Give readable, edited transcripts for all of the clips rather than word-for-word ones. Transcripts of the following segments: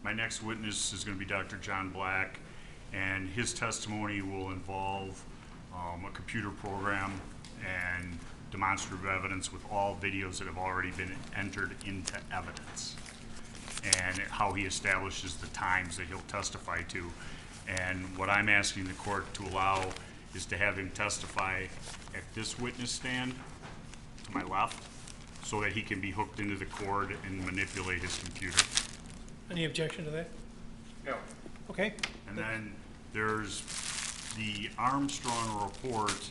My next witness is going to be Dr. John Black, and his testimony will involve a computer program and demonstrative evidence with all videos that have already been entered into evidence, and how he establishes the times that he'll testify to. And what I'm asking the court to allow is to have him testify at this witness stand to my left, so that he can be hooked into the cord and manipulate his computer. Any objection to that? No. Okay. And then there's the Armstrong report.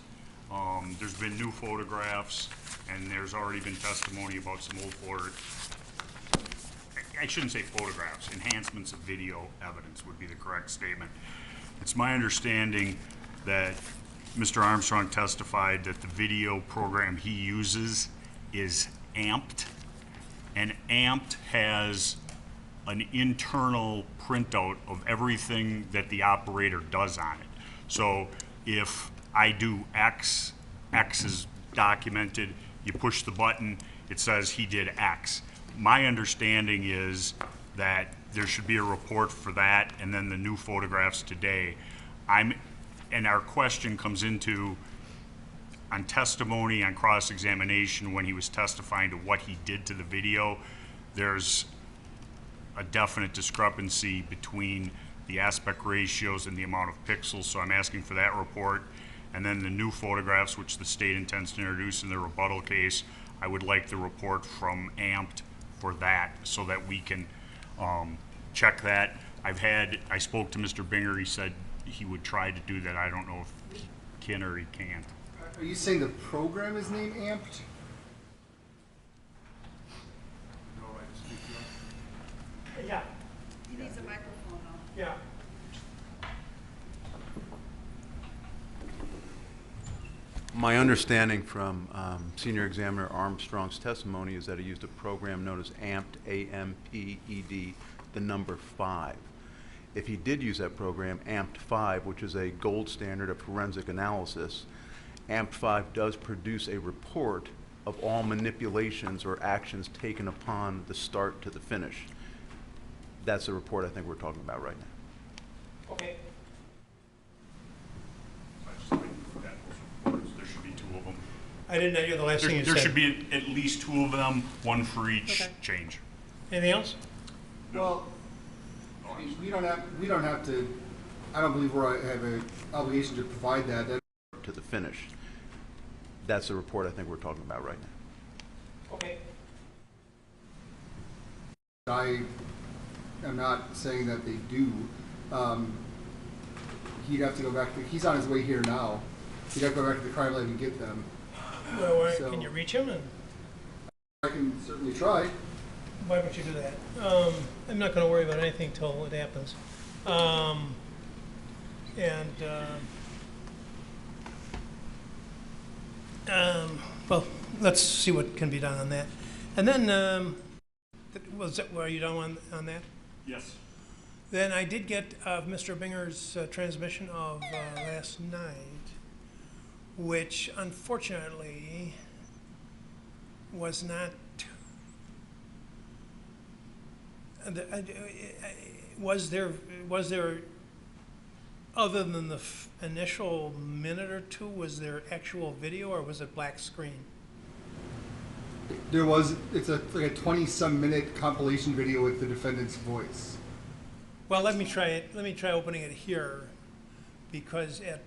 There's been new photographs, and there's already been testimony about some old I shouldn't say photographs, enhancements of video evidence would be the correct statement. It's my understanding that Mr. Armstrong testified that the video program he uses is amped, and amped has an internal printout of everything that the operator does on it. So if I do X, X is documented, you push the button, it says he did X. My understanding is that there should be a report for that, and then the new photographs today. And our question comes into, on testimony, on cross-examination, when he was testifying to what he did to the video, there's a definite discrepancy between the aspect ratios and the amount of pixels, so I'm asking for that report. And then the new photographs, which the state intends to introduce in the rebuttal case, I would like the report from Amped for that, so that we can check that. I spoke to Mr. Binger, he said he would try to do that. I don't know if he can or he can't. Are you saying the program is named Amped? No right to speak to that? Yeah. He needs a microphone on. Yeah. My understanding from Senior Examiner Armstrong's testimony is that he used a program known as AMPED, A-M-P-E-D, the number 5. If he did use that program, AMPED 5, which is a gold standard of forensic analysis, AMPED 5 does produce a report of all manipulations or actions taken upon the start to the finish. That's the report I think we're talking about right now. Okay. There should be 2 of them. I didn't hear the last thing you said. There should be at least 2 of them, 1 for each change. Anything else? Well, I mean, we don't have to. I don't believe we have an obligation to provide that. To the finish. That's the report I think we're talking about right now. Okay. I am not saying that they do. He'd have to go back to. He's on his way here now. He'd have to go back to the crime lab and get them. Well, So- can you reach him? And I can certainly try. why would you do that? I'm not going to worry about anything until it happens. Well, let's see what can be done on that. And then, were you done on that? Yes. Then I did get Mr. Binger's transmission of last night, which unfortunately was not. Was there other than the initial minute or two, was there actual video, or was it black screen? There was. It's like a 20-some minute compilation video with the defendant's voice. Well, let me try it. Let me try opening it here, because at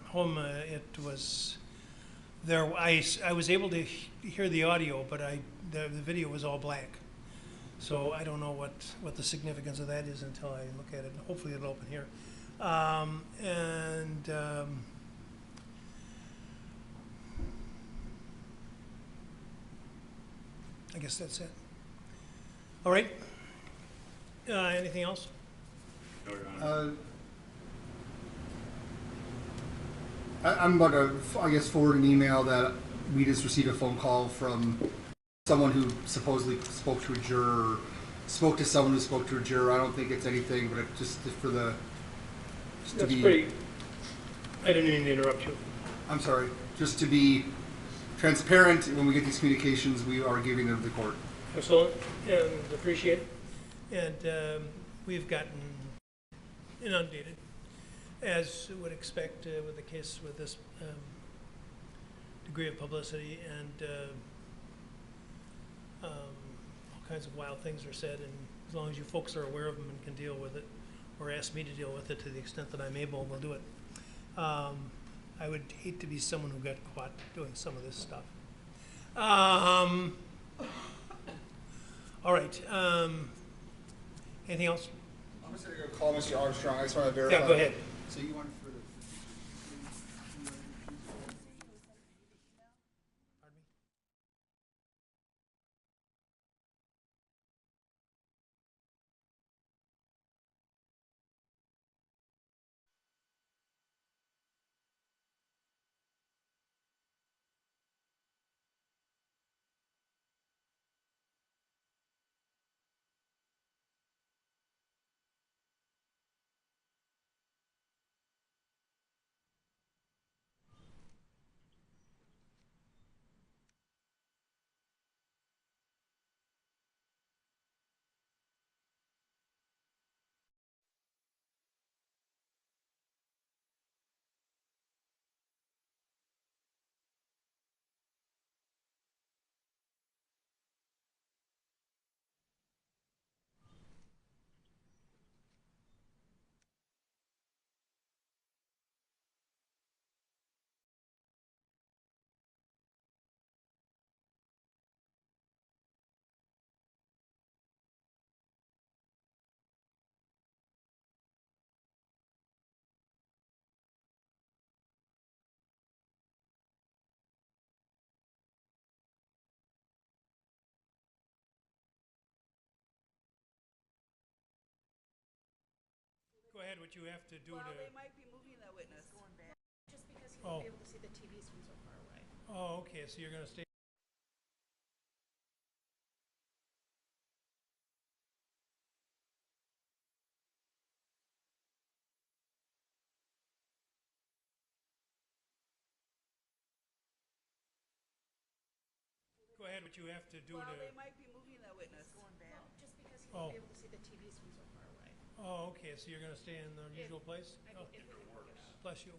home it was there. I was able to hear the audio, but the video was all black. So I don't know what the significance of that is until I look at it. Hopefully it'll open here. I guess that's it. All right. Anything else? No, Your Honor. I'm about to, I guess, forward an email that we just received a phone call from someone who supposedly spoke to a juror, spoke to someone who spoke to a juror. I don't think it's anything, but it's just for the. Just That's to be, pretty. I didn't mean to interrupt you. I'm sorry. Just to be transparent, when we get these communications, we are giving them to the court. Excellent, and appreciate it. And we've gotten inundated, as you would expect with the case with this degree of publicity, and all kinds of wild things are said, and as long as you folks are aware of them and can deal with it, or ask me to deal with it to the extent that I'm able, we'll do it. I would hate to be someone who got caught doing some of this stuff. All right. Anything else? I'm just going to go call Mr. Armstrong. I just want to verify. Yeah, go ahead. So you want for the... Pardon me? Go ahead, what you have to do Well, to... they might be moving the witness. Just because he Oh. won't be able to see the TVs from so far away. Oh, okay, so you're going to stay... Go ahead, what you have to do Well, to... they might be moving the witness. Just because he Oh. won't be able to see the TVs from so far away. Oh, okay, so you're going to stay in the usual place? Oh, If we can work it out. bless you.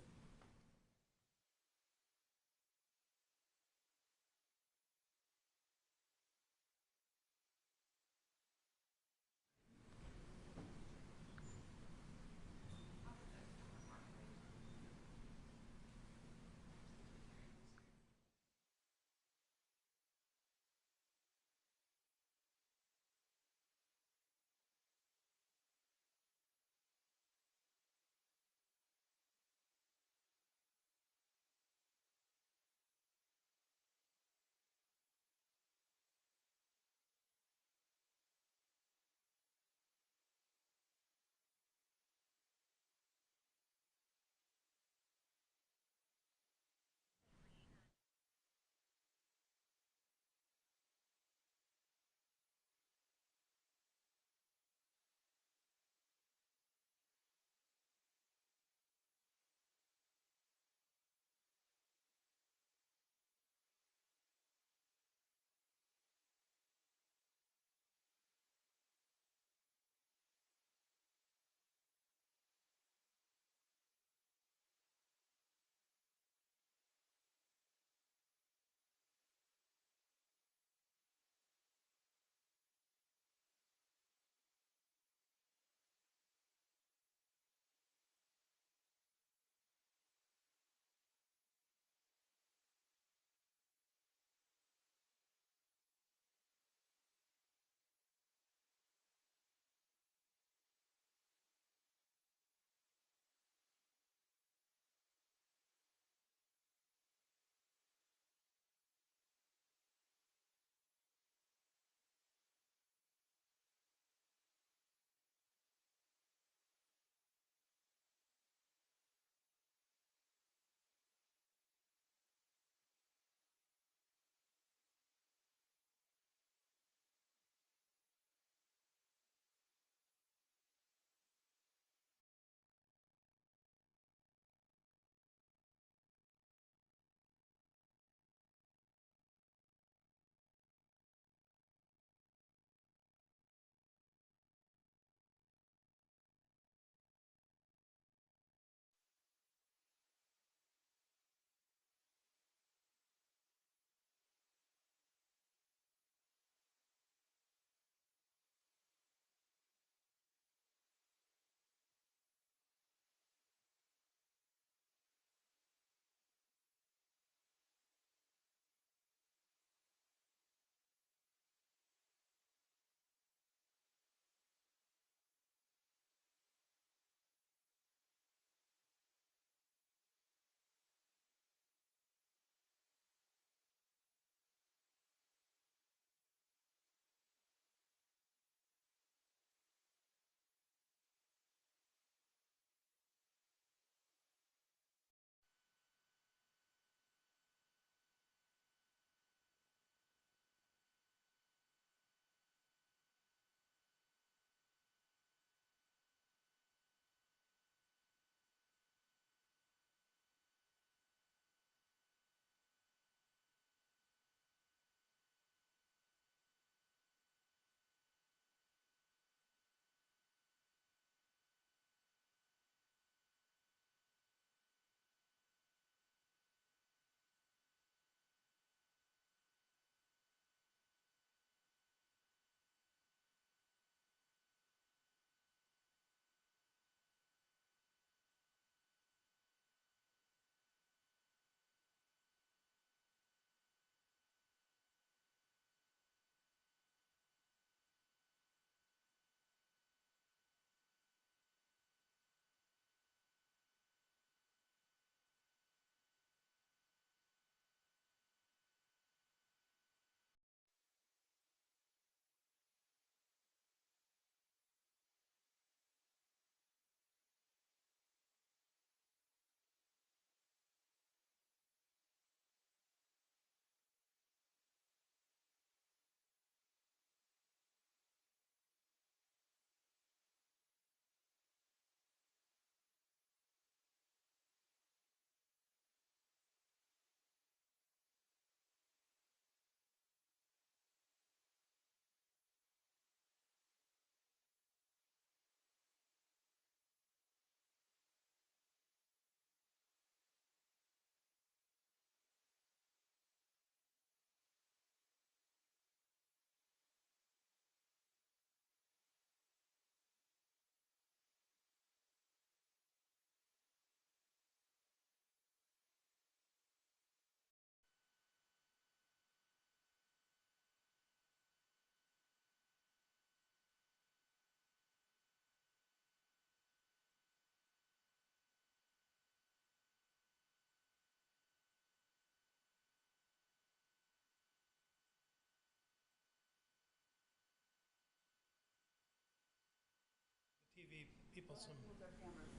people some.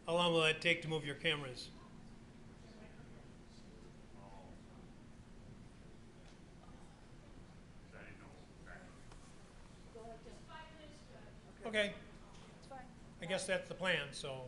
How long will it take to move your cameras? Okay. I guess that's the plan, so.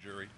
Jury.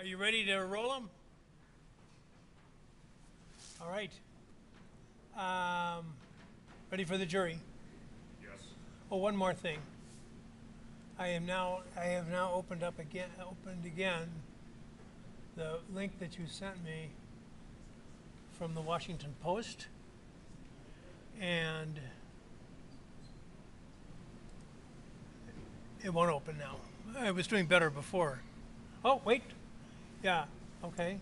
Are you ready to roll them? All right. Ready for the jury? Yes. Oh, one more thing. I have now opened again the link that you sent me from the Washington Post, and it won't open now. I was doing better before. Oh, wait. Yeah, okay.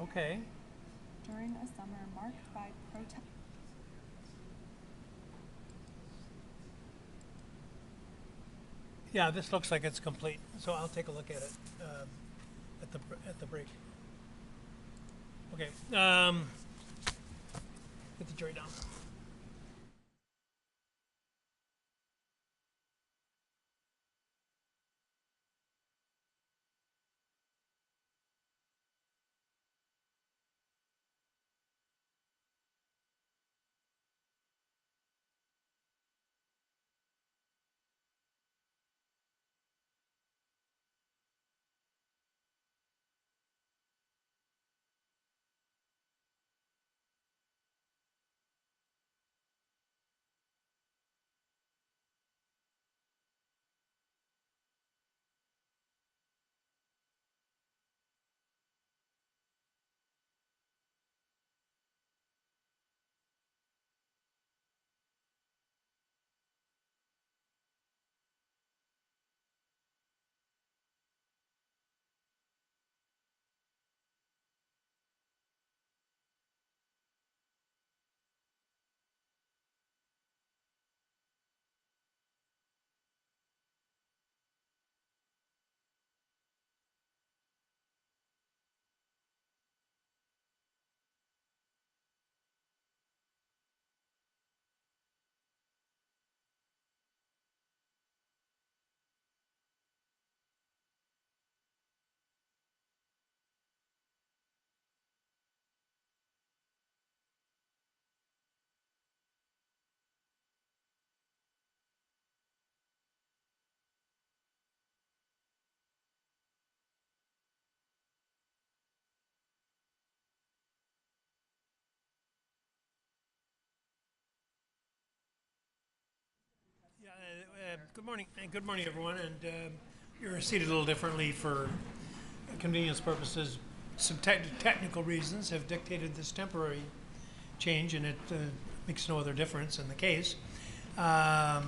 Okay. During a summer marked by protest. Yeah, this looks like it's complete, so I'll take a look at it at the break. Okay. Get the jury down. Yeah, good morning, and good morning, everyone. And you're seated a little differently for convenience purposes. Some technical reasons have dictated this temporary change, and it makes no other difference in the case. And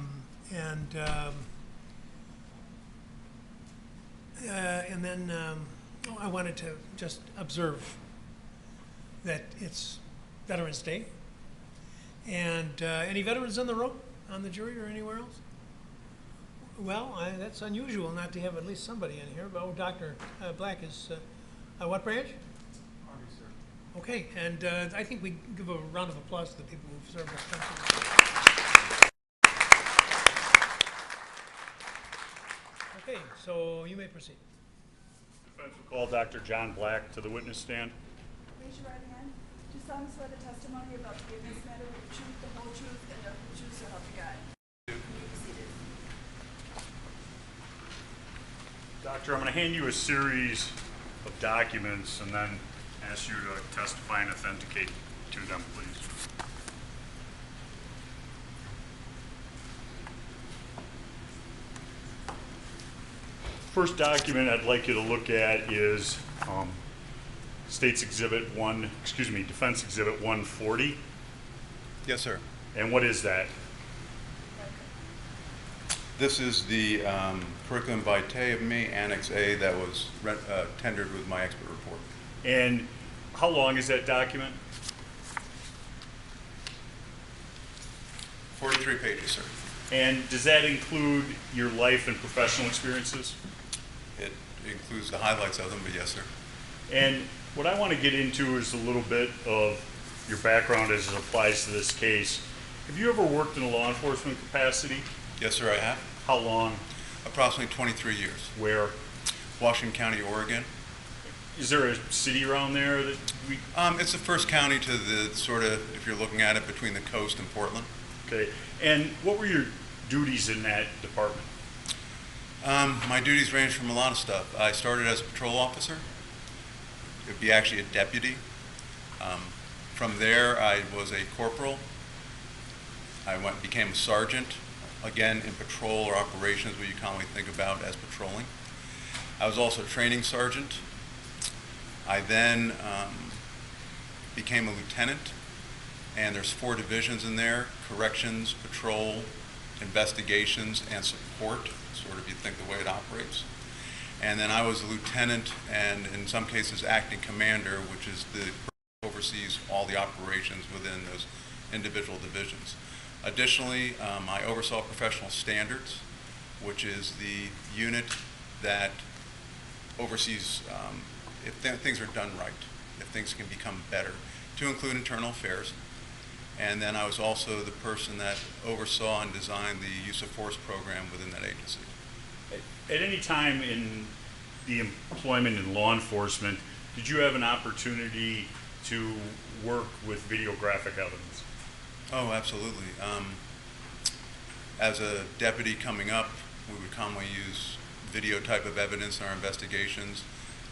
then I wanted to just observe that it's Veterans Day. And any veterans in the room, on the jury, or anywhere else? Well, that's unusual not to have at least somebody in here. But Dr. Black is what branch? Army, sir. Okay, and I think we give a round of applause to the people who've served our country. Okay, so you may proceed. Defense will call Dr. John Black to the witness stand. Raise your right hand. Do you solemnly swear the testimony you're about to give in this matter with the truth, the whole truth, and nothing but the truth, so help you God? You may be seated. Doctor, I'm going to hand you a series of documents and then ask you to testify and authenticate to them, please. First document I'd like you to look at is Defense Exhibit 140. Yes, sir. And what is that? This is the curriculum vitae of me, Annex A, that was tendered with my expert report. And how long is that document? 43 pages, sir. And does that include your life and professional experiences? It includes the highlights of them, but yes, sir. And what I want to get into is a little bit of your background as it applies to this case. Have you ever worked in a law enforcement capacity? Yes, sir, I have. How long? Approximately 23 years. Where? Washington County, Oregon. Is there a city around there that we? It's the first county to the sort of, if you're looking at it, between the coast and Portland. Okay. And what were your duties in that department? My duties range from a lot of stuff. I started as a patrol officer. It would be actually a deputy. From there, I was a corporal. I became a sergeant, again in patrol or operations, what you commonly think about as patrolling. I was also a training sergeant. I then became a lieutenant, and there's 4 divisions in there: corrections, patrol, investigations, and support, sort of you think the way it operates. And then I was a lieutenant, and in some cases acting commander, which is the person who oversees all the operations within those individual divisions. Additionally, I oversaw professional standards, which is the unit that oversees if things are done right, if things can become better, to include internal affairs. And then I was also the person that oversaw and designed the use of force program within that agency. At any time in the employment in law enforcement, did you have an opportunity to work with videographic evidence? Oh, absolutely. As a deputy coming up, we would commonly use video type of evidence in our investigations.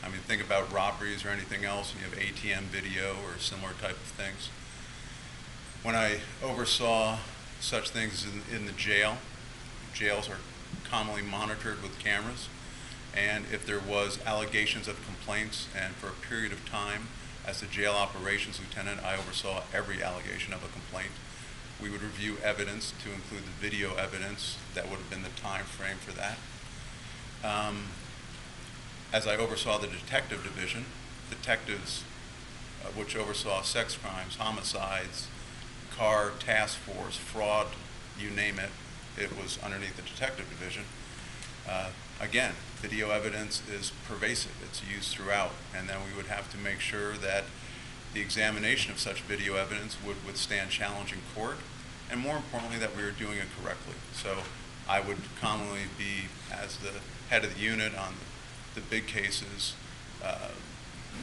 I mean, think about robberies or anything else, and you have ATM video or similar type of things. When I oversaw such things in the jail, jails are commonly monitored with cameras, and if there was allegations of complaints, and for a period of time as the jail operations lieutenant, I oversaw every allegation of a complaint. We would review evidence to include the video evidence. That would have been the time frame for that. As I oversaw the detective division, detectives which oversaw sex crimes, homicides, car task force, fraud, you name it, it was underneath the detective division. Again, video evidence is pervasive. It's used throughout, and then we would have to make sure that the examination of such video evidence would withstand challenge in court, and more importantly, that we were doing it correctly. So I would commonly be, as the head of the unit on the big cases,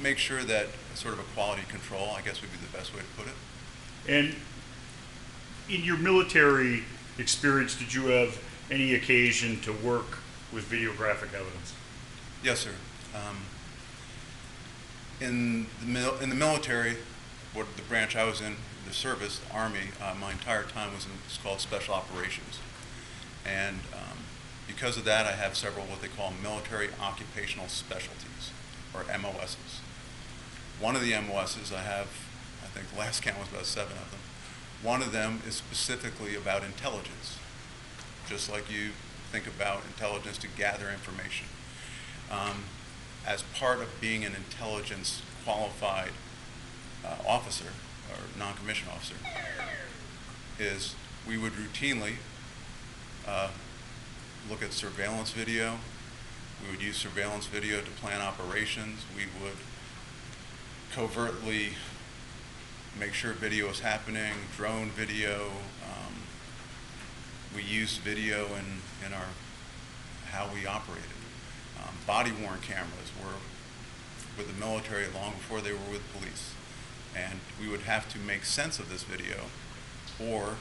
make sure that sort of a quality control, I guess would be the best way to put it. And in your military experience, did you have any occasion to work with videographic evidence? Yes, sir. In the military, what the branch I was in, the service, the Army, my entire time was in what's called special operations. And because of that, I have several what they call military occupational specialties, or MOSs. One of the MOSs I have, I think the last count was about 7 of them. One of them is specifically about intelligence, just like you think about intelligence to gather information. As part of being an intelligence qualified officer, or non-commissioned officer, is we would routinely look at surveillance video. We would use surveillance video to plan operations. We would covertly make sure video is happening, drone video. We used video in our how we operated. Body-worn cameras were with the military long before they were with police. And we would have to make sense of this video, or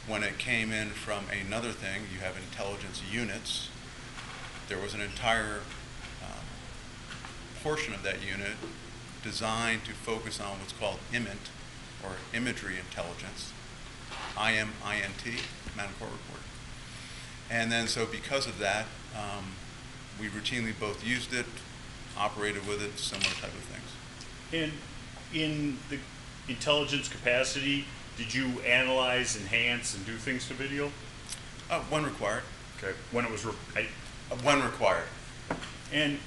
when it came in from another thing, you have intelligence units. There was an entire portion of that unit designed to focus on what's called IMINT, or imagery intelligence, IMINT, Manacor report. And then so because of that, we routinely both used it, operated with it, similar type of things. And in the intelligence capacity, did you analyze, enhance, and do things to video? When required. Okay. When it was When required. And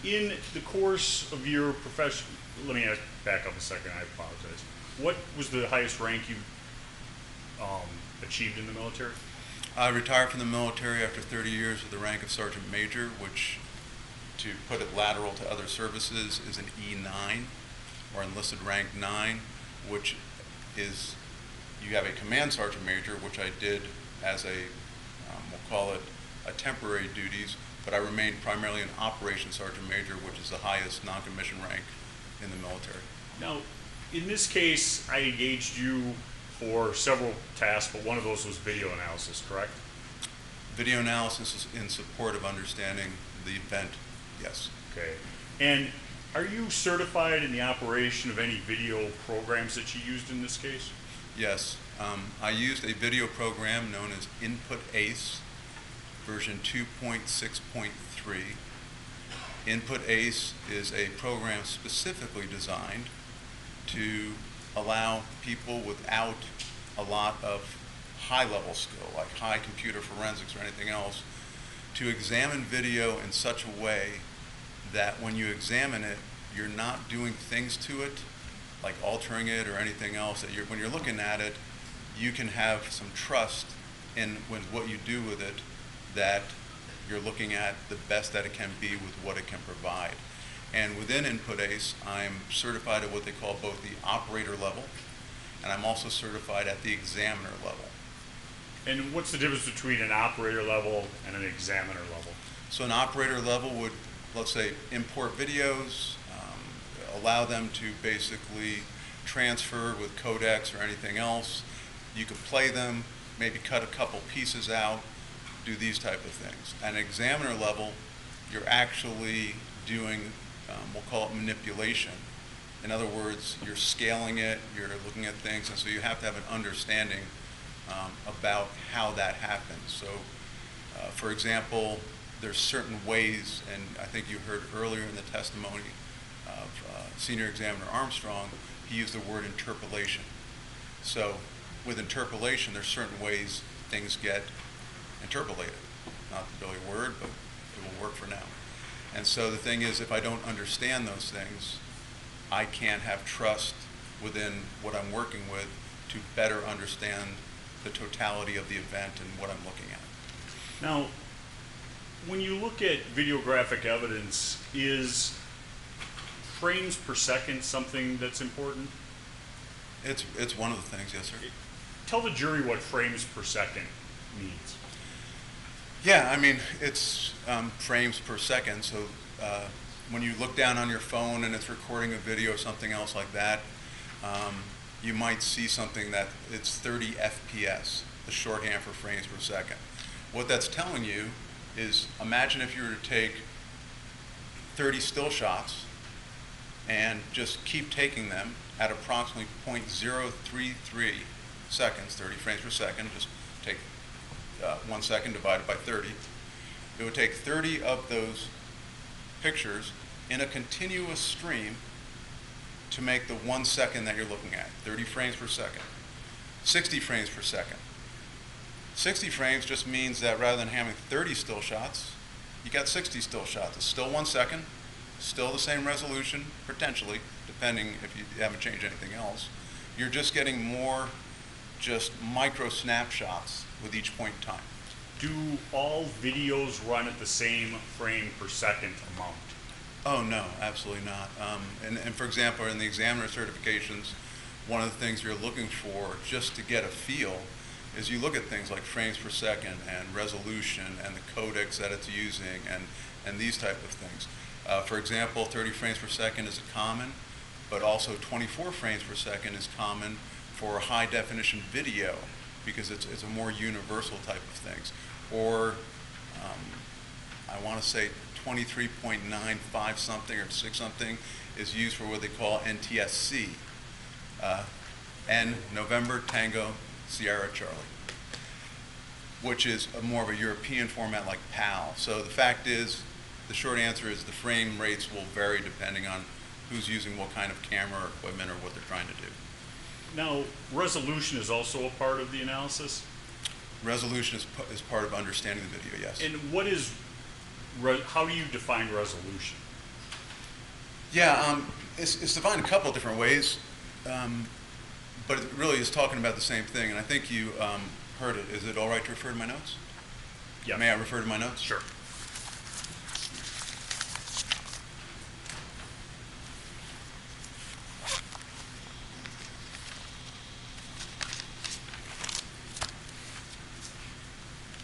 in the course of your profession, let me back up a second, I apologize. What was the highest rank you achieved in the military? I retired from the military after 30 years with the rank of Sergeant Major, which, to put it lateral to other services, is an E9, or enlisted rank 9, which is, you have a command Sergeant Major, which I did as a, we'll call it a temporary duties, but I remained primarily an Operations Sergeant Major, which is the highest non-commissioned rank in the military. Now, in this case, I engaged you for several tasks, but one of those was video analysis, correct? Video analysis is in support of understanding the event, yes. Okay. And are you certified in the operation of any video programs that you used in this case? Yes. I used a video program known as Input ACE, version 2.6.3. Input ACE is a program specifically designed to allow people without a lot of high-level skill, like high computer forensics or anything else, to examine video in such a way that when you examine it, you're not doing things to it, like altering it or anything else. That when you're looking at it, you can have some trust in what you do with it, that you're looking at the best that it can be with what it can provide. And within Input ACE, I'm certified at what they call both the operator level, and I'm also certified at the examiner level. And what's the difference between an operator level and an examiner level? So an operator level would, let's say, import videos, allow them to basically transfer with codecs or anything else. You could play them, maybe cut a couple pieces out, do these type of things. At an examiner level, you're actually doing, we'll call it manipulation. In other words, you're scaling it, you're looking at things, and so you have to have an understanding about how that happens. So, for example, there's certain ways, and I think you heard earlier in the testimony of Senior Examiner Armstrong, he used the word interpolation. So with interpolation, there's certain ways things get interpolated. Not really a word, but it will work for now. And so the thing is, if I don't understand those things, I can't have trust within what I'm working with to better understand the totality of the event and what I'm looking at. Now, when you look at videographic evidence, is frames per second something that's important? It's one of the things, yes, sir. Tell the jury what frames per second means. Yeah, I mean, it's frames per second. So when you look down on your phone and it's recording a video or something else like that, you might see something that it's 30 FPS, the shorthand for frames per second. What that's telling you is, imagine if you were to take 30 still shots and just keep taking them at approximately 0.033 seconds, 30 frames per second, just take 1 second divided by 30. It would take 30 of those pictures in a continuous stream to make the 1 second that you're looking at, 30 frames per second. 60 frames per second. 60 frames just means that rather than having 30 still shots, you got 60 still shots. It's still 1 second, still the same resolution, potentially, depending if you haven't changed anything else. You're just getting more just micro snapshots with each point in time. Do all videos run at the same frame per second amount? Oh, no, absolutely not. And for example, in the examiner certifications, one of the things you're looking for just to get a feel is you look at things like frames per second and resolution and the codecs that it's using and these type of things. For example, 30 frames per second is common, but also 24 frames per second is common for high definition video because it's a more universal type of things. Or I want to say 23.95 something or 6 something is used for what they call NTSC. N, November, Tango, Sierra, Charlie, which is more of a European format like PAL. So the fact is, the short answer is the frame rates will vary depending on who's using what kind of camera or equipment or what they're trying to do. Now, resolution is also a part of the analysis? Resolution is part of understanding the video, yes. And what is, how do you define resolution? Yeah, it's defined a couple of different ways, but it really is talking about the same thing, and I think you heard it. Is it all right to refer to my notes? Yeah. May I refer to my notes? Sure.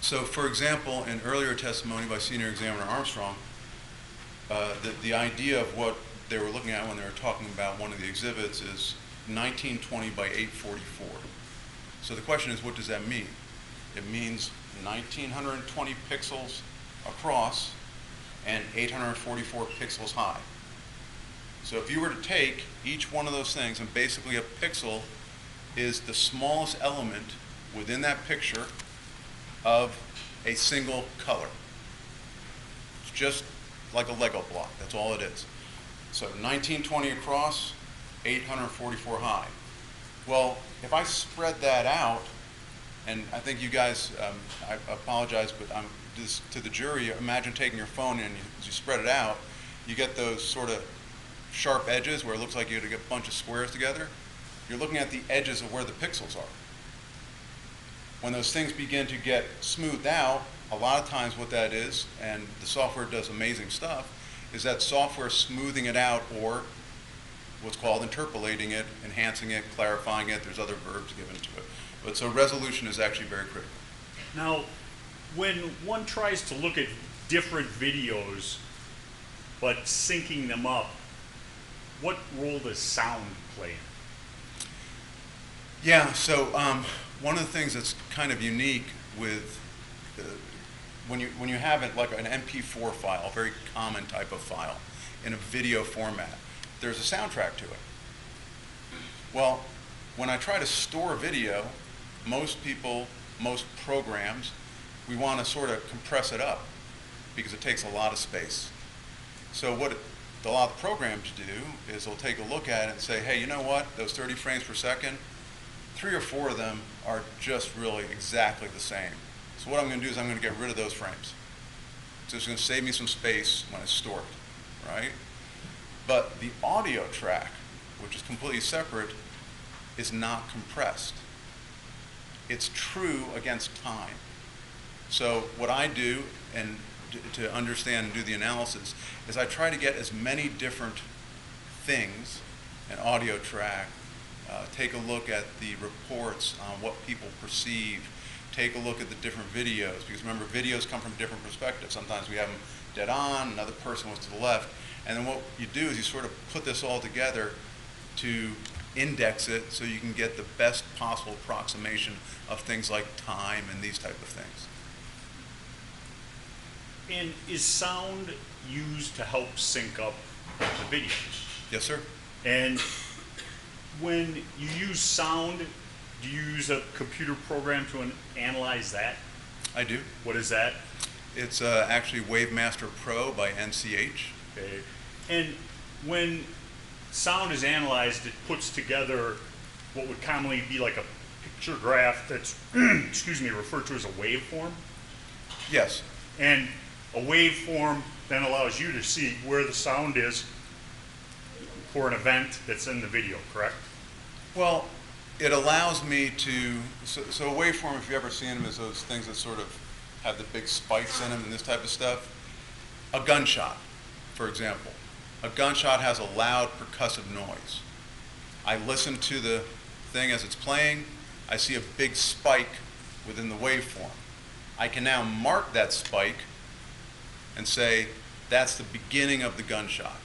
So, for example, in earlier testimony by Senior Examiner Armstrong, the idea of what they were looking at when they were talking about one of the exhibits is 1920 by 844. So the question is, what does that mean? It means 1,920 pixels across and 844 pixels high. So if you were to take each one of those things, and basically a pixel is the smallest element within that picture of a single color. It's just like a Lego block, that's all it is. So 1920 across, 844 high. Well, if I spread that out, and I think you guys, I apologize, but I'm just to the jury, imagine taking your phone and as you spread it out, you get those sort of sharp edges where it looks like you had to get a bunch of squares together. You're looking at the edges of where the pixels are. When those things begin to get smoothed out, a lot of times what that is, and the software does amazing stuff, is that software smoothing it out, or what's called interpolating it, enhancing it, clarifying it. There's other verbs given to it. But so resolution is actually very critical. Now, when one tries to look at different videos, but syncing them up, what role does sound play? Yeah, so one of the things that's kind of unique with when you have it like an MP4 file, a very common type of file, in a video format, there's a soundtrack to it. Well, when I try to store video, most people, most programs, we want to sort of compress it up because it takes a lot of space. So what a lot of programs do is they'll take a look at it and say, hey, you know what, those 30 frames per second, 3 or 4 of them are just really exactly the same. So what I'm going to do is I'm going to get rid of those frames. So it's going to save me some space when it's stored, right? But the audio track, which is completely separate, is not compressed. It's true against time. So what I do, and to understand and do the analysis, is I try to get as many different things, an audio track, take a look at the reports on what people perceive, take a look at the different videos, because remember, videos come from different perspectives. Sometimes we have them dead on, another person was to the left, and then what you do is you sort of put this all together to index it so you can get the best possible approximation of things like time and these type of things. And is sound used to help sync up the videos? Yes, sir. And when you use sound, do you use a computer program to analyze that? I do. What is that? It's actually Wavemaster Pro by NCH. Okay. And when sound is analyzed, it puts together what would commonly be like a picture graph that's, excuse me, referred to as a waveform. Yes. And a waveform then allows you to see where the sound is for an event that's in the video, correct? Well, it allows me to, so a waveform, if you've ever seen them, is those things that sort of have the big spikes in them and this type of stuff. A gunshot, for example. A gunshot has a loud percussive noise. I listen to the thing as it's playing. I see a big spike within the waveform. I can now mark that spike and say, that's the beginning of the gunshot.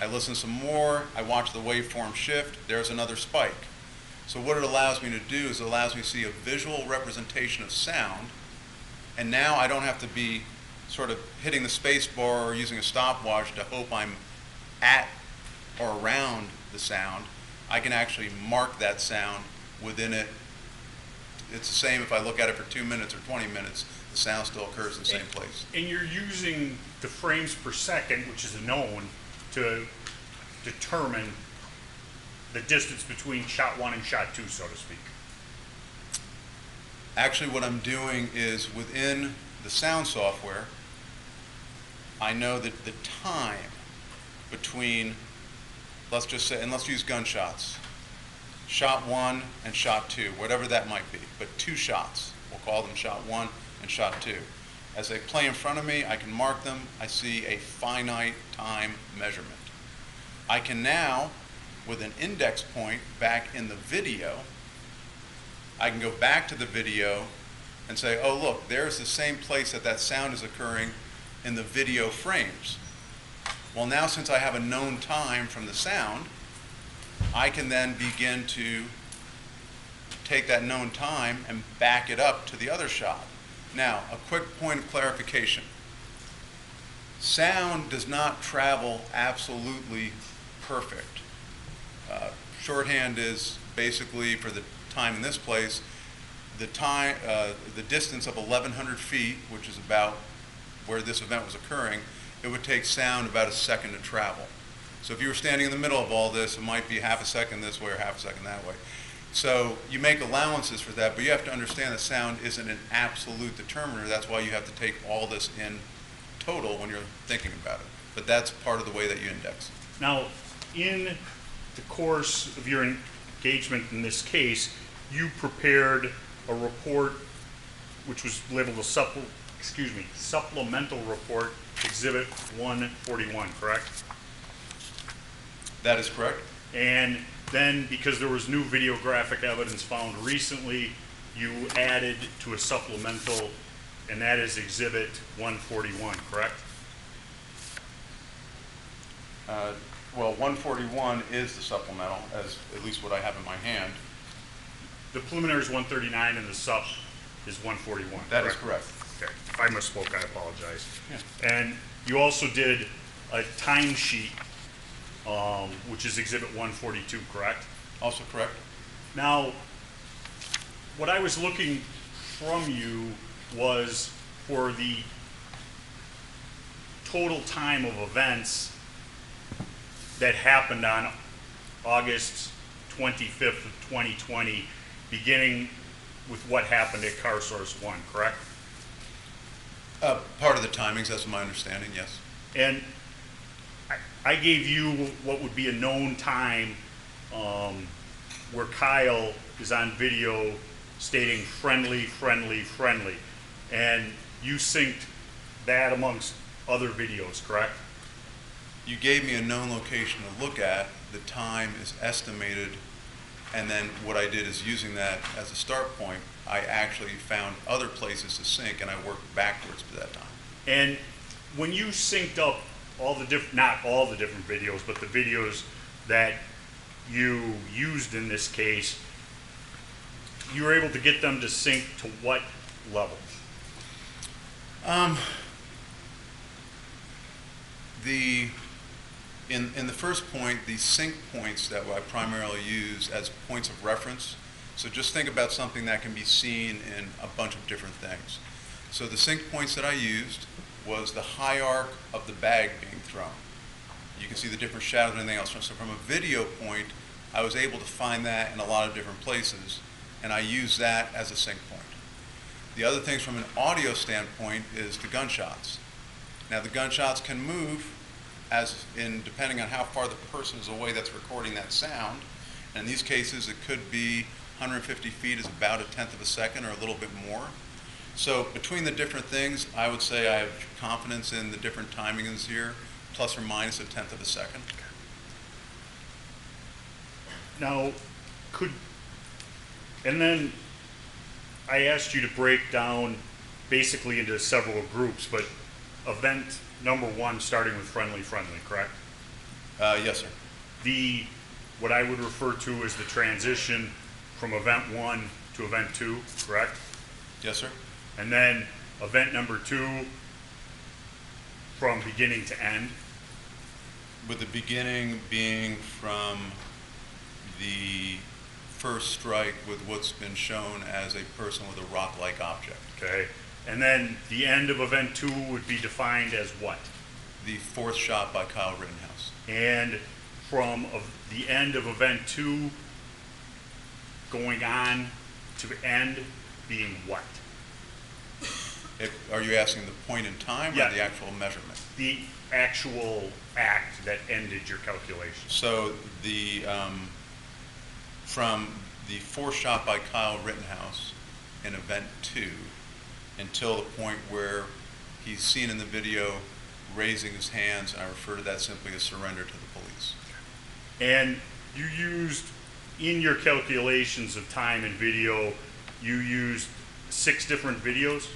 I listen some more, I watch the waveform shift, there's another spike. So what it allows me to do is it allows me to see a visual representation of sound, and now I don't have to be sort of hitting the space bar or using a stopwatch to hope I'm at or around the sound. I can actually mark that sound within it. It's the same if I look at it for 2 minutes or 20 minutes, the sound still occurs in the same place. And you're using the frames per second, which is known, to determine the distance between shot 1 and shot 2, so to speak. Actually, what I'm doing is within the sound software, I know that the time between, let's just say, and let's use gunshots, shot 1 and shot 2, whatever that might be, but 2 shots. We'll call them shot 1 and shot 2. As they play in front of me, I can mark them. I see a finite time measurement. I can now, with an index point back in the video, I can go back to the video and say, oh look, there's the same place that that sound is occurring in the video frames. Well, now since I have a known time from the sound, I can then begin to take that known time and back it up to the other shot. Now, a quick point of clarification. Sound does not travel absolutely perfect. Shorthand is basically, for the time in this place, the distance of 1,100 feet, which is about where this event was occurring, it would take sound about a second to travel. So if you were standing in the middle of all this, it might be half a second this way or half a second that way. So you make allowances for that, but you have to understand that sound isn't an absolute determiner. That's why you have to take all this in total when you're thinking about it. But that's part of the way that you index. Now, in the course of your engagement in this case, you prepared a report which was labeled a supplemental report, Exhibit 141, correct? That is correct. And then, because there was new videographic evidence found recently, you added to a supplemental, and that is Exhibit 141, correct? Well, 141 is the supplemental, as at least what I have in my hand. The preliminary is 139 and the sup is 141. That is correct. Okay, if I misspoke, I apologize. Yeah. And you also did a timesheet, which is Exhibit 142, correct? Also correct. Now, what I was looking from you was for the total time of events that happened on August 25th of 2020, beginning with what happened at Car Source 1, correct? Part of the timings, that's my understanding, yes. And I gave you what would be a known time where Kyle is on video stating friendly, friendly, friendly. And you synced that amongst other videos, correct? You gave me a known location to look at, the time is estimated, and then what I did is using that as a start point, I actually found other places to sync and I worked backwards to that time. And when you synced up all the different, not all the different videos, but the videos that you used in this case, you were able to get them to sync to what level? In the first point, the sync points that I primarily use as points of reference. So just think about something that can be seen in a bunch of different things. So the sync points that I used was the high arc of the bag being thrown. You can see the different shadows and anything else. So from a video point, I was able to find that in a lot of different places, and I use that as a sync point. The other things from an audio standpoint is the gunshots. Now the gunshots can move depending on how far the person is away that's recording that sound. And in these cases, it could be 150 feet is about 1/10 of a second or a little bit more. So between the different things, I would say I have confidence in the different timings here, plus or minus 1/10 of a second. Now, and then I asked you to break down basically into several groups, but event number 1 starting with friendly, friendly, correct? Yes, sir. What I would refer to as the transition from event 1 to event 2, correct? Yes, sir. And then event number 2 from beginning to end. With the beginning being from the first strike with what's been shown as a person with a rock-like object. Okay. And then the end of event 2 would be defined as what? The 4th shot by Kyle Rittenhouse. And from the end of event 2 going on to end being what? Are you asking the point in time Yeah. or the actual measurement? The actual act that ended your calculation. So from the 4th shot by Kyle Rittenhouse in event 2 until the point where he's seen in the video raising his hands, and I refer to that simply as surrender to the police. And you used, in your calculations of time and video, you used 6 different videos?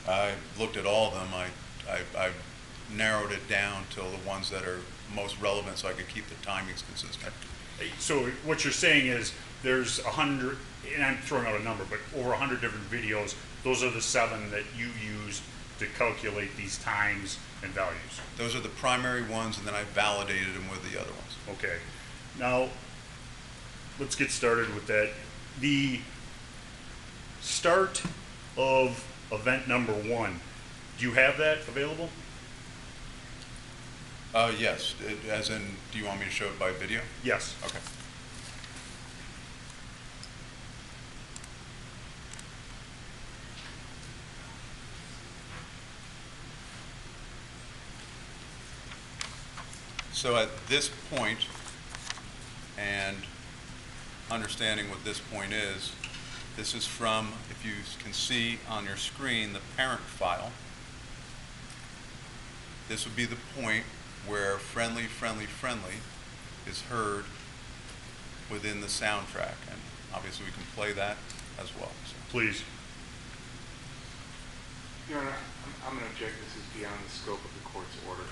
I looked at all of them. I narrowed it down till the ones that are most relevant so I could keep the timings consistent. So what you're saying is there's 100, and I'm throwing out a number, but over 100 different videos. Those are the 7 that you used to calculate these times and values. Those are the primary ones, and then I validated them with the other ones. Okay. Now, let's get started with that. The start of event number 1, do you have that available? Yes, as in, do you want me to show it by video? Yes. Okay. So at this point, and understanding what this point is, this is from, if you can see on your screen, the parent file. This would be the point where friendly, friendly, friendly is heard within the soundtrack. And obviously we can play that as well. So. Please. Your Honor, I'm going to object. This is beyond the scope of the court's order.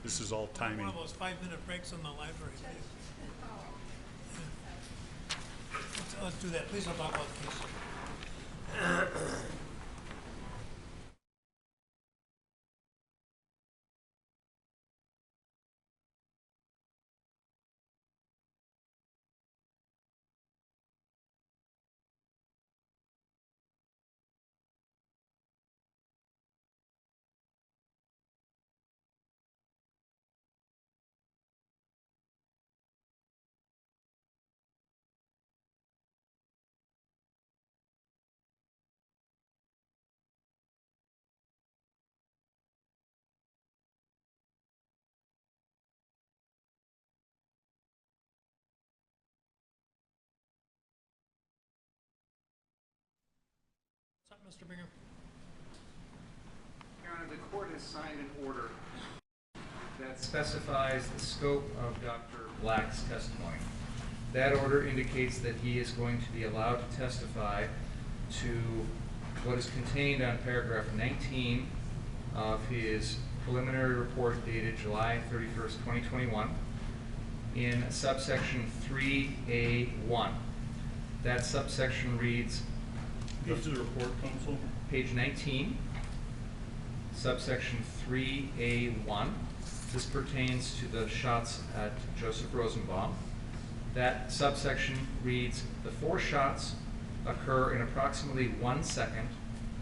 This is all timing. One of those 5-minute breaks in the library. Let's do that. Please don't talk about the case. What's up, Mr. Binger? Your Honor, the court has signed an order that specifies the scope of Dr. Black's testimony. That order indicates that he is going to be allowed to testify to what is contained on paragraph 19 of his preliminary report dated July 31st, 2021, in subsection 3A1. That subsection reads, Page of the report, counsel. page 19, subsection 3A1. This pertains to the shots at Joseph Rosenbaum. That subsection reads, the 4 shots occur in approximately 1 second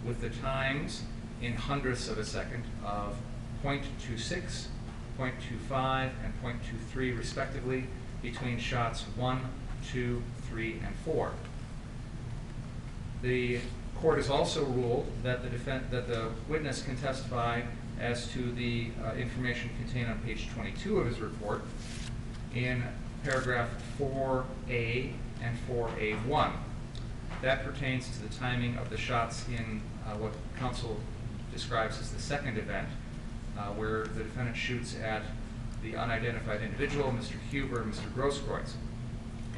with the times in hundredths of a second of 0.26, 0.25, and 0.23 respectively between shots 1, 2, 3, and 4. The court has also ruled that the witness can testify as to the information contained on page 22 of his report in paragraph 4A and 4A1. That pertains to the timing of the shots in what counsel describes as the second event, where the defendant shoots at the unidentified individual, Mr. Huber and Mr. Grosskreutz.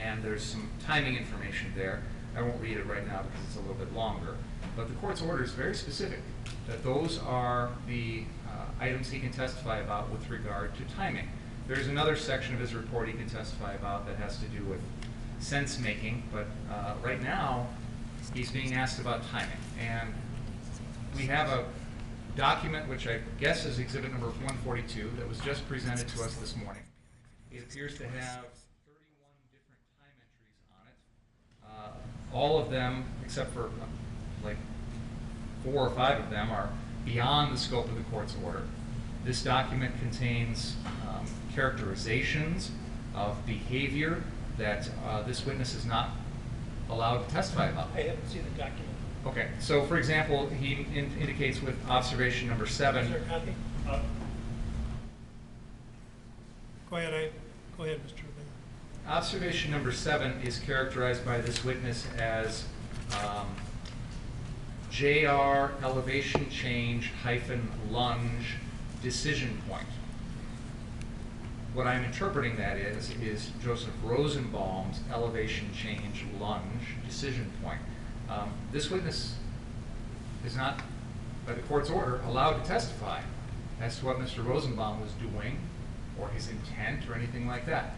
And there's some timing information there. I won't read it right now because it's a little bit longer. But the court's order is very specific, that those are the items he can testify about with regard to timing. There's another section of his report he can testify about that has to do with sense making, but right now he's being asked about timing. And we have a document which I guess is exhibit number 142 that was just presented to us this morning. It appears to have 31 different time entries on it. All of them, except for like 4 or 5 of them, are beyond the scope of the court's order. This document contains characterizations of behavior that this witness is not allowed to testify about. I haven't seen the document. Okay, so for example, he indicates with observation number 7. Is there a copy? Go ahead, Mr. Binger. Observation number 7 is characterized by this witness as JR elevation change hyphen lunge decision point. What I'm interpreting that is Joseph Rosenbaum's elevation change lunge decision point. This witness is not, by the court's order, allowed to testify as to what Mr. Rosenbaum was doing or his intent or anything like that.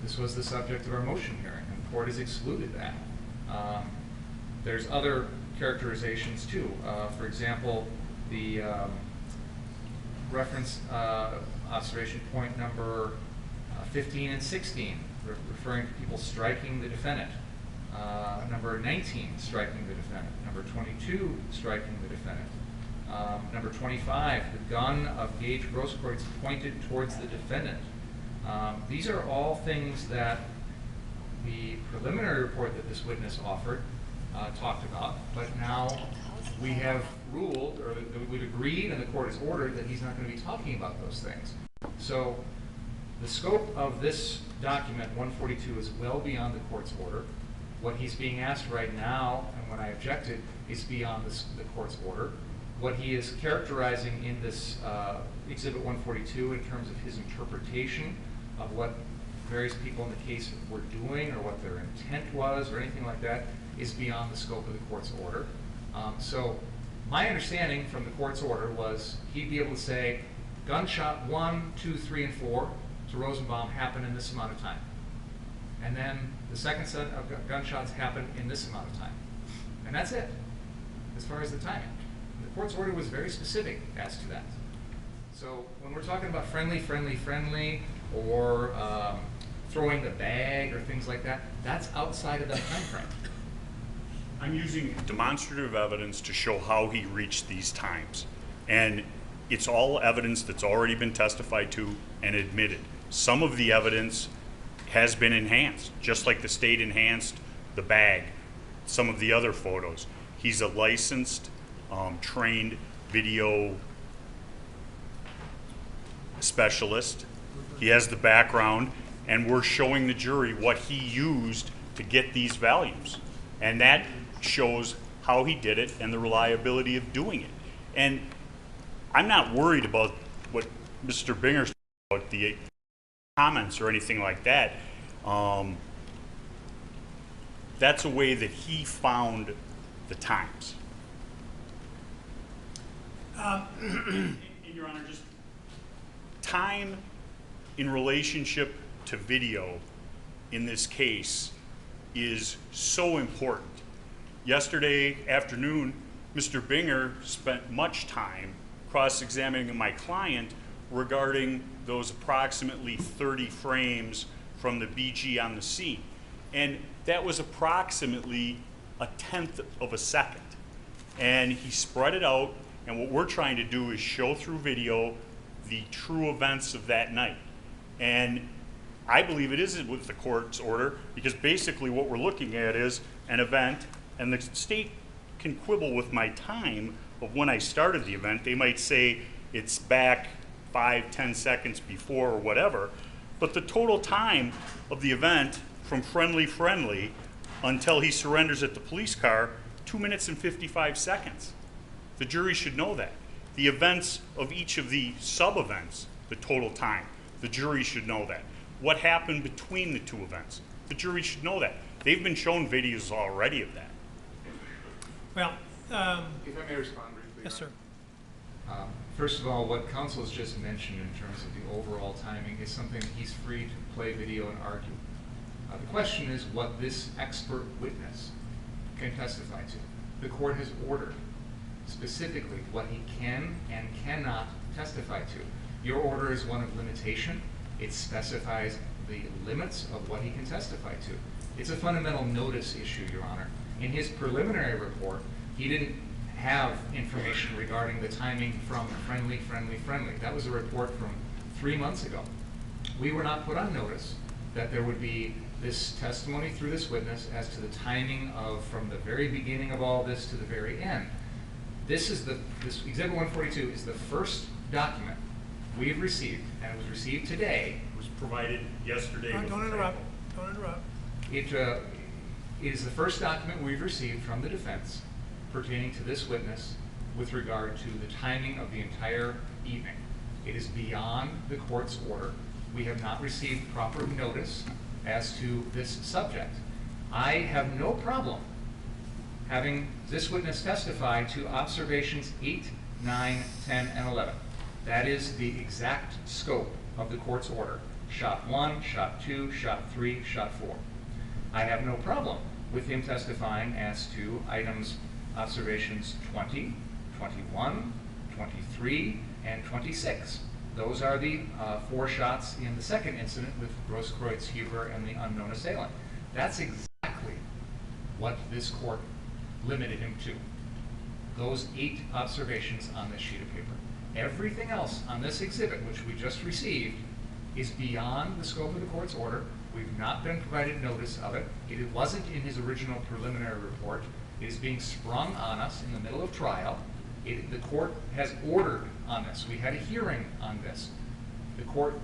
This was the subject of our motion hearing, and the court has excluded that. There's other characterizations too. For example, the reference observation point number 15 and 16, referring to people striking the defendant. Number 19, striking the defendant. Number 22, striking the defendant. Number 25, the gun of Gage Grosskreutz pointed towards the defendant. These are all things that the preliminary report that this witness offered talked about, but now we have ruled, or we've agreed, and the court has ordered that he's not going to be talking about those things. So the scope of this document, 142, is well beyond the court's order. What he's being asked right now, and when I objected, is beyond the court's order. What he is characterizing in this Exhibit 142 in terms of his interpretation of what various people in the case were doing or what their intent was or anything like that is beyond the scope of the court's order. So my understanding from the court's order was he'd be able to say gunshot 1, 2, 3, and 4 to Rosenbaum happened in this amount of time. And then the second set of gunshots happened in this amount of time. And that's it, as far as the timing. The court's order was very specific as to that. So when we're talking about friendly, or throwing the bag or things like that, that's outside of that time frame. I'm using demonstrative evidence to show how he reached these times. And it's all evidence that's already been testified to and admitted. Some of the evidence has been enhanced, just like the state enhanced the bag, some of the other photos. He's a licensed, trained video specialist. He has the background, and we're showing the jury what he used to get these values. And that shows how he did it and the reliability of doing it. And I'm not worried about what Mr. Binger's about, the comments or anything like that. That's a way that he found the times. And Your Honor, just time in relationship to video in this case is so important. Yesterday afternoon, Mr. Binger spent much time cross-examining my client regarding those approximately 30 frames from the BG on the scene. And that was approximately 1/10 of a second. And he spread it out, and what we're trying to do is show through video the true events of that night. And I believe it is with the court's order, because basically what we're looking at is an event, and the state can quibble with my time of when I started the event. They might say it's back 5-10 seconds before or whatever, but the total time of the event from friendly until he surrenders at the police car, 2 minutes and 55 seconds. The jury should know that. The events of each of the sub-events, the total time, the jury should know that. What happened between the two events, the jury should know that. They've been shown videos already of that. Well, If I may respond briefly. yes, sir. First of all, what counsel has just mentioned in terms of the overall timing is something that he's free to play video and argue. The question is what this expert witness can testify to. The court has ordered specifically what he can and cannot testify to. Your order is one of limitation. It specifies the limits of what he can testify to. It's a fundamental notice issue, Your Honor. In his preliminary report, he didn't have information regarding the timing from friendly. That was a report from 3 months ago. We were not put on notice that there would be this testimony through this witness as to the timing of from the very beginning of all this to the very end. This Exhibit 142 is the first document we've received, and it was received today. It was provided yesterday. Don't interrupt. Don't interrupt. It is the first document we've received from the defense pertaining to this witness with regard to the timing of the entire evening. It is beyond the court's order. We have not received proper notice as to this subject. I have no problem having this witness testify to observations 8, 9, 10, and 11. That is the exact scope of the court's order. Shot 1, shot 2, shot 3, shot 4. I have no problem with him testifying as to items, observations 20, 21, 23, and 26. Those are the 4 shots in the second incident with Grosskreutz, Huber, and the unknown assailant. That's exactly what this court limited him to. Those 8 observations on this sheet of paper. Everything else on this exhibit, which we just received, is beyond the scope of the court's order. We've not been provided notice of it. It wasn't in his original preliminary report. It is being sprung on us in the middle of trial. The court has ordered on this. We had a hearing on this. The court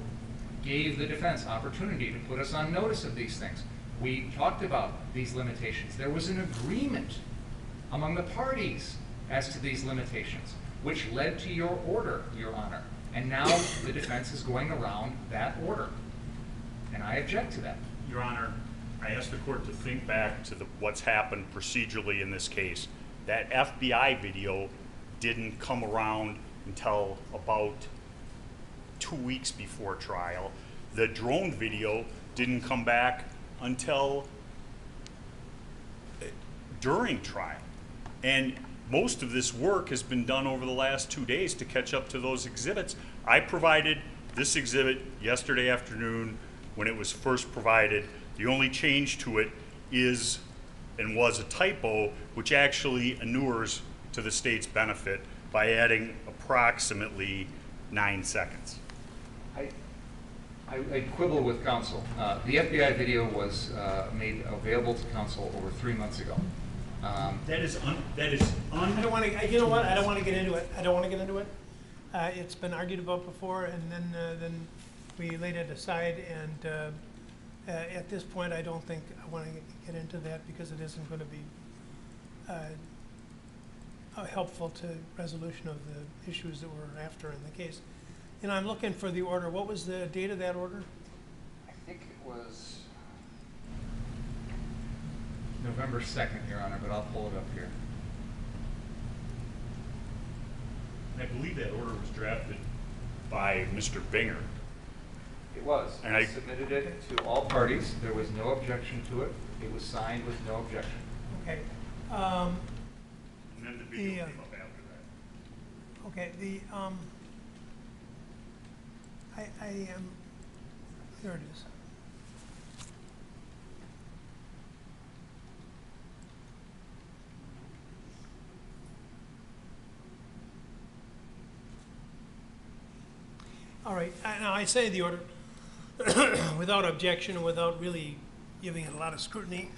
gave the defense opportunity to put us on notice of these things. We talked about these limitations. There was an agreement among the parties as to these limitations, which led to your order, Your Honor. And now the defense is going around that order. And I object to that. Your Honor, I asked the court to think back to what's happened procedurally in this case. That FBI video didn't come around until about 2 weeks before trial. The drone video didn't come back until during trial. And most of this work has been done over the last 2 days to catch up to those exhibits. I provided this exhibit yesterday afternoon when it was first provided. The only change to it is and was a typo, which actually inures to the state's benefit by adding approximately 9 seconds. I quibble with counsel. The FBI video was made available to counsel over 3 months ago. That is I don't want to. You know what? I don't want to get into it. I don't want to get into it. It's been argued about before, and then we laid it aside. And at this point, I don't think I want to get into that because it isn't going to be helpful to resolution of the issues that we're after in the case. And I'm looking for the order. What was the date of that order? I think it was November 2nd, Your Honor, but I'll pull it up here. I believe that order was drafted by Mr. Binger. It was. And I submitted it to all parties. There was no objection to it. It was signed with no objection. Okay. And then the video came up after that. Okay. I am. Here it is. All right. Now I say the order without objection and without really giving it a lot of scrutiny.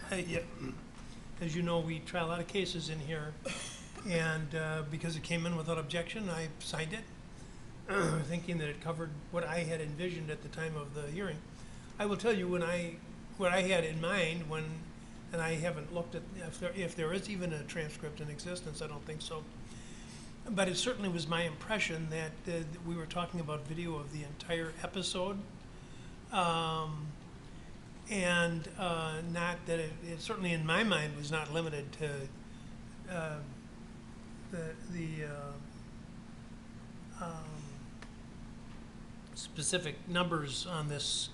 As you know, we try a lot of cases in here, and because it came in without objection, I signed it, thinking that it covered what I had envisioned at the time of the hearing. I will tell you what I had in mind and I haven't looked at if there is even a transcript in existence. I don't think so. But it certainly was my impression that we were talking about video of the entire episode, and not that it certainly in my mind was not limited to the specific numbers on this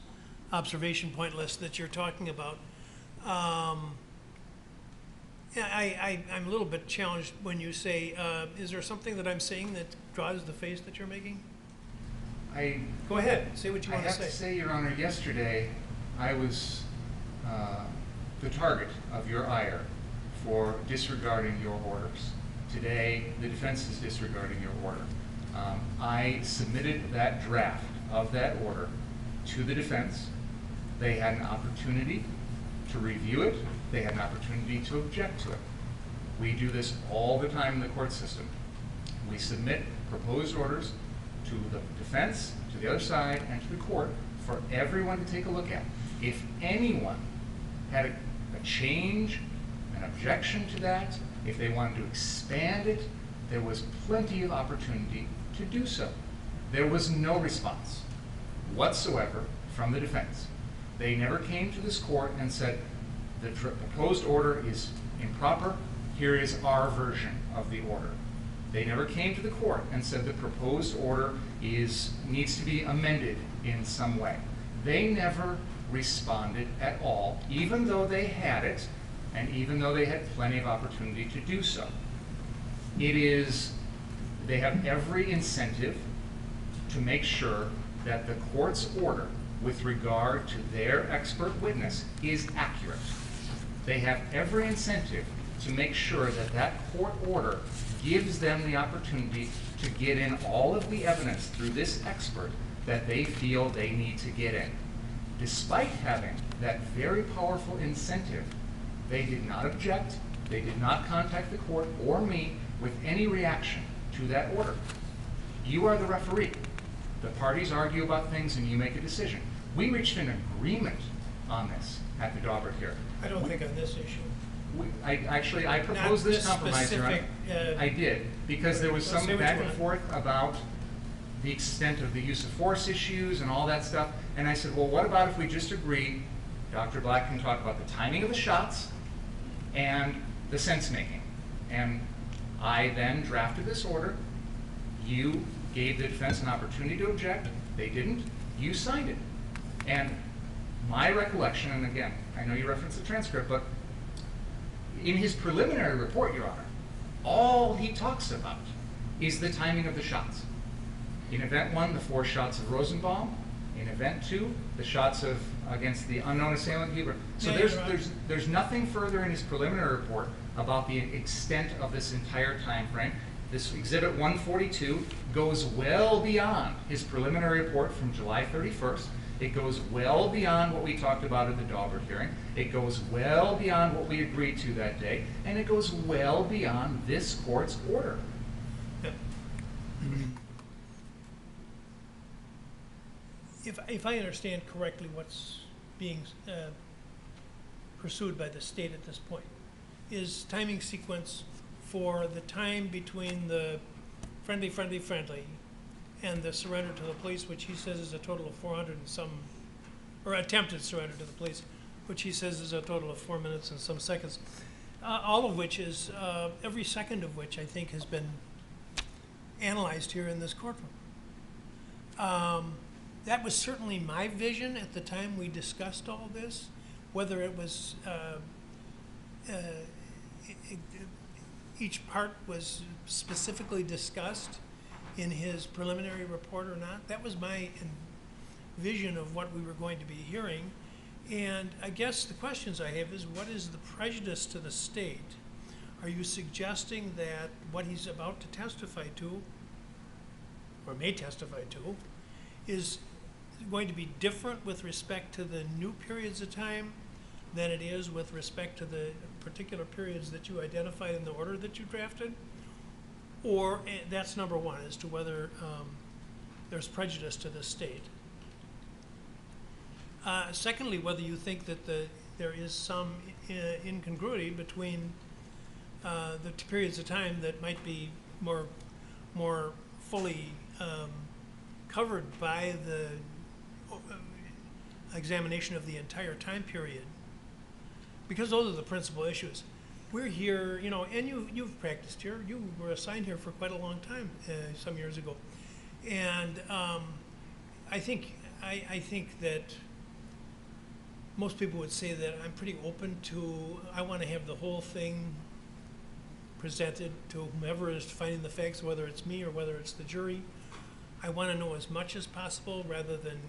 observation point list that you're talking about. I'm a little bit challenged when you say, is there something that I'm saying that draws the face that you're making? Go ahead, say what you want to say. I have to say, Your Honor, yesterday I was the target of your ire for disregarding your orders. Today, the defense is disregarding your order. I submitted that draft of that order to the defense. They had an opportunity to review it. They had an opportunity to object to it. We do this all the time in the court system. We submit proposed orders to the defense, to the other side, and to the court for everyone to take a look at. If anyone had a change, an objection to that, if they wanted to expand it, there was plenty of opportunity to do so. There was no response whatsoever from the defense. They never came to this court and said, the proposed order is improper, here is our version of the order. They never came to the court and said the proposed order needs to be amended in some way. They never responded at all, even though they had it, and even though they had plenty of opportunity to do so. They have every incentive to make sure that the court's order with regard to their expert witness is accurate. They have every incentive to make sure that that court order gives them the opportunity to get in all of the evidence through this expert that they feel they need to get in. Despite having that very powerful incentive, they did not object, they did not contact the court or me with any reaction to that order. You are the referee. The parties argue about things and you make a decision. We reached an agreement on this at the Daubert hearing. I don't think on this issue. I proposed this compromise, Your Honor. I did, because there was some back and forth about the extent of the use of force issues and all that stuff. And I said, well, what about if we just agree, Dr. Black can talk about the timing of the shots and the sense making. And I then drafted this order. You gave the defense an opportunity to object. They didn't. You signed it. And my recollection, and again, I know you referenced the transcript, but in his preliminary report, Your Honor, all he talks about is the timing of the shots. In event 1, the 4 shots of Rosenbaum. In event 2, the shots against the unknown assailant Huber. So there's nothing further in his preliminary report about the extent of this entire time frame. This Exhibit 142 goes well beyond his preliminary report from July 31st. It goes well beyond what we talked about at the Daubert hearing. It goes well beyond what we agreed to that day. And it goes well beyond this court's order. If I understand correctly what's being pursued by the state at this point, is timing sequence for the time between the friendly and the surrender to the police, which he says is a total of 400 and some, or attempted surrender to the police, which he says is a total of 4 minutes and some seconds, all of which is, every second of which I think has been analyzed here in this courtroom. That was certainly my vision at the time we discussed all this, whether it was each part was specifically discussed in his preliminary report or not. That was my vision of what we were going to be hearing. And I guess the questions I have is, what is the prejudice to the state? Are you suggesting that what he's about to testify to, or may testify to, is going to be different with respect to the new periods of time than it is with respect to the particular periods that you identified in the order that you drafted? Or that's number one, as to whether there's prejudice to the state. Secondly, whether you think that there is some incongruity between the periods of time that might be more fully covered by the examination of the entire time period, because those are the principal issues. We're here, you know, and you've practiced here. You were assigned here for quite a long time, some years ago, and I think that most people would say that I'm pretty open to. I want to have the whole thing presented to whomever is finding the facts, whether it's me or whether it's the jury. I want to know as much as possible, rather than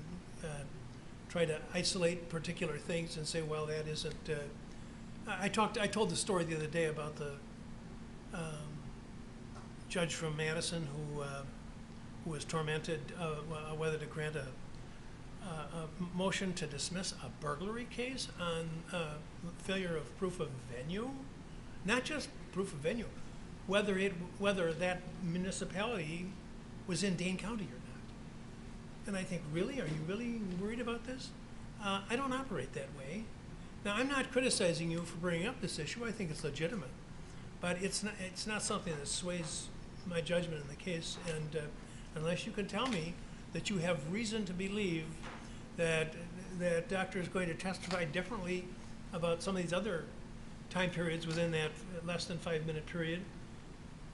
try to isolate particular things and say, well, that isn't. I told the story the other day about the judge from Madison who was tormented whether to grant a motion to dismiss a burglary case on failure of proof of venue, not just proof of venue, whether that municipality was in Dane County or not. And I think, really, are you really worried about this? I don't operate that way. Now, I'm not criticizing you for bringing up this issue. I think it's legitimate, but it's not something that sways my judgment in the case. And unless you can tell me that you have reason to believe that doctor is going to testify differently about some of these other time periods within that less than 5-minute period,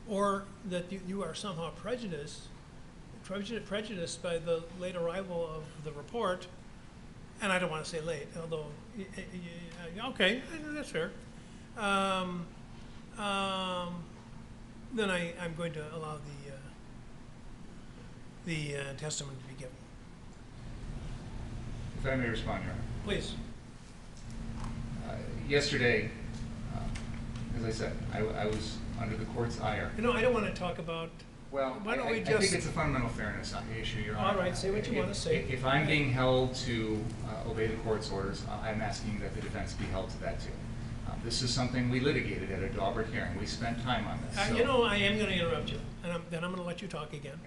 or that you are somehow prejudiced by the late arrival of the report, and I don't want to say late, although, okay, that's fair. Then I'm going to allow the testimony to be given. If I may respond, Your Honor. Please. Yesterday, as I said, I was under the court's ire. You know, I don't want to talk about. Well, Why don't we I just? think it's a fundamental fairness issue, Your Honor. All right, say what you want to say. If I'm being held to obey the court's orders, I'm asking that the defense be held to that too. This is something we litigated at a Daubert hearing. We spent time on this. You know, I am going to interrupt you, and then I'm going to let you talk again.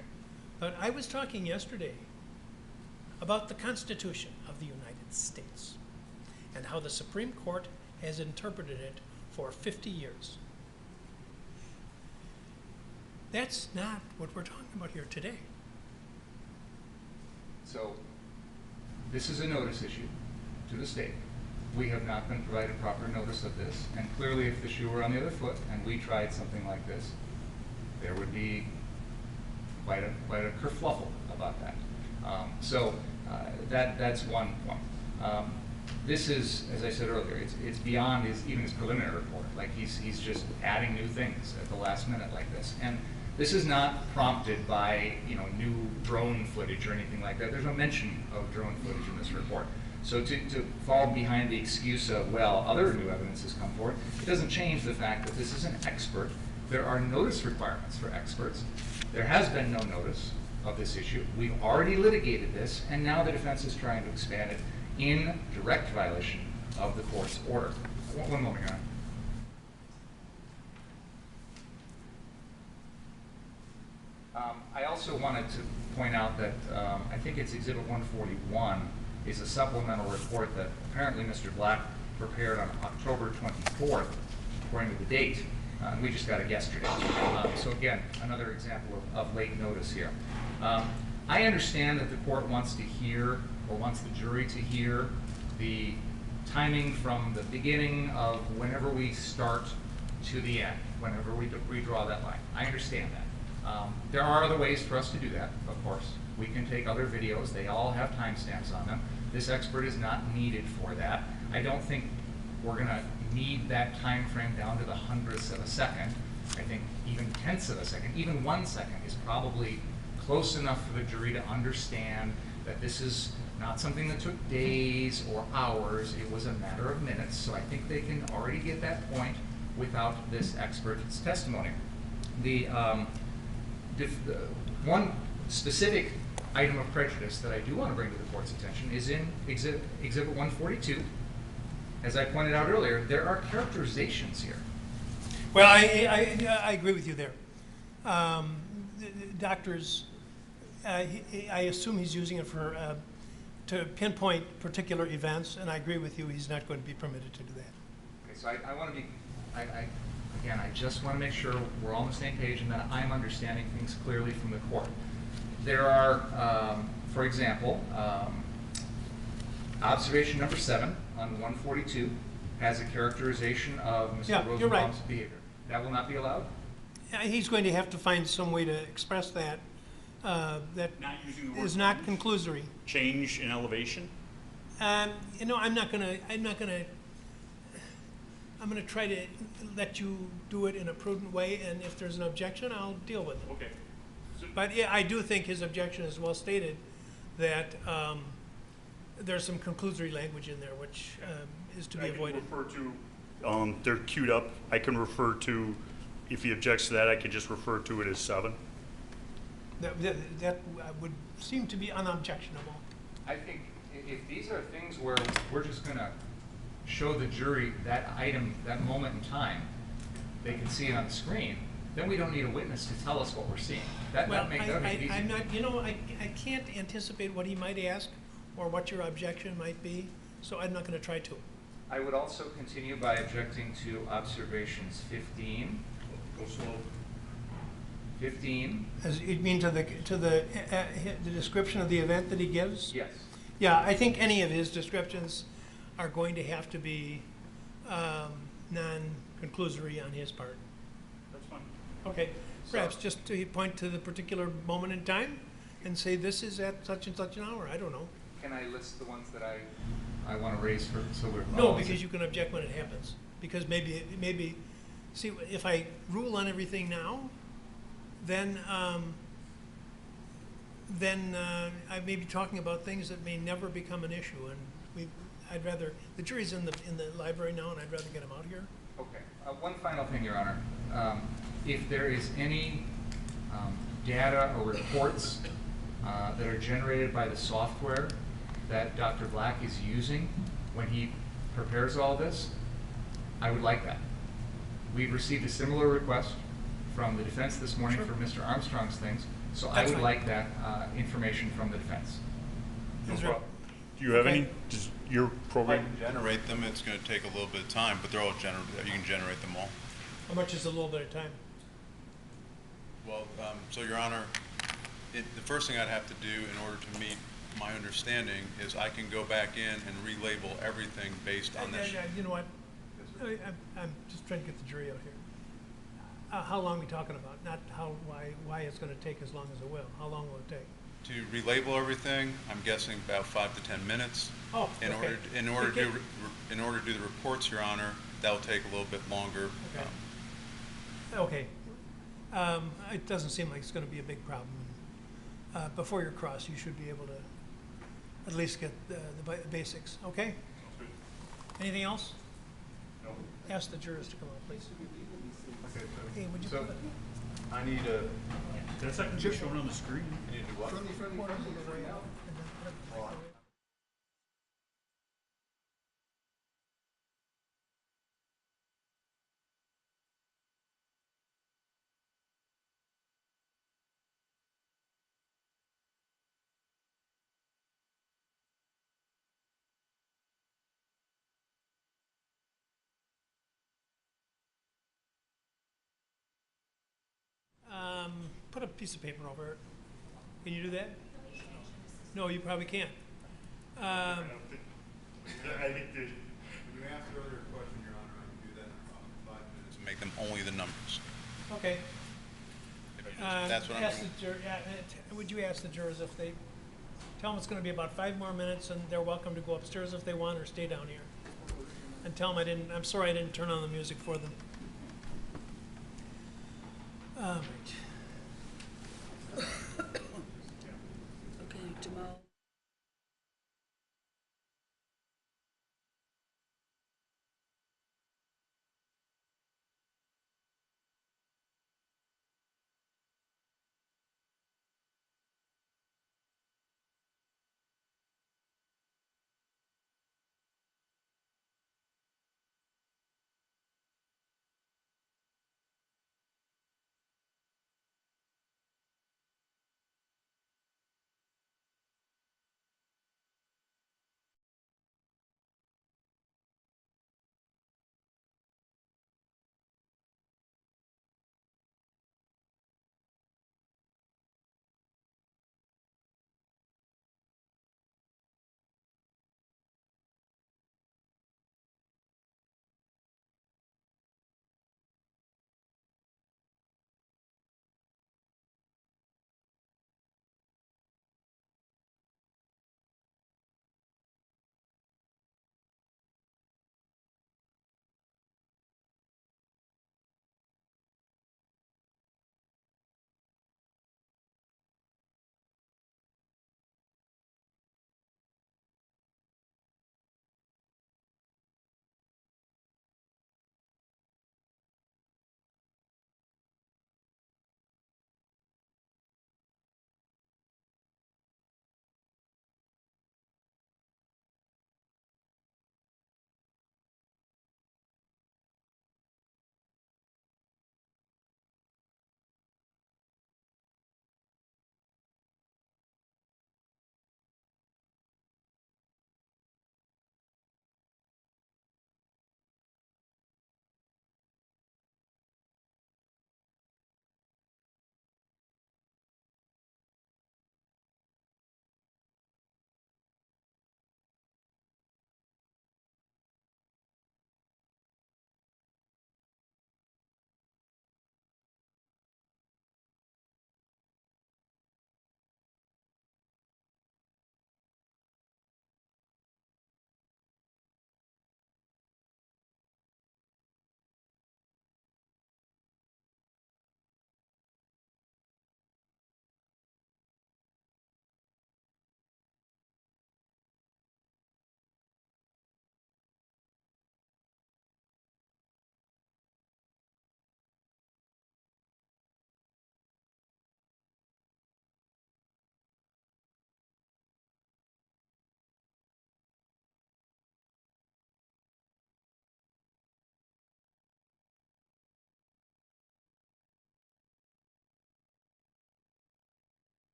But I was talking yesterday about the Constitution of the United States and how the Supreme Court has interpreted it for 50 years. That's not what we're talking about here today. So, this is a notice issue to the state. We have not been provided proper notice of this, and clearly if the shoe were on the other foot and we tried something like this, there would be quite a kerfluffle about that. That's one point. This is, as I said earlier, it's beyond even his preliminary report. Like he's just adding new things at the last minute like this. And this is not prompted by new drone footage or anything like that. There's no mention of drone footage in this report. So to fall behind the excuse of, well, other new evidence has come forward, it doesn't change the fact that this is an expert. There are notice requirements for experts. There has been no notice of this issue. We've already litigated this, and now the defense is trying to expand it in direct violation of the court's order. One moment, Your Honor. I also wanted to point out that I think it's Exhibit 141 is a supplemental report that apparently Mr. Black prepared on October 24th, according to the date. We just got it yesterday. So again, another example of late notice here. I understand that the court wants to hear, or wants the jury to hear, the timing from the beginning of whenever we start to the end, whenever we redraw that line. I understand that. There are other ways for us to do that, of course. We can take other videos. They all have timestamps on them. This expert is not needed for that. I don't think we're going to need that time frame down to the hundredths of a second. I think even tenths of a second, even 1 second is probably close enough for the jury to understand that this is not something that took days or hours. It was a matter of minutes. So I think they can already get that point without this expert's testimony. The one specific item of prejudice that I do want to bring to the court's attention is in Exhibit 142. As I pointed out earlier, there are characterizations here. Well, I agree with you there. Doctors, I assume he's using it for to pinpoint particular events, and I agree with you. He's not going to be permitted to do that. Okay, so I want to be, again, I just want to make sure we're all on the same page and that I'm understanding things clearly from the court. There are, for example, observation number 7 on 142 has a characterization of Mr. Rosenbaum's behavior. That will not be allowed? He's going to have to find some way to express that that Not using the word is not conclusory. change in elevation? I'm going to try to let you do it in a prudent way, and if there's an objection, I'll deal with it. Okay. But yeah, I do think his objection is well stated, that there's some conclusory language in there which is to be avoided. I can refer to, they're queued up. I can refer to, if he objects to that, I could just refer to it as 7. That would seem to be unobjectionable. I think if these are things where we're just going to show the jury that item, that moment in time, they can see it on the screen, then we don't need a witness to tell us what we're seeing. That makes it easy. I'm not, I can't anticipate what he might ask or what your objection might be, so I'm not going to try to. I would also continue by objecting to observations 15. Go slow. 15. As you mean to the description of the event that he gives? Yes. Yeah, I think any of his descriptions are going to have to be non-conclusory on his part. That's fine. Okay, perhaps just to point to the particular moment in time and say this is at such and such an hour, I don't know. Can I list the ones that I want to raise for, so we're. No, because you can object when it happens, because maybe, see, if I rule on everything now, then I may be talking about things that may never become an issue, and I'd rather, the jury's in the library now, and I'd rather get them out here. Okay. One final thing, Your Honor. If there is any data or reports that are generated by the software that Dr. Black is using when he prepares all this, I would like that. We've received a similar request from the defense this morning for Mr. Armstrong's things, so I That's would fine. like that information from the defense. No Is there- problem. Do you have Okay. any? Does your I program? can generate them, it's gonna take a little bit of time, but they're all you can generate them all. How much is a little bit of time? Well, so Your Honor, the first thing I'd have to do in order to meet my understanding is I can go back in and relabel everything based on this. You know what? I'm just trying to get the jury out here. How long are we talking about? Not why it's going to take as long as it will. How long will it take? To relabel everything, I'm guessing about 5 to 10 minutes. Oh, In okay. order to do the reports, Your Honor, that'll take a little bit longer. Okay. Okay. It doesn't seem like it's going to be a big problem. Before you're cross, you should be able to at least get the basics. Okay? Anything else? No. Ask the jurors to come out, please. Okay, Hey, would you so put it? I need a. That's not going to be shown on the screen. You need to do what? Quarter of the way out, and then put it in the microwave. Put a piece of paper over it. Can you do that? No, you probably can't. I think When you asked earlier a question, Your Honor, I can do that in about 5 minutes and make them only the numbers. Okay. If you just- That's what I'm Ask doing. the would you ask the jurors if they, tell them it's going to be about 5 more minutes, and they're welcome to go upstairs if they want, or stay down here. And tell them I'm sorry I didn't turn on the music for them. All right. Okay, Jamal.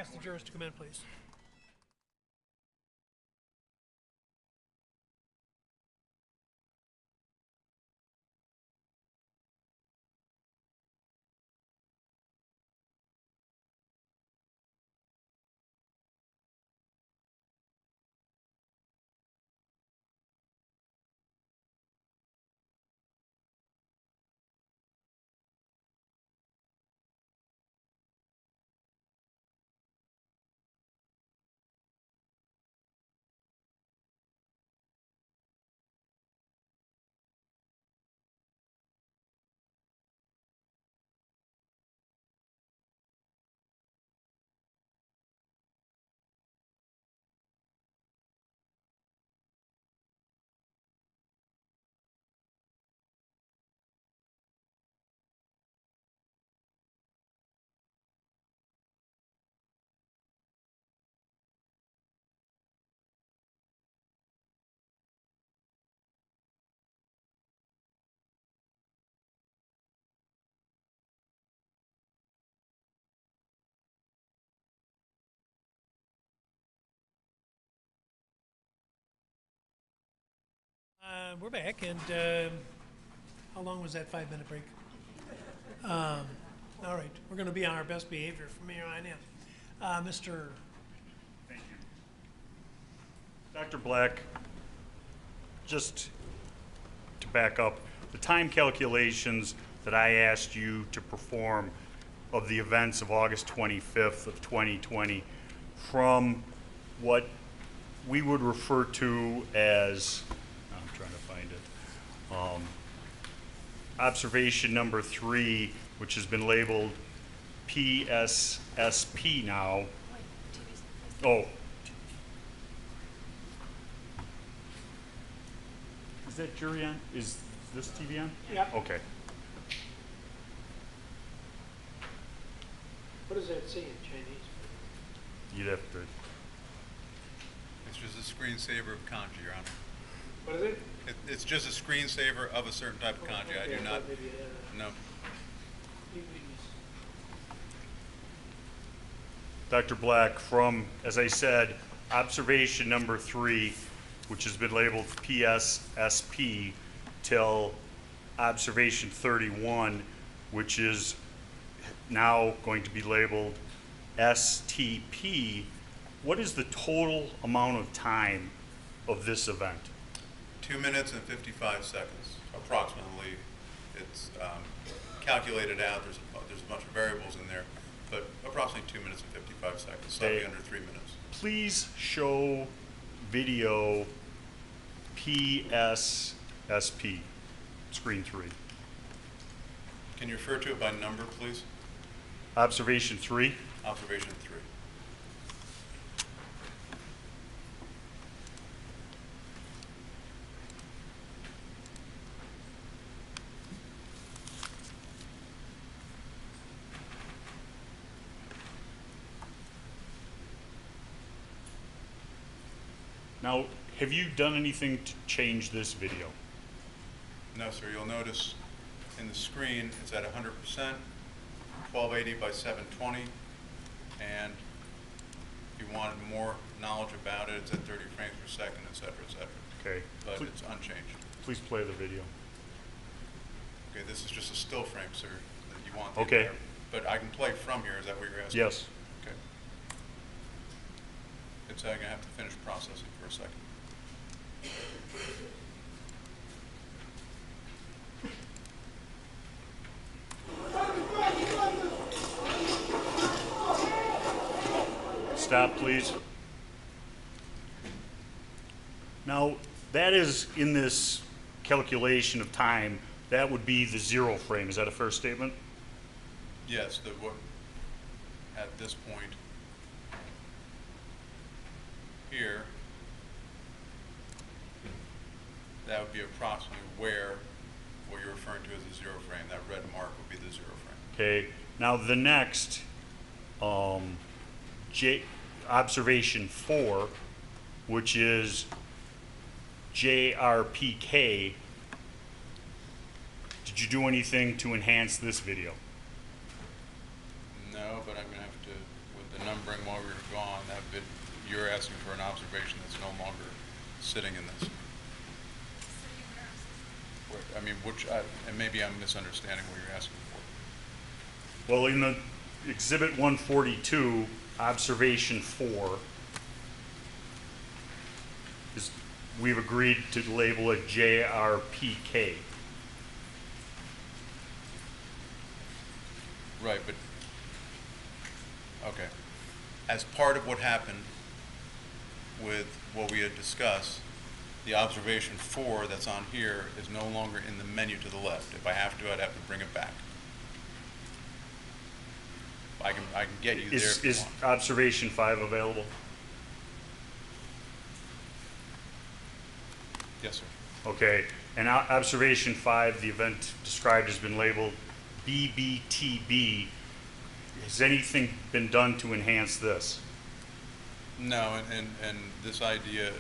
Ask the jurors to come in, please. We're back, and how long was that 5-minute break? All right, we're going to be on our best behavior from here on in. Mr. Thank you. Dr. Black, just to back up, the time calculations that I asked you to perform of the events of August 25th of 2020 from what we would refer to as, I'm trying to find it, observation number 3, which has been labeled PSSP now. Oh. Is that jury on? Is this TV on? Yeah. Okay. What does that say in Chinese? You'd have to. It's just a screensaver of kanji, Your Honor. What is it? It's just a screensaver of a certain type of kanji. I do not. No. Dr. Black, from, as I said, observation number 3, which has been labeled PSSP, till observation 31, which is now going to be labeled STP, what is the total amount of time of this event? 2 minutes and 55 seconds, approximately. It's calculated out. There's a bunch of variables in there, but approximately 2 minutes and 55 seconds, slightly under 3 minutes. Please show video PSSP, screen 3. Can you refer to it by number, please? Observation 3. Observation 3. Now, have you done anything to change this video? No, sir. You'll notice in the screen it's at 100%, 1280 by 720, and if you wanted more knowledge about it, it's at 30 frames per second, et cetera, et cetera. Okay. But Please, it's unchanged. please play the video. Okay, this is just a still frame, sir, that you want. Okay. There. But I can play from here. Is that what you're asking? Yes. Okay. It's going to have to finish processing for a second. Stop, please. Now, that is in this calculation of time, that would be the 0 frame. Is that a fair statement? Yes, at this point here, that would be approximately where what you're referring to as the 0 frame. That red mark would be the 0 frame. Okay. Now, the next observation 4, which is JRPK, did you do anything to enhance this video? No, but I'm going to have to, with the the numbering while we were gone, that bit, you're asking for an observation that's no longer sitting in this. I mean, and maybe I'm misunderstanding what you're asking for. Well, in the Exhibit 142, Observation 4, we've agreed to label it JRPK. Right, but, okay. As part of what happened with what we had discussed, the observation 4 that's on here is no longer in the menu to the left. If I have to, I'd have to bring it back. I can get you there if you Is want. Observation 5 available? Yes, sir. Okay, and Observation 5, the event described has been labeled BBTB. Has anything been done to enhance this? No, and this idea,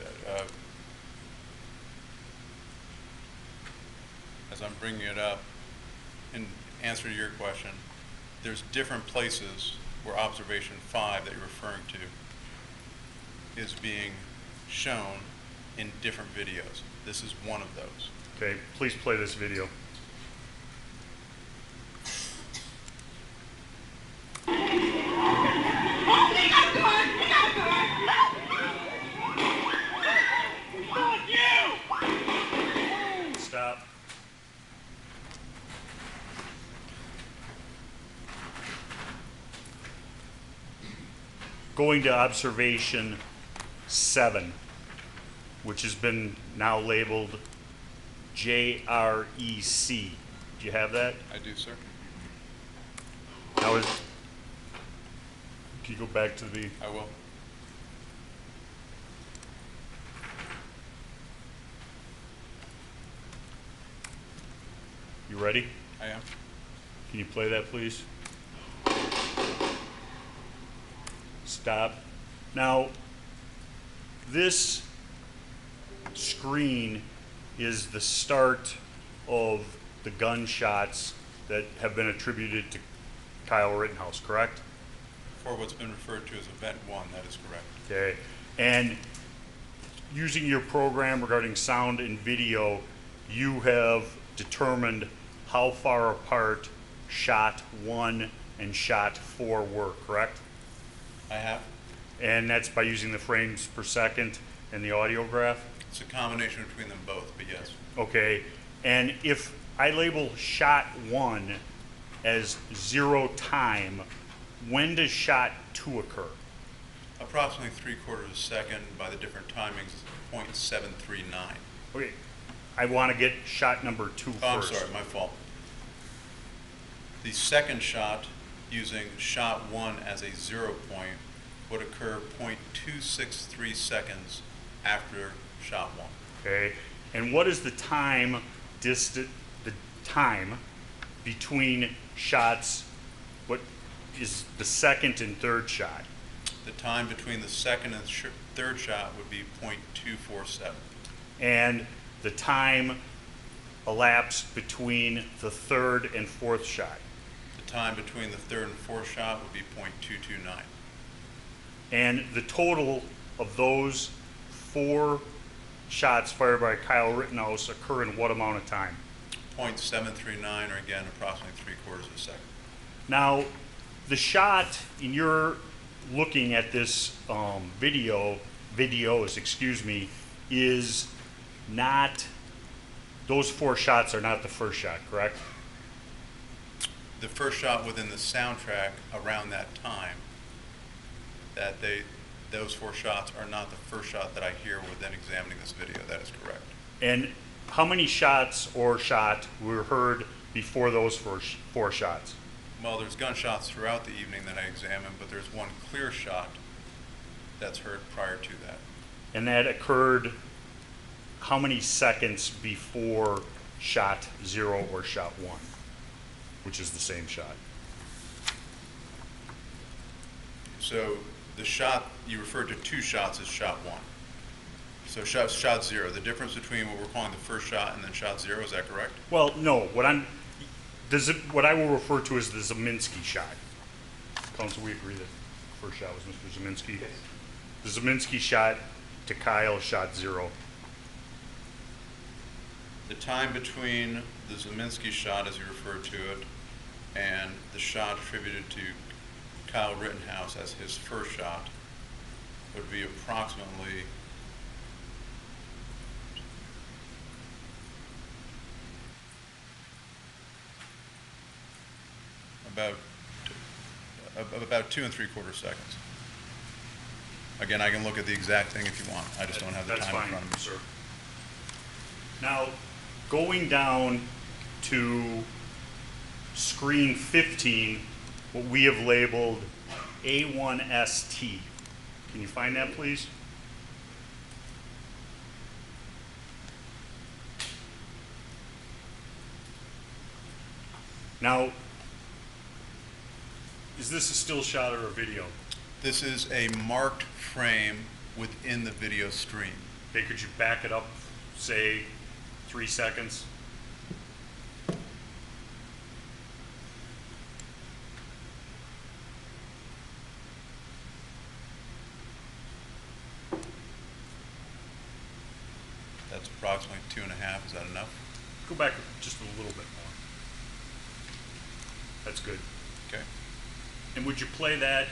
as I'm bringing it up, in answer to your question, there's different places where Observation 5 that you're referring to is being shown in different videos. This is one of those. Okay, please play this video. Stop. Going to Observation 7, which has been now labeled JREC. Do you have that? I do, sir. Can you go back to the, I will. you ready? I am. Can you play that, please? Stop. Now, this screen is the start of the gunshots that have been attributed to Kyle Rittenhouse, correct? For what's been referred to as Event 1, that is correct. Okay. And using your program regarding sound and video, you have determined how far apart shot 1 and shot 4 were, correct? I have. And that's by using the frames per second and the audio graph? It's a combination between them both, but yes. Okay. And if I label shot 1 as 0 time, when does shot 2 occur? Approximately 3/4 second by the different timings, 0.739. Okay. I want to get shot number 2 Oh, I'm first. sorry, my fault. The second shot, using shot 1 as a 0 point, would occur 0.263 seconds after shot 1. Okay. And what is the time between shots? What is the second and third shot? The time between the second and third shot would be 0.247. And the time elapsed between the third and fourth shot? The time between the third and fourth shot would be 0.229. And the total of those 4 shots fired by Kyle Rittenhouse occur in what amount of time? 0.739, or again, approximately 3/4 second. Now, the shot, and you're looking at this videos, excuse me, is not, those 4 shots are not the first shot, correct? The first shot within the soundtrack around that time, those 4 shots are not the first shot that I hear within examining this video. That is correct. And how many shots or shot were heard before those 4 shots? Well, there's gunshots throughout the evening that I examined, but there's one clear shot that's heard prior to that. And that occurred how many seconds before shot 0 or shot 1, which is the same shot? So the shot, you referred to 2 shots as shot 1. So shot 0, the difference between what we're calling the first shot and then shot 0, is that correct? Well, no. What I will refer to as the Zeminski shot. Counsel, we agree that. first shot was Mr. Zeminski? Yes. The Zeminski shot to Kyle shot 0. The time between the Zeminski shot, as you referred to it, and the shot attributed to Kyle Rittenhouse as his first shot would be approximately about 2 3/4 seconds. Again, I can look at the exact thing if you want. I just don't have the time in front of me. That's fine, sir. Now, going down to screen 15, what we have labeled A1ST. Can you find that, please? Now, is this a still shot or a video? This is a marked frame within the video stream. Okay, could you back it up, say, 3 seconds? That's approximately 2.5. Is that enough? Go back just a little bit more. That's good. Okay. And would you play that?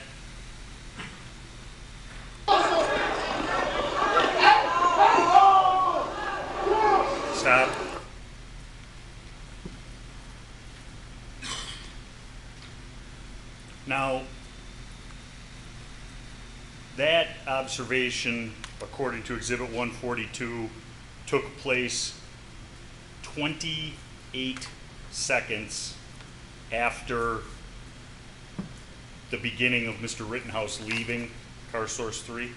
Stop. Now, that observation, according to Exhibit 142, took place 28 seconds after the beginning of Mr. Rittenhouse leaving car source 3.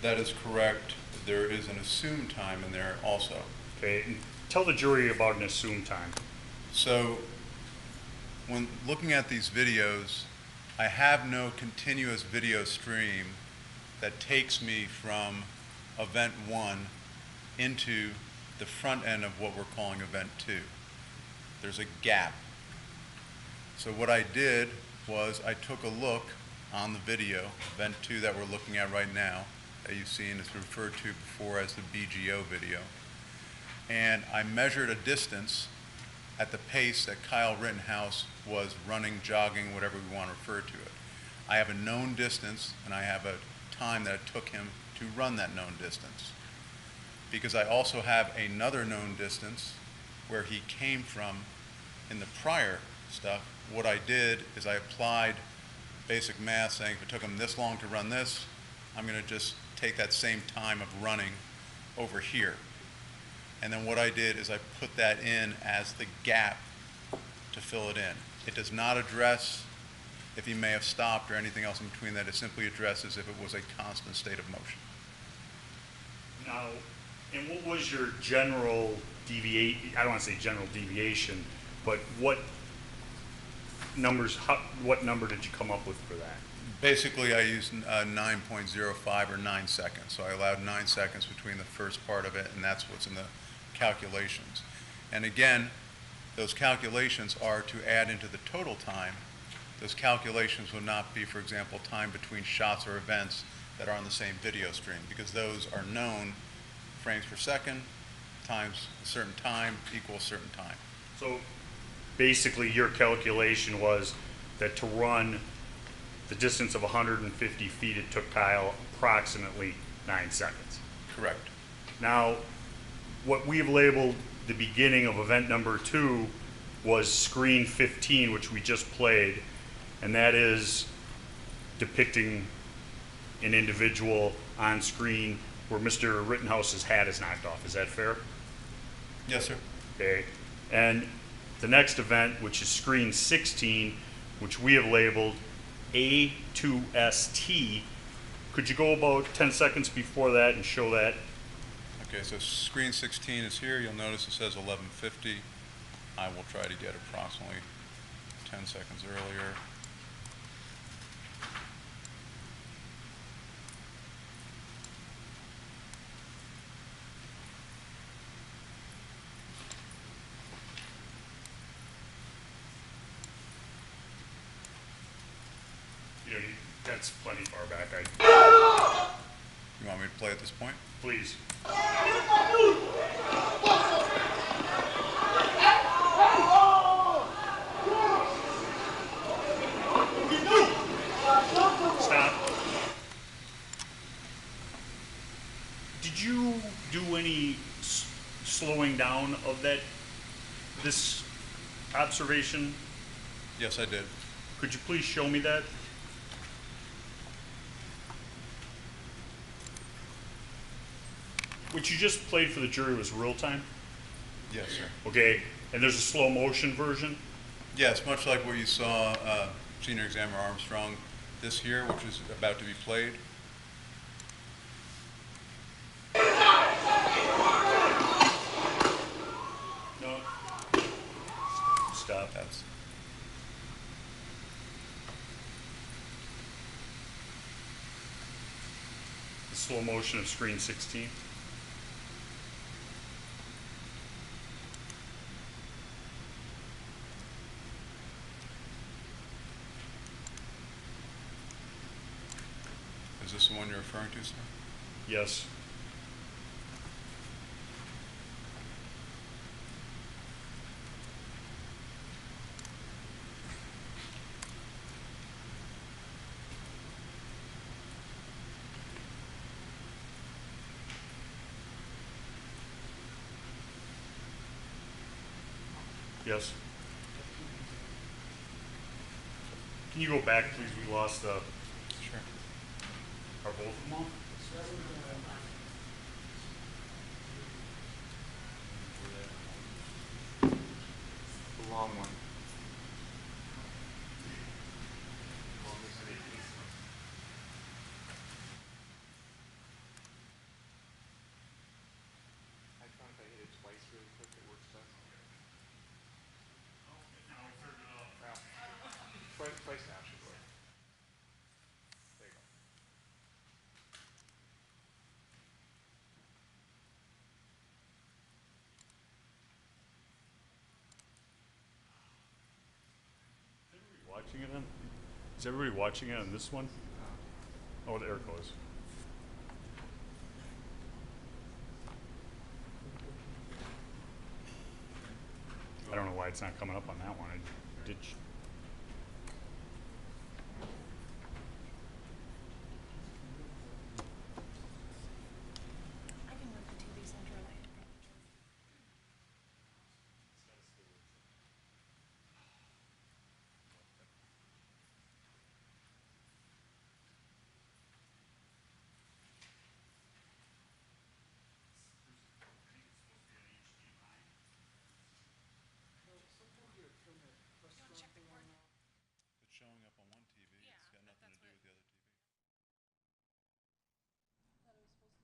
That is correct. There is an assumed time in there also. Okay, and tell the jury about an assumed time. So when looking at these videos, I have no continuous video stream that takes me from event 1 into the front end of what we're calling event 2. There's a gap. So what I did was I took a look on the video, event 2 that we're looking at right now, that you've seen is referred to before as the BGO video, and I measured a distance at the pace that Kyle Rittenhouse was running, jogging, whatever we want to refer to it. I have a known distance, and I have a time that it took him to run that known distance. Because I also have another known distance where he came from in the prior stuff, what I did is I applied basic math saying if it took him this long to run this, I'm going to just take that same time of running over here. And then what I did is I put that in as the gap to fill it in. It does not address if he may have stopped or anything else in between that. It simply addresses if it was a constant state of motion. Now, and what was your general deviation? I don't want to say general deviation, but what numbers? What number did you come up with for that? Basically, I used 9.05 or 9 seconds. So I allowed 9 seconds between the first part of it, and that's what's in the calculations. And again, those calculations are to add into the total time. Those calculations would not be, for example, time between shots or events that are on the same video stream, because those are known frames per second times a certain time equals a certain time. So basically your calculation was that to run the distance of 150 feet, it took Kyle approximately 9 seconds. Correct. Now, what we've labeled the beginning of event number 2 was screen 15, which we just played, and that is depicting an individual on screen where Mr. Rittenhouse's hat is knocked off. Is that fair? Yes, sir. Okay. And the next event, which is screen 16, which we have labeled A2ST, could you go about 10 seconds before that and show that? Okay, so screen 16 is here. You'll notice it says 11:50. I will try to get approximately 10 seconds earlier. You know, that's plenty far back. You want me to play at this point? Please. Stop. Did you do any slowing down of this observation? Yes, I did. Could you please show me that? What you just played for the jury was real time? Yes, sir. Okay, and there's a slow motion version? Yes, much like what you saw Senior Examiner Armstrong this year, which is about to be played. No. Stop. That's The slow motion of screen 16. Is this the one you're referring to, sir? Yes. Yes. Can you go back, please? We lost Sure. are both of them off? The long one. I found if I hit it twice really quick, it works best. Well, twice now should work. There you go. Watching it on? Is everybody watching it on this one? Oh, there it goes. I don't know why it's not coming up on that one. I did. I can move the TV centrally. It's showing up on one TV. It's got nothing to do with the other TV.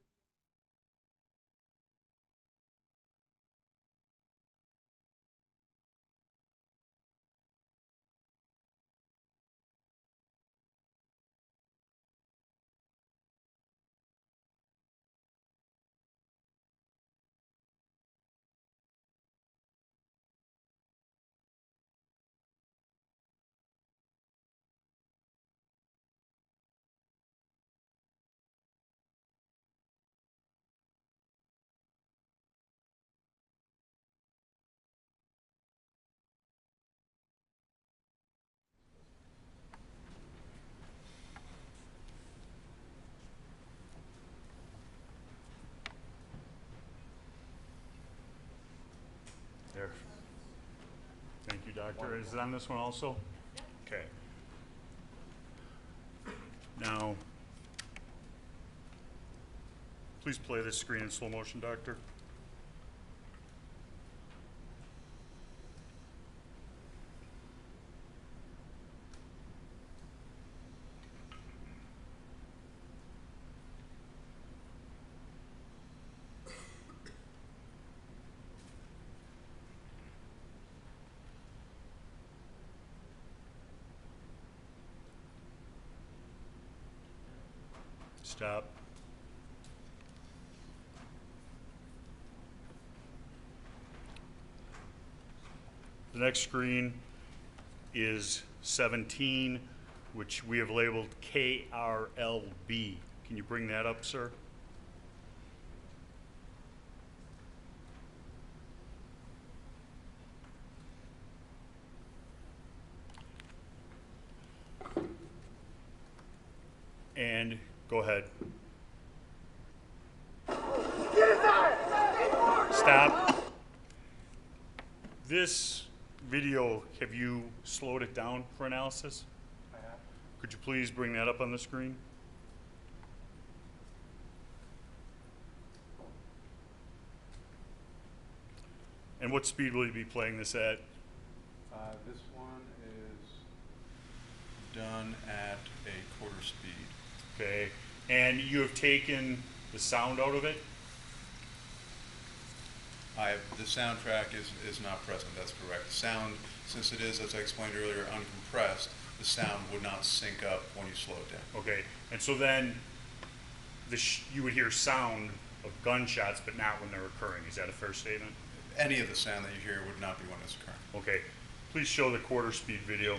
There. Thank you, Doctor. Is it on this one also? Okay. Now, please play this screen in slow motion, Doctor. Stop. The next screen is 17 which we have labeled KRLB. Can you bring that up, sir? And go ahead. Stop. This video, have you slowed it down for analysis? I have. Could you please bring that up on the screen? And what speed will you be playing this at? This one is done at a quarter speed. Okay. And you have taken the sound out of it? The soundtrack is not present, that's correct. The sound, since it is, as I explained earlier, uncompressed, the sound would not sync up when you slow it down. Okay. And so then you would hear sound of gunshots, but not when they're occurring. Is that a fair statement? Any of the sound that you hear would not be when it's occurring. Okay. Please show the quarter speed video.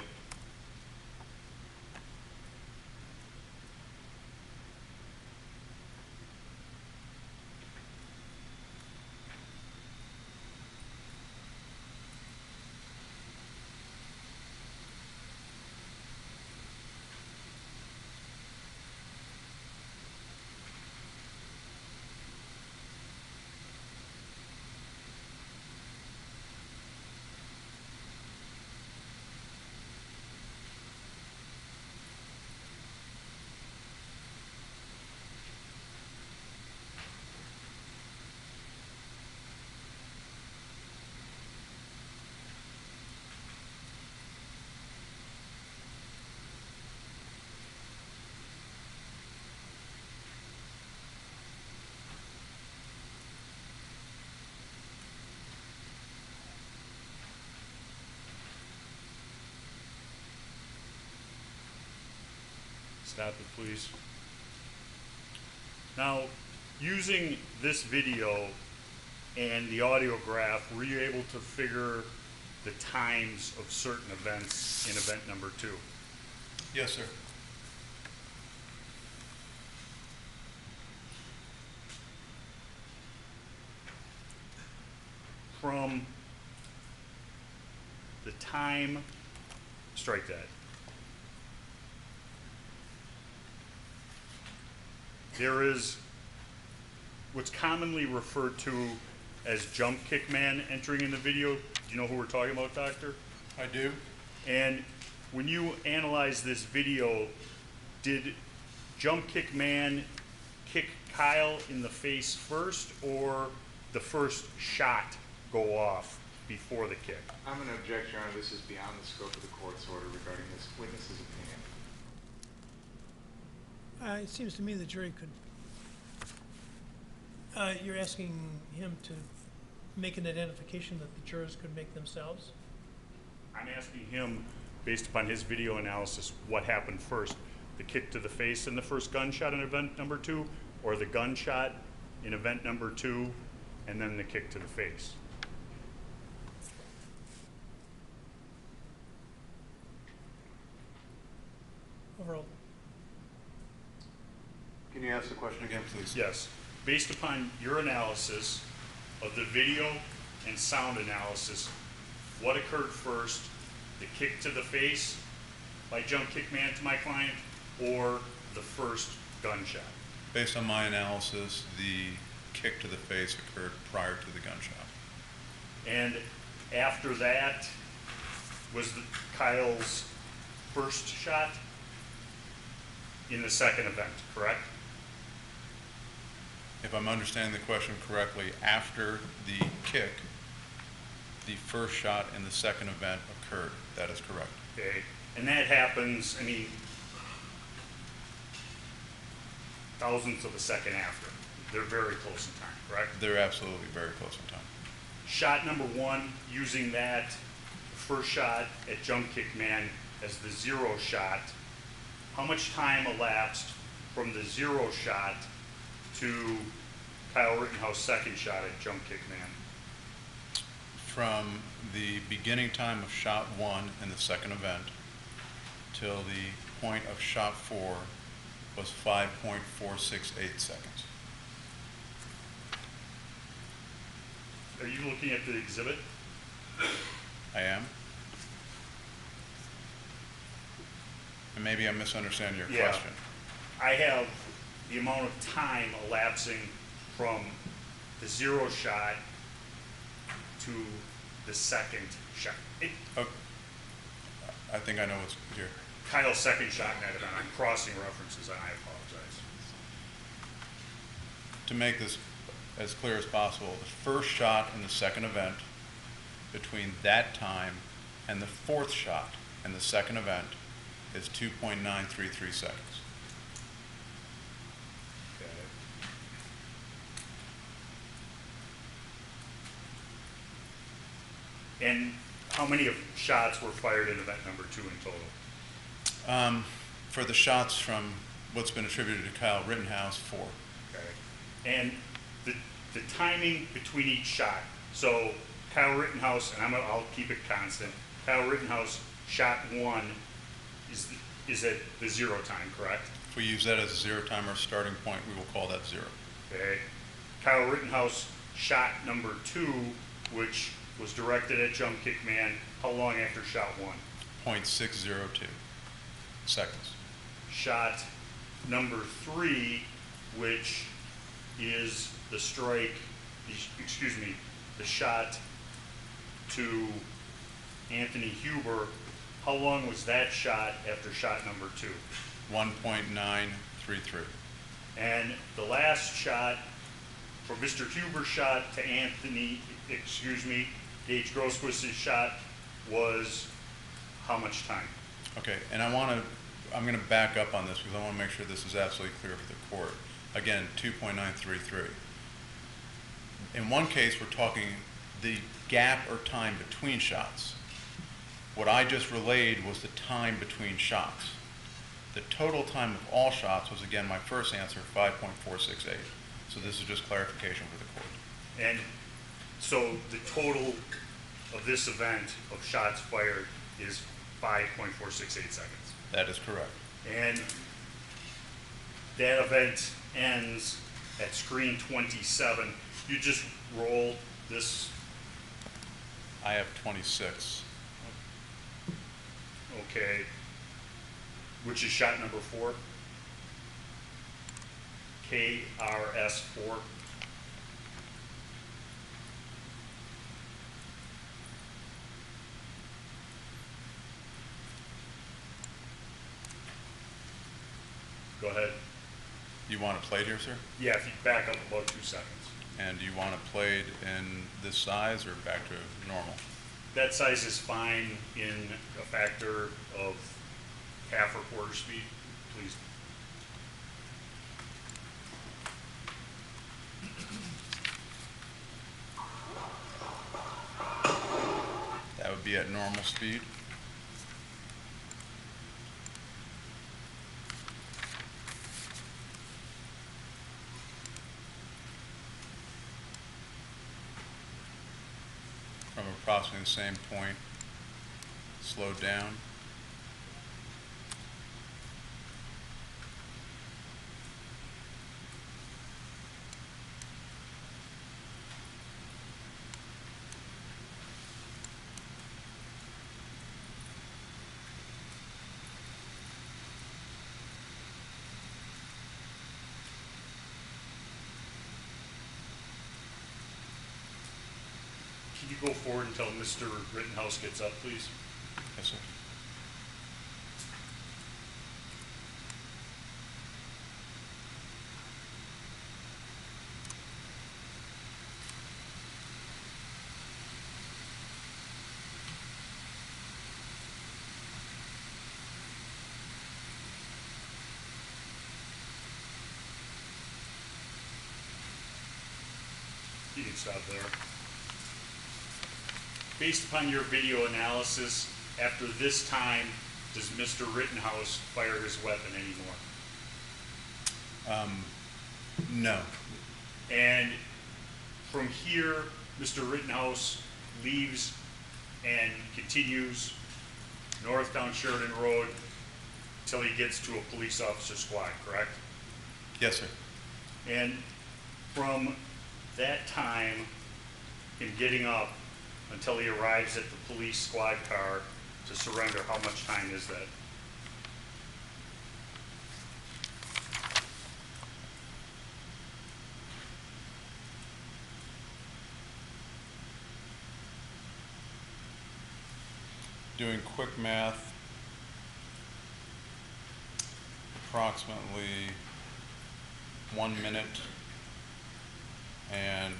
Stop it, please. Now, using this video and the audio graph, were you able to figure the times of certain events in event number 2? Yes, sir. From the time, strike that. There is what's commonly referred to as jump kick man entering in the video. Do you know who we're talking about, Doctor? I do. And when you analyze this video, did jump kick man kick Kyle in the face first, or the first shot go off before the kick? I'm going to object, Your Honor. This is beyond the scope of the court's order regarding this witness's opinion. It seems to me the jury could, you're asking him to make an identification that the jurors could make themselves? I'm asking him, based upon his video analysis, what happened first? The kick to the face in the first gunshot in event number 2, or the gunshot in event number 2, and then the kick to the face? Overall, Can you ask the question again, please? Yes. Based upon your analysis of the video and sound analysis, what occurred first, the kick to the face by jump kick man to my client, or the first gunshot? Based on my analysis, the kick to the face occurred prior to the gunshot. And after that was Kyle's first shot in the second event, correct? If I'm understanding the question correctly, after the kick, the first shot in the second event occurred. That is correct. Okay, and that happens, I mean, thousandths of a second after. They're very close in time, correct? They're absolutely very close in time. Shot number 1, using that first shot at jump kick man as the 0 shot, how much time elapsed from the 0 shot to Kyle Rittenhouse second shot at jump kick man? From the beginning time of shot 1 in the second event till the point of shot 4 was 5.468 seconds. Are you looking at the exhibit? I am? And maybe I'm misunderstanding your Yeah. question. I have the amount of time elapsing from the 0 shot to the second shot. Oh, I think I know what's here. Kyle's second shot in that event. I'm crossing references, and I apologize. To make this as clear as possible, the first shot in the second event, between that time and the 4th shot in the second event, is 2.933 seconds. And how many of shots were fired in event number 2 in total? For the shots from what's been attributed to Kyle Rittenhouse, 4. Okay. And the timing between each shot. So Kyle Rittenhouse, and I'll keep it constant. Kyle Rittenhouse shot 1 is at the 0 time, correct? If we use that as a 0 time or starting point, we will call that 0. Okay. Kyle Rittenhouse shot number 2, which was directed at Jump Kick Man. How long after shot 1? 0.602 seconds. Shot number 3, which is the strike, the shot to Anthony Huber. How long was that shot after shot number 2? 1.933. And the last shot, from Mr. Huber's shot to Gage Grosquist's shot was how much time? Okay, and I'm going to back up on this because I want to make sure this is absolutely clear for the court. Again, 2.933. In one case, we're talking the gap or time between shots. What I just relayed was the time between shots. The total time of all shots was, again, my first answer, 5.468. So this is just clarification for the court. And so the total of this event of shots fired is 5.468 seconds. That is correct. And that event ends at screen 27. You just roll this. I have 26. Okay. Which is shot number 4. KRS 4. Go ahead. You want it played here, sir? Yeah, if you back up about 2 seconds. And do you want it played in this size or back to normal? That size is fine in a factor of half or quarter speed, please. That would be at normal speed. From approximately the same point, slowed down. Can you go forward until Mr. Rittenhouse gets up, please? Yes, sir. You can stop there. Based upon your video analysis, after this time, does Mr. Rittenhouse fire his weapon anymore? No. And from here, Mr. Rittenhouse leaves and continues north down Sheridan Road till he gets to a police officer squad, correct? Yes, sir. And from that time in getting up until he arrives at the police squad car to surrender, how much time is that? Doing quick math, approximately 1 minute and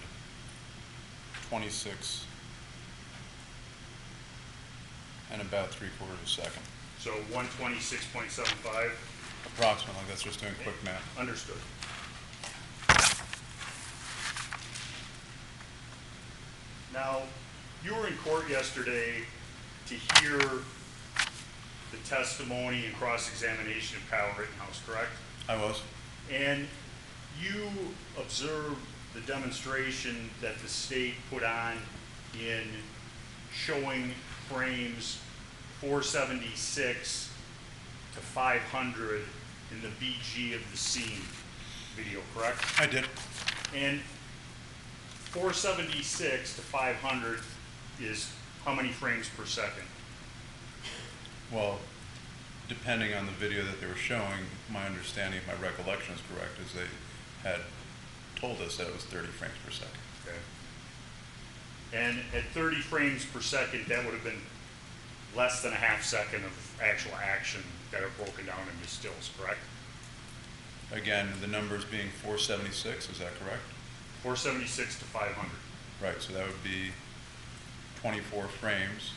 26 and about 3/4 of a second. So 126.75? Approximately, that's just doing quick math. Understood. Now, you were in court yesterday to hear the testimony and cross-examination of Kyle Rittenhouse, correct? I was. And you observed the demonstration that the state put on in showing frames 476 to 500 in the BG of the scene video, correct? I did. And 476 to 500 is how many frames per second? Well, depending on the video that they were showing, my understanding, if my recollection is correct, is they had told us that it was 30 frames per second. Okay. And at 30 frames per second, that would have been less than a half second of actual action that are broken down into stills, correct? Again, the numbers being 476, is that correct? 476 to 500. Right, so that would be 24 frames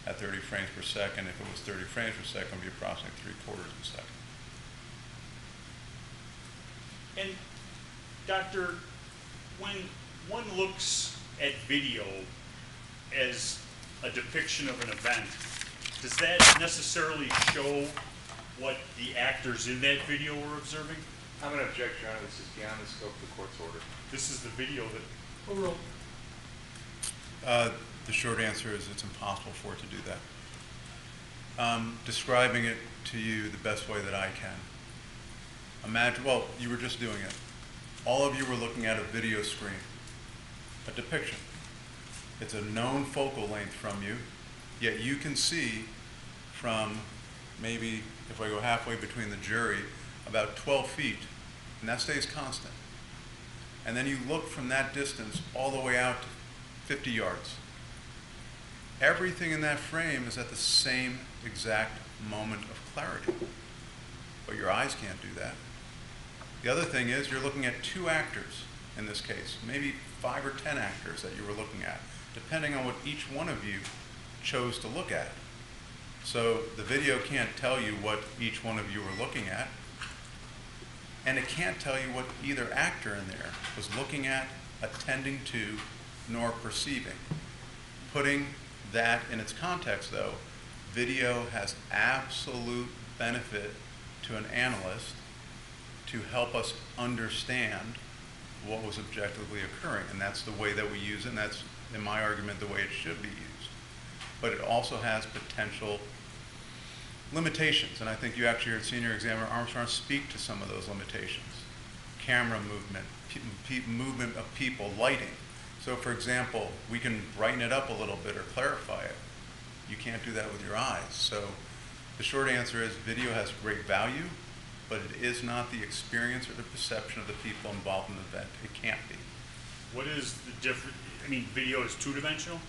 at 30 frames per second. If it was 30 frames per second, it would be approximately 3/4 of a second. And Doctor, when one looks at video as a depiction of an event, does that necessarily show what the actors in that video were observing? I'm going to object, Your Honor. This is beyond the scope of the court's order. This is the video that... Overruled. The short answer is it's impossible for it to do that. Describing it to you the best way that I can. Imagine, well, you were just doing it. All of you were looking at a video screen, a depiction. It's a known focal length from you, yet you can see from maybe, if I go halfway between the jury, about 12 feet, and that stays constant. And then you look from that distance all the way out to 50 yards. Everything in that frame is at the same exact moment of clarity, but your eyes can't do that. The other thing is you're looking at 2 actors in this case, maybe 5 or 10 actors that you were looking at, depending on what each one of you chose to look at. So the video can't tell you what each one of you were looking at, and it can't tell you what either actor in there was looking at, attending to, nor perceiving. Putting that in its context, though, video has absolute benefit to an analyst to help us understand what was objectively occurring, and that's the way that we use it, and that's, in my argument, the way it should be used. But it also has potential limitations, and I think you actually heard Senior Examiner Armstrong speak to some of those limitations. Camera movement, movement of people, lighting. So for example, we can brighten it up a little bit or clarify it. You can't do that with your eyes. So the short answer is video has great value, but it is not the experience or the perception of the people involved in the event. It can't be. What is the difference? I mean, video is 2-dimensional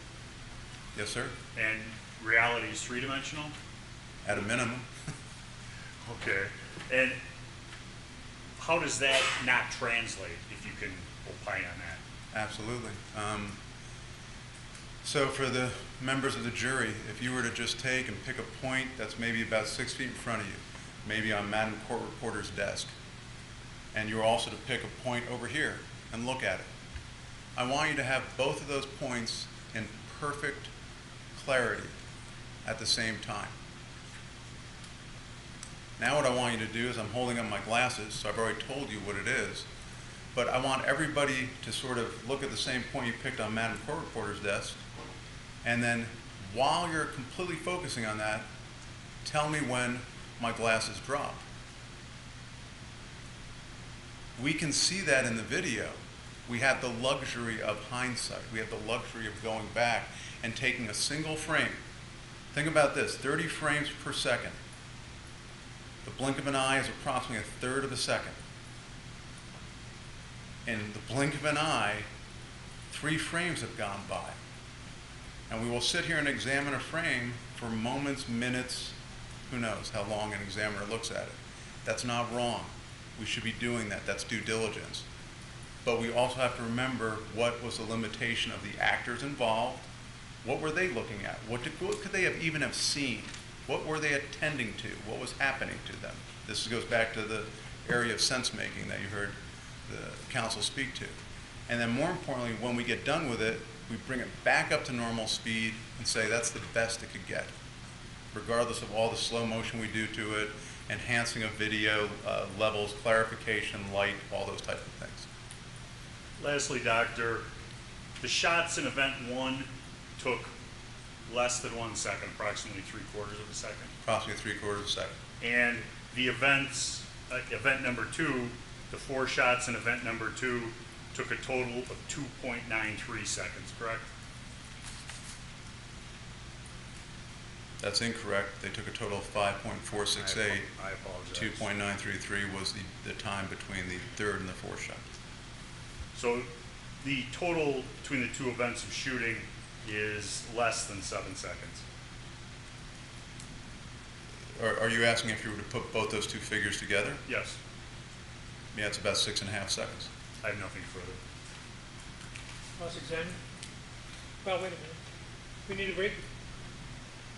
Yes, sir? and reality is 3-dimensional? At a minimum. Okay. And how does that not translate, if you can opine on that? Absolutely. So for the members of the jury, if you were to just take and pick a point that's maybe about 6 feet in front of you, maybe on Madam Court Reporter's desk, and you were also to pick a point over here and look at it, I want you to have both of those points in perfect clarity at the same time. Now what I want you to do is, I'm holding up my glasses, so I've already told you what it is, but I want everybody to sort of look at the same point you picked on Madam Court Reporter's desk, and then while you're completely focusing on that, tell me when my glasses drop. We can see that in the video. We have the luxury of hindsight. We have the luxury of going back and taking a single frame. Think about this, 30 frames per second. The blink of an eye is approximately a third of a second. In the blink of an eye, 3 frames have gone by. And we will sit here and examine a frame for moments, minutes, who knows how long an examiner looks at it. That's not wrong. We should be doing that. That's due diligence. But we also have to remember what was the limitation of the actors involved. What were they looking at? What could they have even have seen? What were they attending to? What was happening to them? This goes back to the area of sense making that you heard the counsel speak to. And then more importantly, when we get done with it, we bring it back up to normal speed and say that's the best it could get, regardless of all the slow motion we do to it, enhancing of video levels, clarification, light, all those types of things. Lastly, Doctor, the shots in event 1 took less than 1 second, approximately 3/4 of a second. Approximately 3/4 of a second. And the events, event number 2, the 4 shots in event number 2 took a total of 2.93 seconds, correct? That's incorrect. They took a total of 5.468. I apologize. 2.933 was the time between the 3rd and the 4th shot. So the total between the 2 events of shooting is less than 7 seconds. Are you asking if you were to put both those 2 figures together? Yes, Yeah, it's about 6.5 seconds. I have nothing further. Cross-examine? Well, wait a minute. We need a break?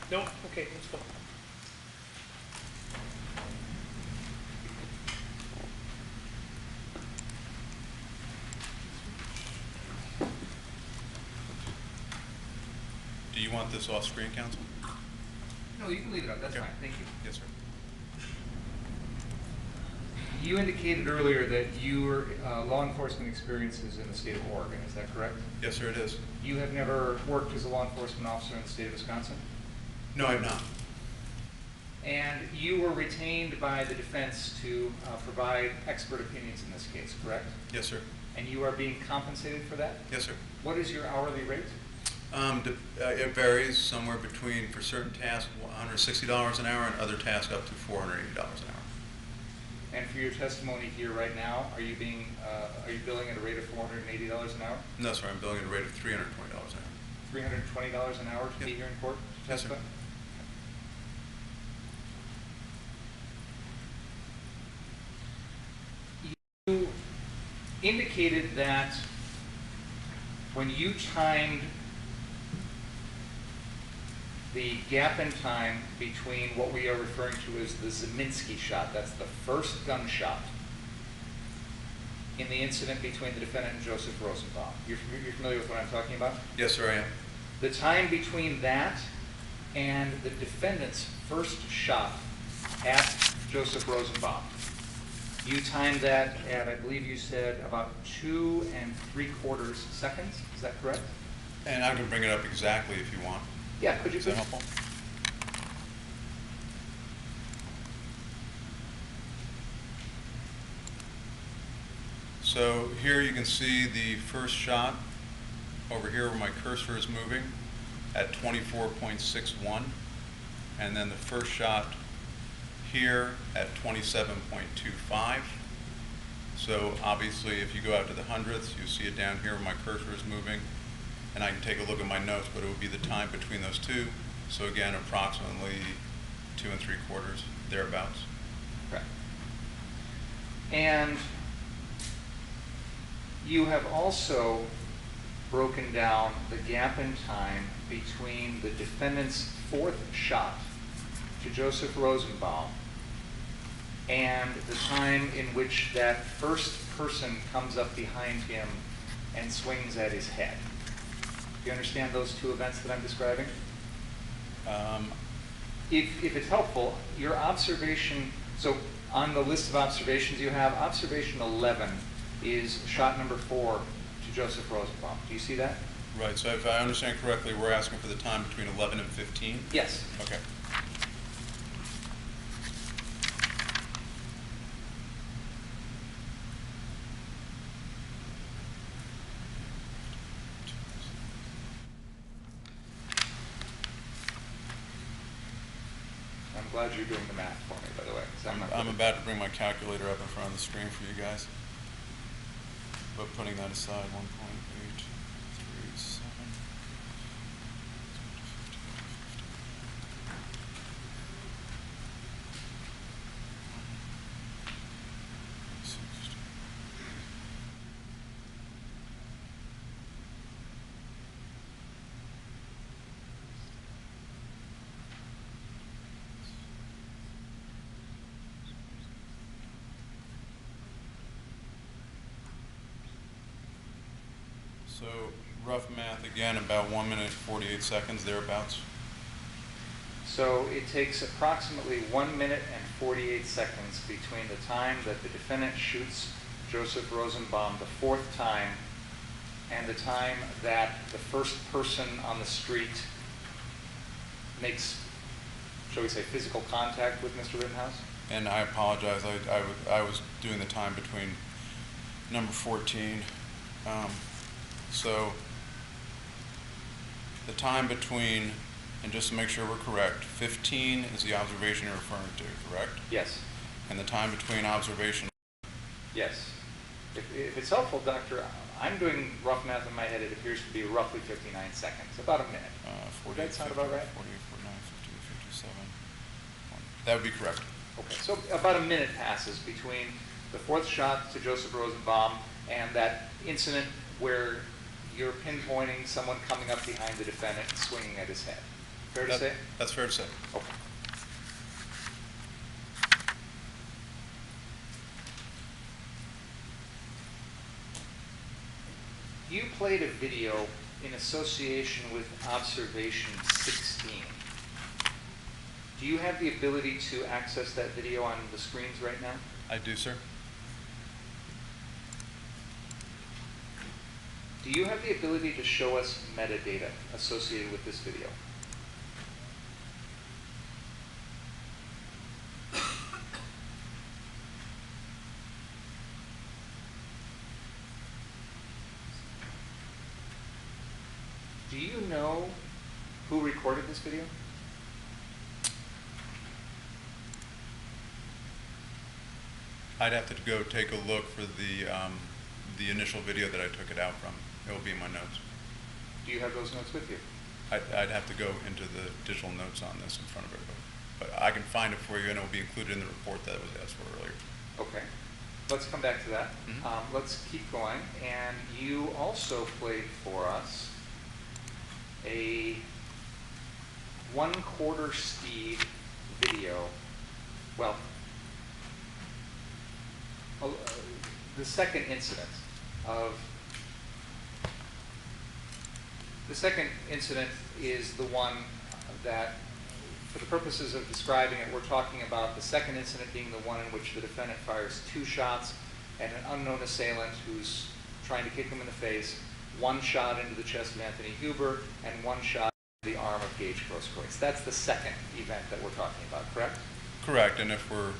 No? Okay, let's go. Do you want this off screen, counsel? No, you can leave it up, that's Okay. fine, thank you. Yes, sir. You indicated earlier that your law enforcement experiences in the state of Oregon, is that correct? Yes, sir, it is. You have never worked as a law enforcement officer in the state of Wisconsin? No, I have not. And you were retained by the defense to provide expert opinions in this case, correct? Yes, sir. And you are being compensated for that? Yes, sir. What is your hourly rate? It varies somewhere between, for certain tasks, $160 an hour, and other tasks up to $480 an hour. And for your testimony here right now, are you billing at a rate of $480 an hour? No, sir, I'm billing at a rate of $320 an hour. $320 an hour to be Yep. here in court to Yes, sir. testify? You indicated that when you timed the gap in time between what we are referring to as the Zeminski shot, that's the first gunshot, in the incident between the defendant and Joseph Rosenbaum. You're familiar with what I'm talking about? Yes, sir, I am. The time between that and the defendant's first shot at Joseph Rosenbaum, you timed that at, I believe you said, about 2 3/4 seconds. Is that correct? And I can bring it up exactly if you want. Yeah, could you Is that please? helpful? So here you can see the first shot over here where my cursor is moving at 24.61, and then the first shot here at 27.25. So obviously if you go out to the hundredths, you see it down here where my cursor is moving, and I can take a look at my notes, but it would be the time between those two. So again, approximately 2 3/4, thereabouts. Correct. And you have also broken down the gap in time between the defendant's fourth shot to Joseph Rosenbaum and the time in which that first person comes up behind him and swings at his head. Do you understand those 2 events that I'm describing? If it's helpful, your observation, so on the list of observations you have, observation 11 is shot number 4 to Joseph Rosenbaum. Do you see that? Right, so if I understand correctly, we're asking for the time between 11 and 15? Yes. Okay. glad you're doing the math for me, by the way. 'Cause I'm not I'm good. about to bring my calculator up in front of the screen for you guys. But putting that aside, 1.837. So rough math again, about 1 minute 48 seconds thereabouts. So it takes approximately 1 minute and 48 seconds between the time that the defendant shoots Joseph Rosenbaum the fourth time and the time that the first person on the street makes, shall we say, physical contact with Mr. Rittenhouse? And I apologize, I was doing the time between number 14. So the time between, and just to make sure we're correct, 15 is the observation you're referring to, correct? Yes. And the time between observation. Yes. If it's helpful, Doctor, I'm doing rough math in my head. It appears to be roughly 59 seconds, about a minute. 48, Does that sound about right? 48, 49, 50, 57. That would be correct. Okay, so about a minute passes between the fourth shot to Joseph Rosenbaum and that incident where you're pinpointing someone coming up behind the defendant and swinging at his head. Fair to say? That's fair to say. Okay. You played a video in association with observation 16. Do you have the ability to access that video on the screens right now? I do, sir. Do you have the ability to show us metadata associated with this video? Do you know who recorded this video? I'd have to go take a look for the initial video that I took it out from. It will be in my notes. Do you have those notes with you? I'd have to go into the digital notes on this in front of everybody. But I can find it for you, and it will be included in the report that was asked for earlier. Okay. Let's come back to that. Mhm. Let's keep going. And you also played for us a 1/4 speed video. Well, the second incident is the one that, for the purposes of describing it, we're talking about the second incident being the one in which the defendant fires 2 shots at an unknown assailant who's trying to kick him in the face, 1 shot into the chest of Anthony Huber, and 1 shot into the arm of Gage Grosskreutz. That's the second event that we're talking about, correct? Correct, and if we're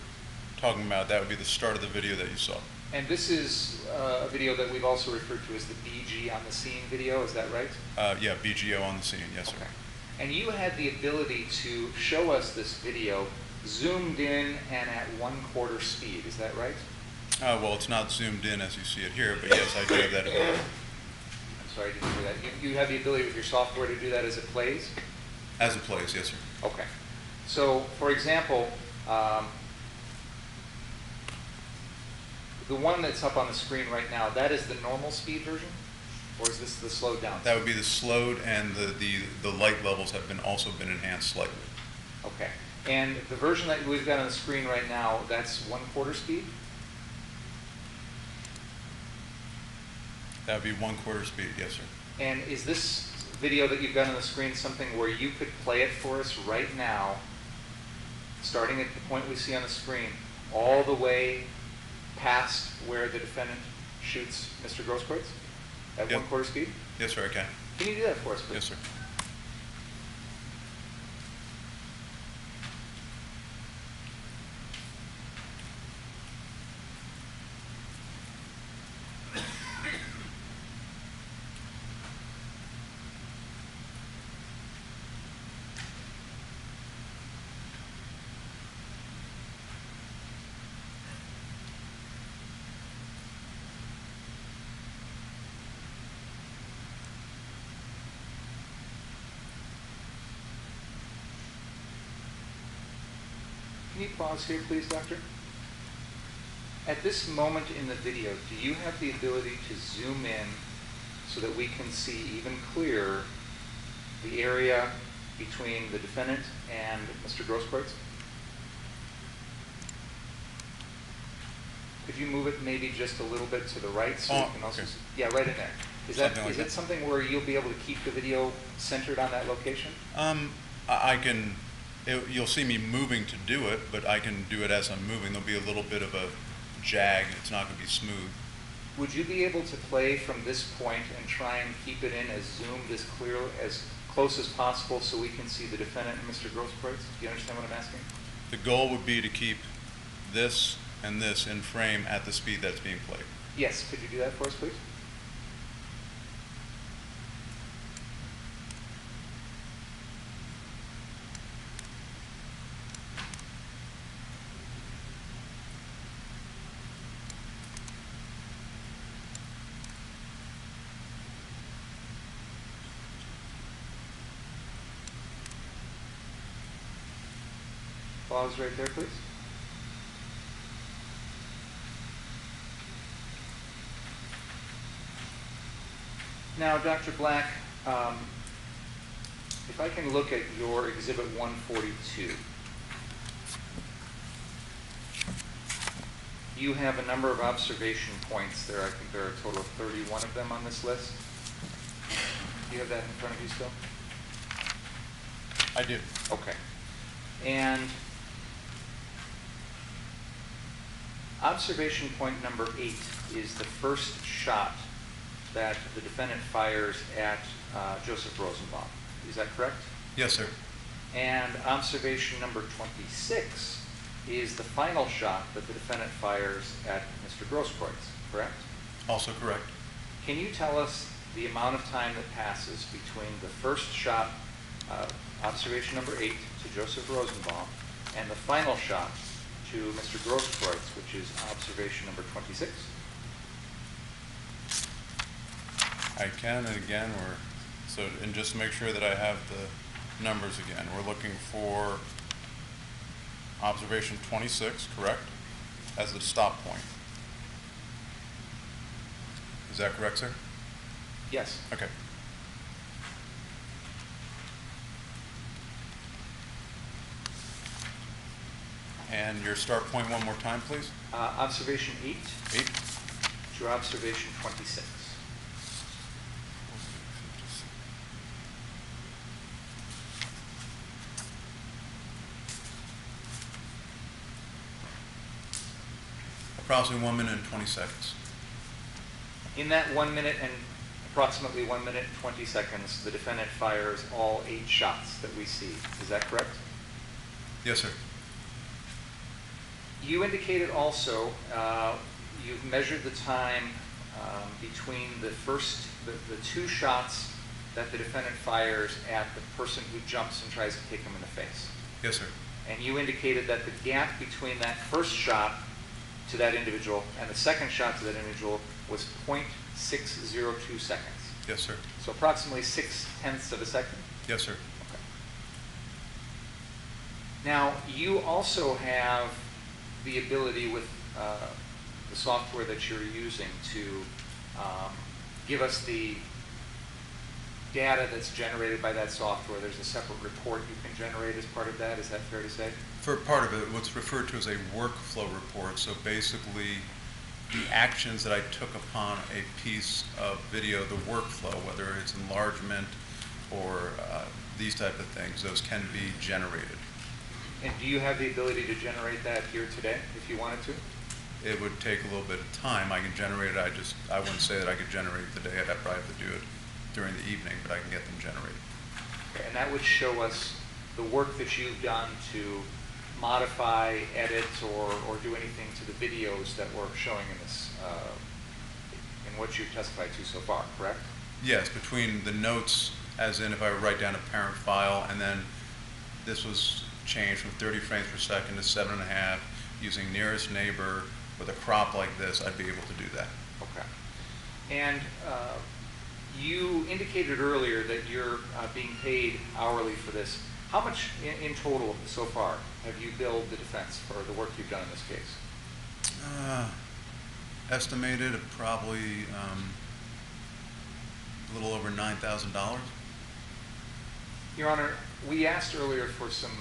talking about that would be the start of the video that you saw. And this is a video that we've also referred to as the BG on the scene video, is that right? Yeah, BGO on the scene, yes, sir. Okay. And you had the ability to show us this video zoomed in and at 1/4 speed, is that right? Well, it's not zoomed in as you see it here, but yes, I do have that ability. I'm sorry, I didn't hear that. You have the ability with your software to do that as it plays? As it plays, yes, sir. Okay. So, for example, the one that's up on the screen right now, that is the normal speed version? Or is this the slowed down? That would be the slowed, and the light levels have also been enhanced slightly. Okay. And the version that we've got on the screen right now, that's 1/4 speed? That would be 1/4 speed, yes, sir. And is this video that you've got on the screen something where you could play it for us right now, starting at the point we see on the screen, all the way past where the defendant shoots Mr. Grosskreutz at Yep. 1/4 speed? Yes, sir, I can. Can you do that for us, please? Yes, sir. Can you pause here, please, Doctor? At this moment in the video, do you have the ability to zoom in so that we can see even clearer the area between the defendant and Mr. Grosskreutz? Could you move it maybe just a little bit to the right so we can also okay. see? Yeah, right in there. Is Something like it that. something where you'll be able to keep the video centered on that location? I can, you'll see me moving to do it, but I can do it as I'm moving. There'll be a little bit of a jag. It's not going to be smooth. Would you be able to play from this point and try and keep it in as zoomed, as clear, as close as possible so we can see the defendant and Mr. Grosskreutz? Do you understand what I'm asking? The goal would be to keep this and this in frame at the speed that's being played. Yes, could you do that for us, please? Pause right there, please. Now, Dr. Black, if I can look at your Exhibit 142, you have a number of observation points there. I think there are a total of 31 of them on this list. Do you have that in front of you still? I do. Okay. And observation point number 8 is the first shot that the defendant fires at Joseph Rosenbaum. Is that correct? Yes, sir. And observation number 26 is the final shot that the defendant fires at Mr. Grosskreutz, correct? Also correct. Can you tell us the amount of time that passes between the first shot, observation number 8, to Joseph Rosenbaum, and the final shot to Mr. Grosskreutz, which is observation number 26? I can, and again, and just to make sure that I have the numbers again, we're looking for observation 26, correct, as the stop point. Is that correct, sir? Yes. Okay. And your start point one more time, please. Observation 8 8. to observation 26. Approximately 1 minute and 20 seconds. In that 1 minute and approximately 1 minute and 20 seconds, the defendant fires all 8 shots that we see. Is that correct? Yes, sir. You indicated also you've measured the time between the two shots that the defendant fires at the person who jumps and tries to kick him in the face. Yes, sir. And you indicated that the gap between that first shot to that individual and the second shot to that individual was 0.602 seconds. Yes, sir. So approximately 0.6 of a second? Yes, sir. Okay. Now, you also have the ability with the software that you're using to give us the data that's generated by that software. There's a separate report you can generate as part of that. Is that fair to say? For part of it, what's referred to as a workflow report. So basically, the actions that I took upon a piece of video, the workflow, whether it's enlargement or these type of things, those can be generated. And do you have the ability to generate that here today if you wanted to? It would take a little bit of time. I can generate it. I wouldn't say that I could generate it today. I'd probably have to do it during the evening, but I can get them generated. Okay, and that would show us the work that you've done to modify, edit, or do anything to the videos that we're showing in this, in what you've testified to so far, correct? Yes, between the notes, as in if I write down a parent file, and then this was changed from 30 frames per second to 7.5, using nearest neighbor with a crop like this, I'd be able to do that. Okay. And you indicated earlier that you're being paid hourly for this. How much in total so far have you billed the defense for the work you've done in this case? Estimated at probably a little over $9,000. Your Honor, we asked earlier for some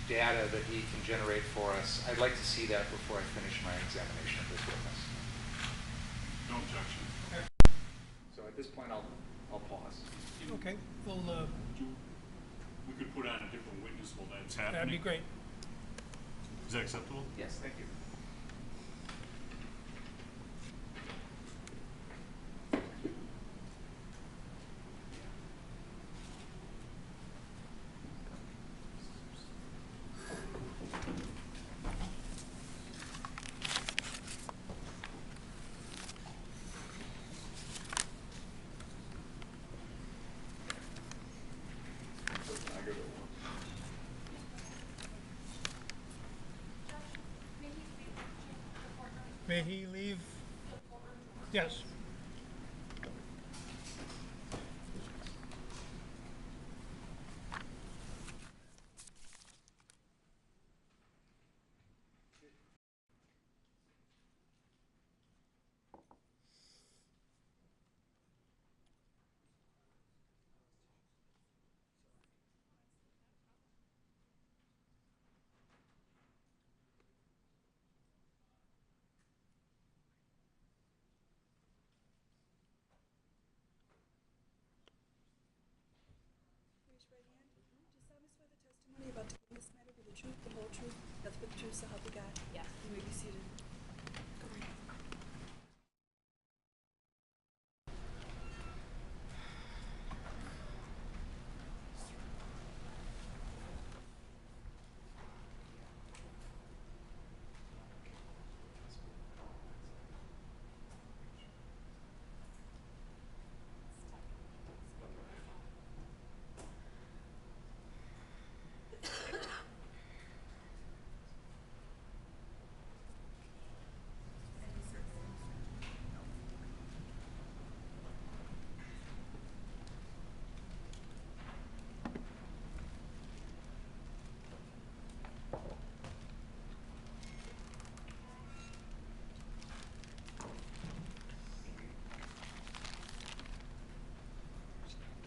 data that he can generate for us. I'd like to see that before I finish my examination of this witness. No objection. So at this point, I'll pause. Okay, well, We could put on a different witness while that's happening. that'd be great. Is that acceptable? Yes, thank you. May he leave? Yes. Raise your right hand. Do you solemnly swear the testimony about to give in this matter be the truth, the whole truth, nothing but the truth, so help you God? Yes. You may be seated. Go ahead.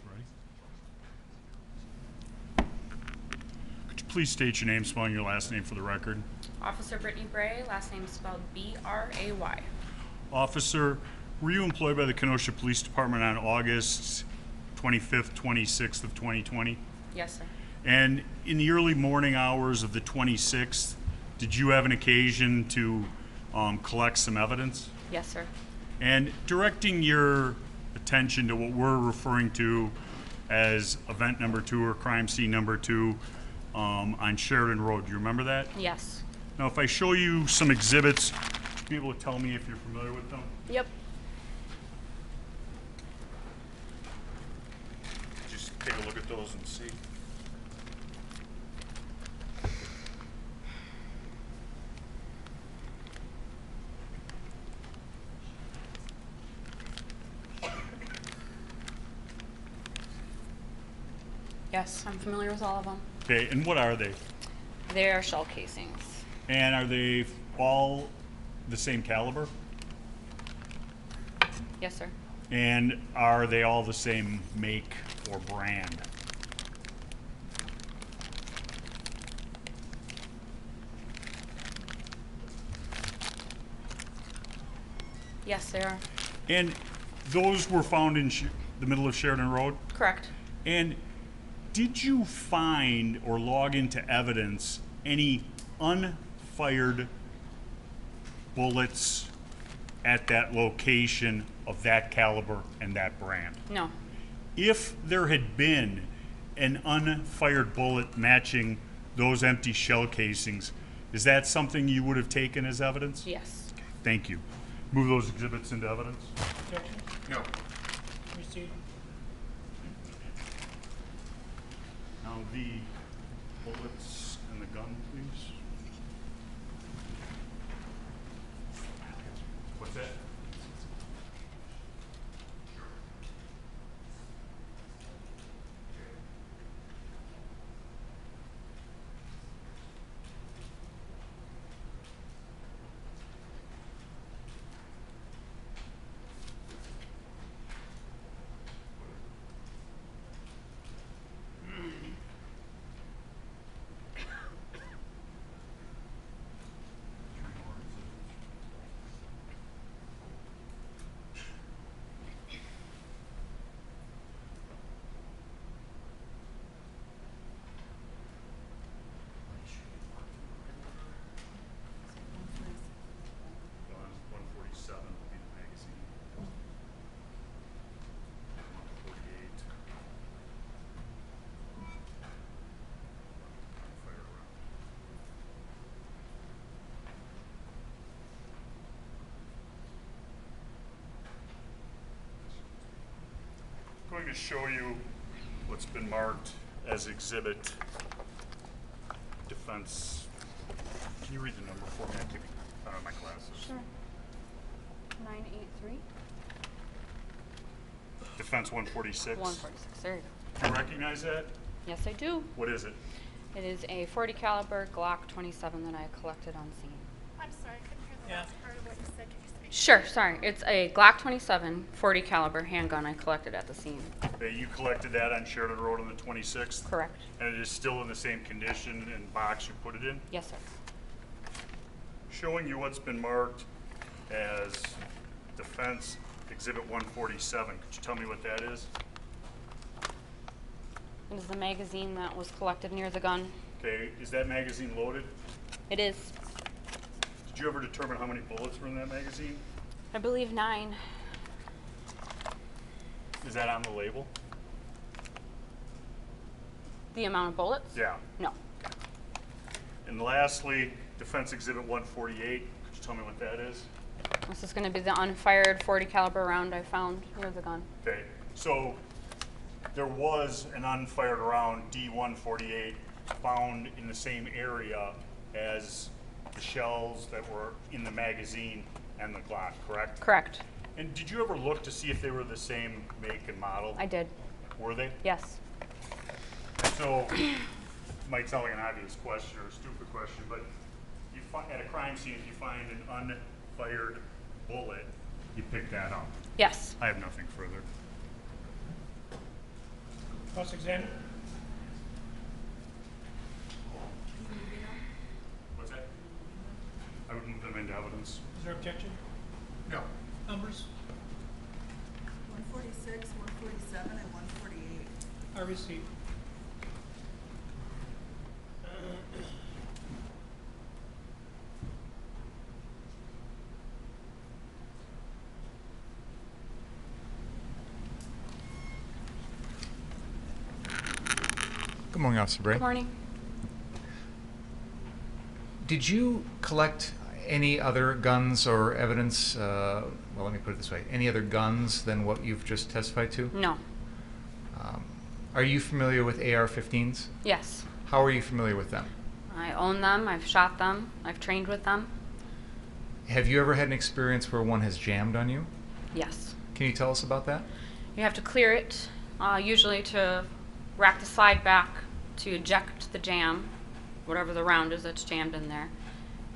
Ready? Could you please state your name, spelling your last name for the record? Officer Brittany Bray, last name spelled B-R-A-Y. Officer, were you employed by the Kenosha Police Department on August 25th, 26th of 2020? Yes, sir. And in the early morning hours of the 26th, did you have an occasion to collect some evidence? Yes, sir. And directing your attention to what we're referring to as event number 2 or crime scene number 2 on Sheridan Road, do you remember that? Yes. Now, if I show you some exhibits, would you be able to tell me if you're familiar with them? Yep. Just take a look at those and see. Yes, I'm familiar with all of them. Okay, and what are they? They are shell casings. And are they all the same caliber? Yes, sir. And are they all the same make or brand? Yes, they are. And those were found in the middle of Sheridan Road? Correct. And did you find or log into evidence any unfired bullets at that location of that caliber and that brand? No. If there had been an unfired bullet matching those empty shell casings, is that something you would have taken as evidence? Yes. Okay, thank you. Move those exhibits into evidence. Objection? No. Proceed. Now the bullets and the gun, please. What's that? going to show you what's been marked as exhibit defense. Can you read the number for me? I took out of my glasses. Sure. 983. Defense 146. 146. There you go. Do you recognize that? Yes, I do. What is it? It is a .40 caliber Glock 27 that I collected on scene. I'm sorry, I couldn't hear the last part of what you said. Can you speak? Sure, sorry. It's a Glock 27 .40 caliber handgun I collected at the scene. Okay, you collected that on Sheridan Road on the 26th? Correct. And it is still in the same condition and box you put it in? Yes, sir. Showing you what's been marked as defense exhibit 147. Could you tell me what that is? It is the magazine that was collected near the gun. Okay, is that magazine loaded? It is, Did you ever determine how many bullets were in that magazine? I believe, 9. Is that on the label? The amount of bullets? Yeah. No. And lastly, defense exhibit 148. Could you tell me what that is? This is going to be the unfired .40 caliber round I found near the gun. Okay, so there was an unfired round D148 found in the same area as the shells that were in the magazine and the Glock, correct? Correct. And did you ever look to see if they were the same make and model? I did. Were they? Yes. So, might sound like an obvious question or a stupid question, but you at a crime scene, if you find an unfired bullet, you pick that up. Yes. I have nothing further. Cross-examine? What's that? I would move them into evidence. Is there objection? No. Numbers 146, 147, and 148. are received. Good morning, Officer Bray. Good morning. Did you collect any other guns or evidence, well, let me put it this way, any other guns than what you've just testified to? No. Are you familiar with AR-15s? Yes. How are you familiar with them? I own them. I've shot them. I've trained with them. Have you ever had an experience where one has jammed on you? Yes. Can you tell us about that? You have to clear it, usually to rack the slide back to eject the jam, whatever the round is that's jammed in there.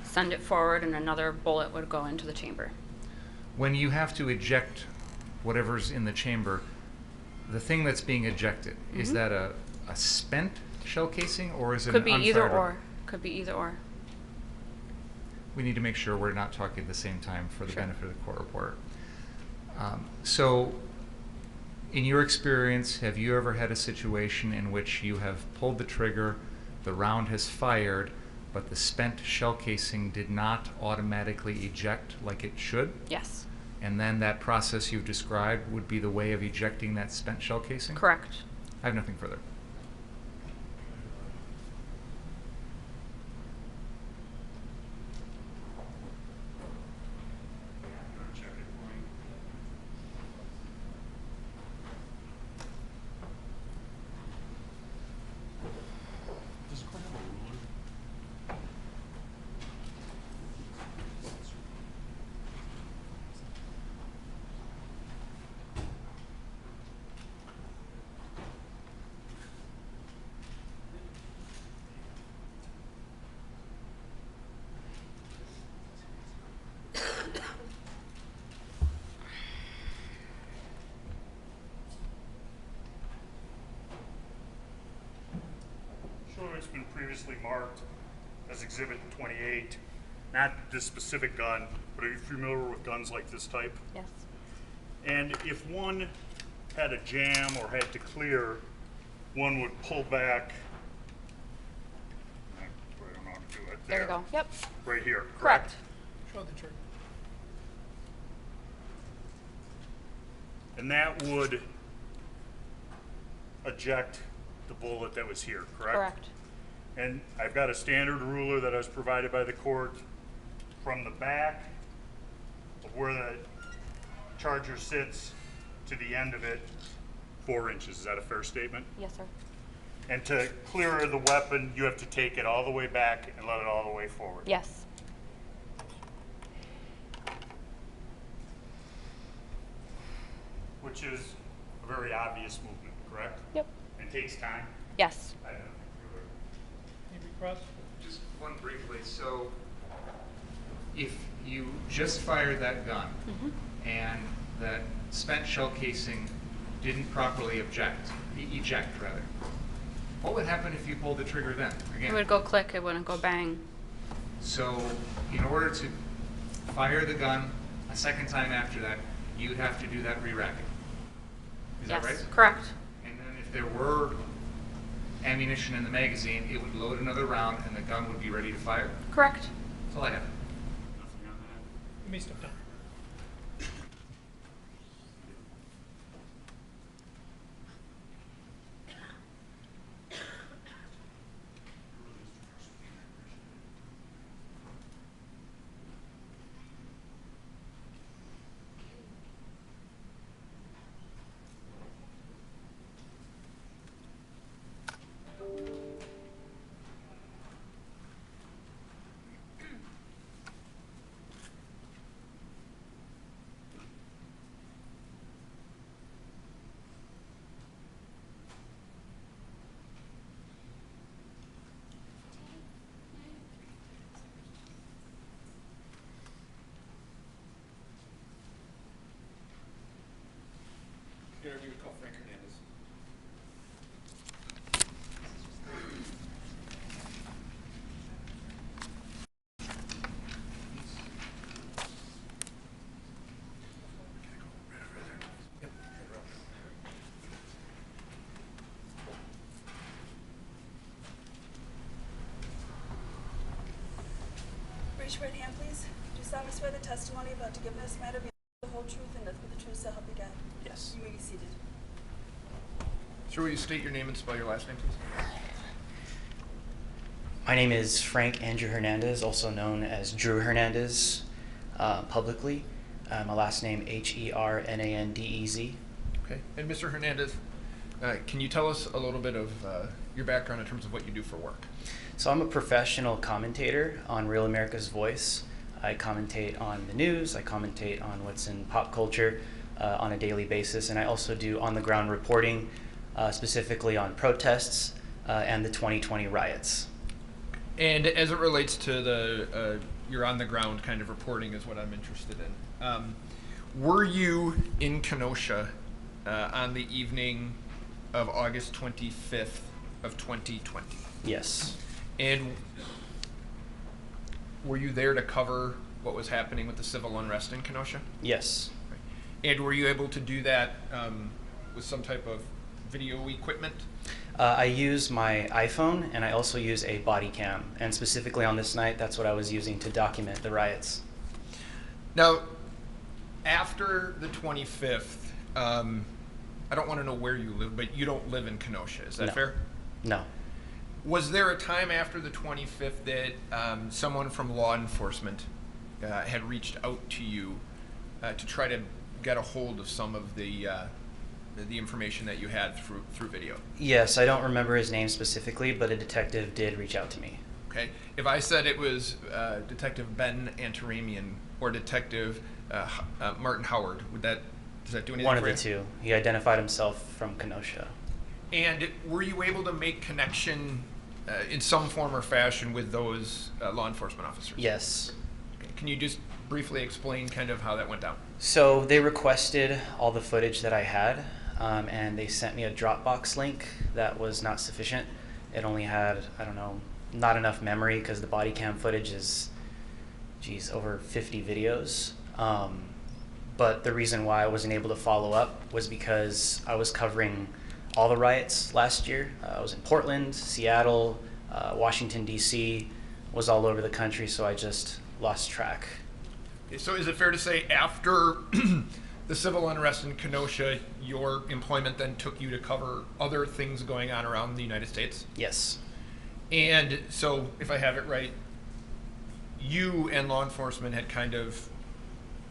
Send it forward and another bullet would go into the chamber. When you have to eject whatever's in the chamber, the thing that's being ejected, is that a spent shell casing or is it Could an be unfired either round? or. Could be either or. We need to make sure we're not talking at the same time for the Sure. benefit of the court reporter. So, in your experience, have you ever had a situation in which you have pulled the trigger, the round has fired, but the spent shell casing did not automatically eject like it should? Yes. And then that process you've described would be the way of ejecting that spent shell casing? Correct. I have nothing further. Check it for me. Does the court have a ruler? Sure, it's been previously marked as Exhibit 28. Not this specific gun, but are you familiar with guns like this type? Yes. And if one had a jam or had to clear, one would pull back. I don't know how to do it. There you go. Yep. Right here, Correct. correct? Show the trigger. And that would eject the bullet that was here, correct? Correct. And I've got a standard ruler that I was provided by the court from the back of where the charger sits to the end of it, 4 inches. Is that a fair statement? Yes, sir. And to clear the weapon, you have to take it all the way back and let it all the way forward. Yes. Which is a very obvious movement, correct? Yep. And takes time? Yes. I don't know. Maybe cross? Just one briefly. So, if you just fired that gun and that spent shell casing didn't properly eject, rather, what would happen if you pulled the trigger then? It Again. would go click, it wouldn't go bang. So, in order to fire the gun a second time after that, you'd have to do that re-racking. Is Yes, that right? correct. And then if there were ammunition in the magazine, it would load another round and the gun would be ready to fire. Correct. That's all I have. Nothing on that? Let me step down. Interview with Frank Hernandez. Raise your right hand, please. Do you solemnly swear the testimony about to give in this matter be the whole truth and nothing but the truth, so help you God? Yes. You may be seated. Sir, will you state your name and spell your last name, please? My name is Frank Andrew Hernandez, also known as Drew Hernandez publicly. My last name Hernandez. Okay. And Mr. Hernandez, can you tell us a little bit of your background in terms of what you do for work? So I'm a professional commentator on Real America's Voice. I commentate on the news, I commentate on what's in pop culture on a daily basis, and I also do on-the-ground reporting, specifically on protests and the 2020 riots. And as it relates to the your on-the-ground kind of reporting is what I'm interested in. Were you in Kenosha on the evening of August 25th of 2020? Yes. And were you there to cover what was happening with the civil unrest in Kenosha? Yes. And were you able to do that with some type of video equipment? I use my iPhone, and I also use a body cam. And specifically on this night, that's what I was using to document the riots. Now, after the 25th, I don't want to know where you live, but you don't live in Kenosha. Is that No. fair? No. Was there a time after the 25th that someone from law enforcement had reached out to you to try to get a hold of some of the information that you had through video? Yes, I don't remember his name specifically, but a detective did reach out to me. Okay. If I said it was Detective Ben Antaramian or Detective Martin Howard, does that do anything One for of the you? two. He identified himself from Kenosha. And were you able to make connection in some form or fashion with those law enforcement officers? Yes. Okay. Can you just briefly explain kind of how that went down? So they requested all the footage that I had, and they sent me a Dropbox link that was not sufficient. It only had, I don't know, not enough memory because the body cam footage is, over 50 videos. But the reason why I wasn't able to follow up was because I was covering all the riots last year. I was in Portland, Seattle, Washington, D.C., was all over the country, so I just lost track. Okay, so is it fair to say after the civil unrest in Kenosha, your employment then took you to cover other things going on around the United States? Yes. And so, if I have it right, you and law enforcement had kind of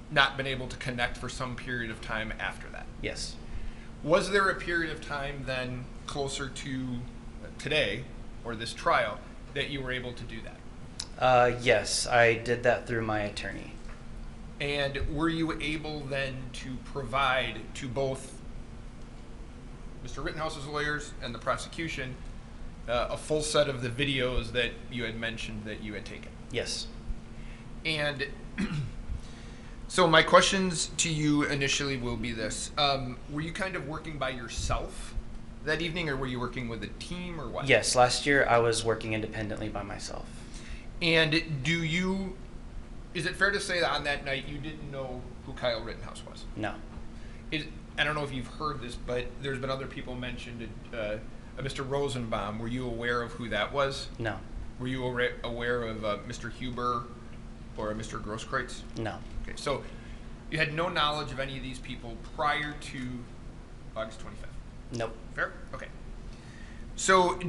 not been able to connect for some period of time after that. Yes. Was there a period of time then closer to today, or this trial, that you were able to do that? Yes, I did that through my attorney. And were you able then to provide to both Mr. Rittenhouse's lawyers and the prosecution a full set of the videos that you had mentioned that you had taken? Yes. And so my questions to you initially will be this. Were you kind of working by yourself that evening, or were you working with a team, or what? Yes, last year I was working independently by myself. And is it fair to say that on that night you didn't know who Kyle Rittenhouse was? No. I don't know if you've heard this, but there's been other people mentioned, Mr. Rosenbaum. Were you aware of who that was? No. Were you aware of Mr. Huber or Mr. Grosskreutz? No. Okay, so you had no knowledge of any of these people prior to August 25th? Nope. Fair? Okay. So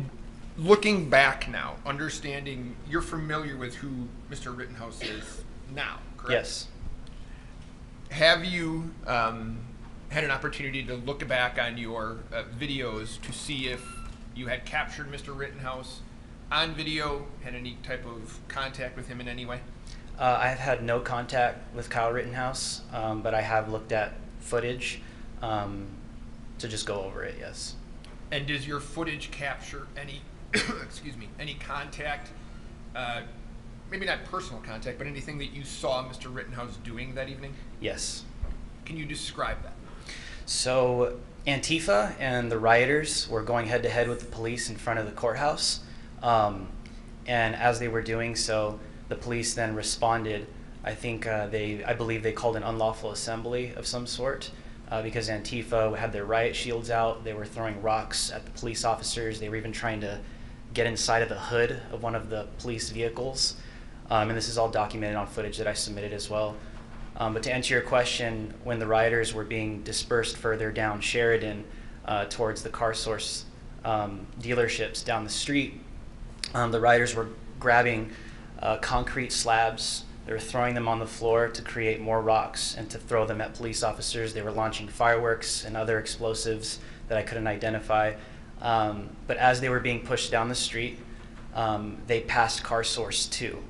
looking back now, understanding you're familiar with who Mr. Rittenhouse is now, correct? Yes. Have you had an opportunity to look back on your videos to see if you had captured Mr. Rittenhouse on video, had any type of contact with him in any way? I've had no contact with Kyle Rittenhouse, but I have looked at footage to just go over it, yes. And does your footage capture any, excuse me, any contact, maybe not personal contact, but anything that you saw Mr. Rittenhouse doing that evening? Yes. Can you describe that? So Antifa and the rioters were going head to head with the police in front of the courthouse. And as they were doing so, the police then responded. I believe they called an unlawful assembly of some sort because Antifa had their riot shields out. They were throwing rocks at the police officers. They were even trying to get inside of the hood of one of the police vehicles. And this is all documented on footage that I submitted as well. But to answer your question, when the rioters were being dispersed further down Sheridan towards the car source dealerships down the street, the rioters were grabbing concrete slabs. They were throwing them on the floor to create more rocks and to throw them at police officers. They were launching fireworks and other explosives that I couldn't identify. But as they were being pushed down the street, they passed car source 2.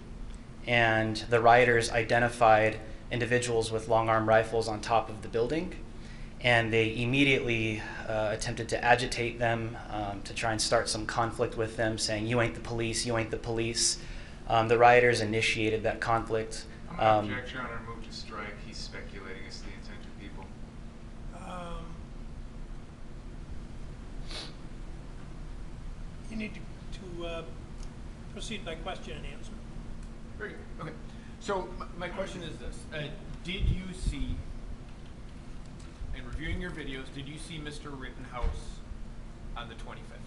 And the rioters identified individuals with long-arm rifles on top of the building, and they immediately attempted to agitate them, to try and start some conflict with them, saying, "You ain't the police, you ain't the police." The rioters initiated that conflict. Objection, Your Honor, move to strike. He's speculating as to the intent of people. You need to proceed by question and answer. Very good. Okay. So my question is this. Did you see, in reviewing your videos, did you see Mr. Rittenhouse on the 25th?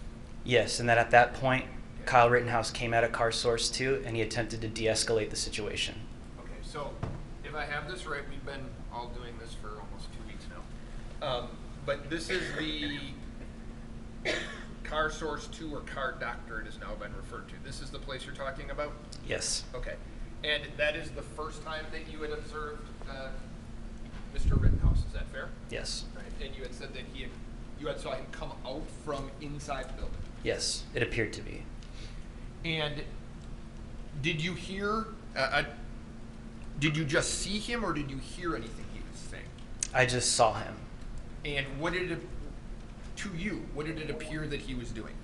Yes, and that at that point, Kyle Rittenhouse came out of car source 2 and he attempted to de-escalate the situation. Okay, so if I have this right, we've been all doing this for almost 2 weeks now. But this is the car source 2, or car doctor it has now been referred to. This is the place you're talking about? Yes. Okay. And that is the first time that you had observed Mr. Rittenhouse, is that fair? Yes. Right. And you had said that you had saw him come out from inside the building? Yes, it appeared to be. And did you hear, did you just see him, or did you hear anything he was saying? I just saw him. And what did it appear that he was doing?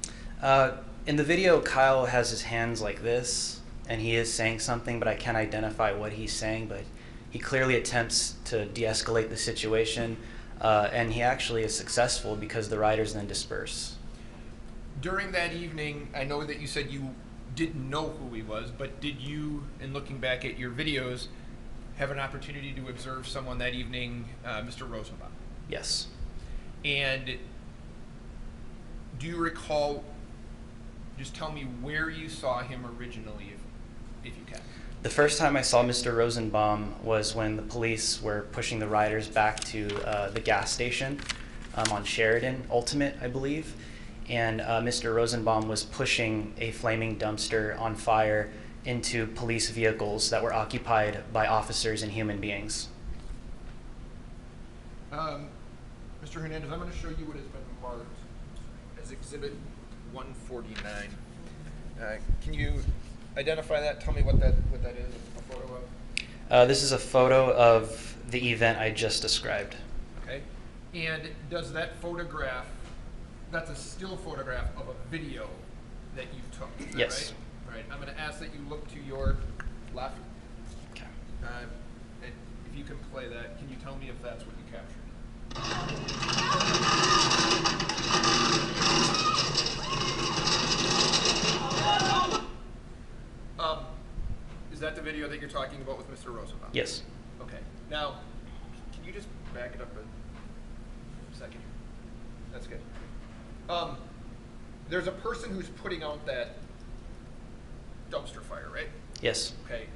In the video, Kyle has his hands like this, and he is saying something, but I can't identify what he's saying, but he clearly attempts to de-escalate the situation, and he actually is successful because the rioters then disperse. During that evening, I know that you said you didn't know who he was, but did you, in looking back at your videos, have an opportunity to observe someone that evening, Mr. Rosenbaum? Yes. And do you recall, just tell me where you saw him originally, if you can. The first time I saw Mr. Rosenbaum was when the police were pushing the rioters back to the gas station on Sheridan, Ultimate, I believe. And Mr. Rosenbaum was pushing a flaming dumpster on fire into police vehicles that were occupied by officers and human beings. Mr. Hernandez, I'm going to show you what has been marked as Exhibit 149. Can you identify that? Tell me what that is, a photo of? This is a photo of the event I just described. Okay. And does that photograph, that's a still photograph of a video that you took, is that Yes. right? All right. I'm going to ask that you look to your left. Okay. And if you can play that, can you tell me if that's what you captured? Is that the video that you're talking about with Mr. Rosenbaum? Yes. Okay. Now, can you just back it up a second? That's good. There's a person who's putting out that dumpster fire, right? Yes. Okay.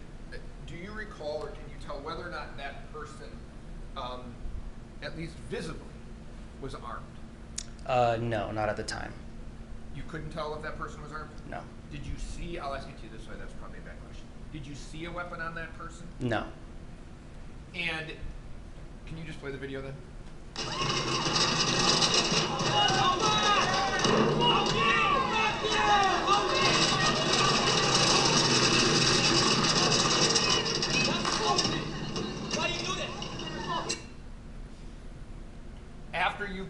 Do you recall, or can you tell whether or not that person, at least visibly, was armed? No, not at the time. You couldn't tell if that person was armed? No. Did you see, I'll ask it to you this way, that's probably a bad question. Did you see a weapon on that person? No. And can you just play the video then? After you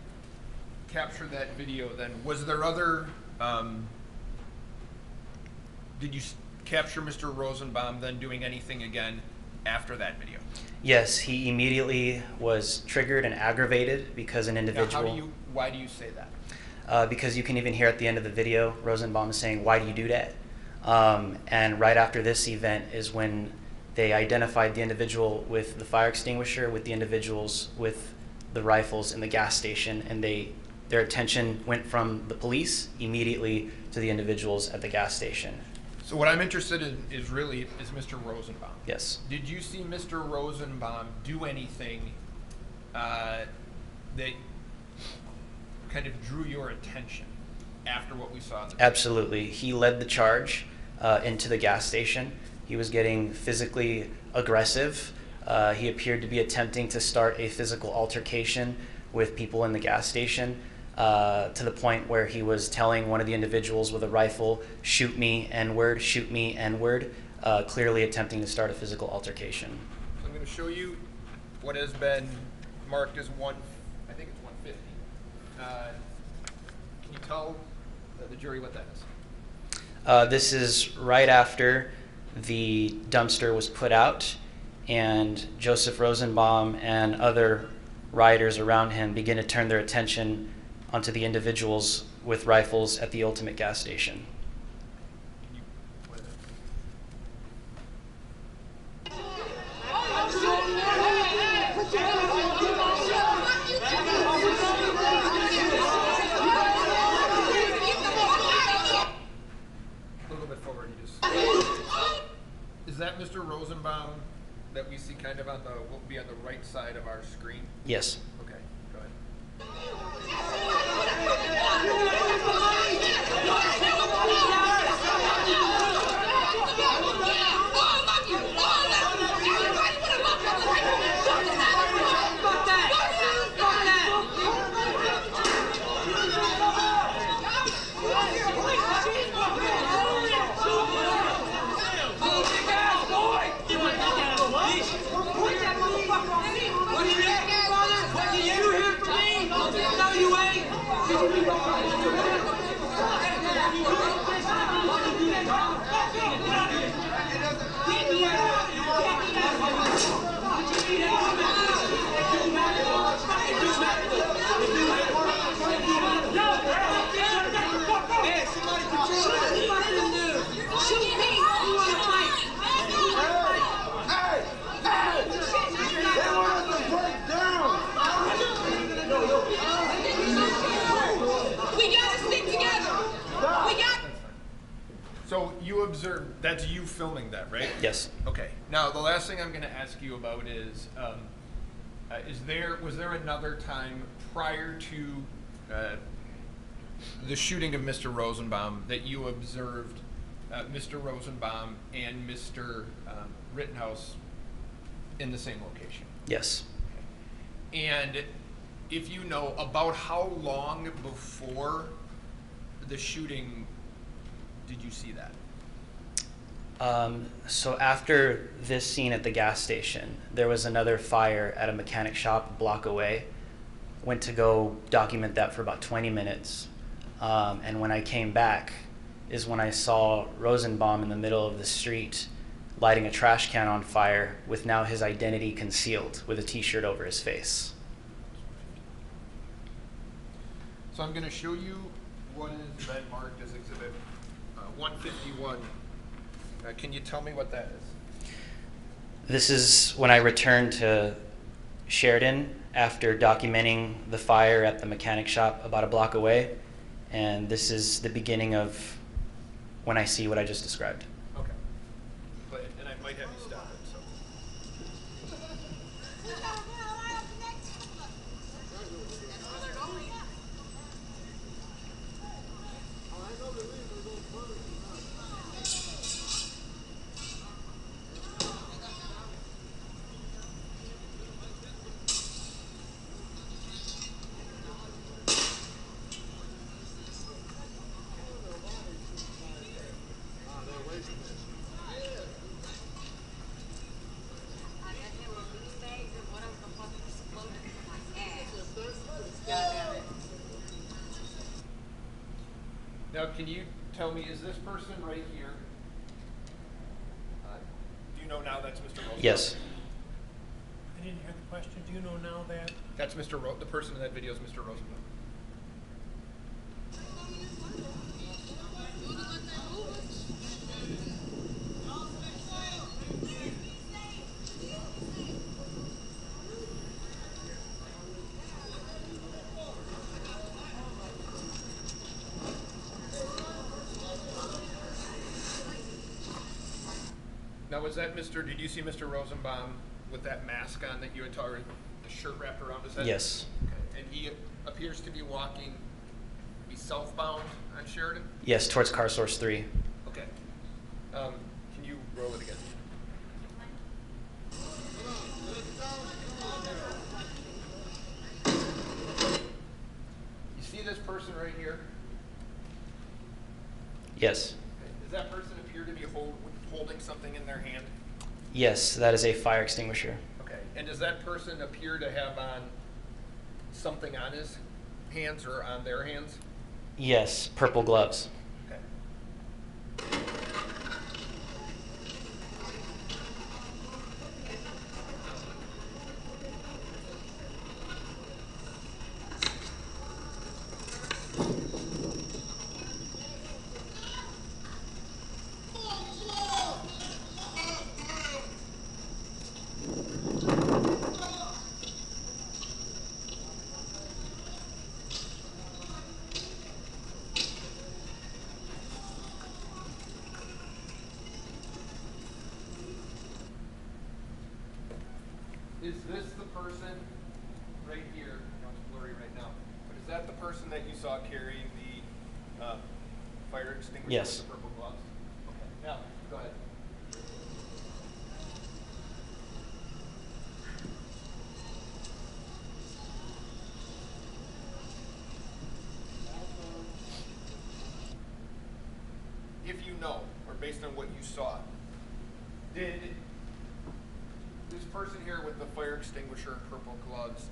captured that video, then was there other? Did you capture Mr. Rosenbaum then doing anything again after that video? Yes, he immediately was triggered and aggravated because an individual. Now, why do you say that? Because you can even hear at the end of the video, Rosenbaum is saying, "Why do you do that?" And right after this event is when they identified the individual with the fire extinguisher with the individuals with the rifles in the gas station, and their attention went from the police immediately to the individuals at the gas station. So what I'm interested in is Mr. Rosenbaum. Yes. Did you see Mr. Rosenbaum do anything that kind of drew your attention after what we saw in the video? Absolutely. He led the charge into the gas station. He was getting physically aggressive. He appeared to be attempting to start a physical altercation with people in the gas station, to the point where he was telling one of the individuals with a rifle, "Shoot me, N-word, shoot me, N-word," clearly attempting to start a physical altercation. So I'm going to show you what has been marked as I think it's 150. Can you tell the jury what that is? This is right after the dumpster was put out, and Joseph Rosenbaum and other rioters around him begin to turn their attention onto the individuals with rifles at the Ultimate gas station. A little bit forward, Is that Mr. Rosenbaum that we see kind of will be on the right side of our screen? Yes. Okay, go ahead. So you observed, that's you filming that, right? Yes. Okay. Now, the last thing I'm going to ask you about is was there another time prior to the shooting of Mr. Rosenbaum that you observed Mr. Rosenbaum and Mr. Rittenhouse in the same location? Yes. And if you know, about how long before the shooting did you see that? So after this scene at the gas station, there was another fire at a mechanic shop a block away. Went to go document that for about 20 minutes. And when I came back is when I saw Rosenbaum in the middle of the street lighting a trash can on fire with now his identity concealed with a t-shirt over his face. So I'm going to show you what is then marked as Exhibit 151. Can you tell me what that is? This is when I returned to Sheridan after documenting the fire at the mechanic shop about a block away. And this is the beginning of when I see what I just described. Okay. And I might have you stop it. So. Now, can you tell me, is this person right here? Do you know now that's Mr. Rosenbaum? Yes. I didn't hear the question. Do you know now that? That's the person in that video is Mr. Rosenbaum. Now, was that did you see Mr. Rosenbaum with that mask on that you had or the shirt wrapped around his head? Yes. Okay. And he appears to be walking, southbound on Sheridan? Yes, towards Car Source 3. Okay. Can you roll it again? You see this person right here? Yes. Okay. Does that person appear to be holding something in their hand? Yes, that is a fire extinguisher. Okay. And does that person appear to have on something on his hands or on their hands? Yes, purple gloves. Okay. Is this the person right here? It's blurry right now. But is that the person that you saw carrying the fire extinguisher Yes. with the purple gloves? Okay. Now, go ahead. If you know, or based on what you saw, did this person here with the fire extinguisher and purple gloves,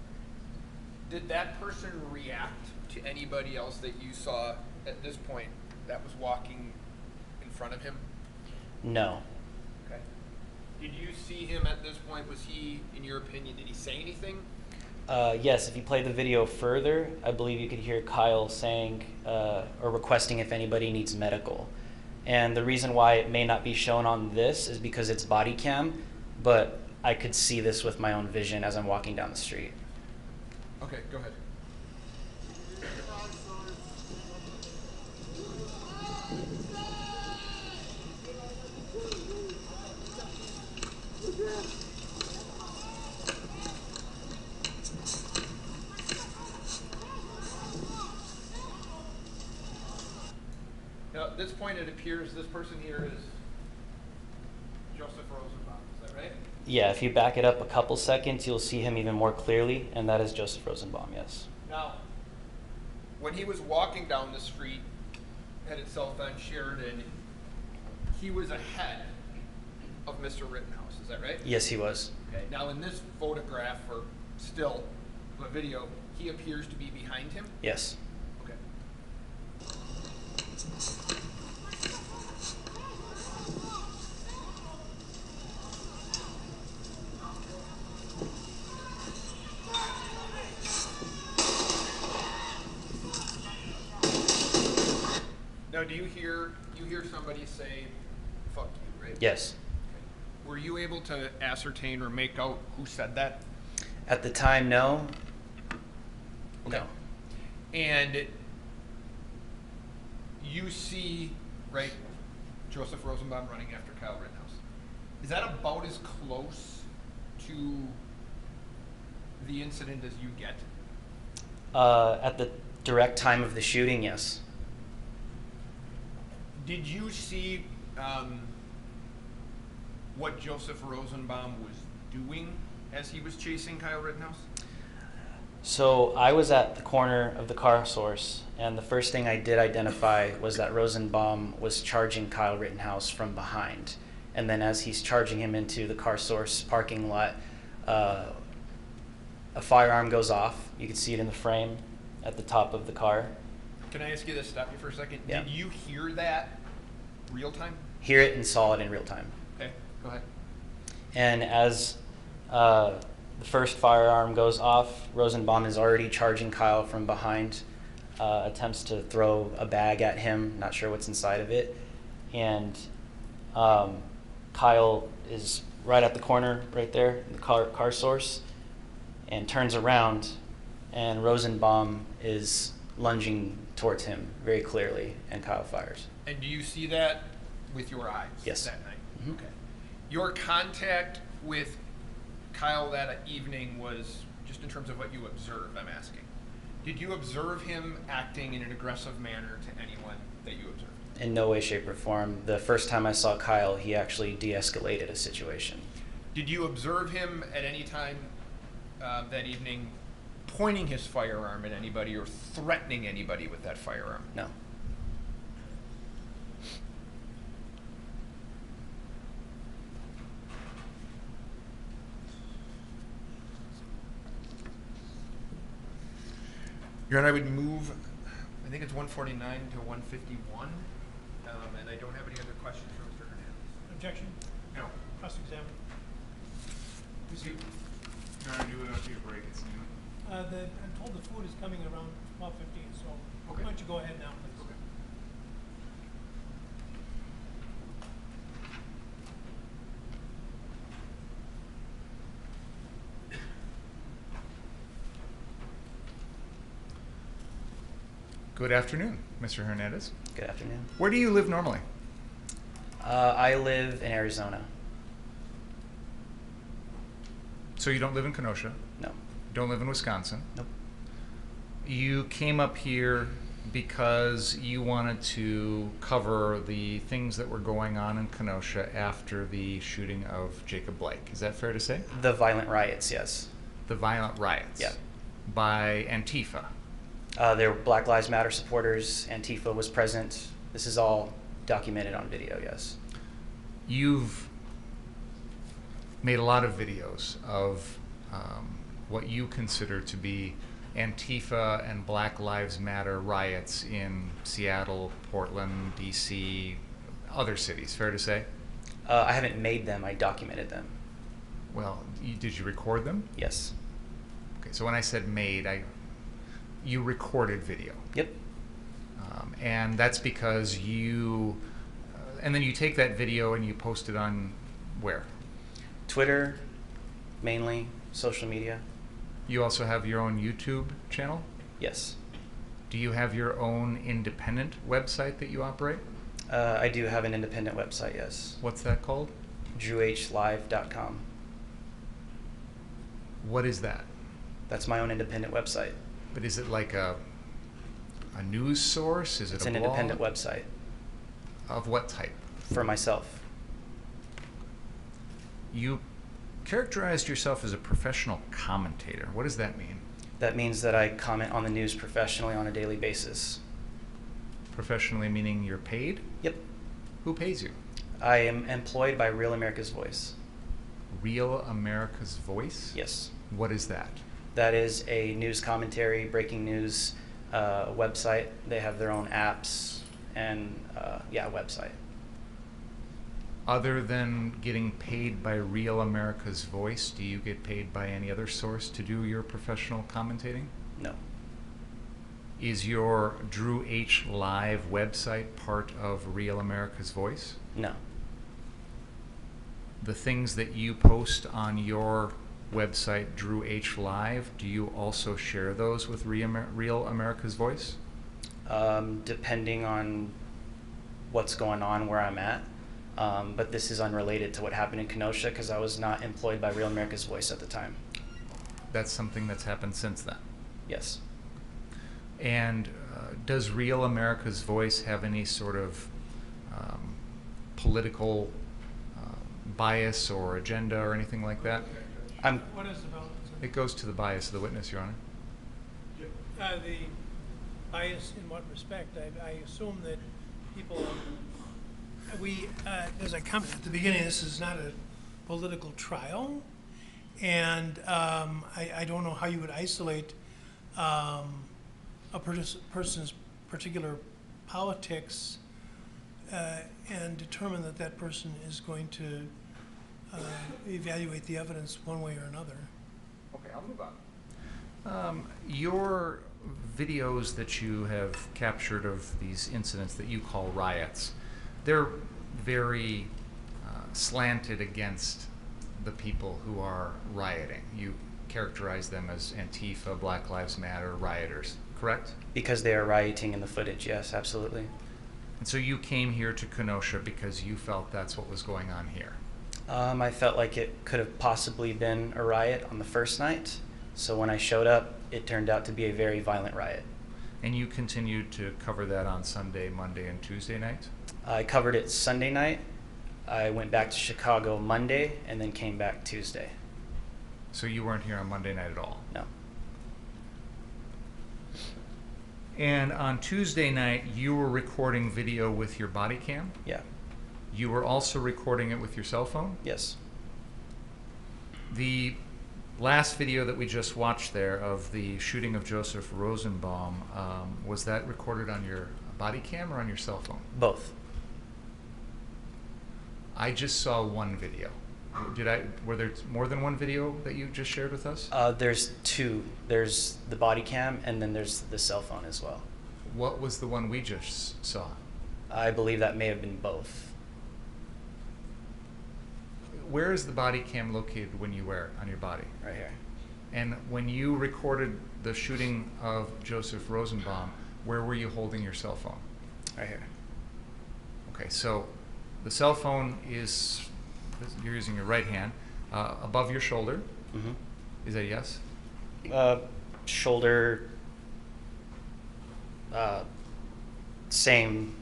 did that person react to anybody else that you saw at this point that was walking in front of him? No. Okay. Did you see him at this point? Was he, in your opinion, did he say anything? Yes, if you play the video further, I believe you could hear Kyle saying or requesting if anybody needs medical. And the reason why it may not be shown on this is because it's body cam, but I could see this with my own vision as I'm walking down the street. Okay, go ahead. Now, at this point, it appears this person here is Joseph Rosenbaum. Is that right? Yeah, if you back it up a couple seconds, you'll see him even more clearly, and that is Joseph Rosenbaum, yes. Now, when he was walking down the street, headed south on Sheridan, he was ahead of Mr. Rittenhouse, is that right? Yes, he was. Okay. Now, in this photograph, or still, a video, he appears to be behind him? Yes. Okay. Now, do you hear somebody say, "Fuck you," right? Yes. Were you able to ascertain or make out who said that? At the time, no. Okay. No. And you see, right, Joseph Rosenbaum running after Kyle Rittenhouse. Is that about as close to the incident as you get? At the direct time of the shooting, yes. Did you see what Joseph Rosenbaum was doing as he was chasing Kyle Rittenhouse? So I was at the corner of the car source, and the first thing I did identify was that Rosenbaum was charging Kyle Rittenhouse from behind. And then as he's charging him into the car source parking lot, a firearm goes off. You can see it in the frame at the top of the car. Can I ask you to stop you for a second? Yeah. Did you hear that real time? Hear it and saw it in real time. Okay, go ahead. And as the first firearm goes off, Rosenbaum is already charging Kyle from behind, attempts to throw a bag at him, not sure what's inside of it. And Kyle is right at the corner, right there, in the car source, and turns around, and Rosenbaum is lunging towards him very clearly, and Kyle fires. And do you see that with your eyes Yes. that night? Mhm. Okay. Your contact with Kyle that evening was just in terms of what you observed, I'm asking. Did you observe him acting in an aggressive manner to anyone that you observed? In no way, shape, or form. The first time I saw Kyle, he actually de-escalated a situation. Did you observe him at any time that evening pointing his firearm at anybody or threatening anybody with that firearm? No. Your Honor, I would move, I think it's 149 to 151, and I don't have any other questions for Mr. Hernandez. Objection? No. Cross-examine. Your Honor, do we have to take a break? It's noon. I'm told the food is coming around 12:15, so Okay. why don't you go ahead now, please? Okay. Good afternoon, Mr. Hernandez. Good afternoon. Where do you live normally? I live in Arizona. So you don't live in Kenosha? No. Don't live in Wisconsin? Nope. You came up here because you wanted to cover the things that were going on in Kenosha after the shooting of Jacob Blake. Is that fair to say? The violent riots, yes. The violent riots? Yeah. By Antifa? There were Black Lives Matter supporters. Antifa was present. This is all documented on video, yes. You've made a lot of videos of what you consider to be Antifa and Black Lives Matter riots in Seattle, Portland, DC, other cities, fair to say? I haven't made them, I documented them. Well, did you record them? Yes. Okay, so when I said made, you recorded video. Yep. And that's because you, and then you take that video and you post it on where? Twitter, mainly, social media. You also have your own YouTube channel? Yes. Do you have your own independent website that you operate? I do have an independent website, yes. What's that called? drewhlive.com. What is that? That's my own independent website. But is it like a news source? Is it It's a an blog? independent website. Of what type? For myself. You characterized yourself as a professional commentator. What does that mean? That means that I comment on the news professionally on a daily basis. Professionally meaning you're paid? Yep. Who pays you? I am employed by Real America's Voice. Real America's Voice? Yes. What is that? That is a news commentary, breaking news website. They have their own apps and, website. Other than getting paid by Real America's Voice, do you get paid by any other source to do your professional commentating? No. Is your Drew H. Live website part of Real America's Voice? No. The things that you post on your website, Drew H. Live, do you also share those with Real America's Voice? Depending on what's going on where I'm at. But this is unrelated to what happened in Kenosha because I was not employed by Real America's Voice at the time. That's something that's happened since then? Yes. And does Real America's Voice have any sort of political bias or agenda or anything like that? What is the balance? It goes to the bias of the witness, Your Honor. The bias in what respect? I assume that people, as I commented at the beginning, this is not a political trial, and I don't know how you would isolate a person's particular politics and determine that that person is going to evaluate the evidence one way or another. Okay, I'll move on. Your videos that you have captured of these incidents that you call riots, they're very slanted against the people who are rioting. You characterize them as Antifa, Black Lives Matter rioters, correct? Because they are rioting in the footage, yes, absolutely. And so you came here to Kenosha because you felt that's what was going on here? I felt like it could have possibly been a riot on the first night. So when I showed up, it turned out to be a very violent riot. And you continued to cover that on Sunday, Monday, and Tuesday night? I covered it Sunday night. I went back to Chicago Monday and then came back Tuesday. So you weren't here on Monday night at all? No. And on Tuesday night, you were recording video with your body cam? Yeah. You were also recording it with your cell phone? Yes. The last video that we just watched there of the shooting of Joseph Rosenbaum, was that recorded on your body cam or on your cell phone? Both. I just saw one video. Were there more than one video that you just shared with us? There's two. There's the body cam and then there's the cell phone as well. What was the one we just saw? I believe that may have been both. Where is the body cam located when you wear it on your body? Right here. And when you recorded the shooting of Joseph Rosenbaum, where were you holding your cell phone? Right here. Okay, so the cell phone is, you're using your right hand, above your shoulder. Mm-hmm. Is that a yes? Shoulder, same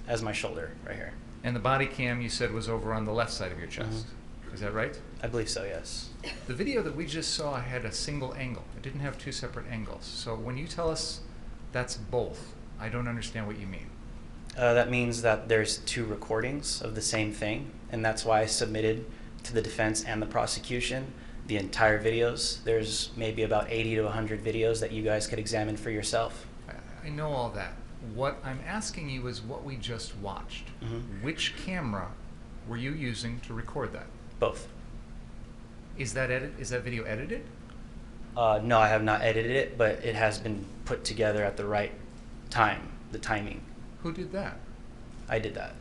as my shoulder, right here. And the body cam you said was over on the left side of your chest. Mm-hmm. Is that right? I believe so, yes. The video that we just saw had a single angle. It didn't have two separate angles. So when you tell us that's both, I don't understand what you mean. That means that there's two recordings of the same thing, and that's why I submitted to the defense and the prosecution the entire videos. There's maybe about 80 to 100 videos that you guys could examine for yourself. I know all that. What I'm asking you is what we just watched. Mm-hmm. Which camera were you using to record that? Both. Is that video edited? No, I have not edited it, but it has been put together at the right time, the timing. Who did that? I did that.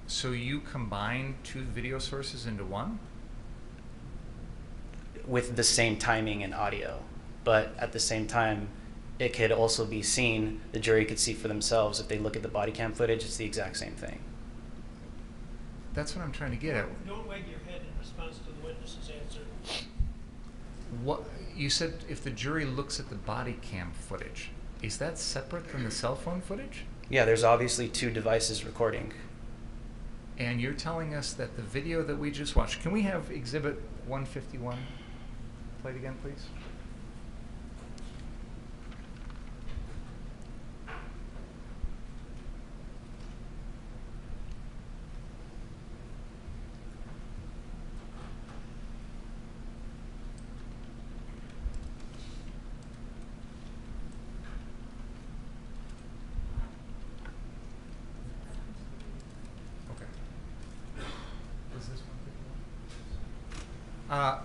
So you combined two video sources into one? With the same timing and audio, but at the same time, it could also be seen, the jury could see for themselves. If they look at the body cam footage, it's the exact same thing. That's what I'm trying to get at. Don't wag your head in response to the witness's answer. What you said, if the jury looks at the body cam footage, is that separate from the cell phone footage? Yeah, there's obviously two devices recording. And you're telling us that the video that we just watched, can we have exhibit 151 played again, please?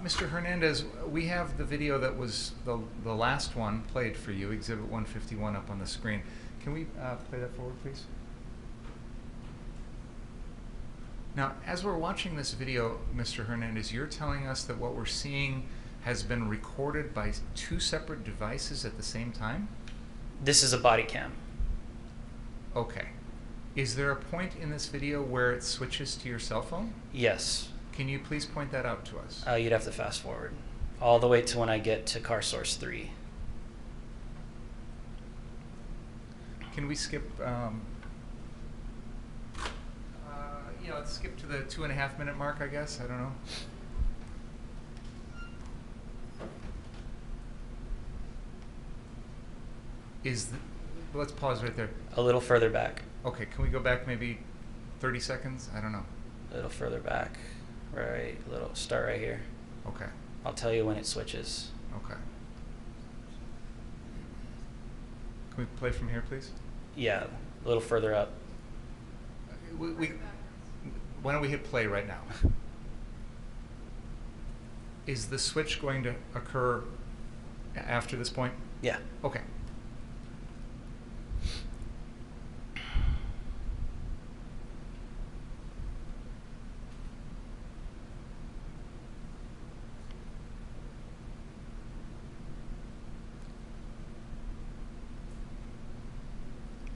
Mr. Hernandez, we have the video that was the last one played for you, Exhibit 151 up on the screen. Can we play that forward, please? Now, as we're watching this video, Mr. Hernandez, you're telling us that what we're seeing has been recorded by 2 separate devices at the same time? This is a body cam. Okay. Is there a point in this video where it switches to your cell phone? Yes. Can you please point that out to us? You'd have to fast forward all the way to when I get to car source 3. Can we skip, let's skip to the 2.5 minute mark, I guess. I don't know. Let's pause right there. A little further back. Okay, can we go back maybe 30 seconds? I don't know. A little further back. Right, start right here. Okay. I'll tell you when it switches. Okay. Can we play from here, please? Yeah, a little further up. Why don't we hit play right now? Is the switch going to occur after this point? Yeah. Okay.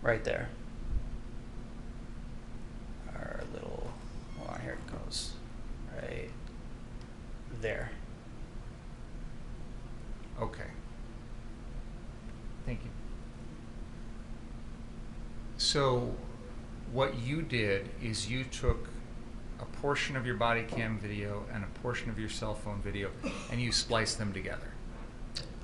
Right there. Our little, hold on, here it goes. Right there. Okay. Thank you. So what you did is you took a portion of your body cam video and a portion of your cell phone video and you spliced them together.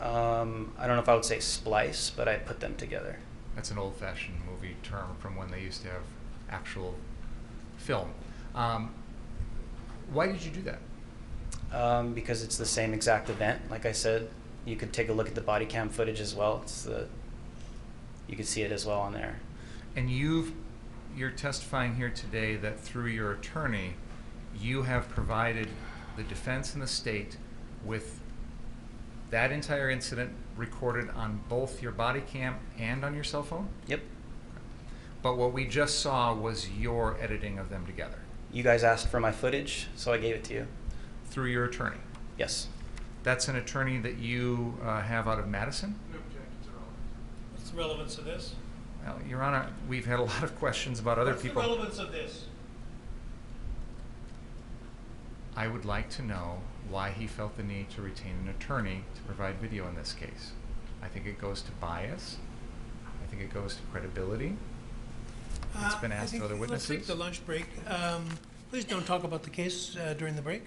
I don't know if I would say splice, but I put them together. That's an old-fashioned movie term from when they used to have actual film. Why did you do that? Because it's the same exact event. Like I said, you could take a look at the body cam footage as well. You could see it as well on there. And you're testifying here today that through your attorney, you have provided the defense and the state with that entire incident recorded on both your body cam and on your cell phone? Yep. But what we just saw was your editing of them together. You guys asked for my footage, so I gave it to you. Through your attorney? Yes. That's an attorney that you have out of Madison? No objection to relevance. What's the relevance of this? Well, Your Honor, we've had a lot of questions about other people. What's the relevance of this? I would like to know why he felt the need to retain an attorney to provide video in this case. I think it goes to bias. I think it goes to credibility. It's been asked of other witnesses. Let's take the lunch break. Please don't talk about the case during the break.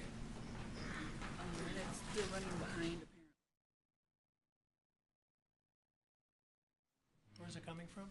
They're running behind. Where's it coming from?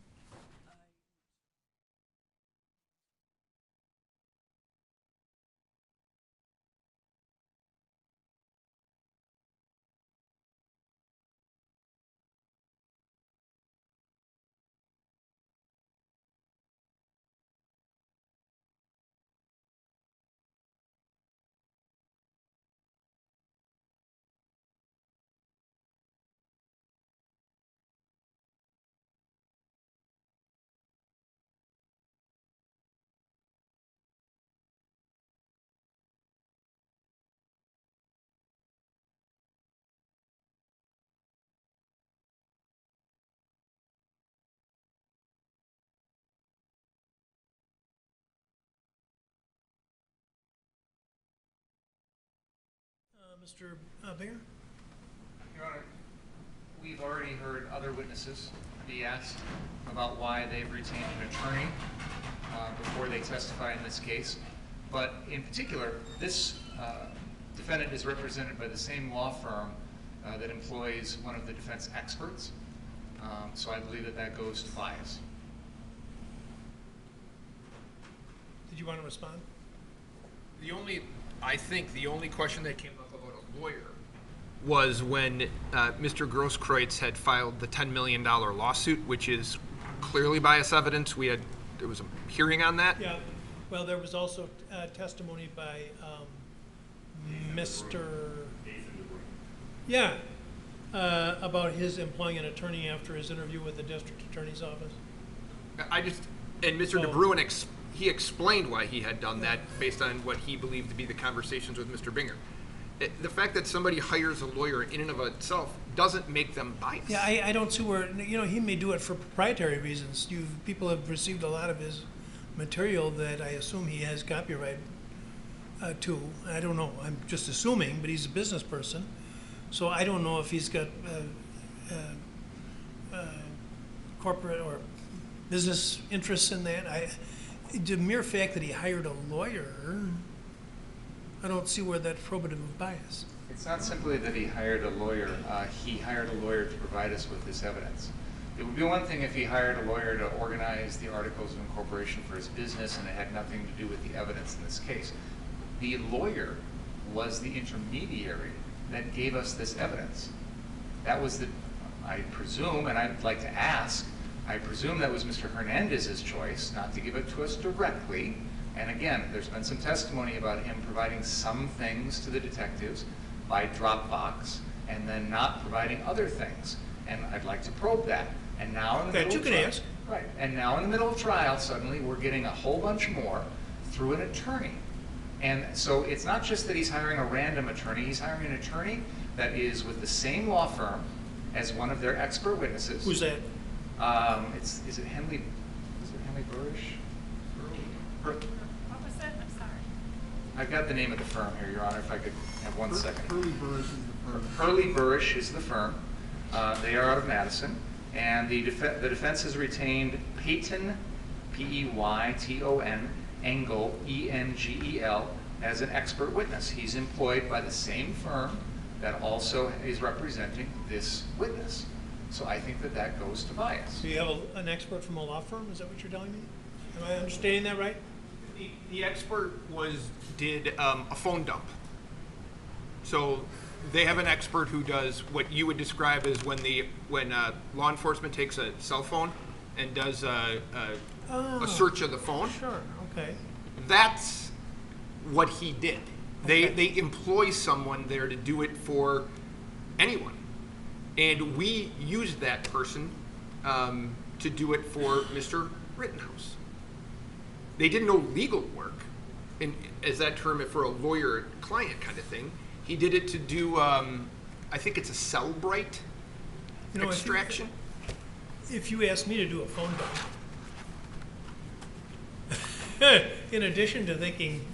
Mr. Binger? Your Honor, we've already heard other witnesses be asked about why they've retained an attorney before they testify in this case. But in particular, this defendant is represented by the same law firm that employs one of the defense experts. So I believe that that goes to bias. Did you want to respond? I think the only question that came up about a lawyer was when Mr. Grosskreutz had filed the $10 million lawsuit, which is clearly bias evidence. There was a hearing on that. Yeah. Well, there was also testimony by Mr. Yeah, about his employing an attorney after his interview with the district attorney's office. And Mr. De Bruin, he explained why he had done that based on what he believed to be the conversations with Mr. Binger. The fact that somebody hires a lawyer in and of itself doesn't make them biased. Yeah, I don't see where, he may do it for proprietary reasons. People have received a lot of his material that I assume he has copyright to. I don't know, I'm just assuming, but he's a business person. So I don't know if he's got corporate or business interests in that. The mere fact that he hired a lawyer, I don't see where that's probative of bias. It's not simply that he hired a lawyer. He hired a lawyer to provide us with this evidence. It would be one thing if he hired a lawyer to organize the articles of incorporation for his business and it had nothing to do with the evidence in this case. The lawyer was the intermediary that gave us this evidence. That was I presume, and I'd like to ask, I presume that was Mr. Hernandez's choice not to give it to us directly. And again, there's been some testimony about him providing some things to the detectives by Dropbox and then not providing other things. And I'd like to probe that. And now in the middle of trial, right. And now in the middle of trial, suddenly we're getting a whole bunch more through an attorney. And so it's not just that he's hiring a random attorney, he's hiring an attorney that is with the same law firm as one of their expert witnesses. Who's that? Is it Henley Burrish? What was it? I'm sorry. I've got the name of the firm here, Your Honor, if I could have 1 second. Hurley Burrish is the firm. Hurley Burrish is the firm. They are out of Madison. And the defense has retained Peyton, Peyton, Engel, Engel, as an expert witness. He's employed by the same firm that also is representing this witness. So I think that that goes to bias. So you have an expert from a law firm? Is that what you're telling me? Am I understanding that right? The expert did a phone dump. So they have an expert who does what you would describe as when law enforcement takes a cell phone and does a search of the phone. Sure, okay. That's what he did. They employ someone there to do it for anyone. And we used that person to do it for Mr. Rittenhouse. They did no legal work, as that term for a lawyer-client kind of thing. He did it to do, I think it's a cell bright extraction. If you asked me to do a phone dump, in addition to thinking,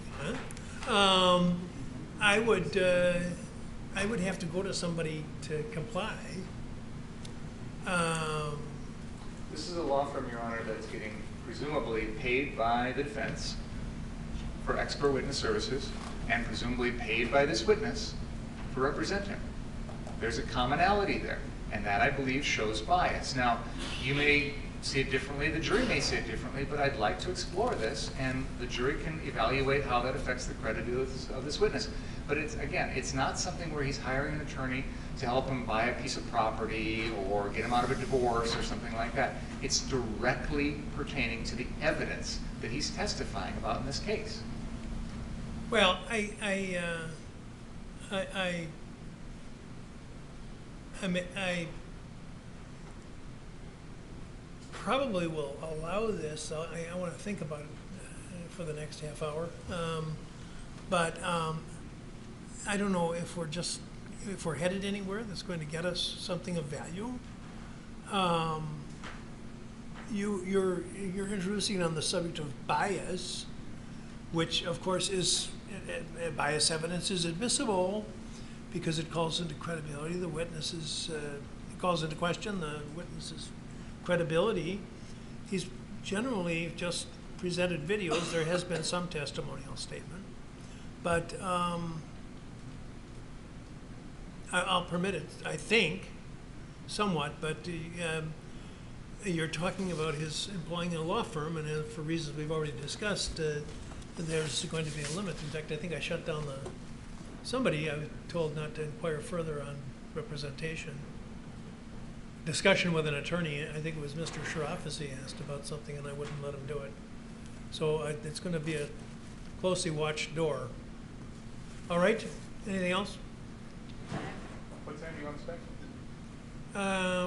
I would have to go to somebody to comply. This is a law firm, Your Honor, that's getting presumably paid by the defense for expert witness services and presumably paid by this witness to represent him. There's a commonality there, and that, I believe, shows bias. Now, you may see it differently, the jury may see it differently, but I'd like to explore this, and the jury can evaluate how that affects the credibility of this witness. But it's not something where he's hiring an attorney to help him buy a piece of property or get him out of a divorce or something like that. It's directly pertaining to the evidence that he's testifying about in this case. Well, I probably will allow this. I want to think about it for the next half hour. But I don't know if we're headed anywhere that's going to get us something of value. You're introducing on the subject of bias, which of course is bias evidence is admissible because it calls into credibility the witnesses. It calls into question the witness's credibility. He's generally just presented videos. There has been some testimonial statement, but I'll permit it, I think, somewhat, but you're talking about his employing a law firm, and for reasons we've already discussed, there's going to be a limit. In fact, I think I shut down somebody I was told not to inquire further on representation. Discussion with an attorney, I think it was Mr. Sharafazi asked about something, and I wouldn't let him do it. So it's going to be a closely watched door. All right, anything else? What time do you want to expect?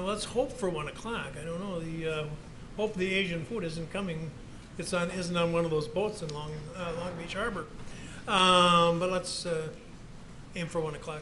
Let's hope for 1 o'clock. I don't know. Hope the Asian food isn't coming. Isn't on one of those boats in Long Beach Harbor. But let's aim for 1 o'clock.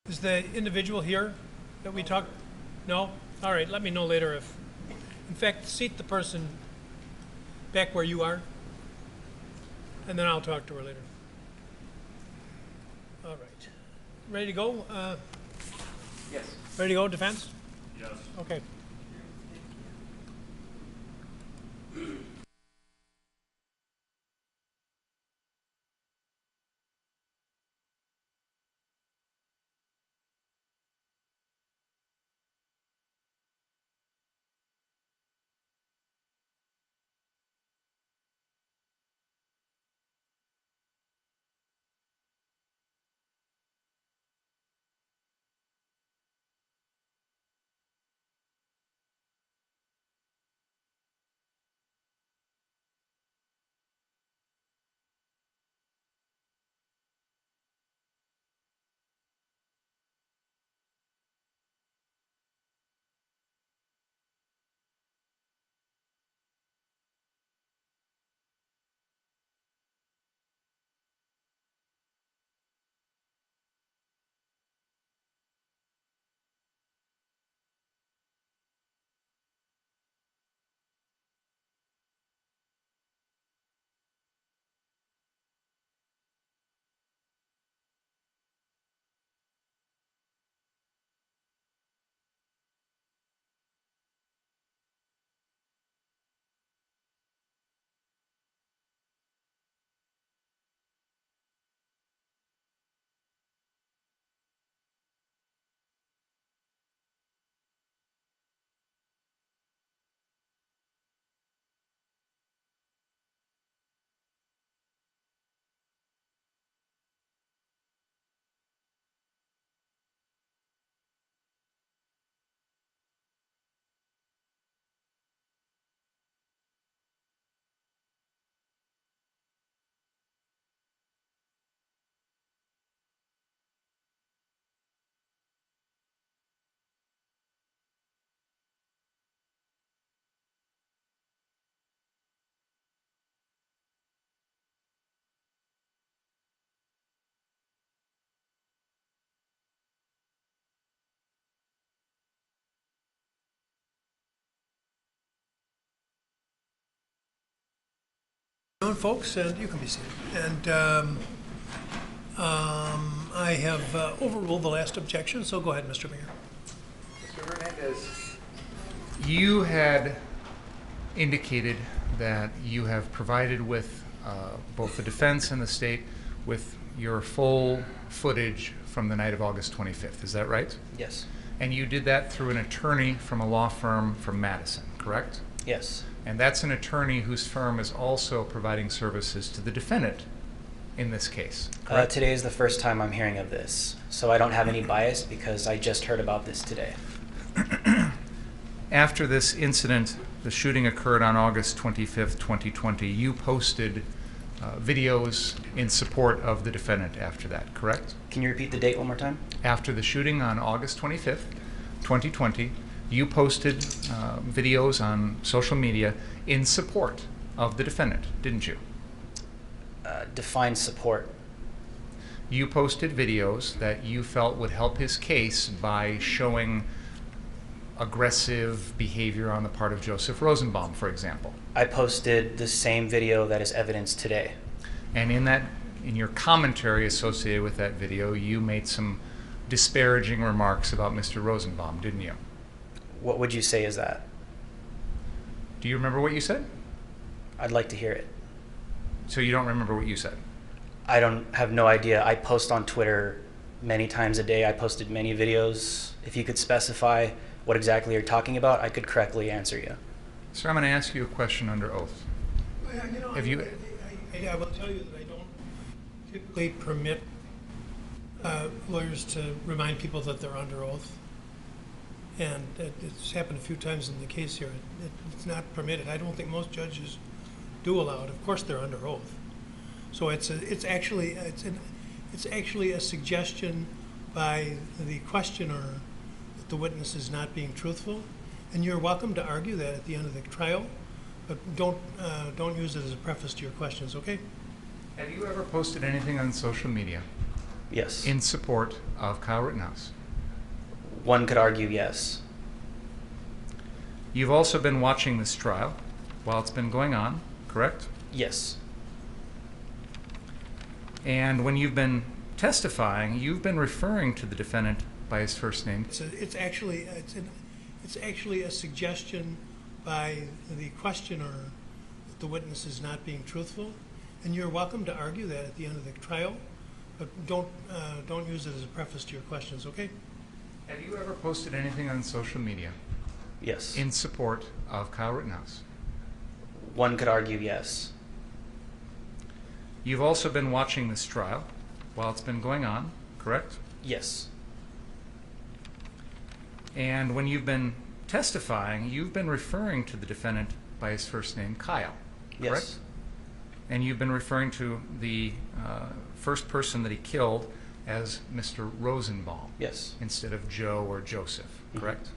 Is the individual here that we talked? No? All right, let me know later if, in fact, seat the person back where you are, and then I'll talk to her later. All right. Ready to go? Yes. Ready to go, defense? Yes. Okay. Folks, and you can be seated. And I have overruled the last objection, so go ahead, Mr. Mayor. Mr. Hernandez. You had indicated that you have provided with both the defense and the state with your full footage from the night of August 25th. Is that right? Yes. And you did that through an attorney from a law firm from Madison, correct? Yes. And that's an attorney whose firm is also providing services to the defendant in this case, correct? Today is the first time I'm hearing of this, so I don't have any bias because I just heard about this today. After this incident, the shooting occurred on August 25th, 2020, you posted videos in support of the defendant after that, correct? Can you repeat the date one more time? After the shooting on August 25th, 2020, you posted videos on social media in support of the defendant, didn't you? Define support. You posted videos that you felt would help his case by showing aggressive behavior on the part of Joseph Rosenbaum, for example. I posted the same video that is evidence today. And in your commentary associated with that video, you made some disparaging remarks about Mr. Rosenbaum, didn't you? What would you say is that? Do you remember what you said? I'd like to hear it. So you don't remember what you said? I have no idea. I post on Twitter many times a day. I posted many videos. If you could specify what exactly you're talking about, I could correctly answer you. Sir, I'm going to ask you a question under oath. You know, Have you... I will tell you that I don't typically permit lawyers to remind people that they're under oath. And it's happened a few times in the case here. It's not permitted. I don't think most judges do allow it. Of course, they're under oath. So it's actually a suggestion by the questioner that the witness is not being truthful, and you're welcome to argue that at the end of the trial, but don't use it as a preface to your questions. Okay? Have you ever posted anything on social media Yes. In support of Kyle Rittenhouse. One could argue yes. You've also been watching this trial while it's been going on, correct? Yes. And when you've been testifying, you've been referring to the defendant by his first name. It's actually a suggestion by the questioner that the witness is not being truthful, and you're welcome to argue that at the end of the trial, but don't use it as a preface to your questions, okay? Have you ever posted anything on social media? Yes. In support of Kyle Rittenhouse? One could argue yes. You've also been watching this trial while it's been going on, correct? Yes. And when you've been testifying, you've been referring to the defendant by his first name, Kyle, correct? Yes. And you've been referring to the first person that he killed as Mr. Rosenbaum. Yes. Instead of Joe or Joseph, correct?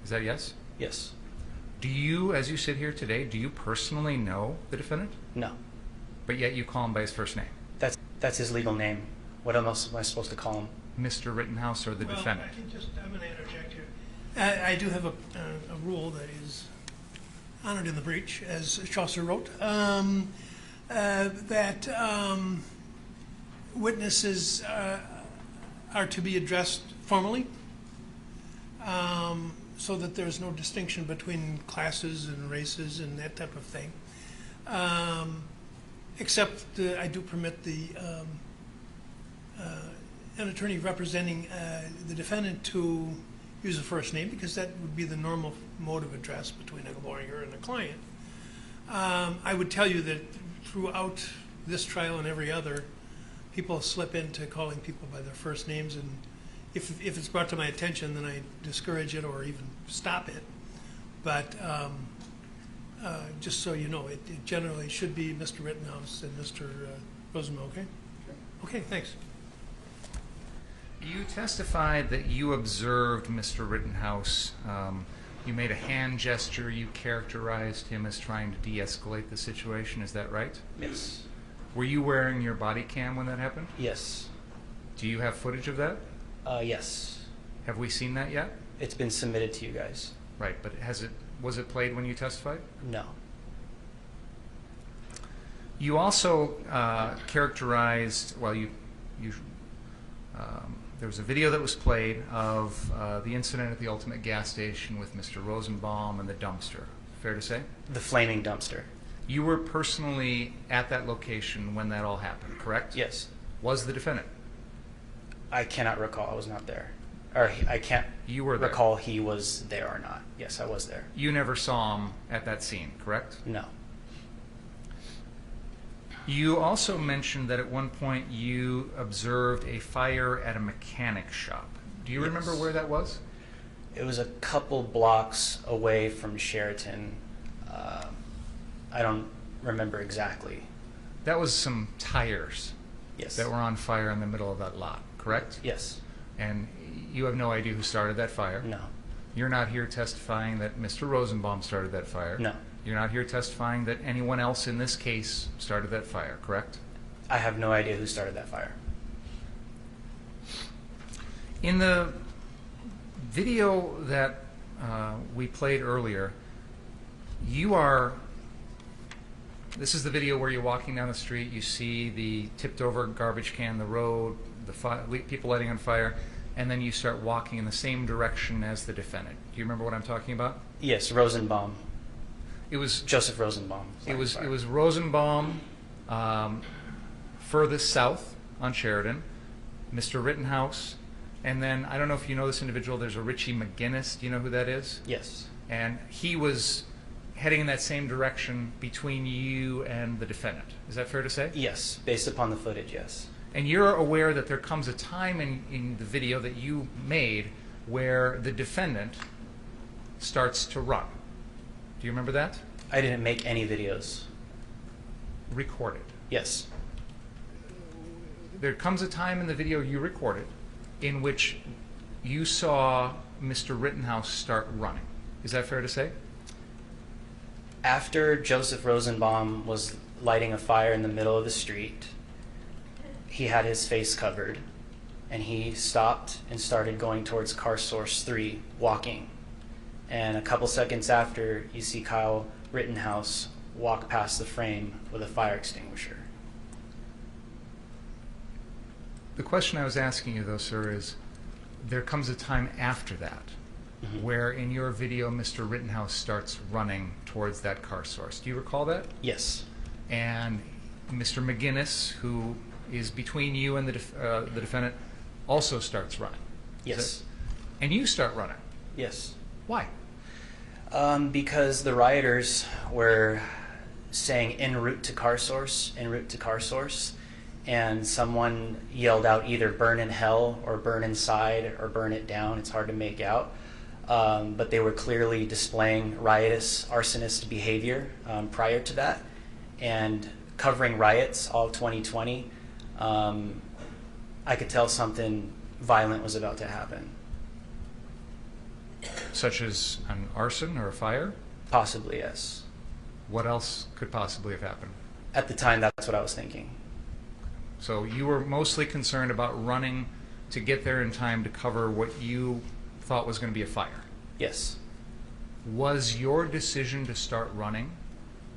Is that yes? Yes. Do you, as you sit here today, do you personally know the defendant? No. But yet you call him by his first name? That's his legal name. What else am I supposed to call him? Mr. Rittenhouse or the defendant? I'm going to interject here. I do have a rule that is honored in the breach, as Chaucer wrote, that witnesses are to be addressed formally, so that there's no distinction between classes and races and that type of thing. Except I do permit an attorney representing the defendant to use a first name, because that would be the normal mode of address between a lawyer and a client. I would tell you that throughout this trial and every other, people slip into calling people by their first names, and if it's brought to my attention, then I discourage it or even stop it. But just so you know, it generally should be Mr. Rittenhouse and Mr. Rosenbaum, okay? Okay, thanks. You testified that you observed Mr. Rittenhouse. You made a hand gesture. You characterized him as trying to de-escalate the situation. Is that right? Yes. Were you wearing your body cam when that happened? Yes. Do you have footage of that? Yes. Have we seen that yet? It's been submitted to you guys. Right, but was it played when you testified? No. You also characterized, there was a video that was played of the incident at the Ultimate gas station with Mr. Rosenbaum and the dumpster. Fair to say? The flaming dumpster. You were personally at that location when that all happened, correct? Yes. Was the defendant? I cannot recall. I was not there. Or I can't recall he was there or not. Yes, I was there. You never saw him at that scene, correct? No. You also mentioned that at one point you observed a fire at a mechanic shop. Do you remember where that was? It was a couple blocks away from Sheraton. I don't remember exactly. That was some tires Yes. that were on fire in the middle of that lot, correct? Yes. And you have no idea who started that fire? No. You're not here testifying that Mr. Rosenbaum started that fire? No. You're not here testifying that anyone else in this case started that fire, correct? I have no idea who started that fire. In the video that we played earlier, this is the video where you're walking down the street, you see the tipped over garbage can, the road, people lighting on fire, and then you start walking in the same direction as the defendant. Do you remember what I'm talking about? Yes, Rosenbaum. It was Joseph Rosenbaum. It was Rosenbaum furthest south on Sheridan, Mr. Rittenhouse, and then I don't know if you know this individual. There's a Richie McGinnis. Do you know who that is? Yes. And he was heading in that same direction between you and the defendant. Is that fair to say? Yes, based upon the footage, yes. And you're aware that there comes a time in the video that you made where the defendant starts to run. Do you remember that? I didn't make any videos. Recorded. Yes. There comes a time in the video you recorded in which you saw Mr. Rittenhouse start running. Is that fair to say? After Joseph Rosenbaum was lighting a fire in the middle of the street, he had his face covered. and he stopped and started going towards car source 3, walking. And a couple seconds after, you see Kyle Rittenhouse walk past the frame with a fire extinguisher. The question I was asking you, though, sir, is there comes a time after that where in your video Mr. Rittenhouse starts running towards that car source. Do you recall that? Yes. And Mr. McGinnis, who is between you and the defendant, also starts running. Yes. And you start running. Yes. Why? Because the rioters were saying en route to car source, en route to car source, and someone yelled out either burn in hell or burn inside or burn it down. It's hard to make out. But they were clearly displaying riotous, arsonist behavior prior to that, and covering riots all of 2020. I could tell something violent was about to happen. Such as an arson or a fire? Possibly, yes. What else could possibly have happened? At the time, that's what I was thinking. So you were mostly concerned about running to get there in time to cover what you thought was going to be a fire? Yes. Was your decision to start running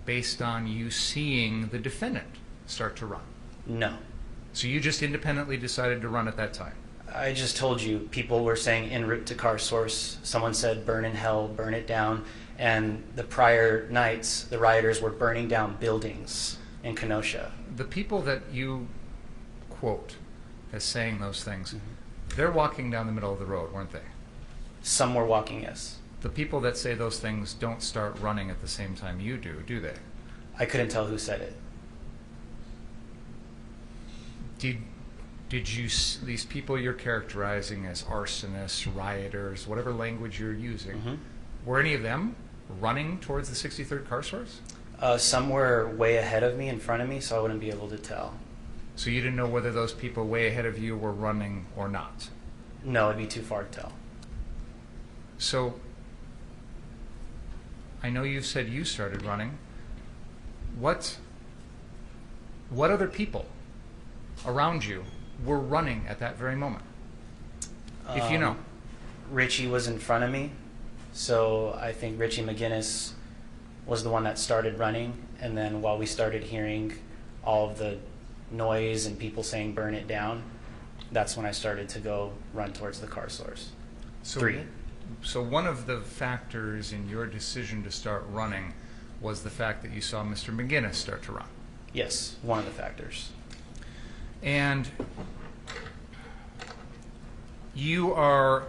based on you seeing the defendant start to run? No. So you just independently decided to run at that time? I just told you, people were saying en route to car source. Someone said burn in hell, burn it down. And the prior nights, the rioters were burning down buildings in Kenosha. The people that you quote as saying those things, they're walking down the middle of the road, weren't they? Some were walking, yes. The people that say those things don't start running at the same time you do they? I couldn't tell who said it. Did you, these people you're characterizing as arsonists, rioters, whatever language you're using, were any of them running towards the 63rd car source? Some were way ahead of me, in front of me, so I wouldn't be able to tell. So you didn't know whether those people way ahead of you were running or not? No, it'd be too far to tell. So I know you said you started running. What other people around you were running at that very moment? If you know. Richie was in front of me, so I think Richie McGinnis was the one that started running, and then while we started hearing all of the noise and people saying burn it down, that's when I started to go run towards the car source. So one of the factors in your decision to start running was the fact that you saw Mr. McGinnis start to run? Yes, one of the factors. And you are,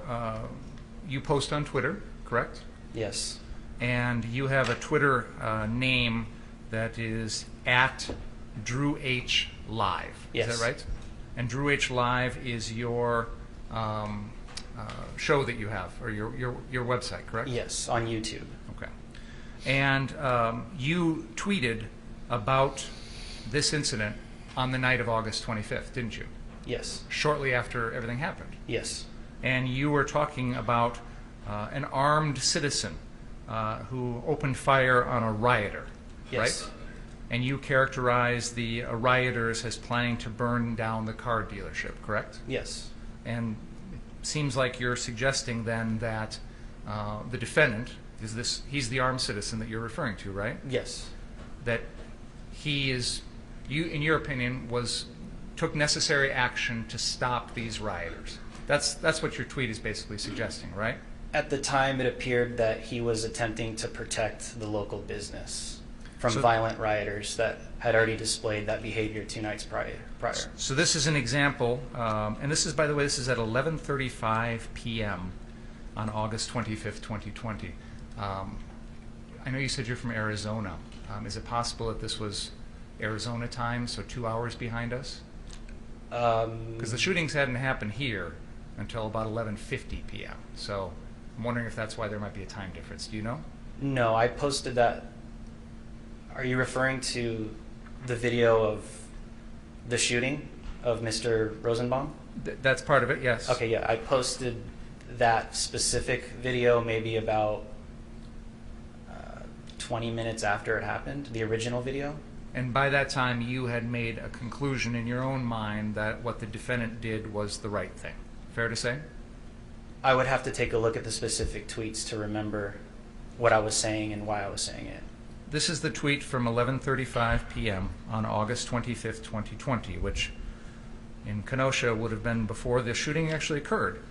you post on Twitter, correct? Yes. And you have a Twitter name that is @DrewHLive. Yes. Is that right? And Drew H Live is your show that you have, or your website, correct? Yes, on YouTube. Okay. And you tweeted about this incident on the night of August 25th, didn't you? Yes. Shortly after everything happened. Yes. And you were talking about an armed citizen who opened fire on a rioter, Yes. right? And you characterized the rioters as planning to burn down the car dealership, correct? Yes. And it seems like you're suggesting then that the defendant, he's the armed citizen that you're referring to, right? Yes. That he is, in your opinion, took necessary action to stop these rioters. That's what your tweet is basically suggesting, right? At the time, it appeared that he was attempting to protect the local business from violent rioters that had already displayed that behavior 2 nights prior. So this is an example, and this is, by the way, this is at 11:35 p.m. on August 25th, 2020. I know you said you're from Arizona. Is it possible that this was Arizona time, so 2 hours behind us? Because the shootings hadn't happened here until about 11:50 p.m. So I'm wondering if that's why there might be a time difference. Do you know? No, I posted that. Are you referring to the video of the shooting of Mr. Rosenbaum? That's part of it, yes. Okay, yeah. I posted that specific video maybe about 20 minutes after it happened, the original video. And by that time, you had made a conclusion in your own mind that what the defendant did was the right thing. Fair to say? I would have to take a look at the specific tweets to remember what I was saying and why I was saying it. This is the tweet from 11:35 p.m. on August 25th, 2020, which in Kenosha would have been before the shooting actually occurred.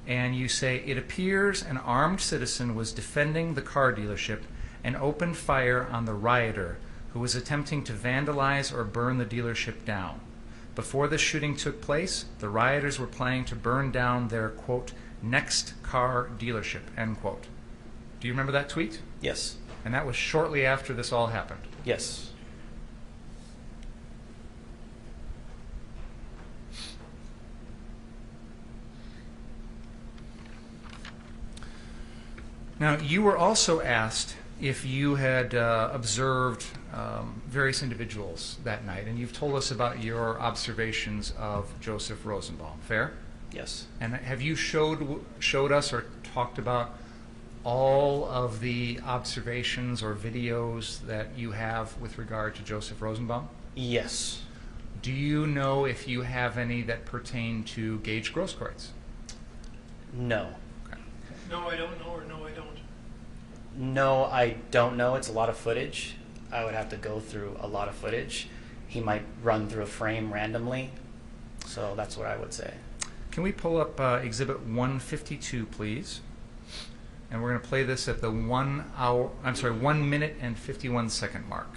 And you say, "It appears an armed citizen was defending the car dealership and opened fire on the rioter who was attempting to vandalize or burn the dealership down. Before the shooting took place, the rioters were planning to burn down their, quote, next car dealership," end quote. Do you remember that tweet? Yes. And that was shortly after this all happened. Yes. Now, you were also asked if you had observed various individuals that night, and you've told us about your observations of Joseph Rosenbaum. Fair? Yes. And have you showed us or talked about all of the observations or videos that you have with regard to Joseph Rosenbaum? Yes. Do you know if you have any that pertain to Gage Grosskreutz? No. No, I don't know, or no, I don't. No, I don't know. It's a lot of footage. I would have to go through a lot of footage. He might run through a frame randomly. So that's what I would say. Can we pull up Exhibit 152, please? And we're going to play this at the 1 minute and 51 second mark.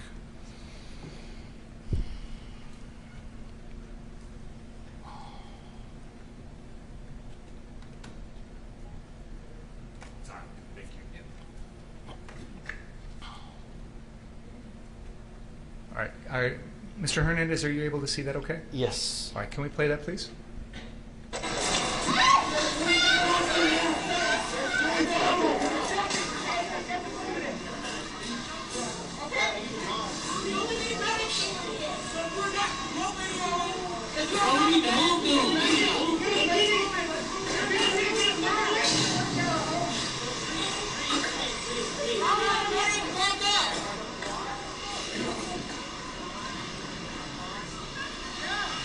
Thank you. All right. Mr. Hernandez, are you able to see that okay? Yes. All right, can we play that, please?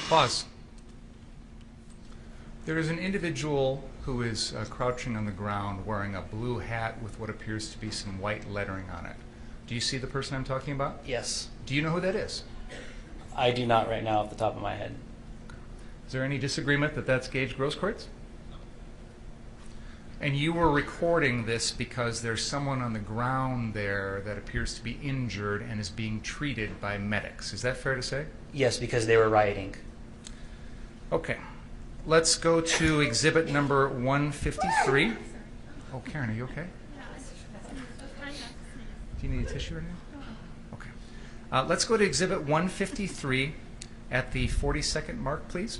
Pause. There is an individual who is crouching on the ground wearing a blue hat with what appears to be some white lettering on it. Do you see the person I'm talking about? Yes. Do you know who that is? I do not right now off the top of my head. Is there any disagreement that that's Gage Grosskreutz? And you were recording this because there's someone on the ground there that appears to be injured and is being treated by medics. Is that fair to say? Yes, because they were rioting. Okay. Let's go to exhibit number 153. Oh, Karen, are you okay? Do you need a tissue or anything? Okay. Let's go to exhibit 153 at the 40-second mark, please.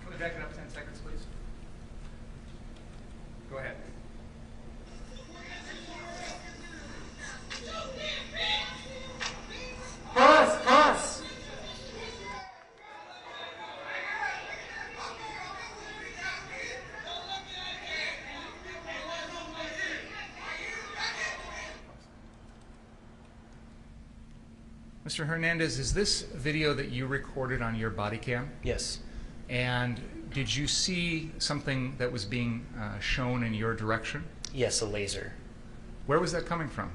Can we back it up 10 seconds, please? Go ahead. Pause! Mr. Hernandez, is this video that you recorded on your body cam? Yes. And did you see something that was being shown in your direction? Yes, a laser. Where was that coming from?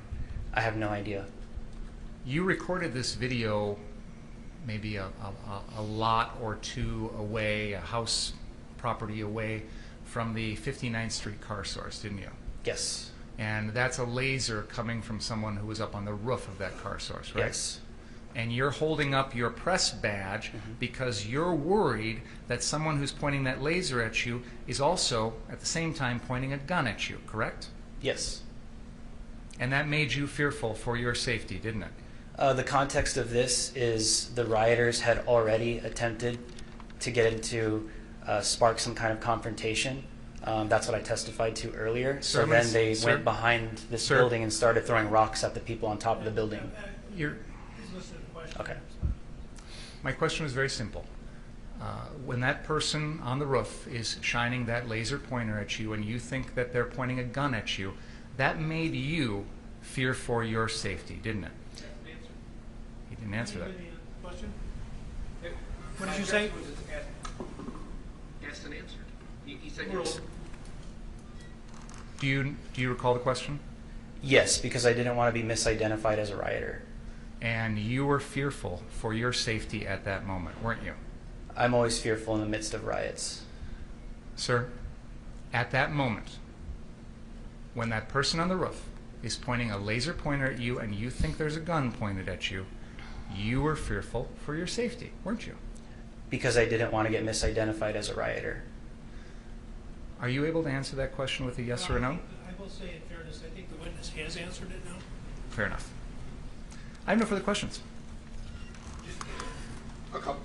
I have no idea. You recorded this video maybe a lot or two away, a house property away from the 59th Street car source, didn't you? Yes. And that's a laser coming from someone who was up on the roof of that car source, right? Yes. And you're holding up your press badge because you're worried that someone who's pointing that laser at you is also, at the same time, pointing a gun at you, correct? Yes. And that made you fearful for your safety, didn't it? The context of this is the rioters had already attempted to get into spark some kind of confrontation. That's what I testified to earlier. Sir, So then they sir, went behind this sir. building and started throwing rocks at the people on top of the building. You're, He's listening to the question. Okay. my question was very simple. When that person on the roof is shining that laser pointer at you and you think that they're pointing a gun at you, that made you fear for your safety, didn't it? He didn't answer that. Question? What did you say? Asked and answered. He said yes. Do you recall the question? Yes, because I didn't want to be misidentified as a rioter. And you were fearful for your safety at that moment, weren't you? I'm always fearful in the midst of riots. Sir, at that moment, when that person on the roof is pointing a laser pointer at you and you think there's a gun pointed at you, you were fearful for your safety, weren't you? Because I didn't want to get misidentified as a rioter. Are you able to answer that question with a yes or a no? I will say in fairness, I think the witness has answered it now. Fair enough. I have no further questions. a couple.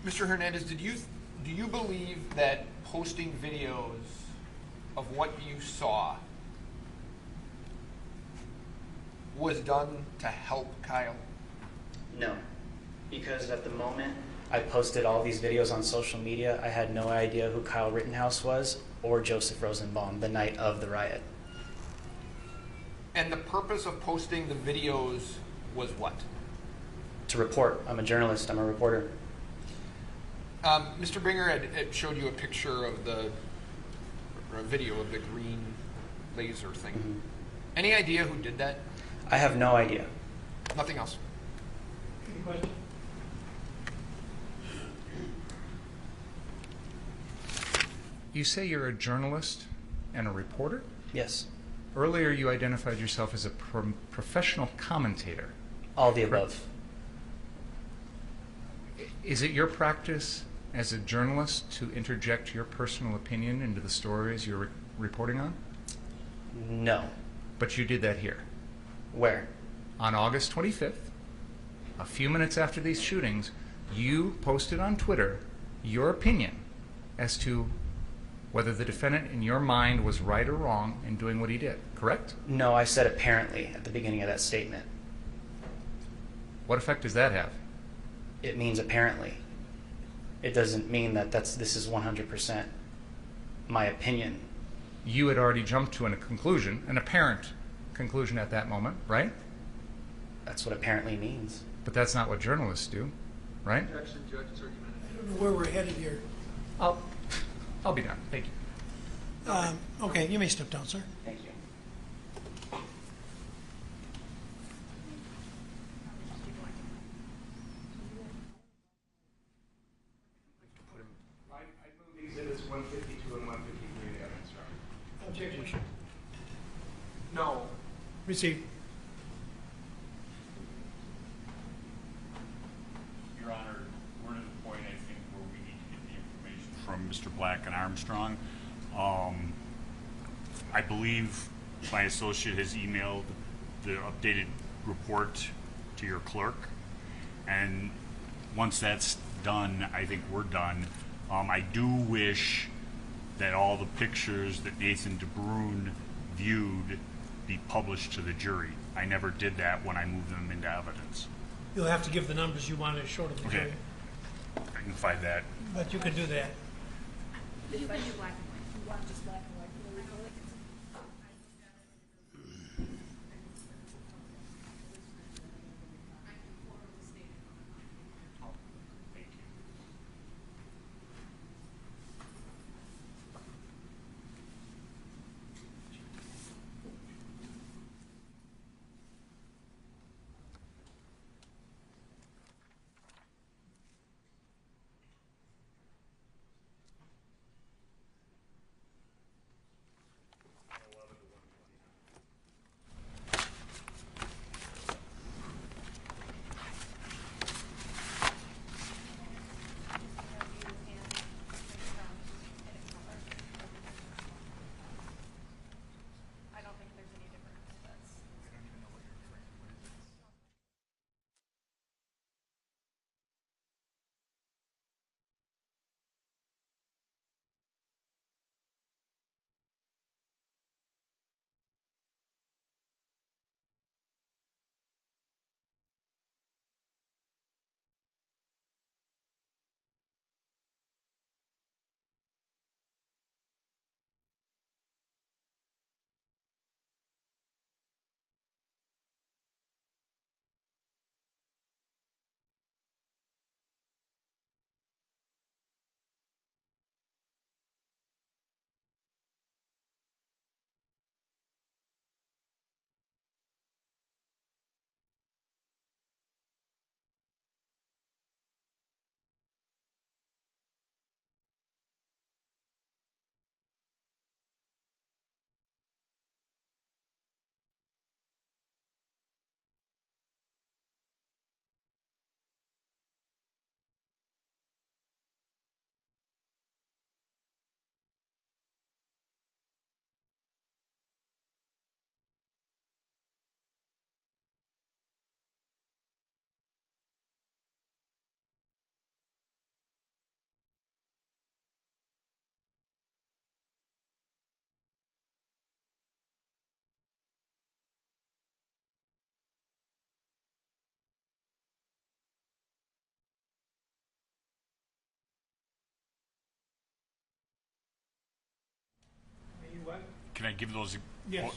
Mr. Hernandez, do you believe that posting videos of what you saw was done to help Kyle? No, because at the moment I posted all these videos on social media, I had no idea who Kyle Rittenhouse was or Joseph Rosenbaum the night of the riot. And the purpose of posting the videos was what? To report. I'm a journalist. I'm a reporter. Mr. Binger had showed you a picture of or a video of the green laser thing. Mm-hmm. Any idea who did that? I have no idea. Nothing else. Any question? You say you're a journalist and a reporter? Yes. Earlier you identified yourself as a professional commentator. All the above. Is it your practice as a journalist to interject your personal opinion into the stories you're reporting on? No. But you did that here. Where? On August 25th, a few minutes after these shootings, you posted on Twitter your opinion as to whether the defendant in your mind was right or wrong in doing what he did, correct? No, I said apparently at the beginning of that statement. What effect does that have? It means apparently. It doesn't mean that this is 100% my opinion. You had already jumped to a conclusion, an apparent conclusion at that moment, right? That's what apparently means. But that's not what journalists do, right? Objection, judge's argument. I don't know where we're headed here. I'll be done. Thank you. Okay, you may step down, sir. Thank you. I move exhibits 152 and 153 to evidence, Your Honor. Objection. No. Received. Your Honor, we're to the point, I think, where we need to get the information from Mr. Black and Armstrong. I believe my associate has emailed the updated report to your clerk, and once that's done, I think we're done. I do wish that all the pictures that Nathan DeBrune viewed be published to the jury. I never did that when I moved them into evidence. You'll have to give the numbers you want to show to the Okay. jury, I can find that. but you can do that. You can do black and white. You want just black and white for the record? I give those? Yes.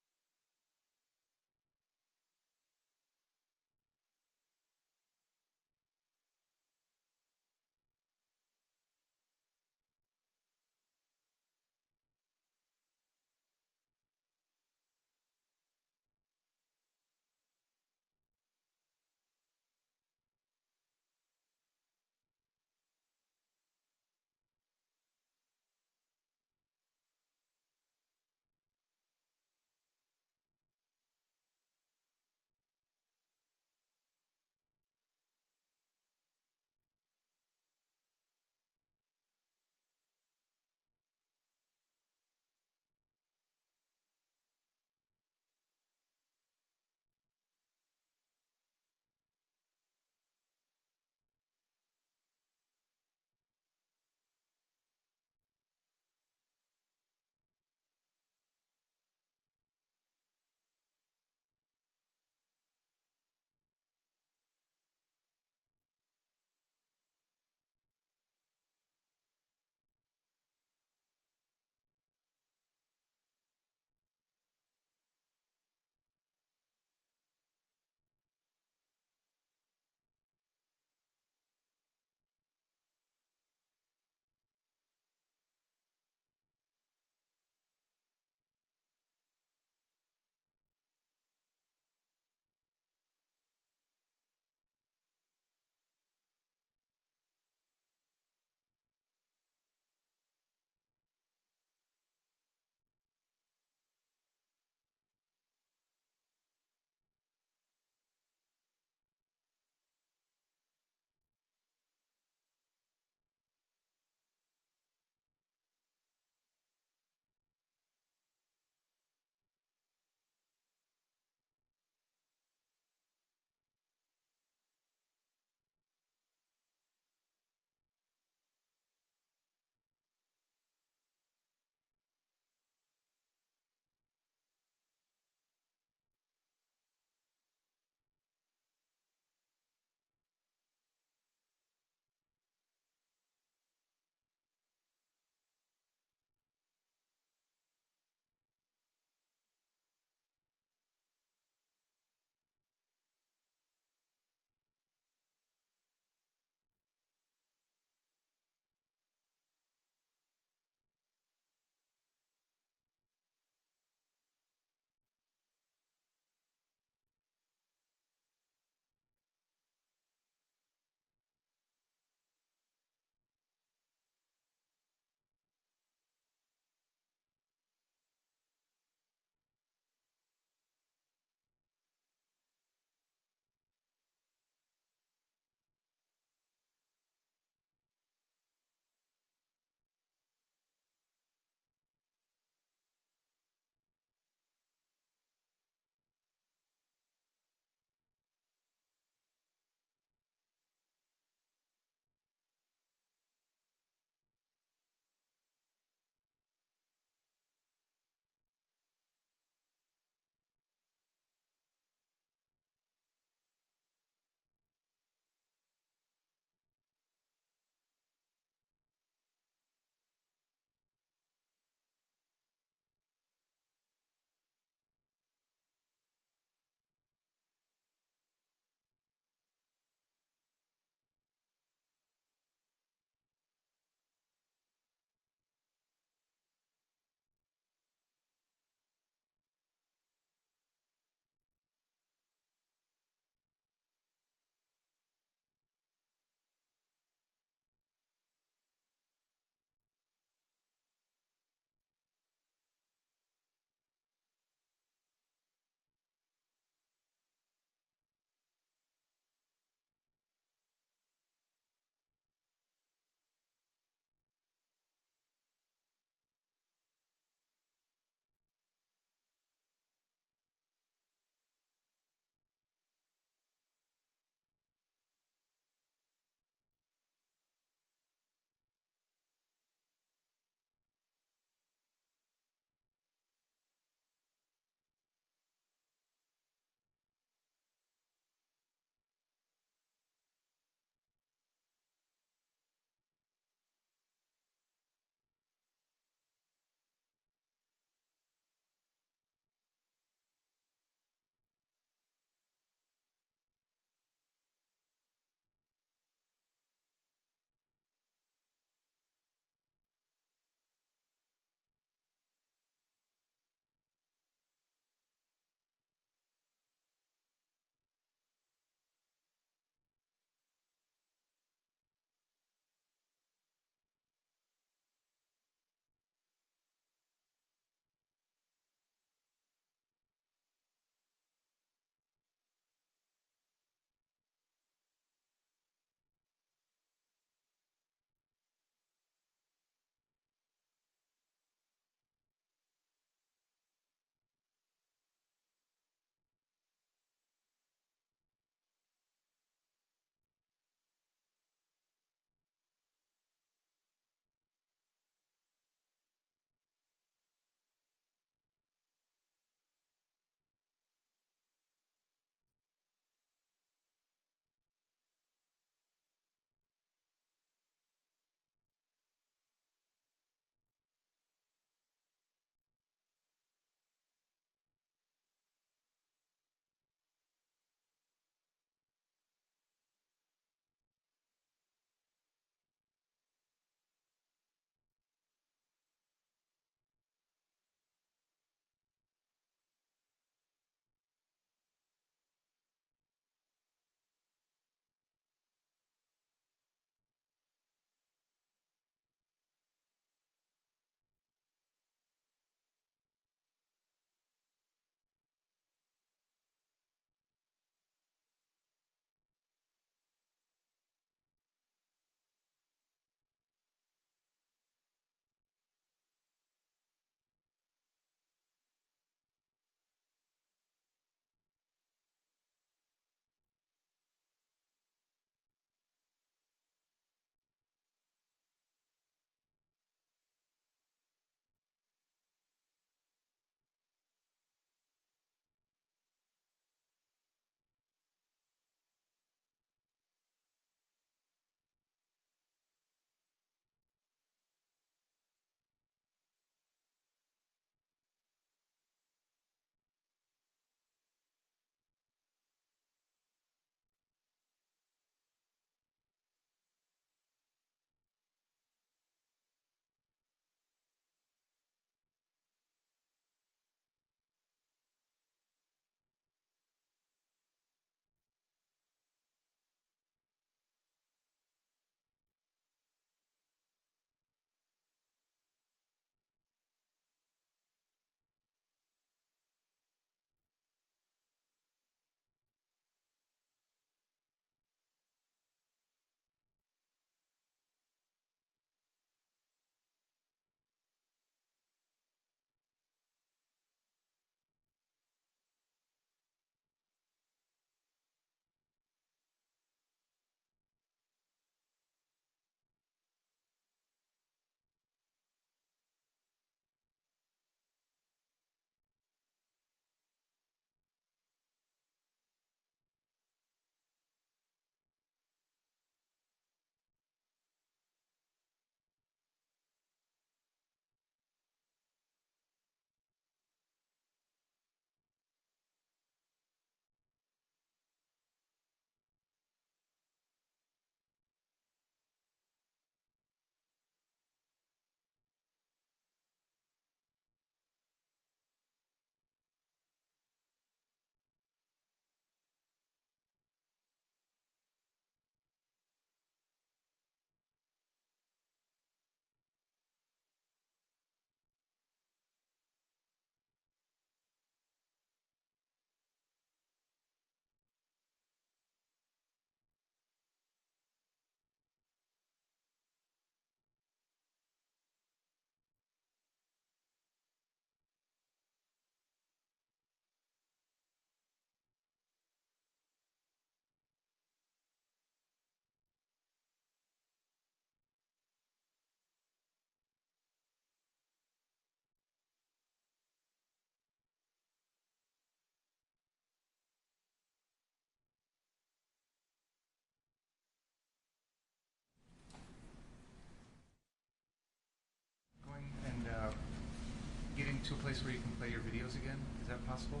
to a place where you can play your videos again? Is that possible?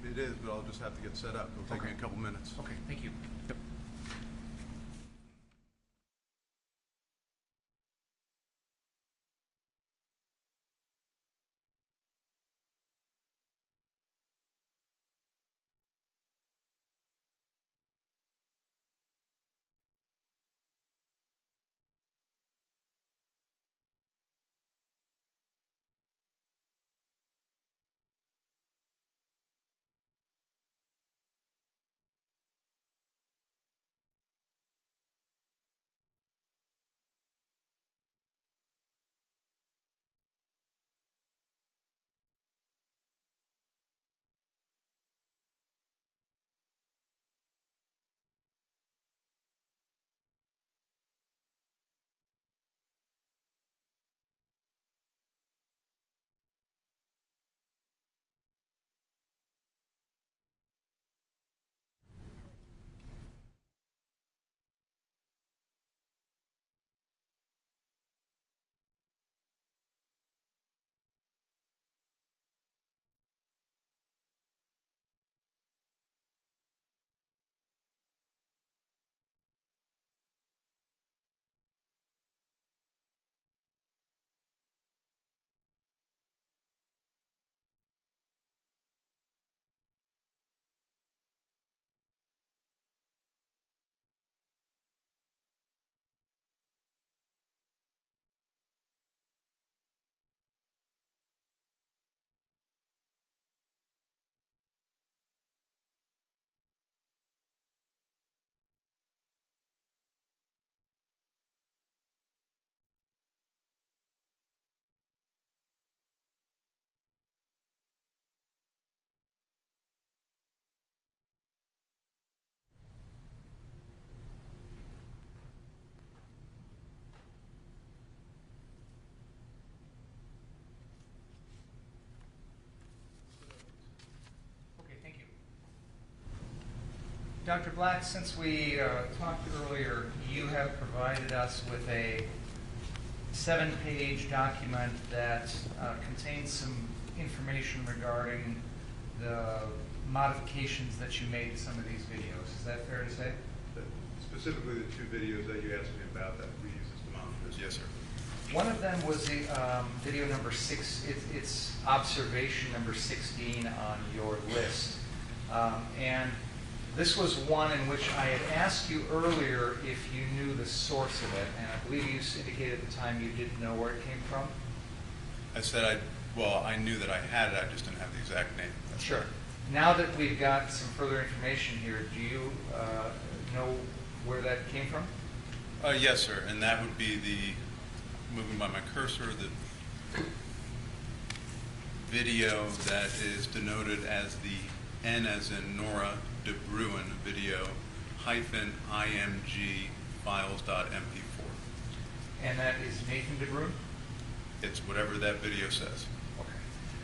It is, but I'll just have to get set up. It'll take me a couple minutes. Okay, thank you. Yep. Okay, thank you. Dr. Black, since we talked earlier, you have provided us with a 7-page document that contains some information regarding the modifications that you made to some of these videos. Is that fair to say? Specifically the two videos that you asked me about that we use as demonstratives. Yes, sir. One of them was the video number 6. It's observation number 16 on your list. And this was one in which I had asked you earlier if you knew the source of it, and I believe you indicated at the time you didn't know where it came from. I said I knew that I had it, I just didn't have the exact name. That's Sure. right. Now that we've got some further information here, do you know where that came from? Yes, sir, and that would be moving by my cursor, the video that is denoted as the N as in Nora de Bruin video -img files.mp4. And that is Nathan DeBruin? It's whatever that video says. Okay.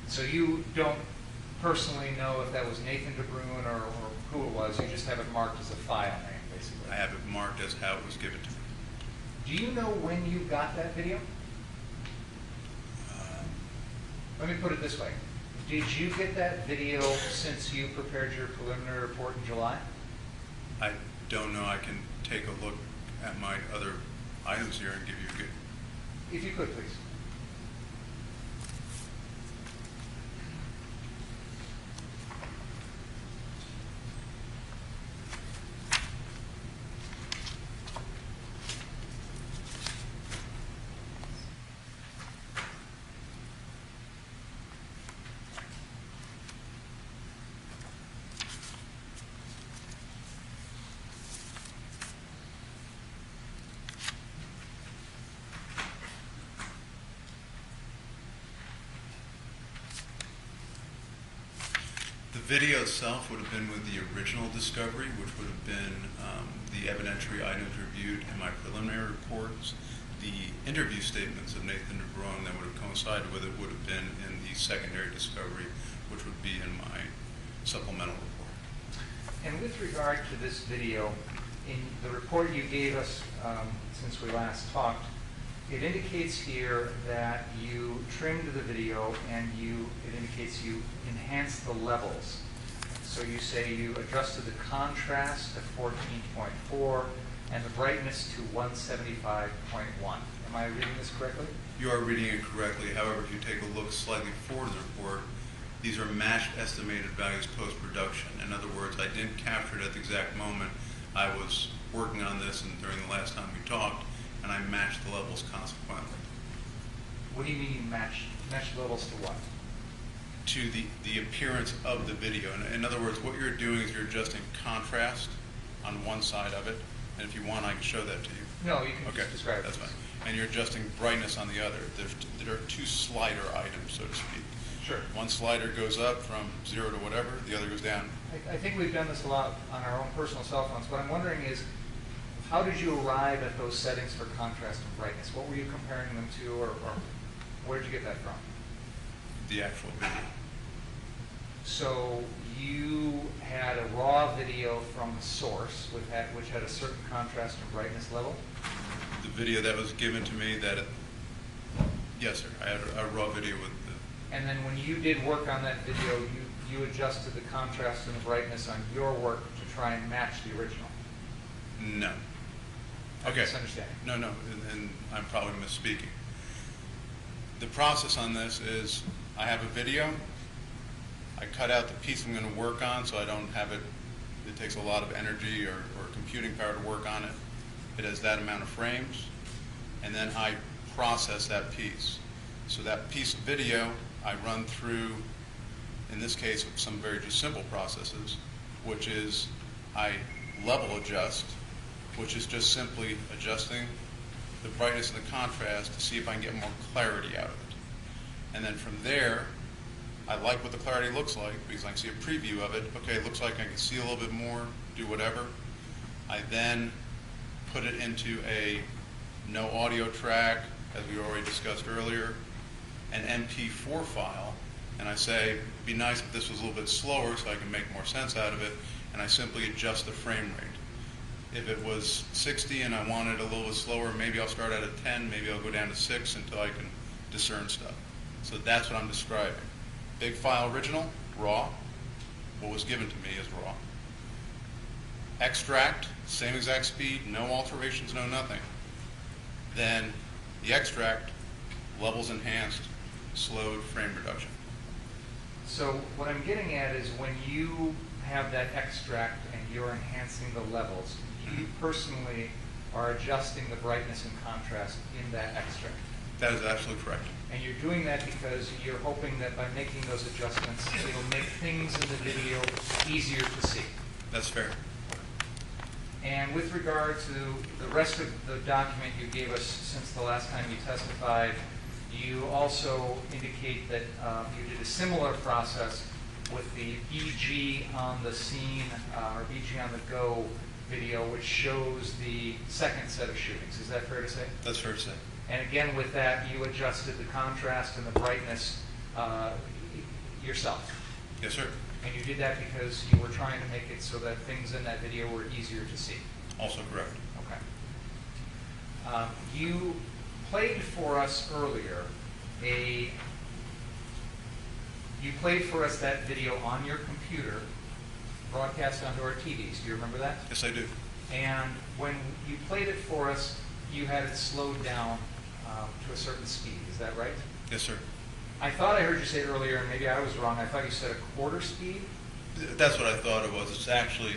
So you don't personally know if that was Nathan DeBruin or who it was, you just have it marked as a file name, basically. I have it marked as how it was given to me. Do you know when you got that video? Let me put it this way. Did you get that video since you prepared your preliminary report in July? I don't know. I can take a look at my other items here and give you a good... If you could, please. The video itself would have been with the original discovery, which would have been the evidentiary items reviewed in my preliminary reports. The interview statements of Nathan DeBruin that would have coincided with it would have been in the secondary discovery, which would be in my supplemental report. And with regard to this video, in the report you gave us since we last talked, It indicates here that you trimmed the video and it indicates you enhanced the levels. So you say you adjusted the contrast to 14.4 and the brightness to 175.1. Am I reading this correctly? You are reading it correctly. However, if you take a look slightly forward in the report, these are matched estimated values post-production. In other words, I didn't capture it at the exact moment. I was working on this and during the last time we talked, and I matched the levels consequently. What do you mean you matched levels to what? To the appearance of the video. In other words, what you're doing is you're adjusting contrast on one side of it, and if you want, I can show that to you. No, you can Okay, just describe it. that's fine. And you're adjusting brightness on the other. There are two slider items, so to speak. Sure. One slider goes up from 0 to whatever, the other goes down. I think we've done this a lot on our own personal cell phones. What I'm wondering is, how did you arrive at those settings for contrast and brightness? What were you comparing them to, or where did you get that from? The actual video. So you had a raw video from the source which had a certain contrast and brightness level? The video that was given to me, yes, sir. I had a raw video with the... And then when you did work on that video, you adjusted the contrast and the brightness on your work to try and match the original? No. I'm Okay. misunderstanding. No, and I'm probably misspeaking. The process on this is I have a video. I cut out the piece I'm going to work on so I don't have it. It takes a lot of energy or computing power to work on it. It has that amount of frames. And then I process that piece. So that piece of video I run through, in this case, some very just simple processes, which is I level adjust, which is just simply adjusting the brightness and the contrast to see if I can get more clarity out of it. And then from there, I like what the clarity looks like because I can see a preview of it. Okay, it looks like I can see a little bit more, do whatever. I then put it into a no audio track, as we already discussed earlier, an MP4 file, and I say, it'd be nice if this was a little bit slower so I can make more sense out of it, and I simply adjust the frame rate. If it was 60 and I want it a little bit slower, maybe I'll start at a 10, maybe I'll go down to 6 until I can discern stuff. So that's what I'm describing. Big file original, raw. What was given to me is raw. Extract, same exact speed, no alterations, no nothing. Then the extract, levels enhanced, slowed, frame reduction. So what I'm getting at is when you have that extract and you're enhancing the levels, you personally are adjusting the brightness and contrast in that extract. That is absolutely correct. And you're doing that because you're hoping that by making those adjustments, it'll make things in the video easier to see. That's fair. And with regard to the rest of the document you gave us since the last time you testified, you also indicate that you did a similar process with the BG on the scene or BG on the go video, which shows the second set of shootings. Is that fair to say? That's fair to say. And again, with that, you adjusted the contrast and the brightness yourself. Yes, sir. And you did that because you were trying to make it so that things in that video were easier to see. Also correct. Okay. You played for us earlier that video on your computer, broadcast onto our TVs. Do you remember that? Yes, I do. And when you played it for us, you had it slowed down to a certain speed. Is that right? Yes, sir. I thought I heard you say earlier, and maybe I was wrong, I thought you said a quarter speed? That's what I thought it was. It's actually,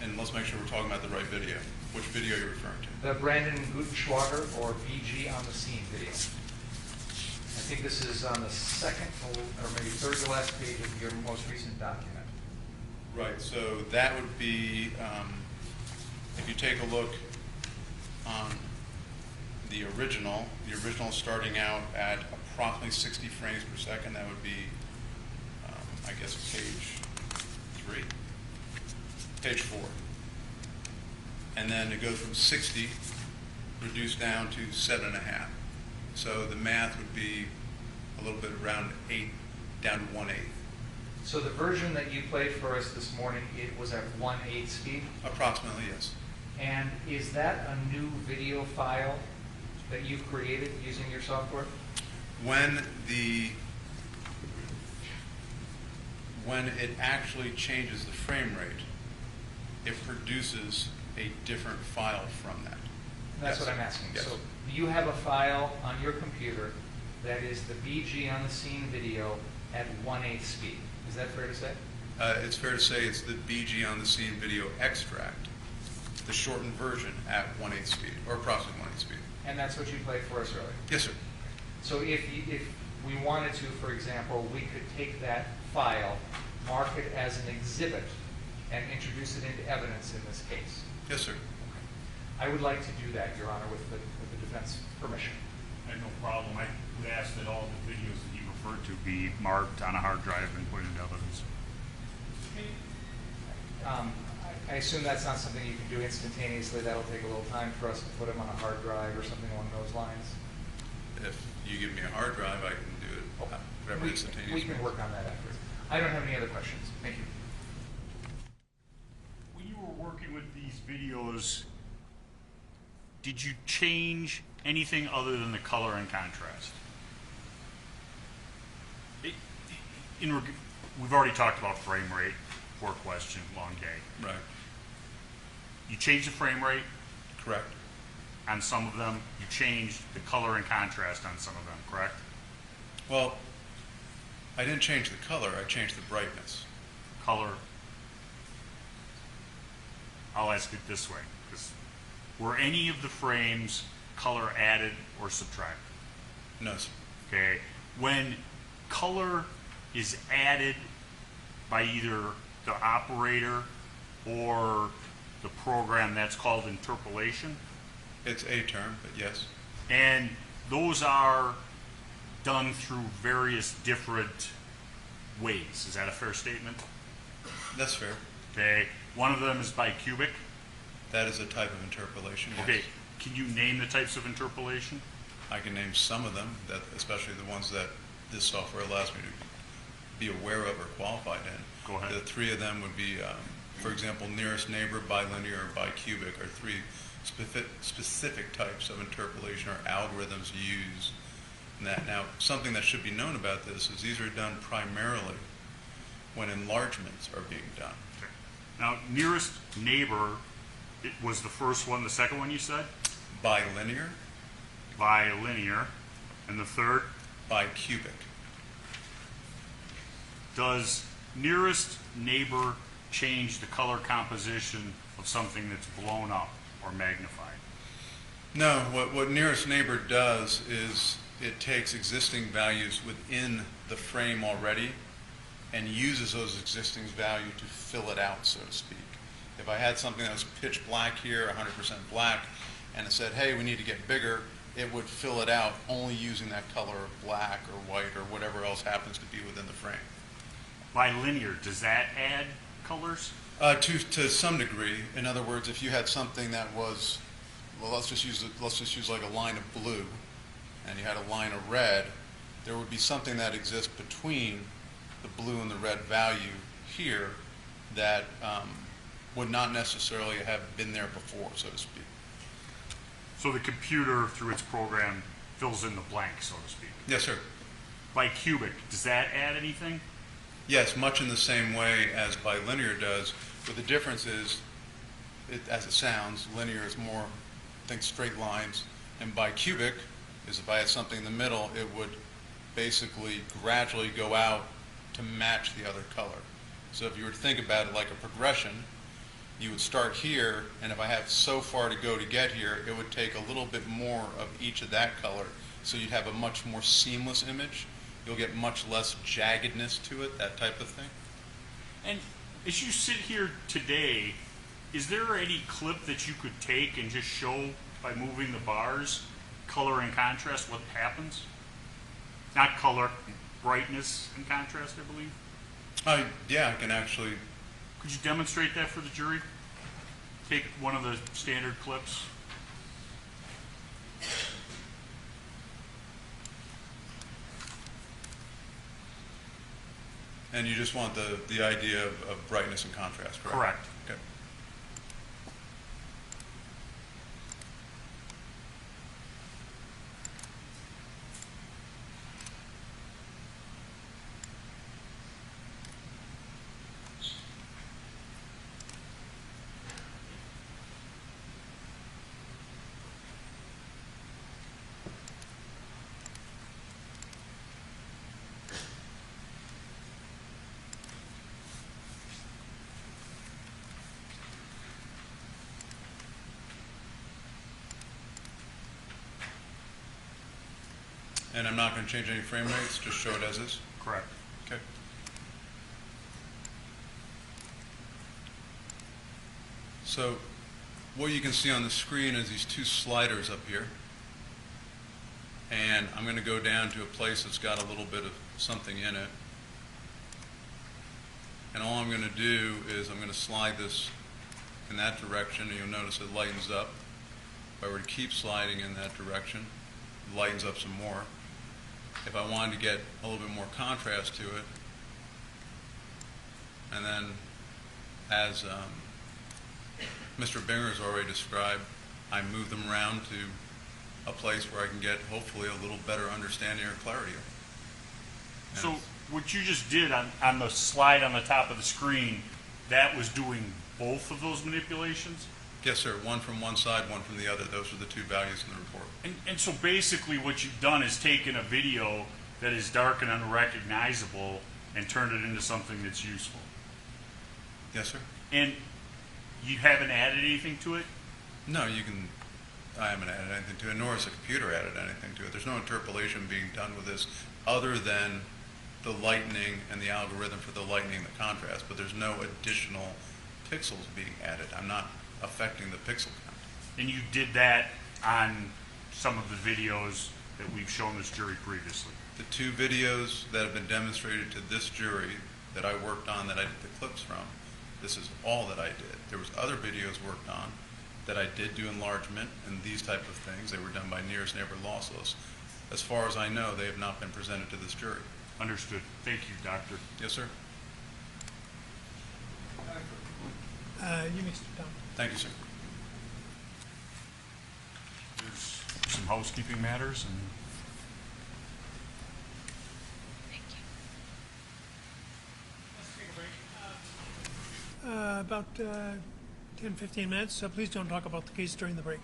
and let's make sure we're talking about the right video. Which video are you referring to? The Brandon Gutenschwager or BG on the scene video. I think this is on the second or maybe third to last page of your most recent document. Right, so that would be, if you take a look on the original starting out at approximately 60 frames per second, that would be, I guess, page 4. And then it goes from 60, reduced down to 7.5. So the math would be a little bit around 8, down to 1/8. So the version that you played for us this morning, it was at 1/8 speed? Approximately, yes. And is that a new video file that you've created using your software? When it actually changes the frame rate, it produces a different file from that. That's Yes. what I'm asking. Yes. So you have a file on your computer that is the BG on the scene video at 1/8 speed. Is that fair to say? It's fair to say it's the BG on the scene video extract, the shortened version at 1/8 speed, or approximately 1/8 speed. And that's what you played for us earlier? Yes, sir. So if we wanted to, for example, we could take that file, mark it as an exhibit, and introduce it into evidence in this case. Yes, sir. I would like to do that, Your Honor, with the defense permission. I have no problem. I would ask that all the videos that you referred to be marked on a hard drive and put into evidence. I assume that's not something you can do instantaneously. That'll take a little time for us to put them on a hard drive or something along those lines. If you give me a hard drive, I can do it whatever instantaneous. We can work on that after. I don't have any other questions. Thank you. When you were working with these videos, did you change anything other than the color and contrast? We've already talked about frame rate. Poor question, long day. Right. You changed the frame rate Correct. on some of them. You changed the color and contrast on some of them, correct? Well, I didn't change the color, I changed the brightness. Color. I'll ask it this way, because were any of the frames color added or subtracted? No, sir. Okay. When color is added by either the operator or the program, that's called interpolation. It's a term, but yes. And those are done through various different ways. Is that a fair statement? That's fair. Okay. One of them is bicubic. That is a type of interpolation, yes. Okay. Can you name the types of interpolation? I can name some of them, that especially the ones that this software allows me to be aware of or qualified in. Go ahead. The three of them would be, for example, nearest neighbor, bilinear, or bicubic are three specific types of interpolation or algorithms used in that. Now, something that should be known about this is these are done primarily when enlargements are being done. Okay. Now, nearest neighbor, it was the first one. The second one you said? Bilinear. Bilinear. And the third? Bicubic. Does nearest neighbor change the color composition of something that's blown up or magnified? No, what nearest neighbor does is it takes existing values within the frame already and uses those existing values to fill it out, so to speak. If I had something that was pitch black here, 100% black, and it said, hey, we need to get bigger, it would fill it out only using that color of black or white or whatever else happens to be within the frame. Bilinear, does that add colors? To some degree. In other words, if you had something that was, well, let's just use like a line of blue, and you had a line of red, there would be something that exists between the blue and the red value here that would not necessarily have been there before, so to speak. So the computer, through its program, fills in the blank, so to speak. Yes, sir. Bicubic, does that add anything? Yes, much in the same way as bilinear does, but the difference is, as it sounds, linear is more, think straight lines, and bicubic is if I had something in the middle, it would basically gradually go out to match the other color. So if you were to think about it like a progression, you would start here, and if I have so far to go to get here, it would take a little bit more of each of that color, so you'd have a much more seamless image. You'll get much less jaggedness to it, that type of thing. And as you sit here today, is there any clip that you could take and just show by moving the bars, color and contrast, what happens? Not color, brightness and contrast, I believe. Yeah, I can actually. Could you demonstrate that for the jury? Take one of the standard clips. And you just want the idea of brightness and contrast, correct? Correct. Okay. And I'm not going to change any frame rates, just show it as is? Correct. Okay. So what you can see on the screen is these two sliders up here. And I'm going to go down to a place that's got a little bit of something in it. And all I'm going to do is I'm going to slide this in that direction, and you'll notice it lightens up. If I were to keep sliding in that direction, it lightens up some more. If I wanted to get a little bit more contrast to it, and then as Mr. Binger has already described, I move them around to a place where I can get hopefully a little better understanding or clarity. And So what you just did on the slide on the top of the screen, that was doing both of those manipulations? yes, sir, one from one side, one from the other. Those are the two values in the report. And so basically what you've done is taken a video that is dark and unrecognizable and turned it into something that's useful. Yes, sir. And you haven't added anything to it? No, I haven't added anything to it, nor has the computer added anything to it. There's no interpolation being done with this other than the lightening and the algorithm for the lightening and the contrast, but there's no additional pixels being added. I'm not affecting the pixel count. And you did that on some of the videos that we've shown this jury previously? The two videos that have been demonstrated to this jury that I worked on, that I did the clips from, this is all that I did. There was other videos worked on that I did do enlargement and these type of things. They were done by nearest neighbor lossless. As far as I know, they have not been presented to this jury. Understood. Thank you, Doctor. Yes, sir. You may sit down. Thank you, sir. There's some housekeeping matters and About 10, 15 minutes, so please don't talk about the case during the break.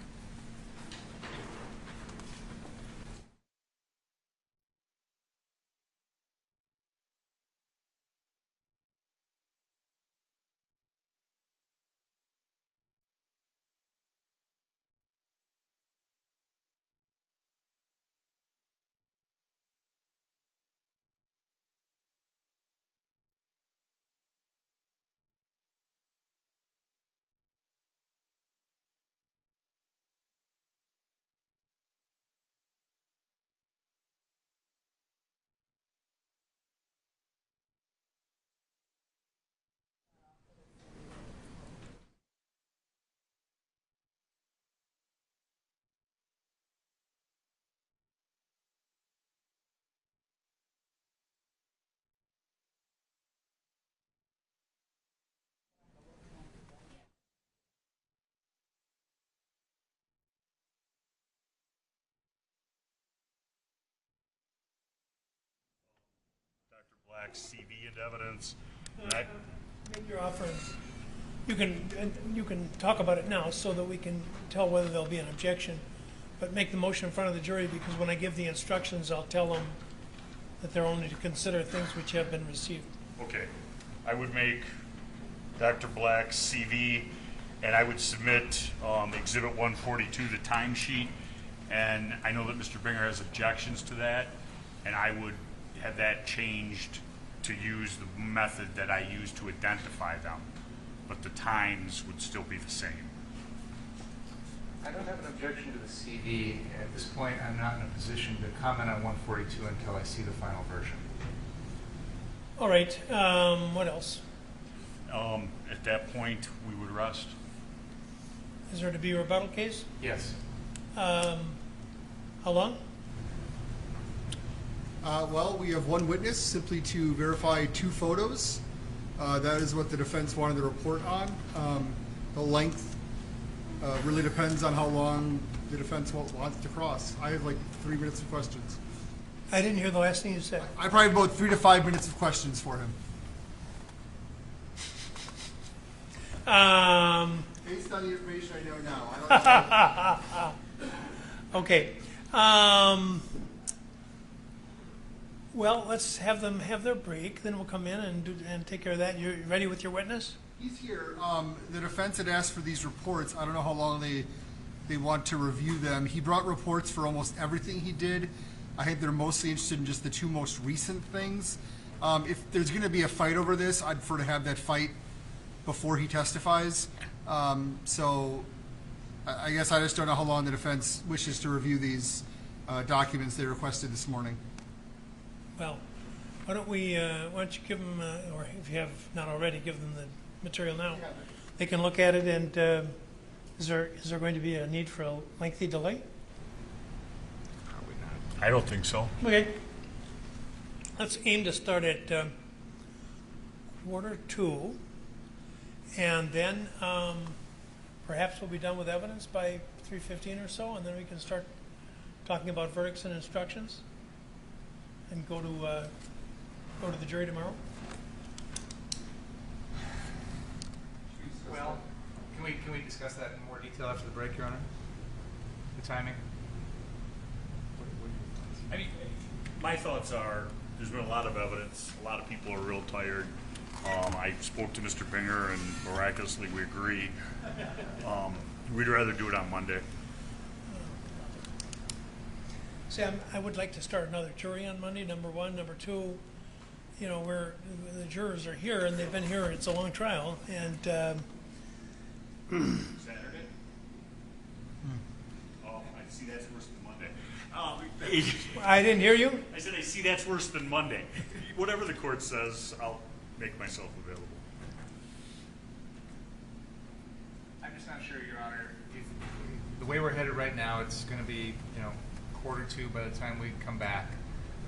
Black's CV and evidence. Make your offer. You can talk about it now so that we can tell whether there'll be an objection, but make the motion in front of the jury, because when I give the instructions, I'll tell them that they're only to consider things which have been received. Okay. I would make Dr. Black's CV, and I would submit Exhibit 142, the timesheet, and I know that Mr. Binger has objections to that, and I would have that changed to use the method that I use to identify them, but the times would still be the same. I don't have an objection to the CD. At this point, I'm not in a position to comment on 142 until I see the final version. All right, what else? At that point, we would rest. Is there to be a rebuttal case? Yes. How long? Well, we have one witness simply to verify 2 photos. That is what the defense wanted the report on. The length really depends on how long the defense wants to cross. I have like 3 minutes of questions. I didn't hear the last thing you said. I probably have about 3 to 5 minutes of questions for him. Based on the information I know now. I don't know. Okay. Well, let's have them have their break, then we'll come in and take care of that. You ready with your witness? He's here. The defense had asked for these reports. I don't know how long they want to review them. He brought reports for almost everything he did. I think they're mostly interested in just the two most recent things. If there's going to be a fight over this, I'd prefer to have that fight before he testifies. So I guess I just don't know how long the defense wishes to review these documents they requested this morning. Well, why don't you give them, or if you have not already, give them the material now. They can look at it, and is there going to be a need for a lengthy delay? I don't think so. Okay. Let's aim to start at 1:45, and then perhaps we'll be done with evidence by 3:15 or so, and then we can start talking about verdicts and instructions, and go to the jury tomorrow. Well, can we discuss that in more detail after the break, Your Honor? The timing? I mean, my thoughts are, there's been a lot of evidence, a lot of people are real tired. I spoke to Mr. Pinger, and miraculously we agree. We'd rather do it on Monday. Sam, I would like to start another jury on Monday, number one. Number two, where the jurors are here, and they've been here, it's a long trial, and Saturday? Oh, I see that's worse than Monday. I didn't hear you? I said I see that's worse than Monday. Whatever the court says, I'll make myself available. I'm just not sure, Your Honor. The way we're headed right now, it's going to be, 1:45 by the time we come back.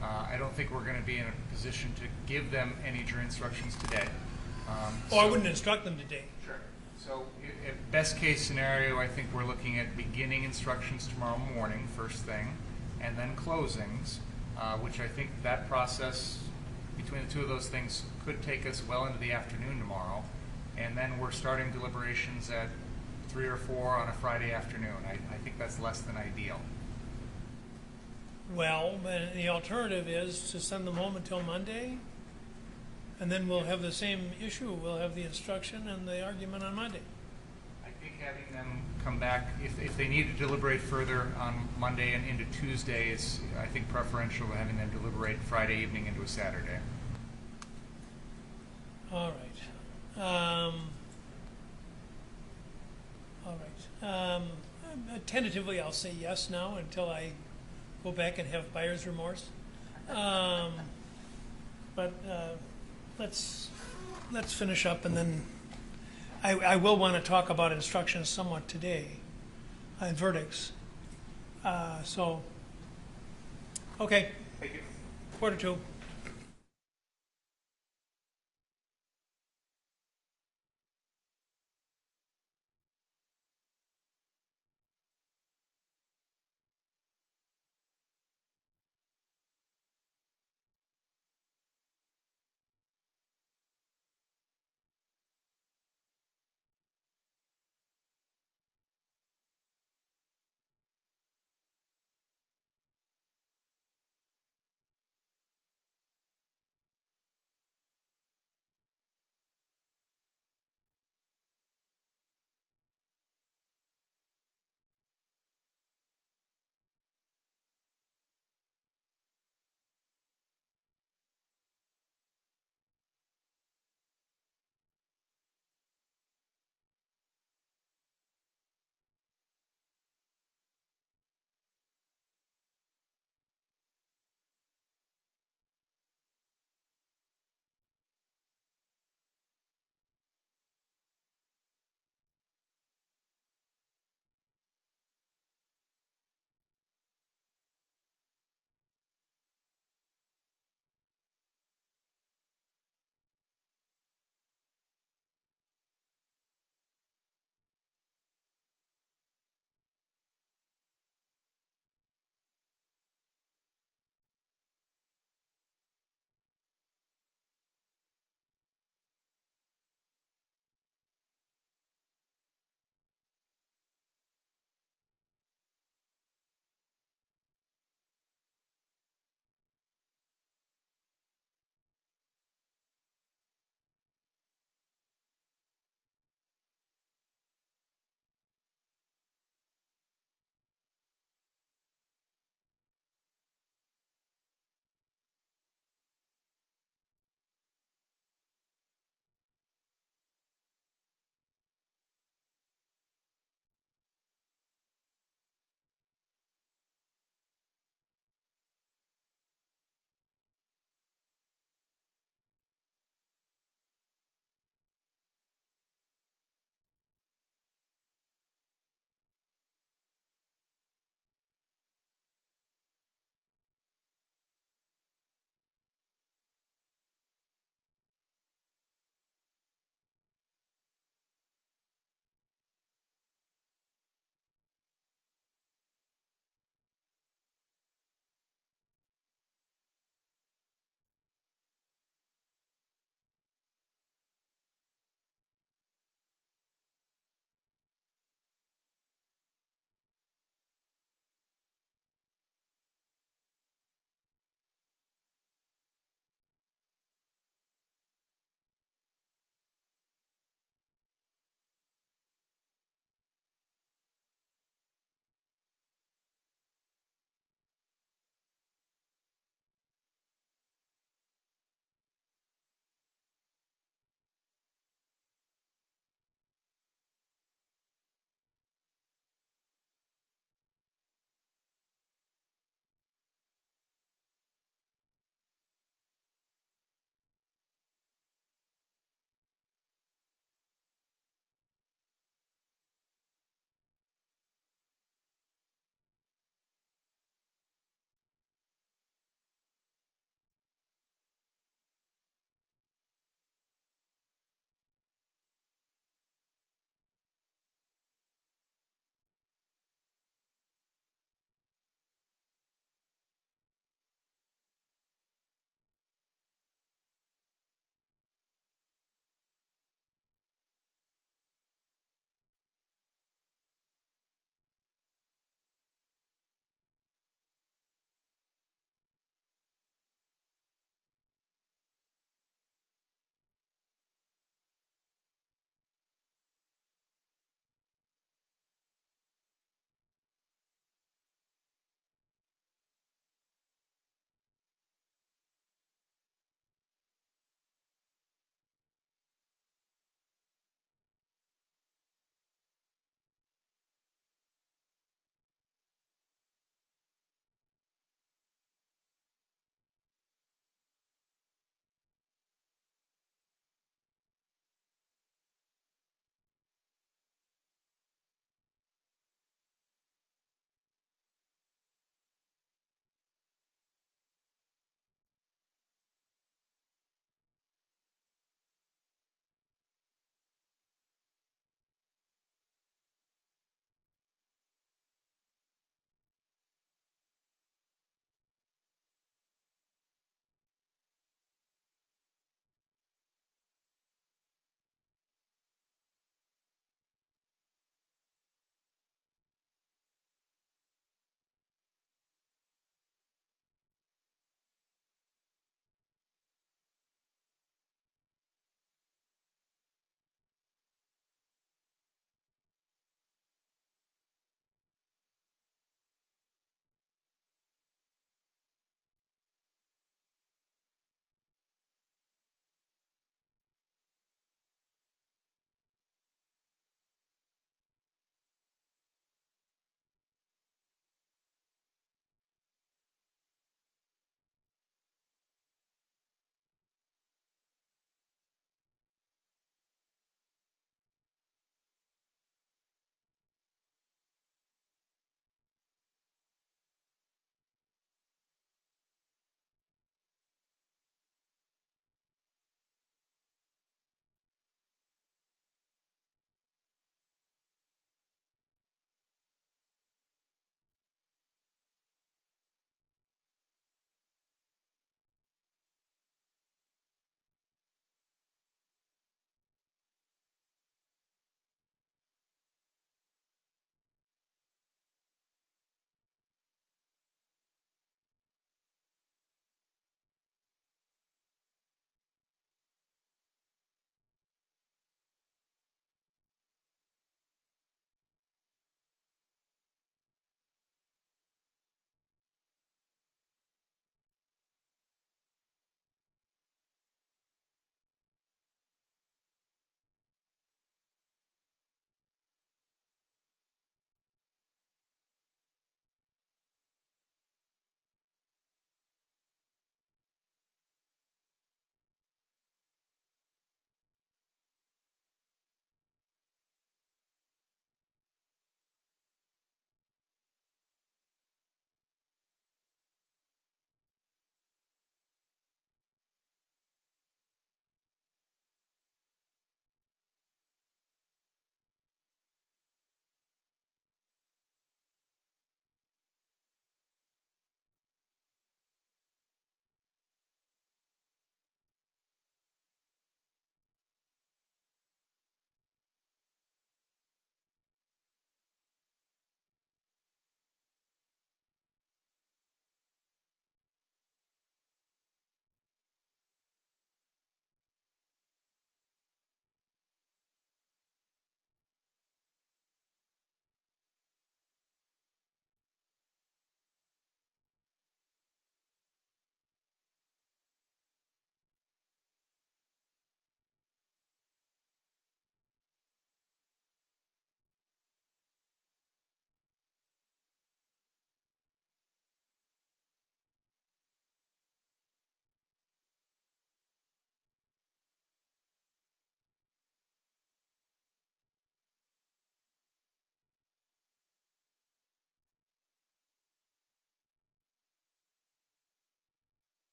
I don't think we're going to be in a position to give them any jury instructions today. I wouldn't instruct them today. Sure. So, best case scenario, I think we're looking at beginning instructions tomorrow morning, first thing, and then closings, which I think that process between the two of those things could take us well into the afternoon tomorrow. And then we're starting deliberations at 3 or 4 on a Friday afternoon. I think that's less than ideal. Well, the alternative is to send them home until Monday, and then we'll have the same issue. We'll have the instruction and the argument on Monday. I think having them come back, if they need to deliberate further on Monday and into Tuesday, is, I think, preferential to having them deliberate Friday evening into a Saturday. All right. Tentatively, I'll say yes now until I go back and have buyer's remorse. But let's finish up, and then I will want to talk about instructions somewhat today and verdicts. Okay. Thank you. 1:45.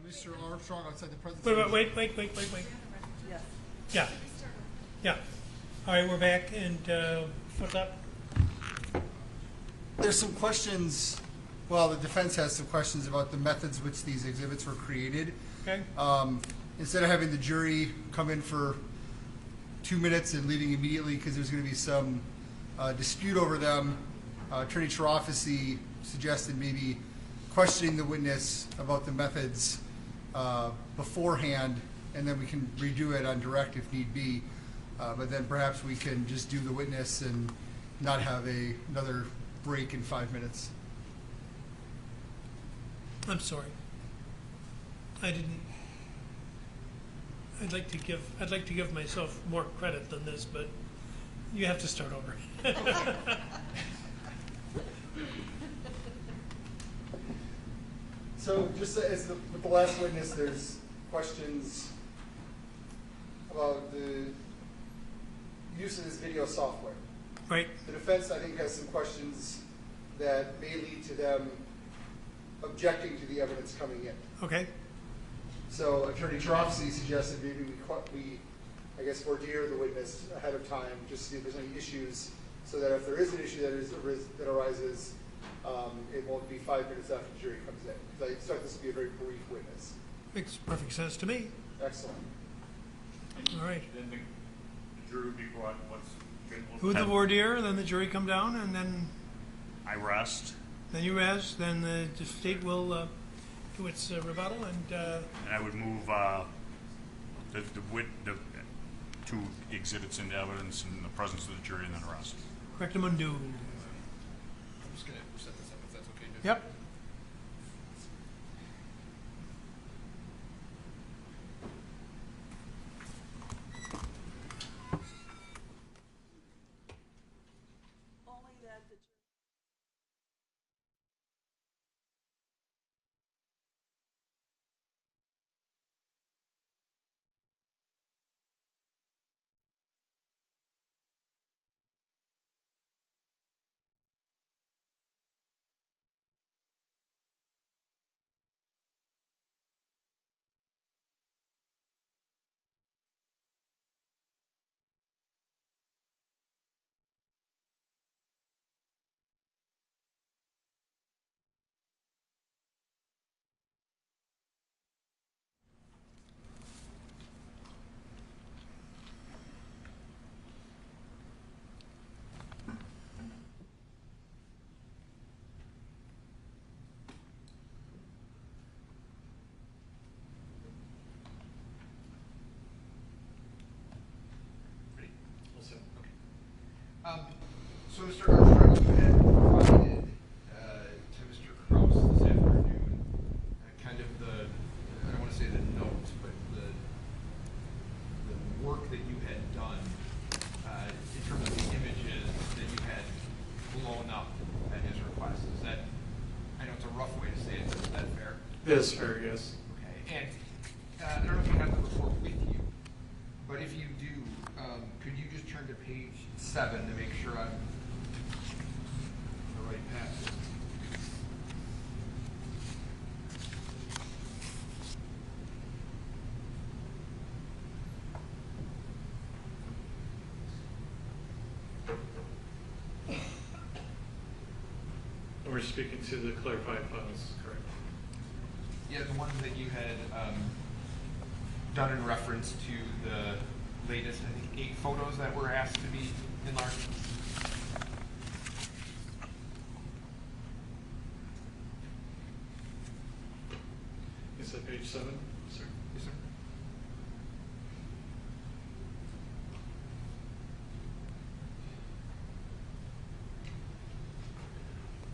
Mr. Armstrong outside the presence. Wait. Yes. Yeah. Yeah. All right, we're back, and what's up? There's some questions. Well, the defense has some questions about the methods which these exhibits were created. Okay. Instead of having the jury come in for 2 minutes and leaving immediately because there's going to be some dispute over them, Attorney Chirofisi suggested maybe questioning the witness about the methods beforehand, and then we can redo it on direct if need be. But then perhaps we can just do the witness and not have another break in 5 minutes. I'm sorry. I didn't. I'd like to give myself more credit than this, but you have to start over. So just as with the last witness, there's questions about the use of this video software. Right. The defense, I think, has some questions that may lead to them objecting to the evidence coming in. Okay. So Attorney Chirofisi suggested maybe we I guess, ordeer the witness ahead of time, just see if there's any issues, so that if there is an issue that arises, it won't be 5 minutes after the jury comes in. Because I expect this to be a very brief witness. Makes perfect sense to me. Excellent. All right. Then the jury would be brought, Who the voir dire, then the jury come down, and then I rest. Then you rest, then the state will do its rebuttal, and I would move the two exhibits into evidence in the presence of the jury and then arrest. correctum undo. I'm just going to set this up if that's okay, Judge. Yep. Only that the So, Mr. Armstrong, you had provided to Mr. Krause this afternoon kind of the, I don't want to say the notes, but the work that you had done in terms of the images that you had blown up at his request. Is that, I know it's a rough way to say it, but is that fair? That is fair, yes. Okay, and I don't know if you have the report with you, but if you do, could you just turn to page 7 to make sure I'm on the right path? We're speaking to the clarified files, correct? Yeah, the ones that you had done in reference to the latest, I think, 8 photos that were asked to be enlarged. Is that page 7, sir? Yes, sir.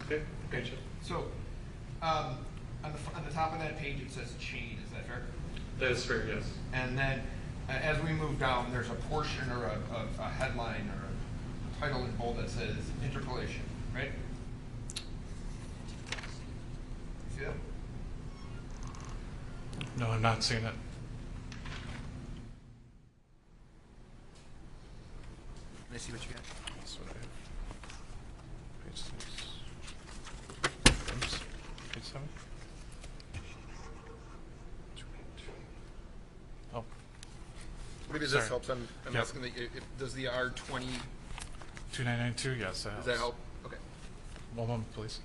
Okay, gotcha. So, on the top of that page it says chain, is that fair? That is fair, yes. And then as we move down, there's a portion or a headline or a title in bold that says interpolation, right? See that? No, I'm not seeing it. Let me see what you got. That's what I have. Page 6. Oops. Page 7. Maybe this Sorry. helps. I'm Yep. asking, does the R20, 2992, yes, does that help? Okay. One moment, please.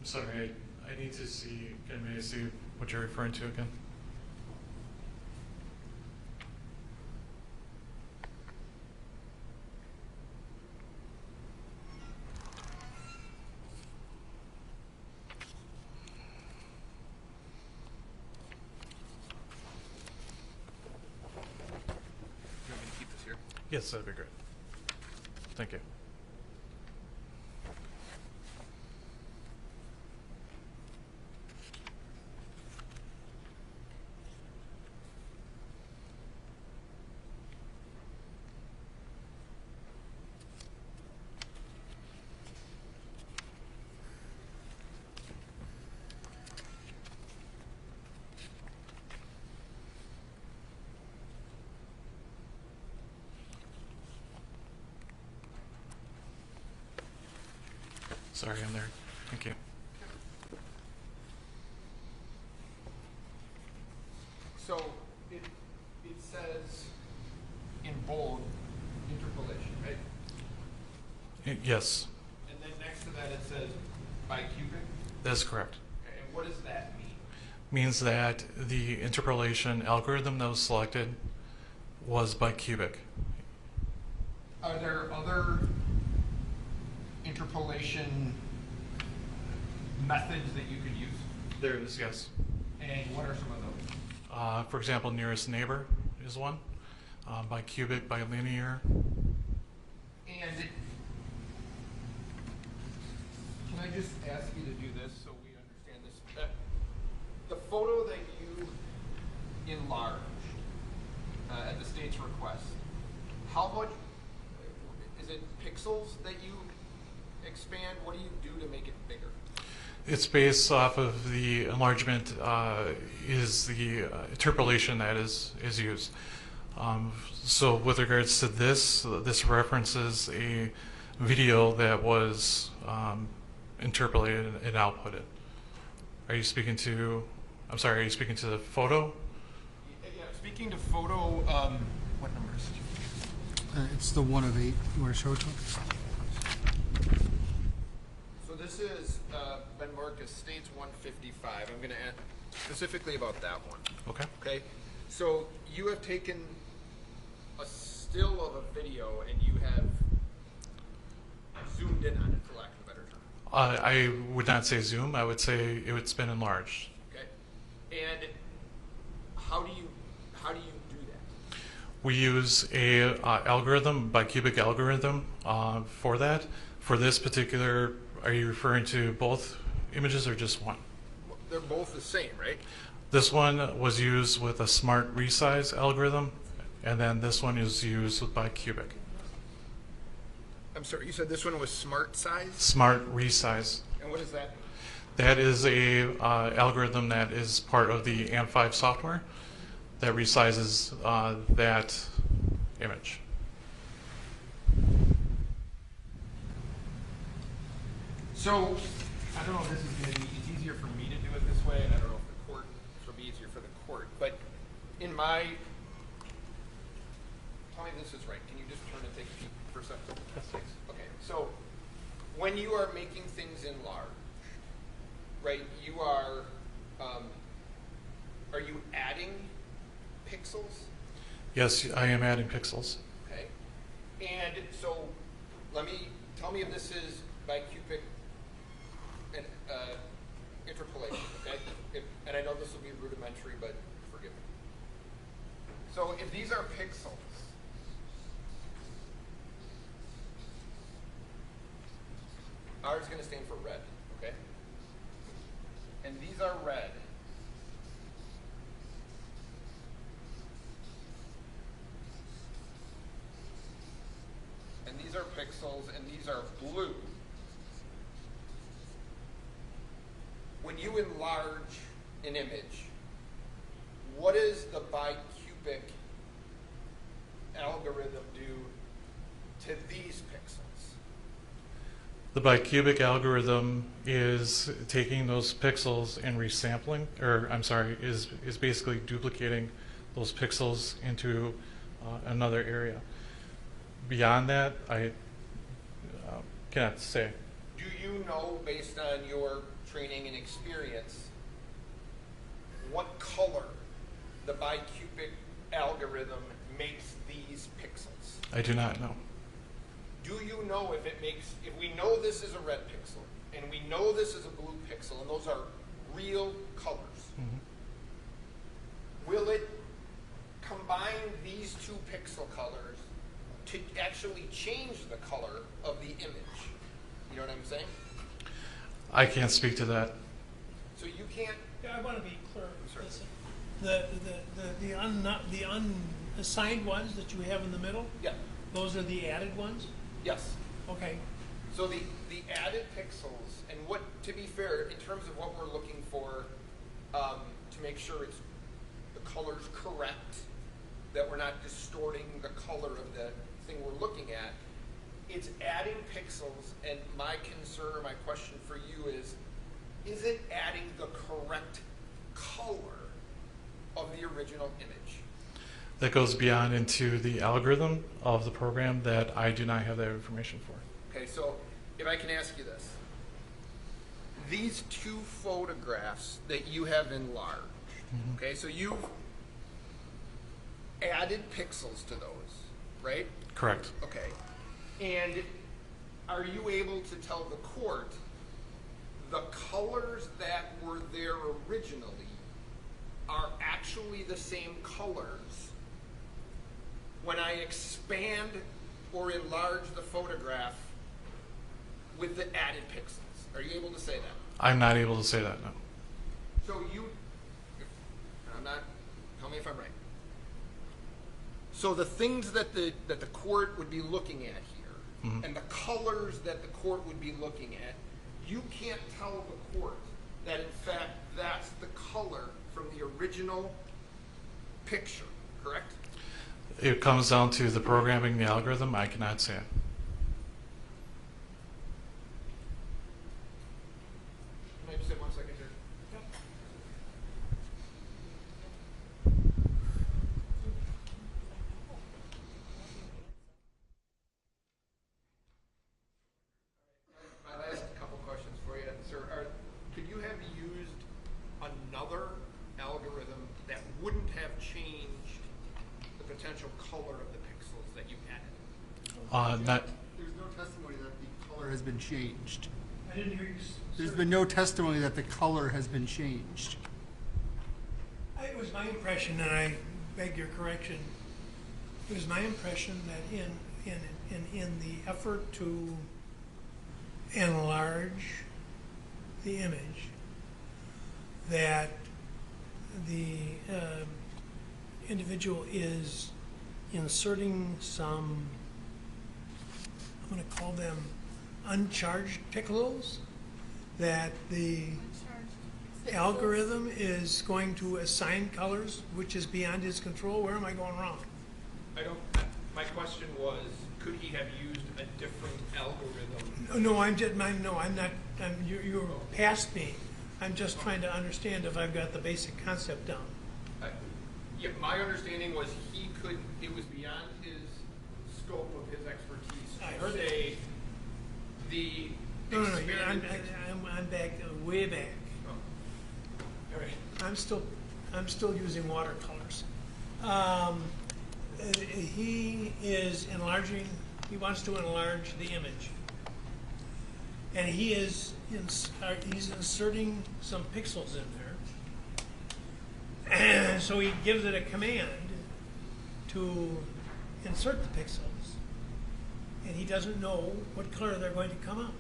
Sorry, I need to see, may I see what you're referring to again? You want me to keep this here? Yes, that'd be great. Thank you. Sorry, I'm there. Thank you. So it says in bold interpolation, right? Yes, And then next to that it says bicubic. that's correct. Okay, and what does that mean? Means that the interpolation algorithm that was selected was bicubic. Are there other interpolation methods that you could use? There is, yes. And what are some of those? For example, nearest neighbor is one. Bicubic, bilinear. And can I just ask you to do this so we understand this? The photo that you enlarged at the state's request, how much, is it pixels that you expand? What do you do to make it bigger? It's based off of the enlargement is the interpolation that is used. So with regards to this references a video that was interpolated and outputted. Are you speaking to, I'm sorry, are you speaking to the photo? Yeah, speaking to photo, what number is it? It's the 1 of 8. You want to show it to him? So this is been marked as States 155. I'm going to add specifically about that one. Okay. Okay. So you have taken a still of a video and you have zoomed in on it, for lack of a better term. I would not say zoom. I would say it's been enlarged. Okay. And how do you do that? We use a algorithm, bicubic algorithm, for that. For this particular, are you referring to both images or just one? They're both the same, right? This one was used with a smart resize algorithm, and then this one is used with bicubic. I'm sorry, you said this one was smart size? Smart resize. And what does that mean? That is a algorithm that is part of the AMP5 software that resizes that image. So, I don't know if this is going to be, it's easier for me to do it this way, and I don't know if it'll be easier for the court, but in my, tell me if this is right. Can you just turn and take a peek for a second? Yes. Thanks. Okay, so when you are making things in large, right, you are you adding pixels? Yes, I am adding pixels. Okay, and so tell me if this is bicubic and interpolation, okay? And I know this will be rudimentary, but forgive me. So if these are pixels, going to stand for red, okay? And these are red. And these are pixels, and these are blue. When you enlarge an image, what does the bicubic algorithm do to these pixels? The bicubic algorithm is taking those pixels and resampling, or I'm sorry, is basically duplicating those pixels into another area. Beyond that, I cannot say. Do you know, based on your training and experience, what color the bicubic algorithm makes these pixels? I do not know. Do you know if it makes, if we know this is a red pixel, and we know this is a blue pixel, and those are real colors, will it combine these two pixel colors to actually change the color of the image? You know what I'm saying? I can't speak to that. So you can't. Yeah, I want to be clear. Listen, the unassigned ones that you have in the middle. Yeah. Those are the added ones. Yes. Okay. So the added pixels, and what, to be fair, in terms of what we're looking for, to make sure it's the color's correct, that we're not distorting the color of the thing we're looking at, it's adding pixels, and my concern or my question for you is it adding the correct color of the original image? That goes beyond into the algorithm of the program that I do not have that information for. Okay, so if I can ask you this. These two photographs that you have enlarged, okay, so you've added pixels to those, right? Correct. Okay. And are you able to tell the court the colors that were there originally are actually the same colors when I expand or enlarge the photograph with the added pixels? Are you able to say that? I'm not able to say that, no. So I'm not, tell me if I'm right. So the things that the court would be looking at here, and the colors that the court would be looking at, you can't tell the court that in fact that's the color from the original picture, correct? It comes down to the programming, the algorithm. I cannot say it. Can I just have 1 second here? I'll ask a couple questions for you, sir. Could you have used another algorithm that wouldn't have changed the potential color of the pixels that you added? There's no testimony that the color has been changed. I didn't hear you. There's been no testimony that the color has been changed. It was my impression, and I beg your correction. It was my impression that in the effort to enlarge the image, that the individual is inserting some, I'm going to call them uncharged pixels, that the algorithm is going to assign colors, which is beyond his control. Where am I going wrong? My question was, could he have used a different algorithm? No, I'm not. You're past me. I'm just trying to understand if I've got the basic concept down. Yeah, my understanding was it was beyond his scope of his expertise. No, I'm back, way back. Oh. All right. I'm still using watercolors. He is enlarging. He wants to enlarge the image, and he's inserting some pixels in there. And so he gives it a command to insert the pixels, and he doesn't know what color they're going to come out.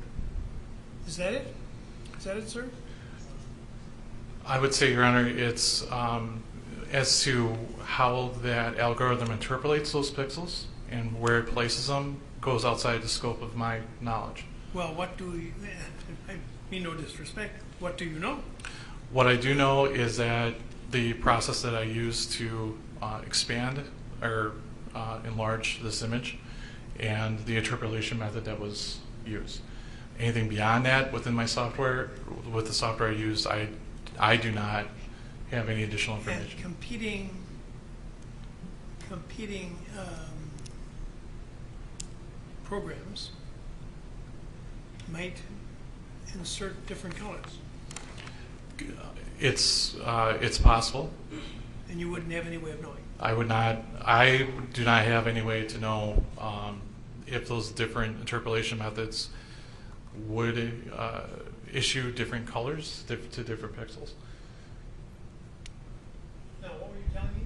Is that it? Is that it, sir? I would say, Your Honor, it's as to how that algorithm interpolates those pixels and where it places them goes outside the scope of my knowledge. Well, what do you, I mean no disrespect, what do you know? What I do know is that the process that I use to expand or enlarge this image and the interpolation method that was used. Anything beyond that within my software, with the software I use, I do not have any additional information. And competing programs might insert different colors. It's possible. And you wouldn't have any way of knowing. I do not have any way to know if those different interpolation methods would issue different colors to different pixels. Now, what were you telling me?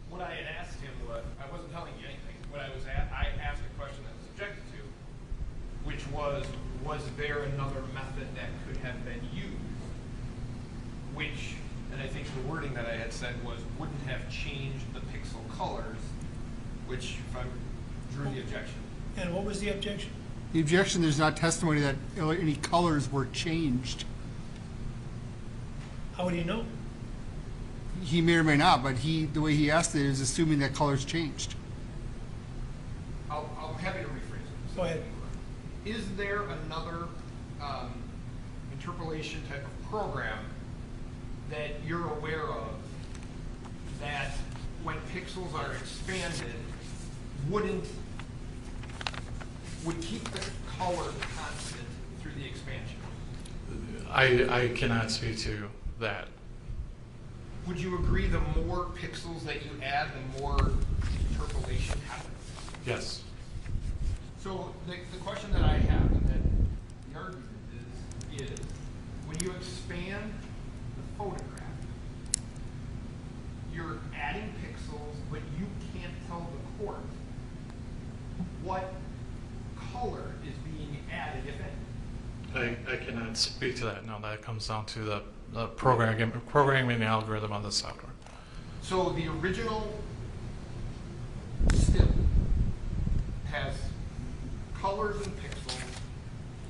What I had asked him was, I wasn't telling you anything. What I was I asked a question that was objected to, which was there another method that could have been used? Which, and I think the wording that I had said was, wouldn't have changed the pixel colors, which if I drew the objection. And what was the objection? The objection, there's not testimony that any colors were changed. How would he know? He may or may not, but the way he asked it is assuming that colors changed. I'm happy to rephrase it. Go ahead. Is there another interpolation type of program that you're aware of that when pixels are expanded would keep the color constant through the expansion? I cannot speak to that. Would you agree the more pixels that you add, the more interpolation happens? Yes. So the question that I have, and that the argument is when you expand the photograph, you're adding pixels, but you can't tell the court what color is being added, if any. I cannot speak to that. No, that comes down to the programming algorithm on the software. So the original still has colors and pixels.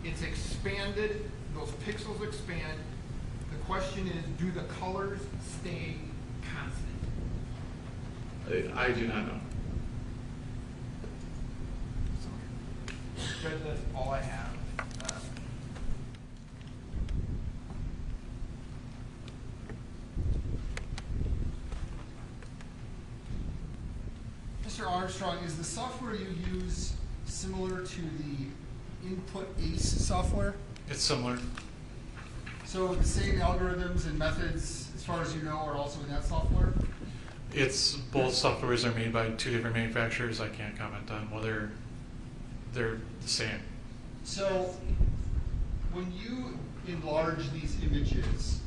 It's expanded. Those pixels expand. The question is, do the colors stay constant? I do not know. Judge, that's all I have. Mr. Armstrong, is the software you use similar to the Input ACE software? It's similar. So the same algorithms and methods, as far as you know, are also in that software? It's both softwares are made by two different manufacturers. I can't comment on whether they're the same. So when you enlarge these images,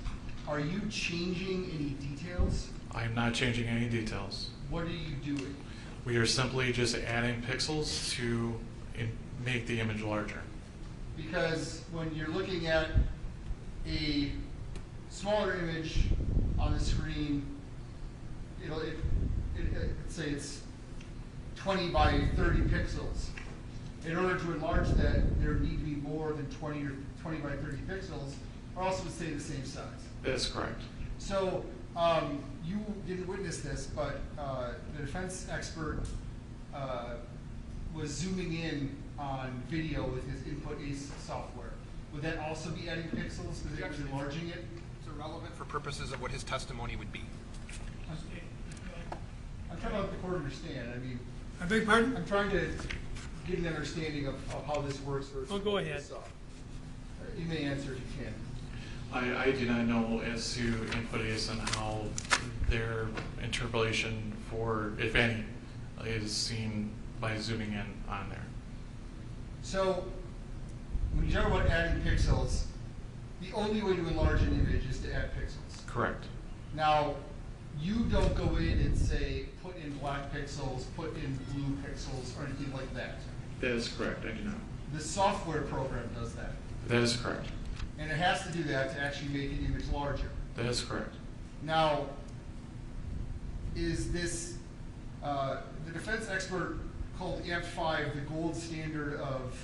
are you changing any details? I am not changing any details. What are you doing? We are simply just adding pixels to make the image larger. Because when you're looking at a smaller image on the screen, let's say it's 20 by 30 pixels. In order to enlarge that, there need to be more than 20 by 30 pixels, or else it would stay the same size. That's correct. So you didn't witness this, but the defense expert was zooming in on video with his Input ACE software. Would that also be adding pixels because it was enlarging it? It's irrelevant for purposes of what his testimony would be. I'm trying to let the court understand. I mean, I beg your pardon? I'm trying to get an understanding of how this works. Well, go ahead. You may answer if you can. I do not know as to Input ACE and how their interpolation for, if any, is seen by zooming in on there. So when you talk about adding pixels, the only way to enlarge an image is to add pixels. Correct. Now, you don't go in and say, put in black pixels, put in blue pixels, or anything like that. That is correct. I do not. The software program does that. That is correct. And it has to do that to actually make an image larger. That is correct. Now, is this, the defense expert called AMP5 the gold standard of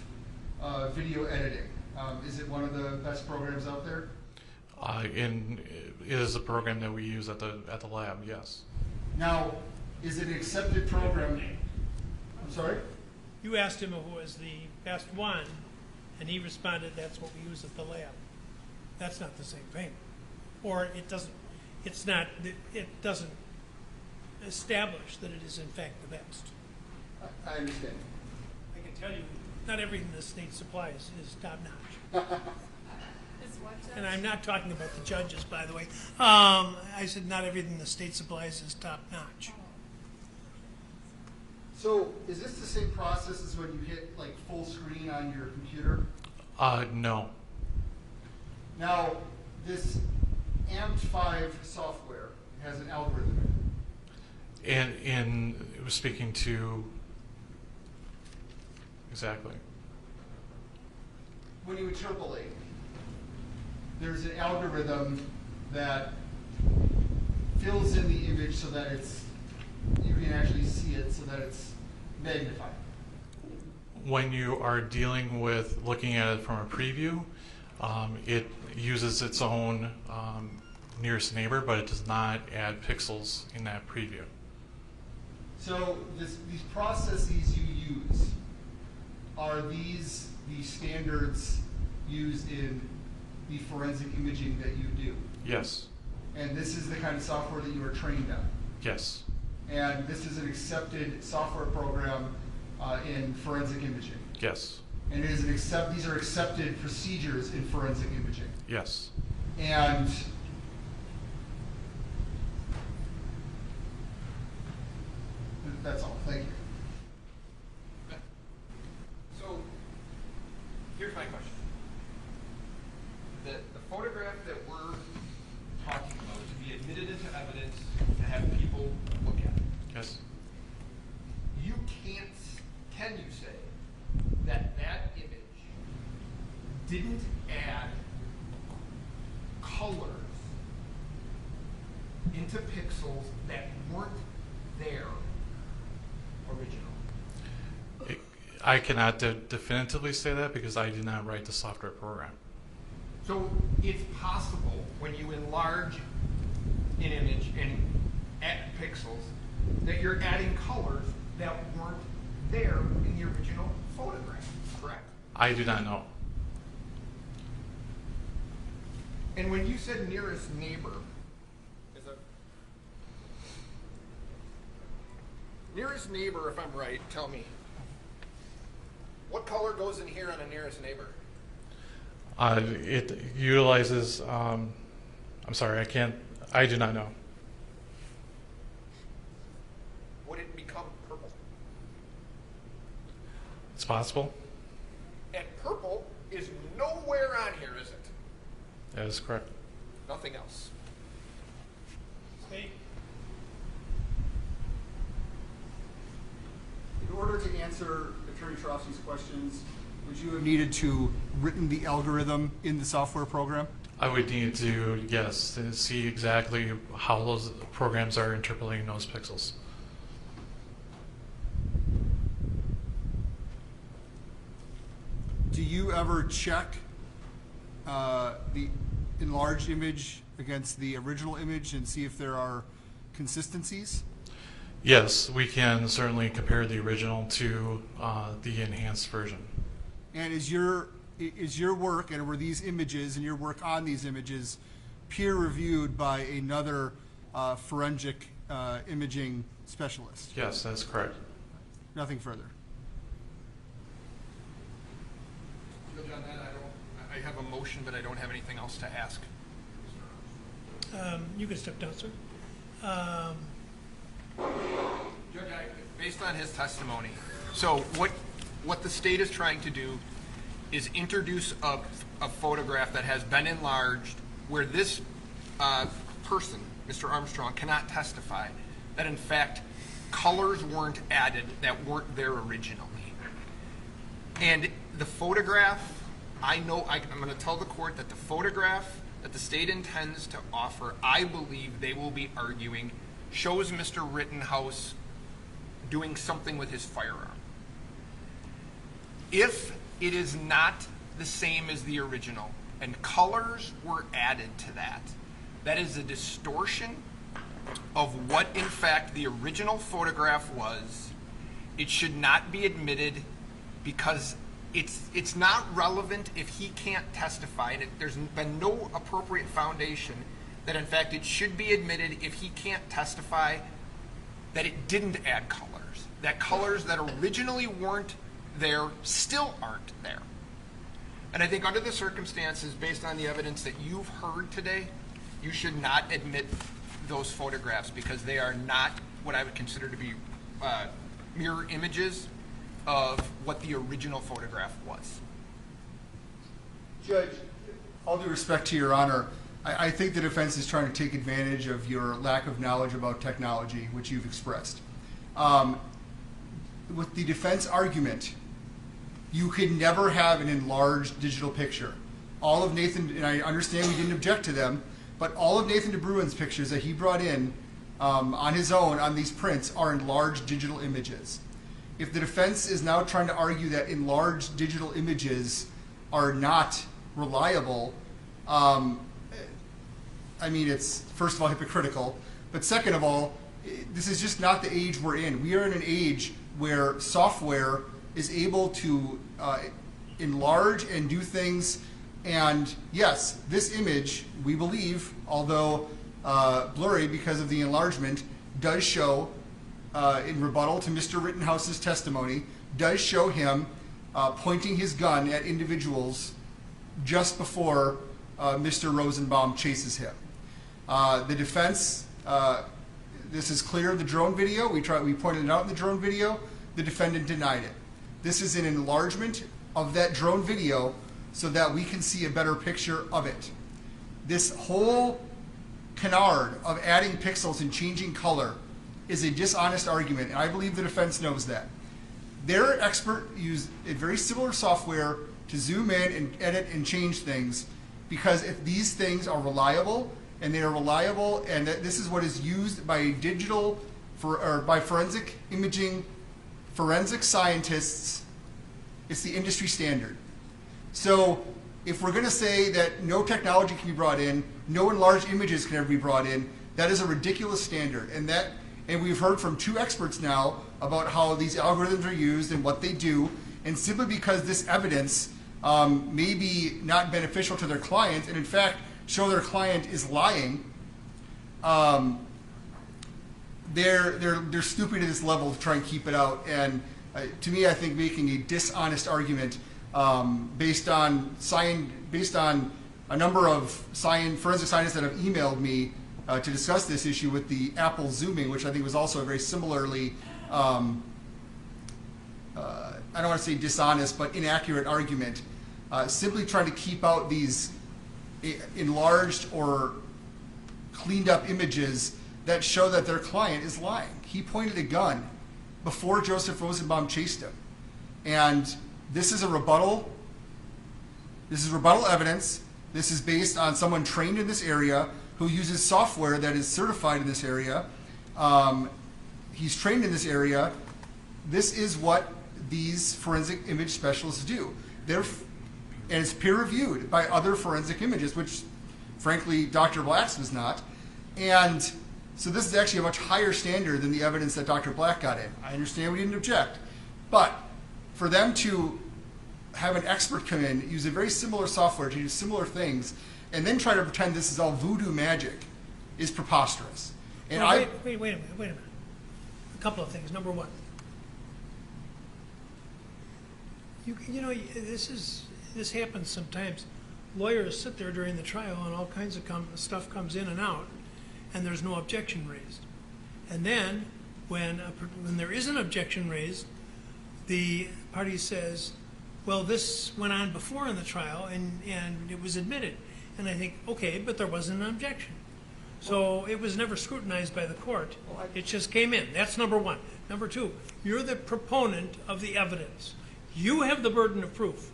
video editing? Is it one of the best programs out there? And it is a program that we use at the lab, yes. Now, is it an accepted program? I'm sorry? You asked him who was the best one, and he responded, that's what we use at the lab. That's not the same thing. Or it doesn't establish that it is in fact the best. I understand. I can tell you, not everything the state supplies is top-notch. And I'm not talking about the judges, by the way. I said not everything the state supplies is top-notch. So, is this the same process as when you hit like full screen on your computer? No. Now, this AMP5 software has an algorithm. And it was speaking to exactly. When you interpolate, there's an algorithm that fills in the image so that you can actually see it, so that it's magnified. When you are dealing with looking at it from a preview, it uses its own nearest neighbor, but it does not add pixels in that preview. So these processes you use, are these the standards used in the forensic imaging that you do? Yes. And this is the kind of software that you are trained on? Yes. And this is an accepted software program in forensic imaging? Yes. And it is these are accepted procedures in forensic imaging? Yes. And that's all. Thank you. So, here's my question. The photograph that we're talking about to be admitted into evidence to have people look at. Yes. You can you say that image didn't add colors into pixels that weren't there original? I cannot definitively say that because I did not write the software program. So it's possible when you enlarge an image and add pixels that you're adding colors that weren't there in the original photograph, correct? I do not know. And when you said nearest neighbor, nearest neighbor, if I'm right, tell me, what color goes in here on a nearest neighbor? It utilizes, I'm sorry, I do not know. Would it become purple? It's possible. And purple is nowhere on here, is it? That is correct. Nothing else. Hey. In order to answer Attorney Trofsky's questions, would you have needed to written the algorithm in the software program? I would need to, yes, to see exactly how those programs are interpolating those pixels. Do you ever check the enlarged image against the original image and see if there are consistencies? Yes, we can certainly compare the original to the enhanced version. And is your work, and were these images and your work on these images peer reviewed by another forensic imaging specialist? Yes, that's correct. Nothing further. Judge, on that, I have a motion, but I don't have anything else to ask. You can step down, sir. Judge, based on his testimony, so what the state is trying to do is introduce a photograph that has been enlarged where this person, Mr. Armstrong, cannot testify that in fact colors weren't added that weren't there originally. And the photograph I'm going to tell the court that the photograph that the state intends to offer, I believe they will be arguing, shows Mr. Rittenhouse doing something with his firearm. If it is not the same as the original and colors were added to that, that is a distortion of what in fact the original photograph was. It should not be admitted because it's not relevant if he can't testify, and there's been no appropriate foundation that in fact it should be admitted if he can't testify that it didn't add colors, that colors that originally weren't there still aren't there. And I think under the circumstances, based on the evidence that you've heard today, you should not admit those photographs because they are not what I would consider to be mirror images of what the original photograph was. Judge, all due respect to Your Honor, I think the defense is trying to take advantage of your lack of knowledge about technology, which you've expressed. With the defense argument, you could never have an enlarged digital picture. All of Nathan, and I understand we didn't object to them, but all of Nathan DeBruin's pictures that he brought in on his own on these prints are enlarged digital images. If the defense is now trying to argue that enlarged digital images are not reliable, I mean, it's first of all hypocritical, but second of all, this is just not the age we're in. We are in an age where software is able to enlarge and do things. And yes, this image, we believe, although blurry because of the enlargement, does show, in rebuttal to Mr. Rittenhouse's testimony, does show him pointing his gun at individuals just before Mr. Rosenbaum chases him. The defense, this is clear in the drone video. We pointed it out in the drone video. The defendant denied it. This is an enlargement of that drone video so that we can see a better picture of it. This whole canard of adding pixels and changing color is a dishonest argument, and I believe the defense knows that. Their expert used a very similar software to zoom in and edit and change things, because if these things are reliable, and they are reliable, and that this is what is used by by forensic imaging, forensic scientists, it's the industry standard. So if we're going to say that no technology can be brought in, no enlarged images can ever be brought in, that is a ridiculous standard. And we've heard from two experts now about how these algorithms are used and what they do, and simply because this evidence may be not beneficial to their client, and in fact show their client is lying, they're stooping to this level to try and keep it out. And to me, I think making a dishonest argument based on a number of forensic scientists that have emailed me to discuss this issue with the Apple zooming, which I think was also a very similarly, I don't want to say dishonest, but inaccurate argument, simply trying to keep out these enlarged or cleaned up images that show that their client is lying. He pointed a gun before Joseph Rosenbaum chased him. And this is a rebuttal. This is rebuttal evidence. This is based on someone trained in this area who uses software that is certified in this area. He's trained in this area. This is what these forensic image specialists do. And it's peer-reviewed by other forensic images, which, frankly, Dr. Black's was not. And so this is actually a much higher standard than the evidence that Dr. Black got in. I understand we didn't object. But for them to have an expert come in, use a very similar software to do similar things, and then try to pretend this is all voodoo magic is preposterous. And well, wait a minute. A couple of things. Number one, you know, this happens sometimes. Lawyers sit there during the trial and all kinds of stuff comes in and out, and there's no objection raised. And then when there is an objection raised, the party says, well, this went on before in the trial and it was admitted. And I think, okay, but there wasn't an objection. So it was never scrutinized by the court. It just came in. That's number one. Number two, you're the proponent of the evidence. You have the burden of proof.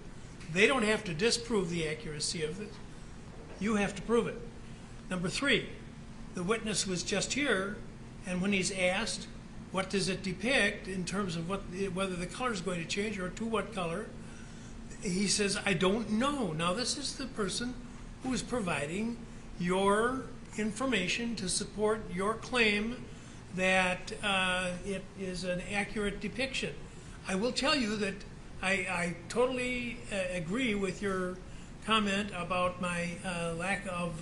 They don't have to disprove the accuracy of it. You have to prove it. Number three, the witness was just here, and when he's asked, what does it depict in terms of whether the color is going to change or to what color, he says, I don't know. Now, this is the person who is providing your information to support your claim that it is an accurate depiction. I will tell you that I totally agree with your comment about my lack of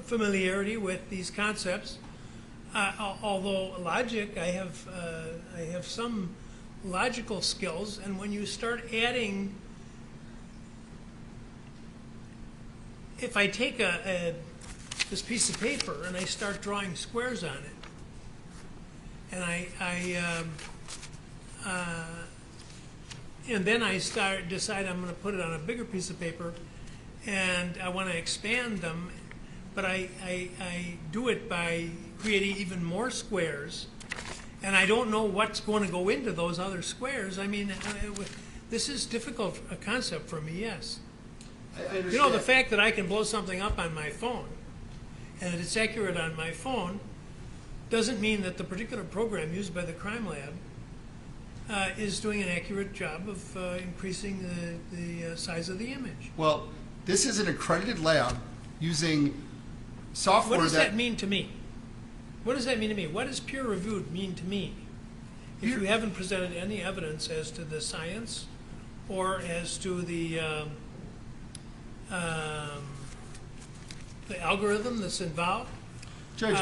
familiarity with these concepts. Although logic, I have some logical skills, and when you start adding, if I take this piece of paper and I start drawing squares on it, and and then I decide I'm going to put it on a bigger piece of paper, and I want to expand them, but I do it by creating even more squares, and I don't know what's going to go into those other squares. I mean, this is difficult a concept for me, yes. I You know, the fact that I can blow something up on my phone and that it's accurate on my phone doesn't mean that the particular program used by the crime lab is doing an accurate job of increasing the size of the image. Well, this is an accredited lab using software. What does that mean to me? What does that mean to me? What does peer-reviewed mean to me? If you haven't presented any evidence as to the science or as to the algorithm that's involved, Judge. No,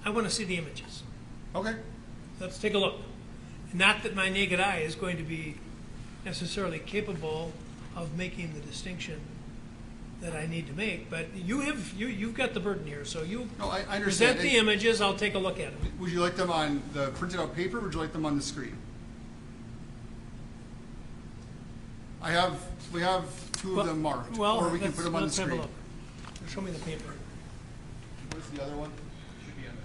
I want to see the images. Okay. Let's take a look. Not that my naked eye is going to be necessarily capable of making the distinction that I need to make, but you've got the burden here, so you I understand. present the images. I'll take a look at them. Would you like them on the printed out paper, or would you like them on the screen? We have two of them marked, or we can put them on the screen. Have a look. Show me the paper. Where's the other one? Should be on the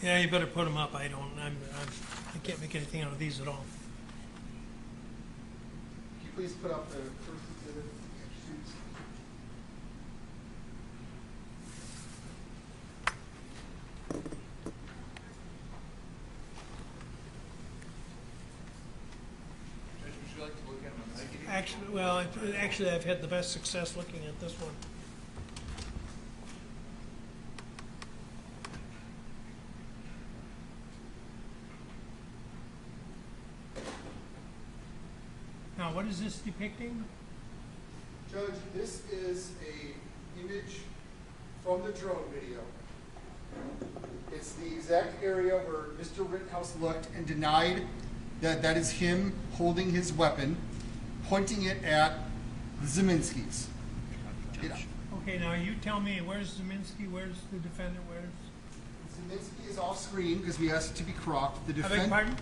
Yeah, you better put them up. I can't make anything out of these at all. Can you please put up the first exhibit? Would you like to look at them? Actually, I've had the best success looking at this one. Now, what is this depicting? Judge, this is an image from the drone video. It's the exact area where Mr. Rittenhouse looked and denied that that is him holding his weapon, pointing it at the Zeminskis. Okay, now you tell me, where's Zeminski, where's the defendant, where's... Zeminski is off screen because we asked it to be cropped. I beg your pardon?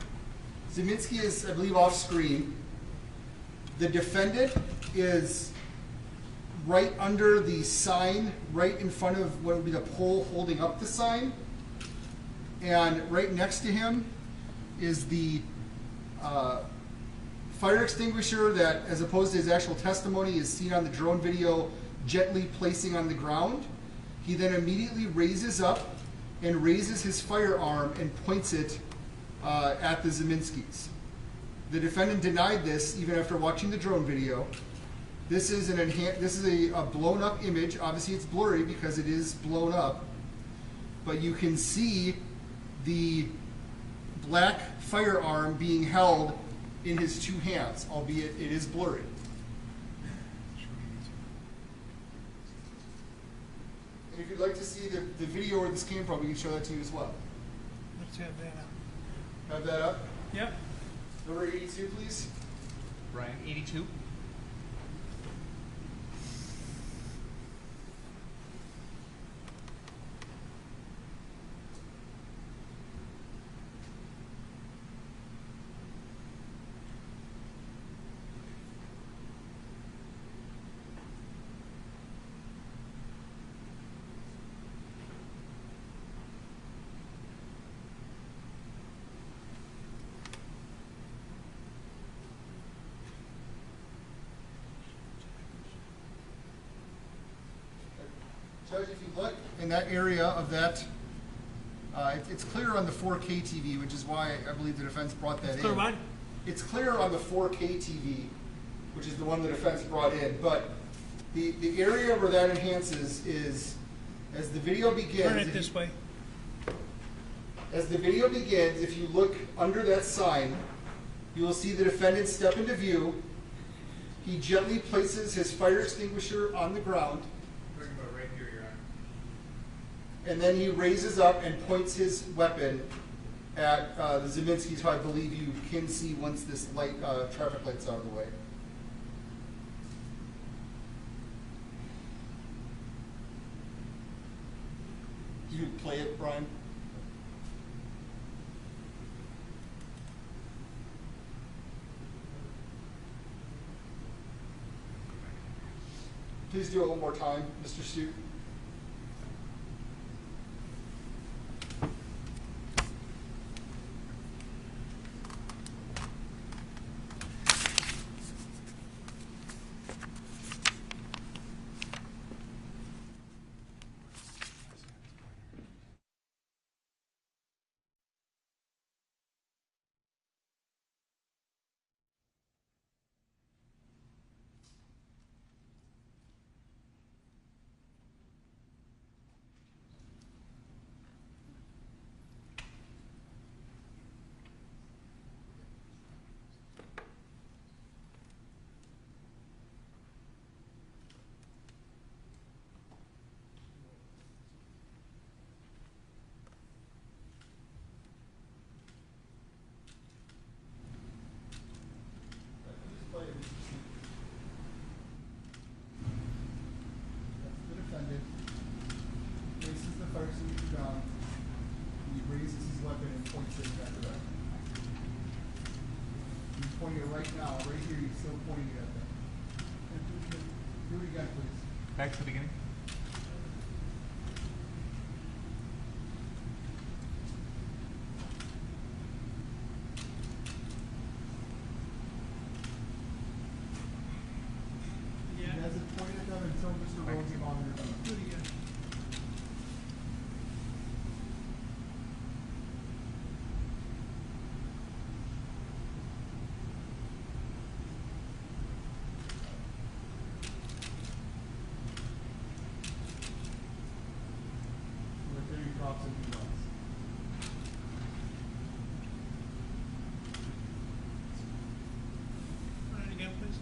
Zeminski is, I believe, off screen. The defendant is right under the sign, right in front of what would be the pole holding up the sign. And right next to him is the fire extinguisher that, as opposed to his actual testimony, is seen on the drone video gently placing on the ground. He then immediately raises up and raises his firearm and points it at the Zeminskis. The defendant denied this even after watching the drone video. This is a blown up image. Obviously it's blurry because it is blown up, but you can see the black firearm being held in his two hands, albeit it is blurry. And if you'd like to see the video where this came from, we can show that to you as well. Let's have that up. Have that up? Yep. Number 82, please. Brian, 82. Judge, if you look in that area of that, it's clear on the 4K TV, which is why I believe the defense brought that in. Clear what? It's clear on the 4K TV, which is the one the defense brought in, but the area where that enhances is, as the video begins. Turn it this way. As the video begins, if you look under that sign, you will see the defendant step into view. He gently places his fire extinguisher on the ground. And then he raises up and points his weapon at the Zeminskis, who I believe you can see once this light, traffic light's out of the way. You play it, Brian? Please do it one more time, Mr. Stute. Pointing it right now, right here, you're still pointing it at them. Do it again, please. Back to the beginning. Yeah. He hasn't pointed at them until Mr. Rosenbaum is done. Do it again. Run it again, please.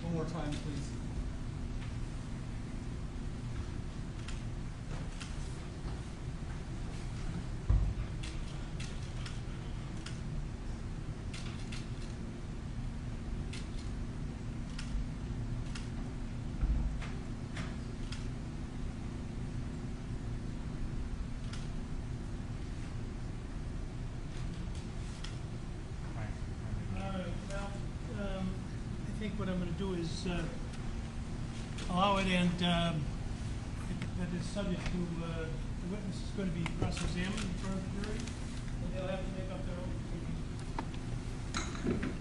One more time, please. All right, well, I think what I'm going to do is allow it, and that is subject to, the witness is going to be cross-examined in front of the jury, and they'll have to make up their own opinion.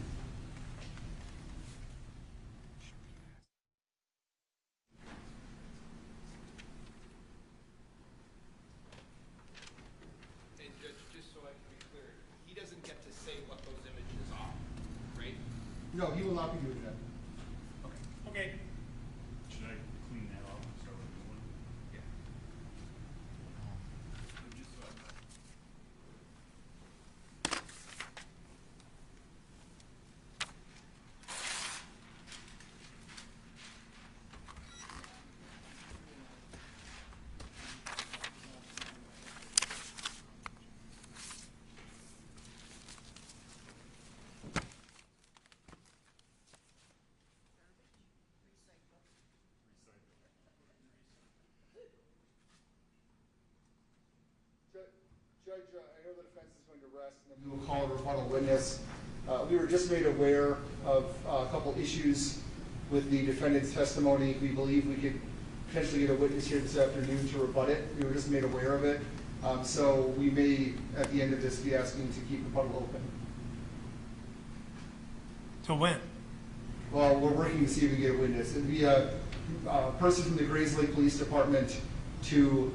Judge, I know the defense is going to rest, and then we will call a rebuttal witness. We were just made aware of a couple issues with the defendant's testimony. We believe we could potentially get a witness here this afternoon to rebut it. We were just made aware of it. So we may, at the end of this, be asking to keep rebuttal open. So when? Well, we're working to see if we can get a witness. It'd be a person from the Grays Lake Police Department to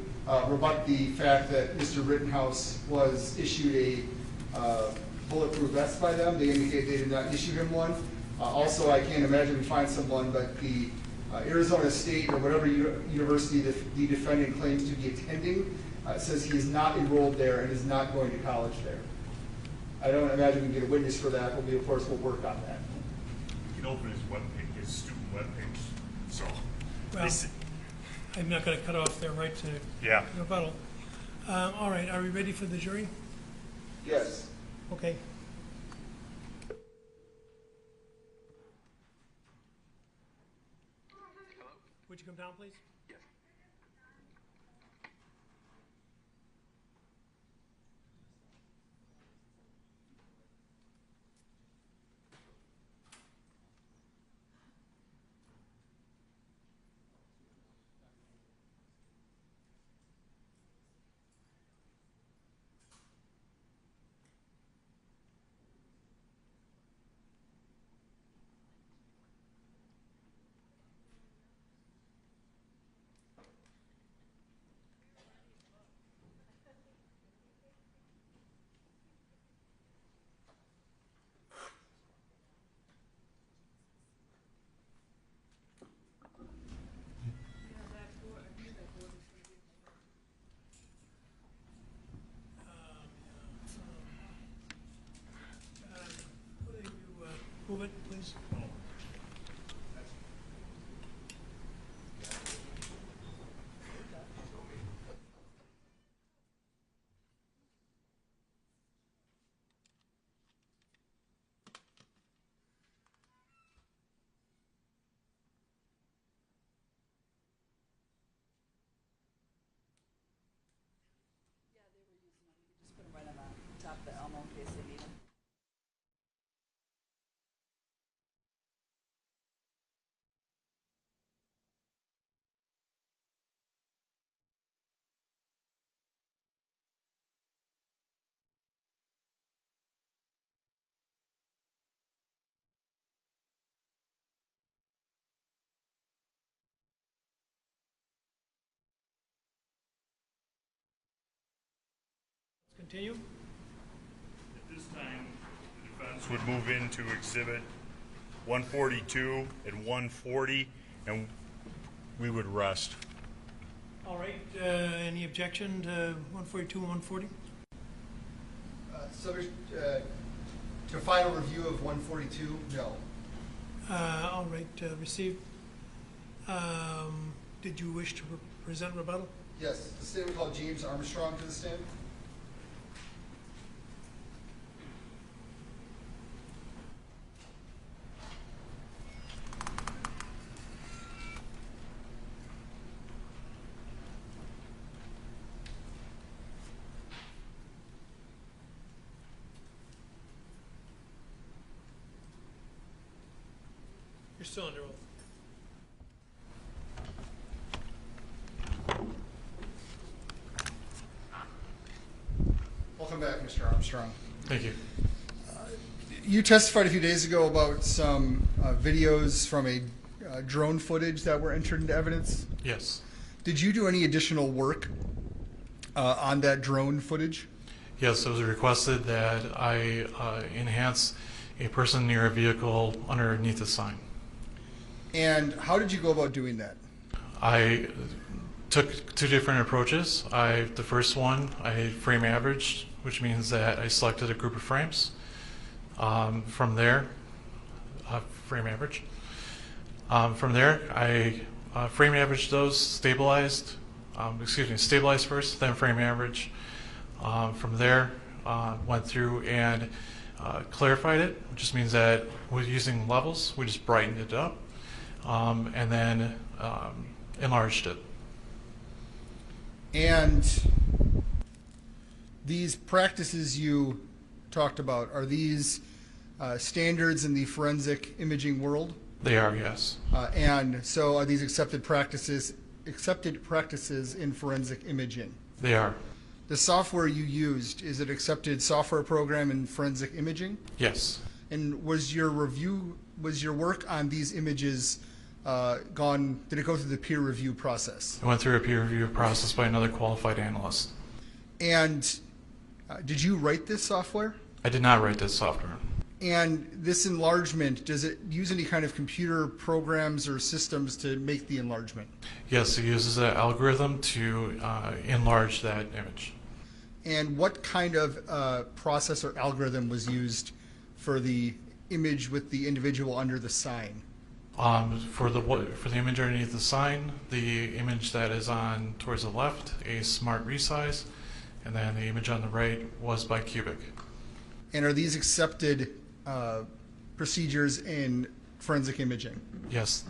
rebut the fact that Mr. Rittenhouse was issued a bulletproof vest by them. They indicate they did not issue him one. Also, I can't imagine we find someone, but the Arizona State or whatever university the defendant claims to be attending says he is not enrolled there and is not going to college there. I don't imagine we can get a witness for that, but we, of course, will work on that. You can open his webpage, his student webpage. So, Well, I'm not going to cut off their right to rebuttal. All right, are we ready for the jury? Yes. Okay. Would you come down, please? Yes. Move it, please. Yeah, they were using them. You just put them right on the top of the Elmo in case they need them. Continue. At this time, the defense would move into Exhibit 142 and 140, and we would rest. All right, any objection to 142 and 140? Subject to final review of 142, no. All right, received. Did you wish to present rebuttal? Yes, the state would call James Armstrong to the stand. You're still under oath. Welcome back, Mr. Armstrong. Thank you. You testified a few days ago about some videos from a drone footage that were entered into evidence. Yes. Did you do any additional work on that drone footage? Yes, it was requested that I enhance a person near a vehicle underneath a sign. And how did you go about doing that? I took two different approaches. The first one, I frame averaged, which means that I selected a group of frames. From there, frame average. From there, I frame averaged those, stabilized first, then frame average. From there, went through and clarified it, which just means that with using levels, we just brightened it up, and then enlarged it. And These practices you talked about, are these standards in the forensic imaging world? They are, yes. And so are these accepted practices in forensic imaging? They are. The software you used, is it accepted software program in forensic imaging? Yes. And was your work on these images did it go through the peer review process? It went through a peer review process by another qualified analyst. And did you write this software? I did not write this software. And this enlargement, does it use any kind of computer programs or systems to make the enlargement? Yes, it uses an algorithm to enlarge that image. And what kind of process or algorithm was used for the image with the individual under the sign? For the image underneath the sign, the image that is on towards the left, a smart resize, and then the image on the right was bicubic. And are these accepted procedures in forensic imaging? Yes.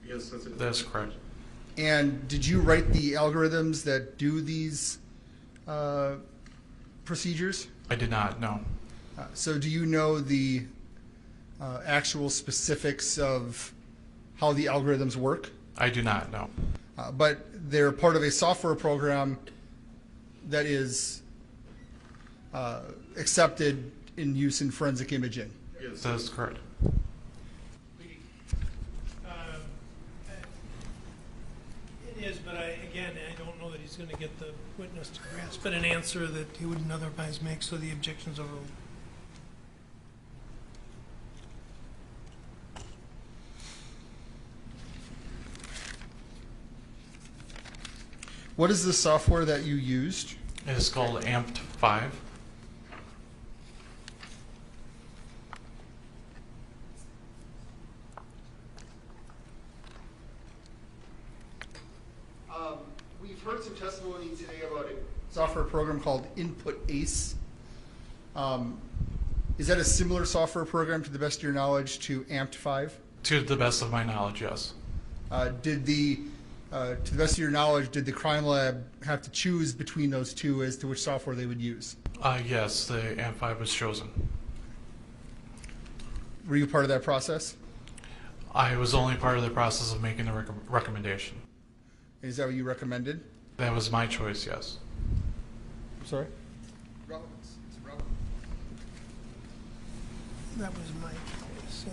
Yes, that's correct. And did you write the algorithms that do these procedures? I did not, no. So do you know the actual specifics of how the algorithms work? I do not, no. But they're part of a software program that is accepted in use in forensic imaging. Yes, that is correct. It is, but I don't know that he's going to get the witness to grasp an answer that he wouldn't otherwise make, so the objection's overruled. What is the software that you used? It is called Amped 5. We've heard some testimony today about a software program called Input Ace. Is that a similar software program, to the best of your knowledge, to Amped 5? To the best of my knowledge, yes. To the best of your knowledge, did the crime lab have to choose between those two as to which software they would use? Yes, the Amped 5 was chosen. Were you part of that process? I was only part of the process of making the recommendation. Is that what you recommended? That was my choice, yes. I'm sorry? Relevance. It's relevant. That was my choice.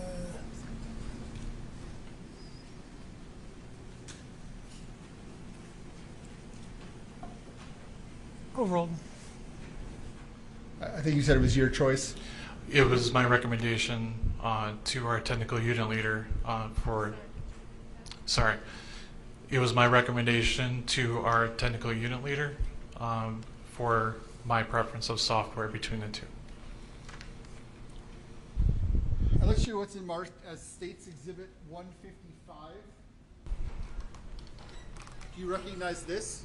Overruled. I think you said it was your choice. It was my recommendation to our technical unit leader It was my recommendation to our technical unit leader for my preference of software between the two. I'd like to show you what's marked as States Exhibit 155. Do you recognize this?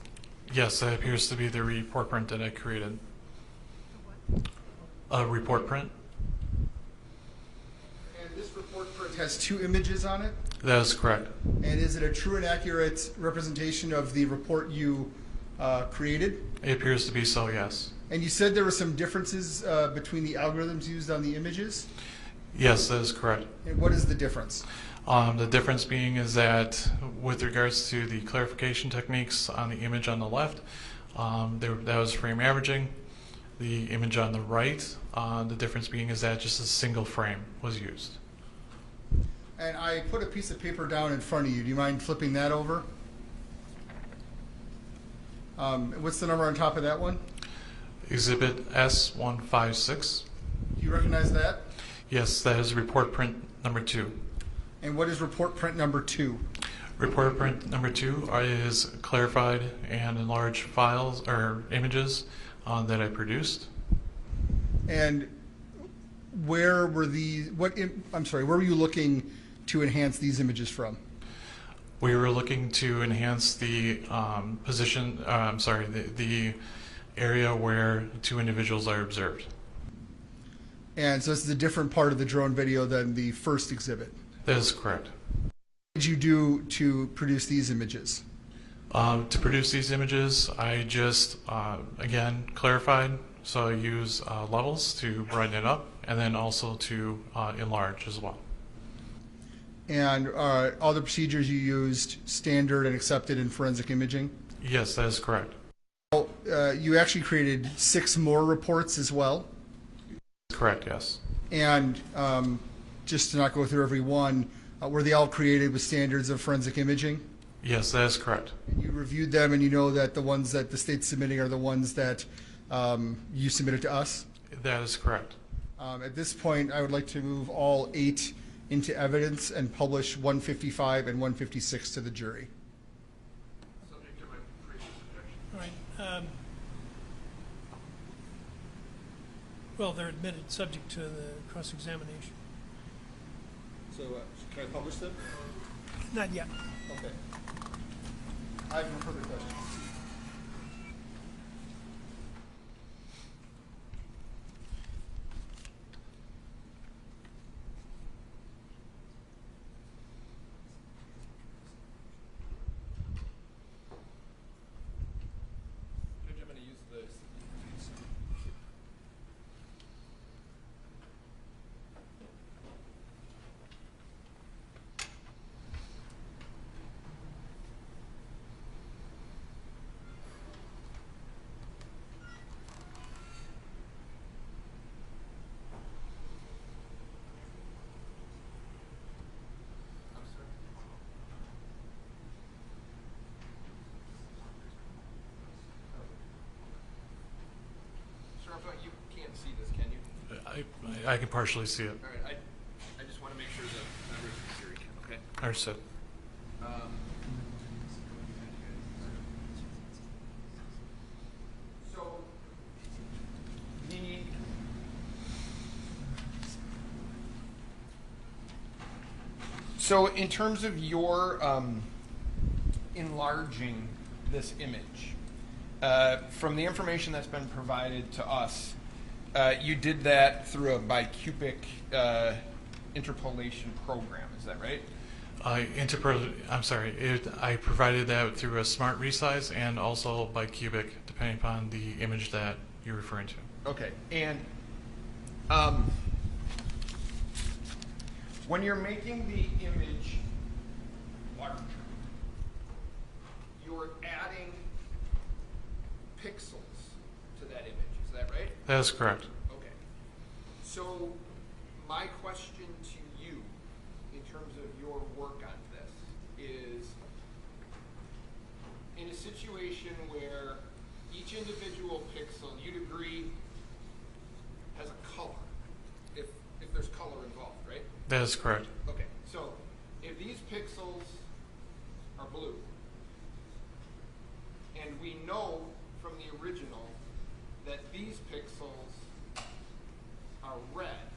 Yes, that appears to be the report print that I created. A report print. And this report print has two images on it? That is correct. And is it a true and accurate representation of the report you created? It appears to be so, yes. And you said there were some differences between the algorithms used on the images? Yes, that is correct. And what is the difference? The difference being is that with regards to the clarification techniques on the image on the left, that was frame averaging. The image on the right, the difference being is that just a single frame was used. And I put a piece of paper down in front of you. Do you mind flipping that over? What's the number on top of that one? Exhibit S156. Do you recognize that? Yes, that is report print number 2. And what is report print number 2? Report print number 2 is clarified and enlarged files or images that I produced. And where were these? Where were you looking to enhance these images from? We were looking to enhance the the area where two individuals are observed. And so this is a different part of the drone video than the first exhibit. That is correct. What did you do to produce these images? To produce these images, I just, again, clarified. So I use levels to brighten it up, and then also to enlarge as well. And all the procedures you used standard and accepted in forensic imaging? Yes, that is correct. Well, you actually created 6 more reports as well? Correct, yes. And just to not go through every one, were they all created with standards of forensic imaging? Yes, that is correct. And you reviewed them, and you know that the ones that the state's submitting are the ones that you submitted to us? That is correct. At this point, I would like to move all 8 into evidence and publish 155 and 156 to the jury. Subject to my previous objection. All right. Well, they're admitted subject to the cross-examination. So can I publish them? Not yet. Okay. I have no further questions. Judge, I'm going to use this. Sir, you can't see this, can you? I can partially see it. All right, I just want to make sure the members of the jury can, okay? Understood. So, so in terms of your enlarging this image, from the information that's been provided to us, you did that through a bicubic interpolation program, is that right? I provided that through a smart resize and also by cubic, depending upon the image that you're referring to. Okay, and when you're making the image larger, you're adding pixels to that image, is that right? That is correct. Okay. So my question to you, in terms of your work on this, is in a situation where each individual pixel, you'd agree, has a color, if there's color involved, right? That is correct. Okay, so if these pixels are blue, and we know from the original that these pixels are red,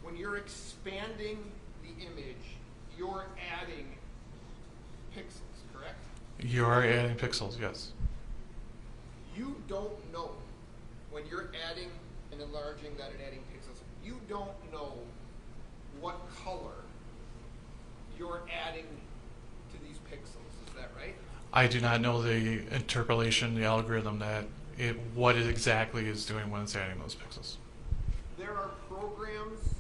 when you're expanding the image, you're adding pixels, correct? You are adding pixels, yes. You don't know when you're adding and enlarging that and adding pixels, you don't know what color you're adding to these pixels, is that right? I do not know the interpolation, the algorithm what it exactly is doing when it's adding those pixels. There are programs,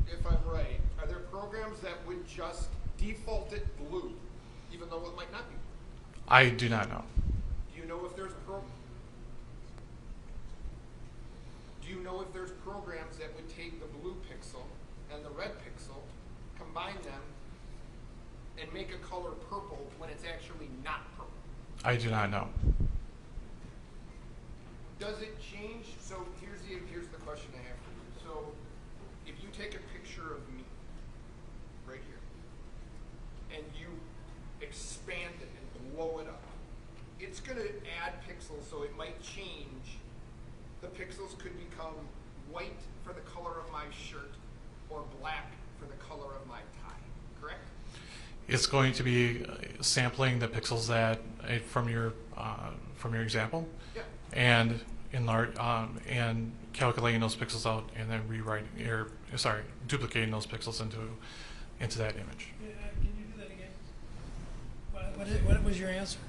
if I'm right, are there programs that would just default it blue, even though it might not be blue? I do not know. Do you know if there's programs that would take the blue pixel and the red pixel, combine them, and make a color purple when it's actually not purple? I do not know. Does it change? So here's the question I have for you. So if you take a picture of me right here and you expand it and blow it up, it's going to add pixels, so it might change. The pixels could become white for the color of my shirt or black for the color of my tie, correct? It's going to be sampling the pixels that from your example, Yeah. and and calculating those pixels out, and then duplicating those pixels into that image. Can you do that again? Well, What was your answer?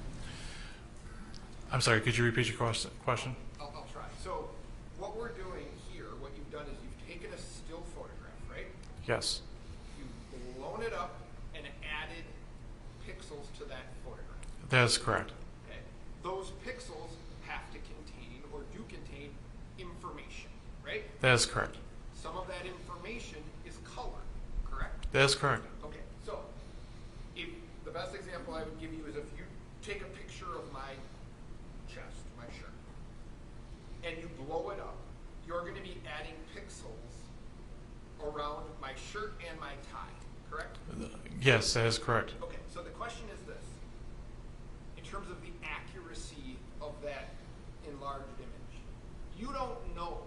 I'm sorry, could you repeat your question? I'll try. So what we're doing here, what you've done is you've taken a still photograph, right? Yes. You've blown it up and added pixels to that photograph. That is correct. Okay. Those pixels have to contain or do contain information, right? That is correct. Some of that information is color, correct? That is correct. Okay, so if the best example I would give you is if you take a picture of my chest, my shirt, and you blow it up, you're going to be adding pixels around my shirt and my tie, correct? Yes, that is correct. Okay, so the question is this. In terms of the accuracy of that enlarged image, you don't know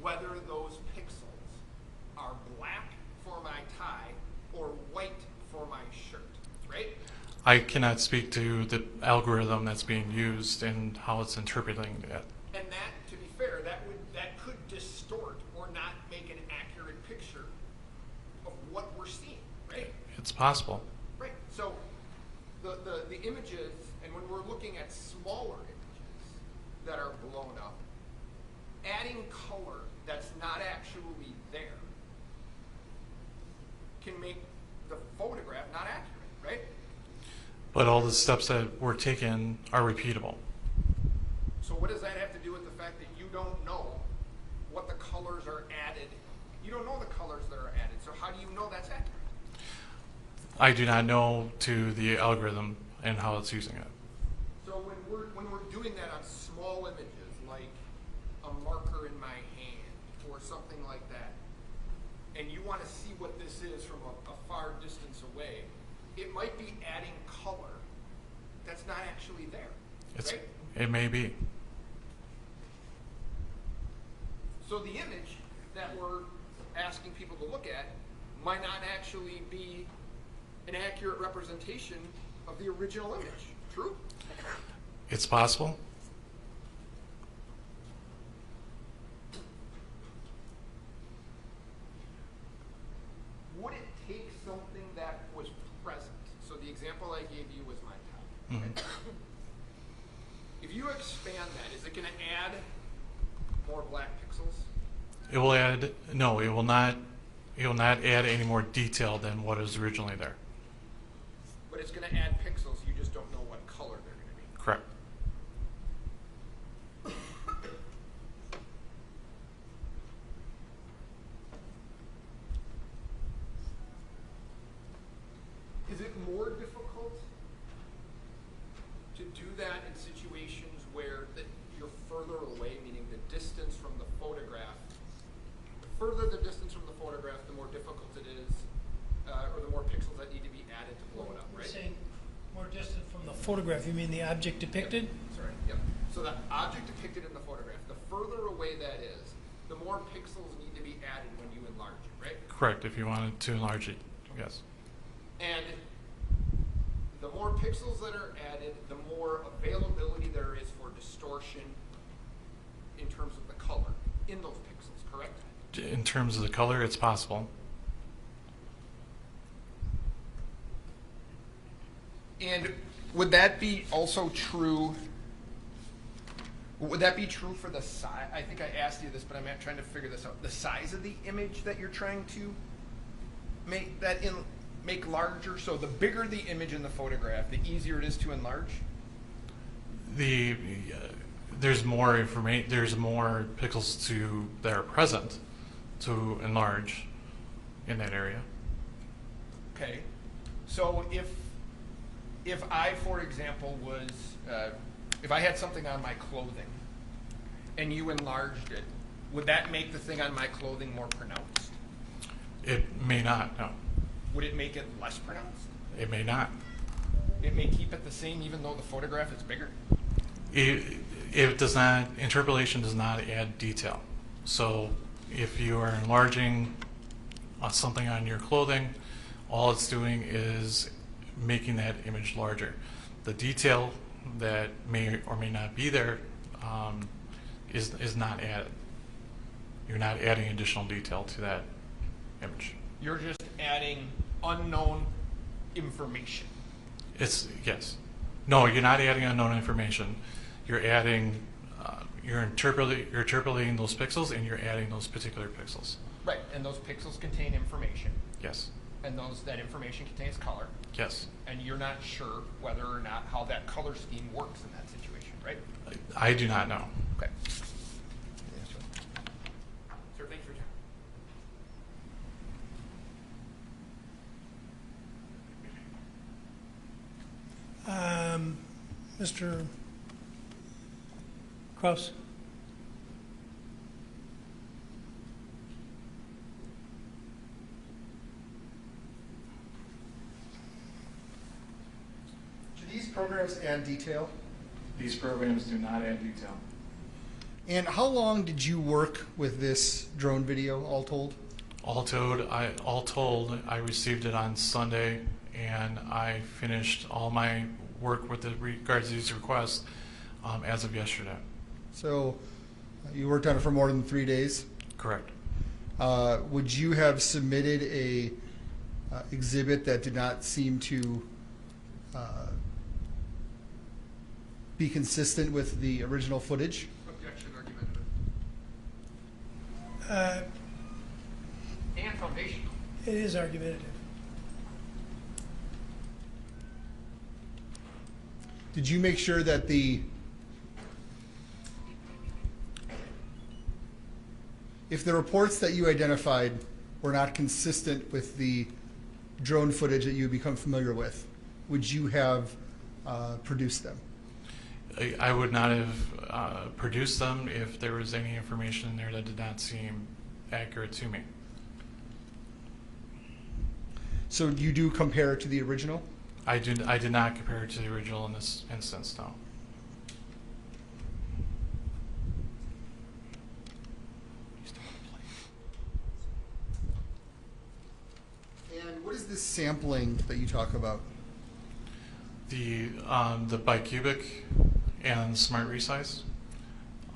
whether those pixels are black for my tie or white for my shirt, right? I cannot speak to the algorithm that's being used and how it's interpreting that. And that, to be fair, that could distort or not make an accurate picture of what we're seeing, right? It's possible. Right. So the images, and when we're looking at smaller images that are blown up, adding color that's not actually there can make the photograph not accurate, right? But all the steps that were taken are repeatable. So what does that have to do with the fact that you don't know what the colors are added? You don't know the colors that are added, so how do you know that's accurate? I do not know to the algorithm and how it's using it. So when we're doing that on small images, like a marker in my hand or something like that, and you want to see what this is from a far distance away, it might be adding color that's not actually there, right? It may be. So the image that we're asking people to look at might not actually be an accurate representation of the original image. True? It's possible. Would it take something that was present? So the example I gave you was my tie. Mhm. If you expand that, is it going to add more black pixels? It will add, no, it will not add any more detail than what is originally there. But it's going to add pixels, you just don't know what color they're going to be. Correct. Is it more difficult to do that in situations where you're further away, meaning the distance from the photograph? The further the distance from the photograph, the more difficult it is, or the more pixels that need to be added to blow it up, right? You're saying more distant from the photograph, you mean the object depicted? Yep. Sorry, yep. So the object depicted in the photograph, the further away that is, the more pixels need to be added when you enlarge it, right? Correct, if you wanted to enlarge it, yes. And the more pixels that are added, the more availability there is for distortion in terms of the color in those pixels, correct? In terms of the color, it's possible. And would that be also true? Would that be true for the size? I think I asked you this, but I'm trying to figure this out. The size of the image that you're trying to make larger. So the bigger the image in the photograph, the easier it is to enlarge. There's more information. There's more pixels that are present to enlarge in that area. Okay. So if I, for example, was if I had something on my clothing and you enlarged it, would that make the thing on my clothing more pronounced? It may not, no. Would it make it less pronounced? It may not. It may keep it the same even though the photograph is bigger? It does not, interpolation does not add detail. So if you are enlarging something on your clothing, all it's doing is making that image larger. The detail that may or may not be there is not added. You're not adding additional detail to that image. You're just adding unknown information. Yes. No, you're not adding unknown information. You're adding, you're interpolating those pixels, and you're adding those particular pixels. Right, and those pixels contain information. Yes. And that information contains color. Yes. And you're not sure whether or not how that color scheme works in that situation, right? I do not know. Okay. Sir, thanks for your time. Mr. Kraus? Do these programs add detail? These programs do not add detail. And how long did you work with this drone video, all told? All told, I received it on Sunday, and I finished all my work with regards to these requests as of yesterday. So you worked on it for more than 3 days? Correct. Would you have submitted a exhibit that did not seem to be consistent with the original footage? Objection, argumentative. And foundational. It is argumentative. Did you make sure that if the reports that you identified were not consistent with the drone footage that you become familiar with, would you have produced them? I would not have produced them if there was any information in there that did not seem accurate to me. So you do compare it to the original? I did not compare it to the original in this instance, no. And what is this sampling that you talk about? The bicubic and smart resize.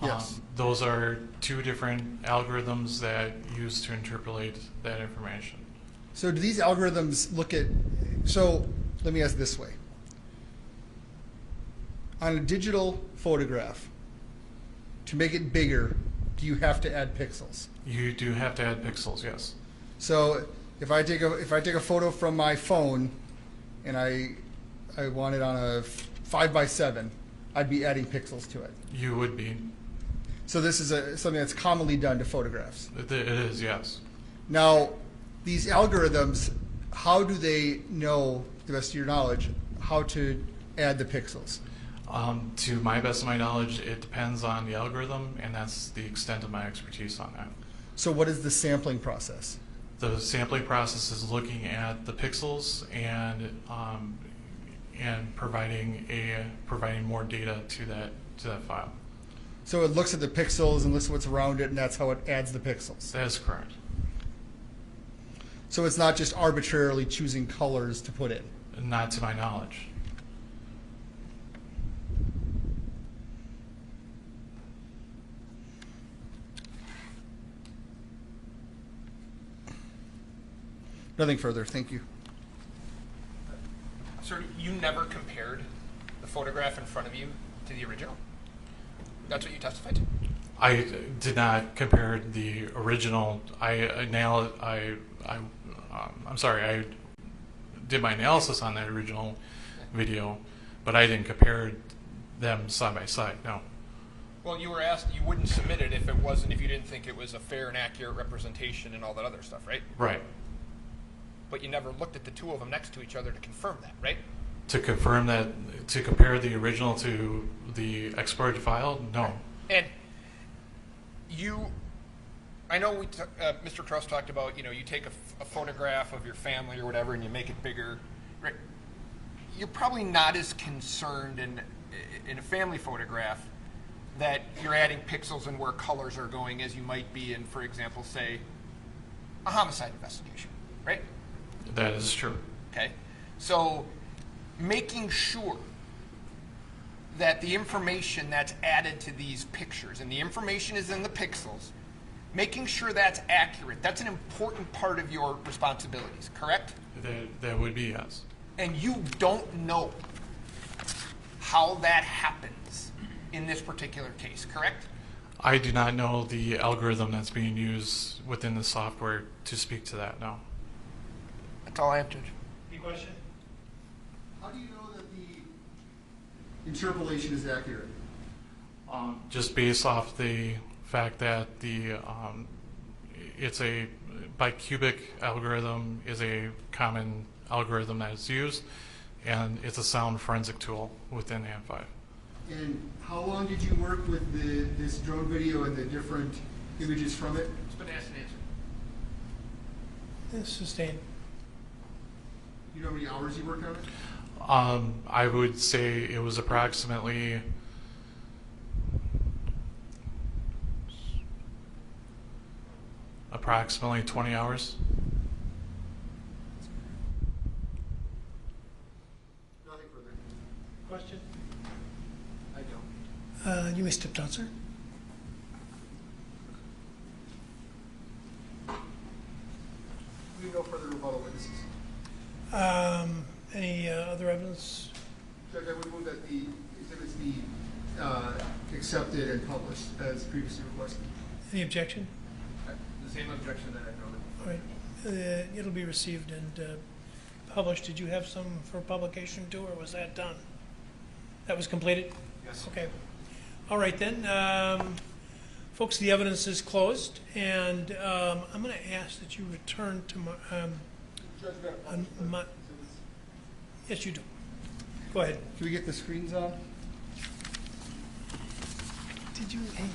Yes. Those are two different algorithms that use to interpolate that information. So do these algorithms look at, so let me ask this way. On a digital photograph, to make it bigger, do you have to add pixels? You do have to add pixels, yes. So if I take a photo from my phone and I want it on a 5x7, I'd be adding pixels to it. You would be. So this is something that's commonly done to photographs. It is, yes. Now, these algorithms, how do they know, to the best of your knowledge, how to add the pixels? To my best of my knowledge, it depends on the algorithm, and that's the extent of my expertise on that. So what is the sampling process? The sampling process is looking at the pixels and providing more data to that file. So it looks at the pixels and looks at what's around it, and that's how it adds the pixels. That is correct. So it's not just arbitrarily choosing colors to put in. Not to my knowledge. Nothing further. Thank you. Sir, you never compared the photograph in front of you to the original? That's what you testified to? I did not compare the original. I did my analysis on that original video, but I didn't compare them side by side. No. Well, you were asked you wouldn't submit it if you didn't think it was a fair and accurate representation and all that other stuff, right? Right. But you never looked at the two of them next to each other to confirm that, right? To confirm that, to compare the original to the exported file, no. And I know Mr. Truss talked about, you take a photograph of your family or whatever and you make it bigger, right? You're probably not as concerned in a family photograph that you're adding pixels and where colors are going as you might be in, for example, say, a homicide investigation, right? That is true. Okay. So making sure that the information that's added to these pictures, and the information is in the pixels, making sure that's accurate, that's an important part of your responsibilities, correct? That would be, yes. and you don't know how that happens in this particular case, correct? I do not know the algorithm that's being used within the software to speak to that, no. That's all I have, Judge. Any question? How do you know that the interpolation is accurate? Just based off the fact that it's a bicubic algorithm is a common algorithm that is used, and it's a sound forensic tool within AMP5. And how long did you work with this drone video and the different images from it? It's been asked and answered. It's sustained. Do you know how many hours you worked on it? I would say it was approximately approximately 20 hours. Nothing further. Question? I don't. You may step down, sir. We have no further rebuttal witnesses. Any other evidence? Judge, I would move that the exhibits be accepted and published as previously requested. Any objection? The same objection that I've noted. All right. It'll be received and published. Did you have some for publication too, or was that done? That was completed? Yes. Okay. All right then. Folks, the evidence is closed, and I'm going to ask that you return to my, yes, you do. Go ahead. Can we get the screens on? Did you? Hey.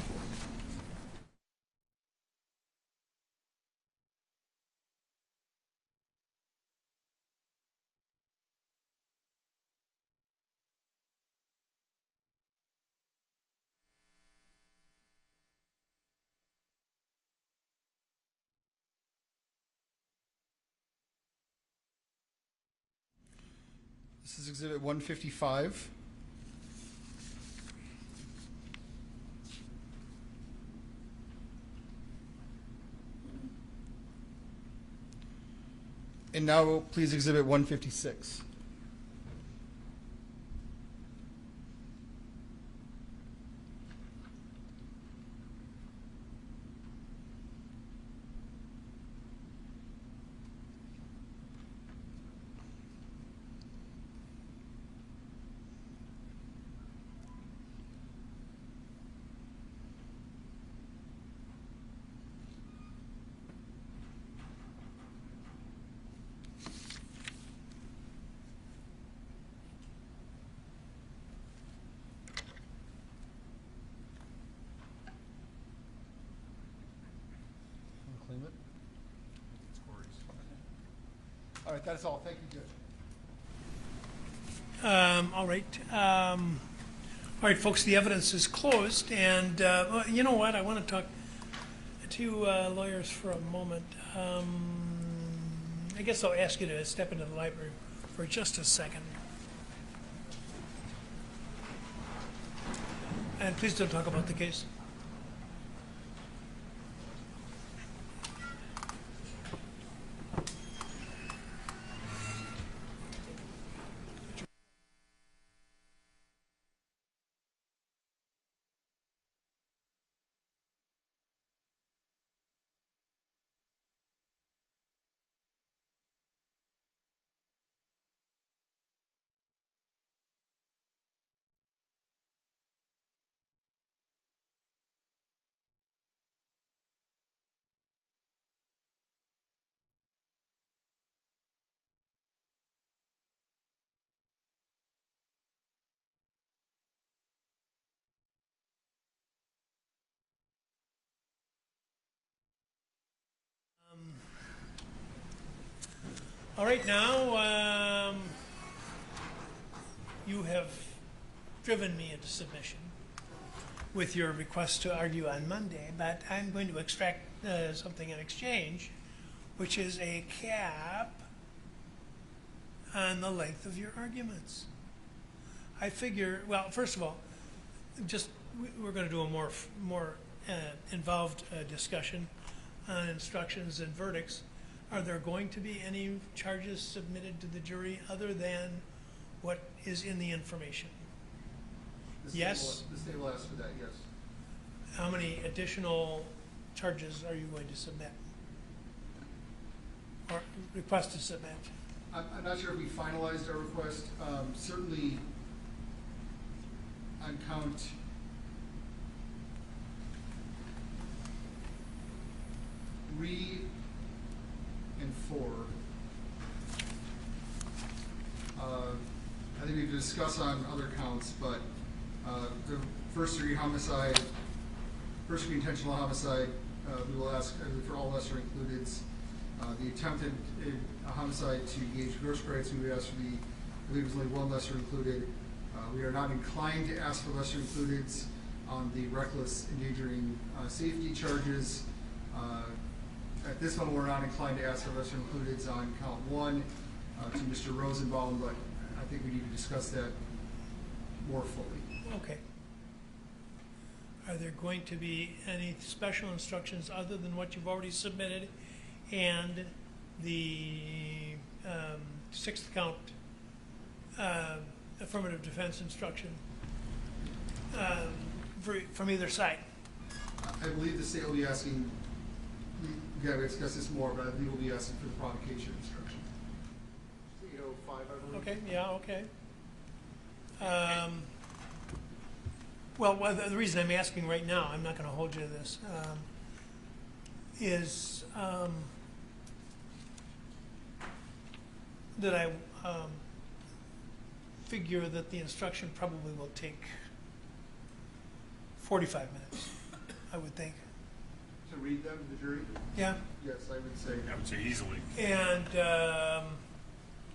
This is exhibit 155. And now please exhibit 156. Claim it? All right, that's all. Thank you, Judge. All right. All right, folks, the evidence is closed, and well, you know what? I want to talk to lawyers for a moment. I guess I'll ask you to step into the library for just a second. And please don't talk about the case. All right, now you have driven me into submission with your request to argue on Monday, but I'm going to extract something in exchange, which is a cap on the length of your arguments. I figure, well, first of all, just we're going to do a more involved discussion on instructions and verdicts. Are there going to be any charges submitted to the jury other than what is in the information? Yes? The state will ask for that, yes. How many additional charges are you going to submit? Or request to submit? I'm not sure if we finalized our request. Certainly on count 3 and 4, I think we've discussed on other counts, but the first degree homicide, first degree intentional homicide, we will ask for all lesser includeds. The attempted homicide to engage gross credits, we would ask for I believe there's only one lesser included. We are not inclined to ask for lesser includeds on the reckless endangering safety charges. At this moment, we're not inclined to ask for lesser includeds on count 1 to Mr. Rosenbaum, but I think we need to discuss that more fully. Okay. Are there going to be any special instructions other than what you've already submitted and the 6th count affirmative defense instruction from either side? I believe the state will be asking, we have to discuss this more, but I believe we'll be asking for the provocation instruction. 805, I believe. Okay, yeah, okay. Well, the reason I'm asking right now, I'm not going to hold you to this, is that I figure that the instruction probably will take 45 minutes, I would think. To read them to the jury? Yeah. Yes, I would say. I would say easily. And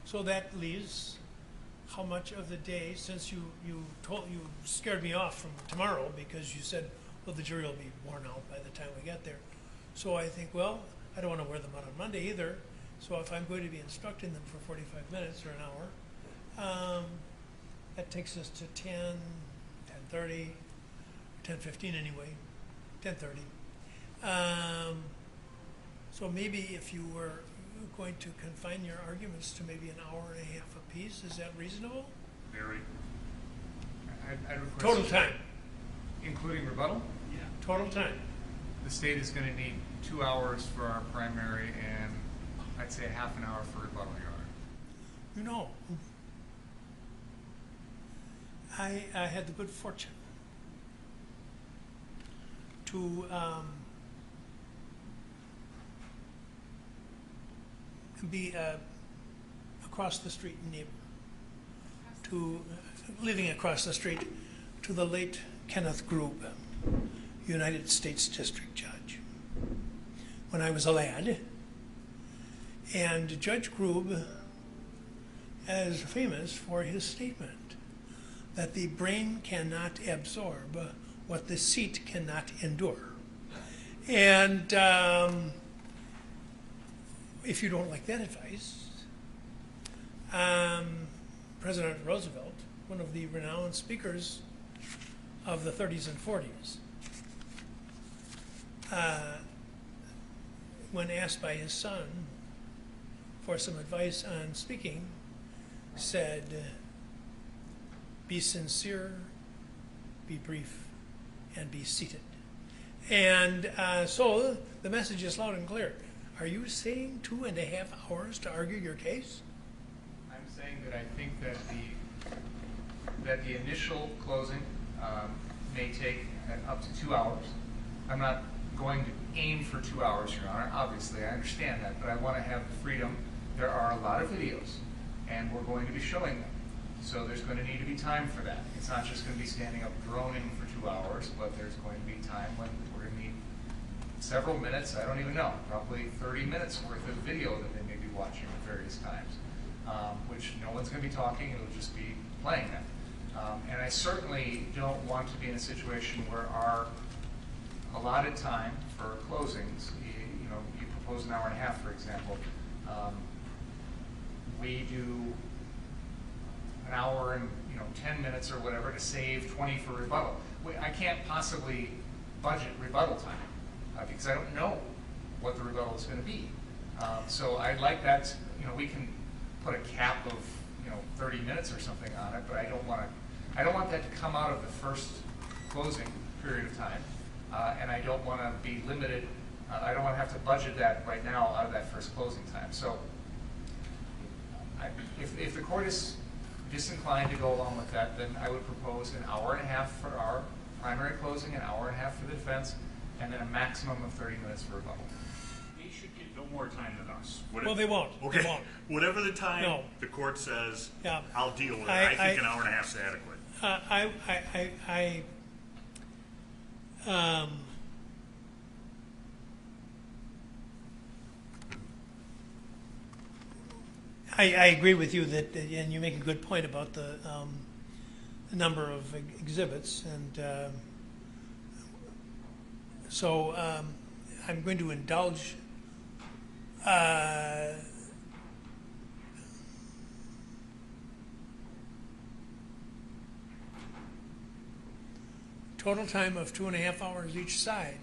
so that leaves how much of the day, since you scared me off from tomorrow because you said, well, the jury will be worn out by the time we get there. So I think, well, I don't want to wear them out on Monday either. So if I'm going to be instructing them for 45 minutes or an hour, that takes us to 10, 10:30, 10:15 anyway, 10:30. So maybe if you were going to confine your arguments to maybe an hour and a half apiece, is that reasonable? Very. I'd request Total time. including rebuttal. Yeah. Total time. The state is going to need 2 hours for our primary and I'd say half an hour for rebuttal, Your Honor. You know, I had the good fortune to be across the street neighbor, living across the street to the late Kenneth Grube, United States District Judge, when I was a lad. And Judge Grube is famous for his statement that the brain cannot absorb what the seat cannot endure. And if you don't like that advice, President Roosevelt, one of the renowned speakers of the 30s and 40s, when asked by his son for some advice on speaking, said, be sincere, be brief, and be seated. And so the message is loud and clear. Are you saying 2.5 hours to argue your case? I'm saying that I think that the initial closing may take up to 2 hours. I'm not going to aim for 2 hours, Your Honor. Obviously, I understand that, but I want to have the freedom. There are a lot of videos, and we're going to be showing them. So there's going to need to be time for that. It's not just going to be standing up droning for 2 hours, but there's going to be time when we're going to need several minutes, I don't even know, probably 30 minutes worth of video that they may be watching at various times, which no one's going to be talking, it'll just be playing them. And I certainly don't want to be in a situation where our allotted time for closings, you propose an hour and a half, for example, we do an hour and 10 minutes or whatever to save 20 for rebuttal. I can't possibly budget rebuttal time because I don't know what the rebuttal is going to be. So I'd like that, we can put a cap of, 30 minutes or something on it, but I don't want that to come out of the first closing period of time, and I don't want to be limited, I don't want to have to budget that right now out of that first closing time. So if the court is disinclined to go along with that, then I would propose an hour and a half for our primary closing, an hour and a half for the defense, and then a maximum of 30 minutes for rebuttal. They should get no more time than us. Well, they won't. Okay. They won't. Whatever the time No. the court says, Yeah. I'll deal with it. I think an hour and a half is adequate. I agree with you that, and you make a good point about the number of exhibits, and so I'm going to indulge total time of 2.5 hours each side.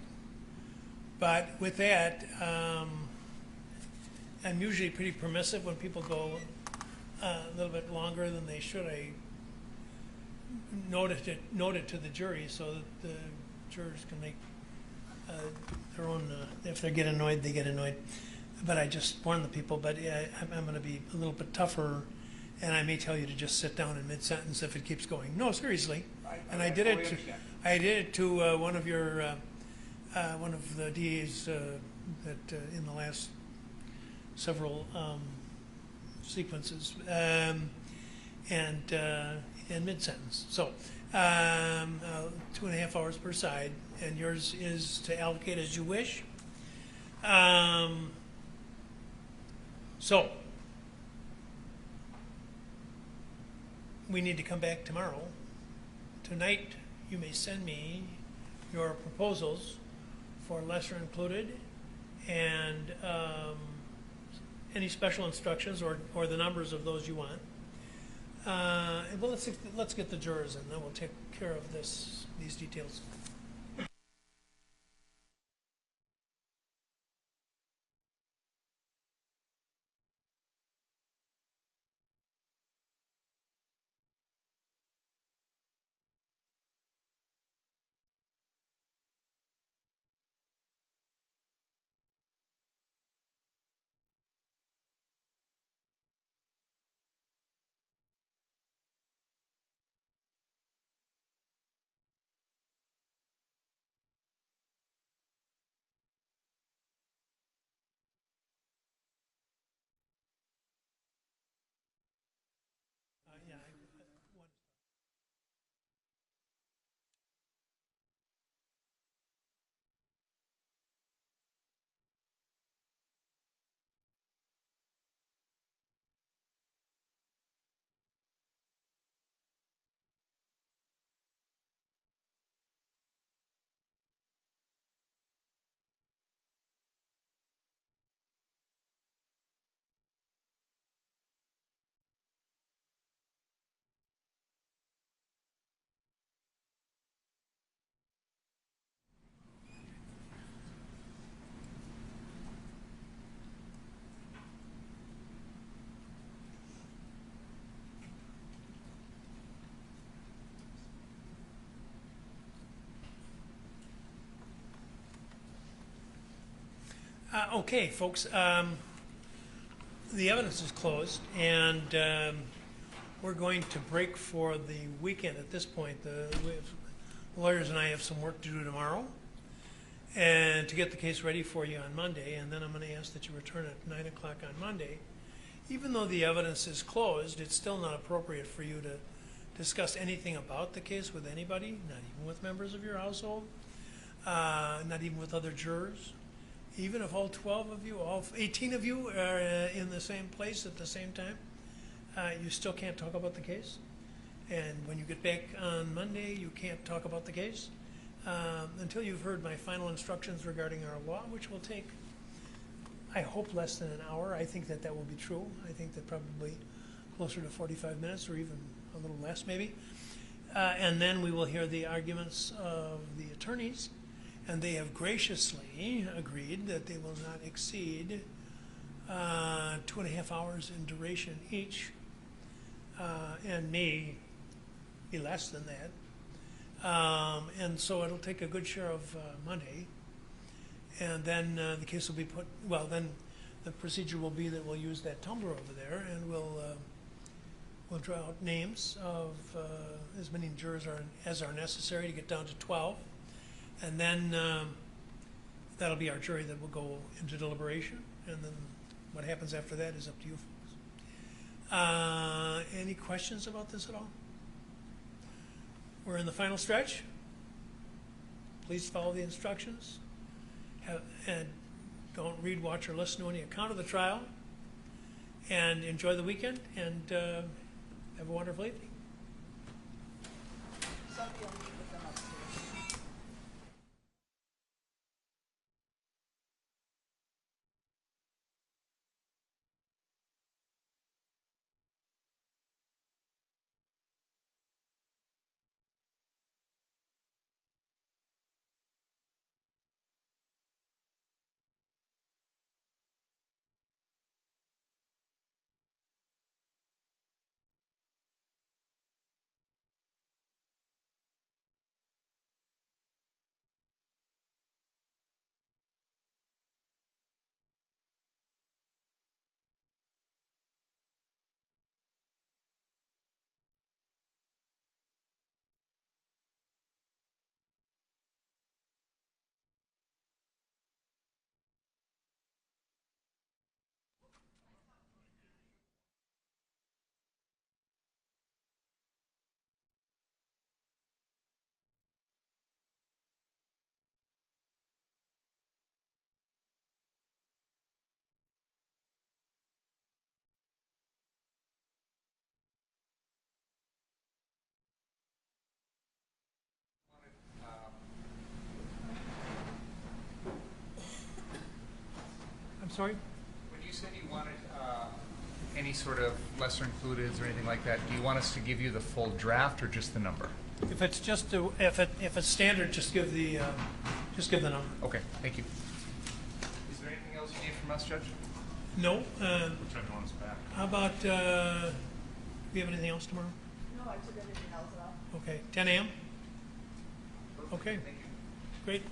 But with that, I'm usually pretty permissive when people go a little bit longer than they should. I note it to the jury so that the jurors can make their own, if they get annoyed, they get annoyed. But I just warn the people, but I'm going to be a little bit tougher, and I may tell you to just sit down in mid-sentence if it keeps going. No, seriously. And I did it to one of your, one of the DAs that in the last several sequences, and mid-sentence. So 2.5 hours per side, and yours is to allocate as you wish. So we need to come back tomorrow. Tonight, you may send me your proposals for lesser included and any special instructions or the numbers of those you want. Well, let's get the jurors in, then we'll take care of these details. Okay, folks, the evidence is closed, and we're going to break for the weekend at this point. The lawyers and I have some work to do tomorrow and to get the case ready for you on Monday, and then I'm going to ask that you return at 9 o'clock on Monday. Even though the evidence is closed, it's still not appropriate for you to discuss anything about the case with anybody, not even with members of your household, not even with other jurors. Even if all 12 of you, all 18 of you are in the same place at the same time, you still can't talk about the case. And when you get back on Monday, you can't talk about the case until you've heard my final instructions regarding our law, which will take, I hope, less than an hour. I think that will be true. I think that probably closer to 45 minutes or even a little less maybe. And then we will hear the arguments of the attorneys. And they have graciously agreed that they will not exceed 2.5 hours in duration each, and may be less than that. And so it'll take a good share of Monday. And then the case will be put, well, then the procedure will be that we'll use that tumbler over there, and we'll draw out names of as many jurors as are necessary to get down to 12. And then that'll be our jury that will go into deliberation. And then what happens after that is up to you folks. Any questions about this at all? We're in the final stretch. Please follow the instructions. And don't read, watch, or listen to any account of the trial. And enjoy the weekend, and have a wonderful evening. Somebody will meet with them upstairs. I'm sorry? When you said you wanted any sort of lesser included or anything like that, do you want us to give you the full draft or just the number? If it's just if it's standard, just give the number. Okay, thank you. Is there anything else you need from us, Judge? No. Which I want us back. How about? Do we have anything else tomorrow? No, I took everything else off. Okay, 10 a.m. Okay, Thank you. great.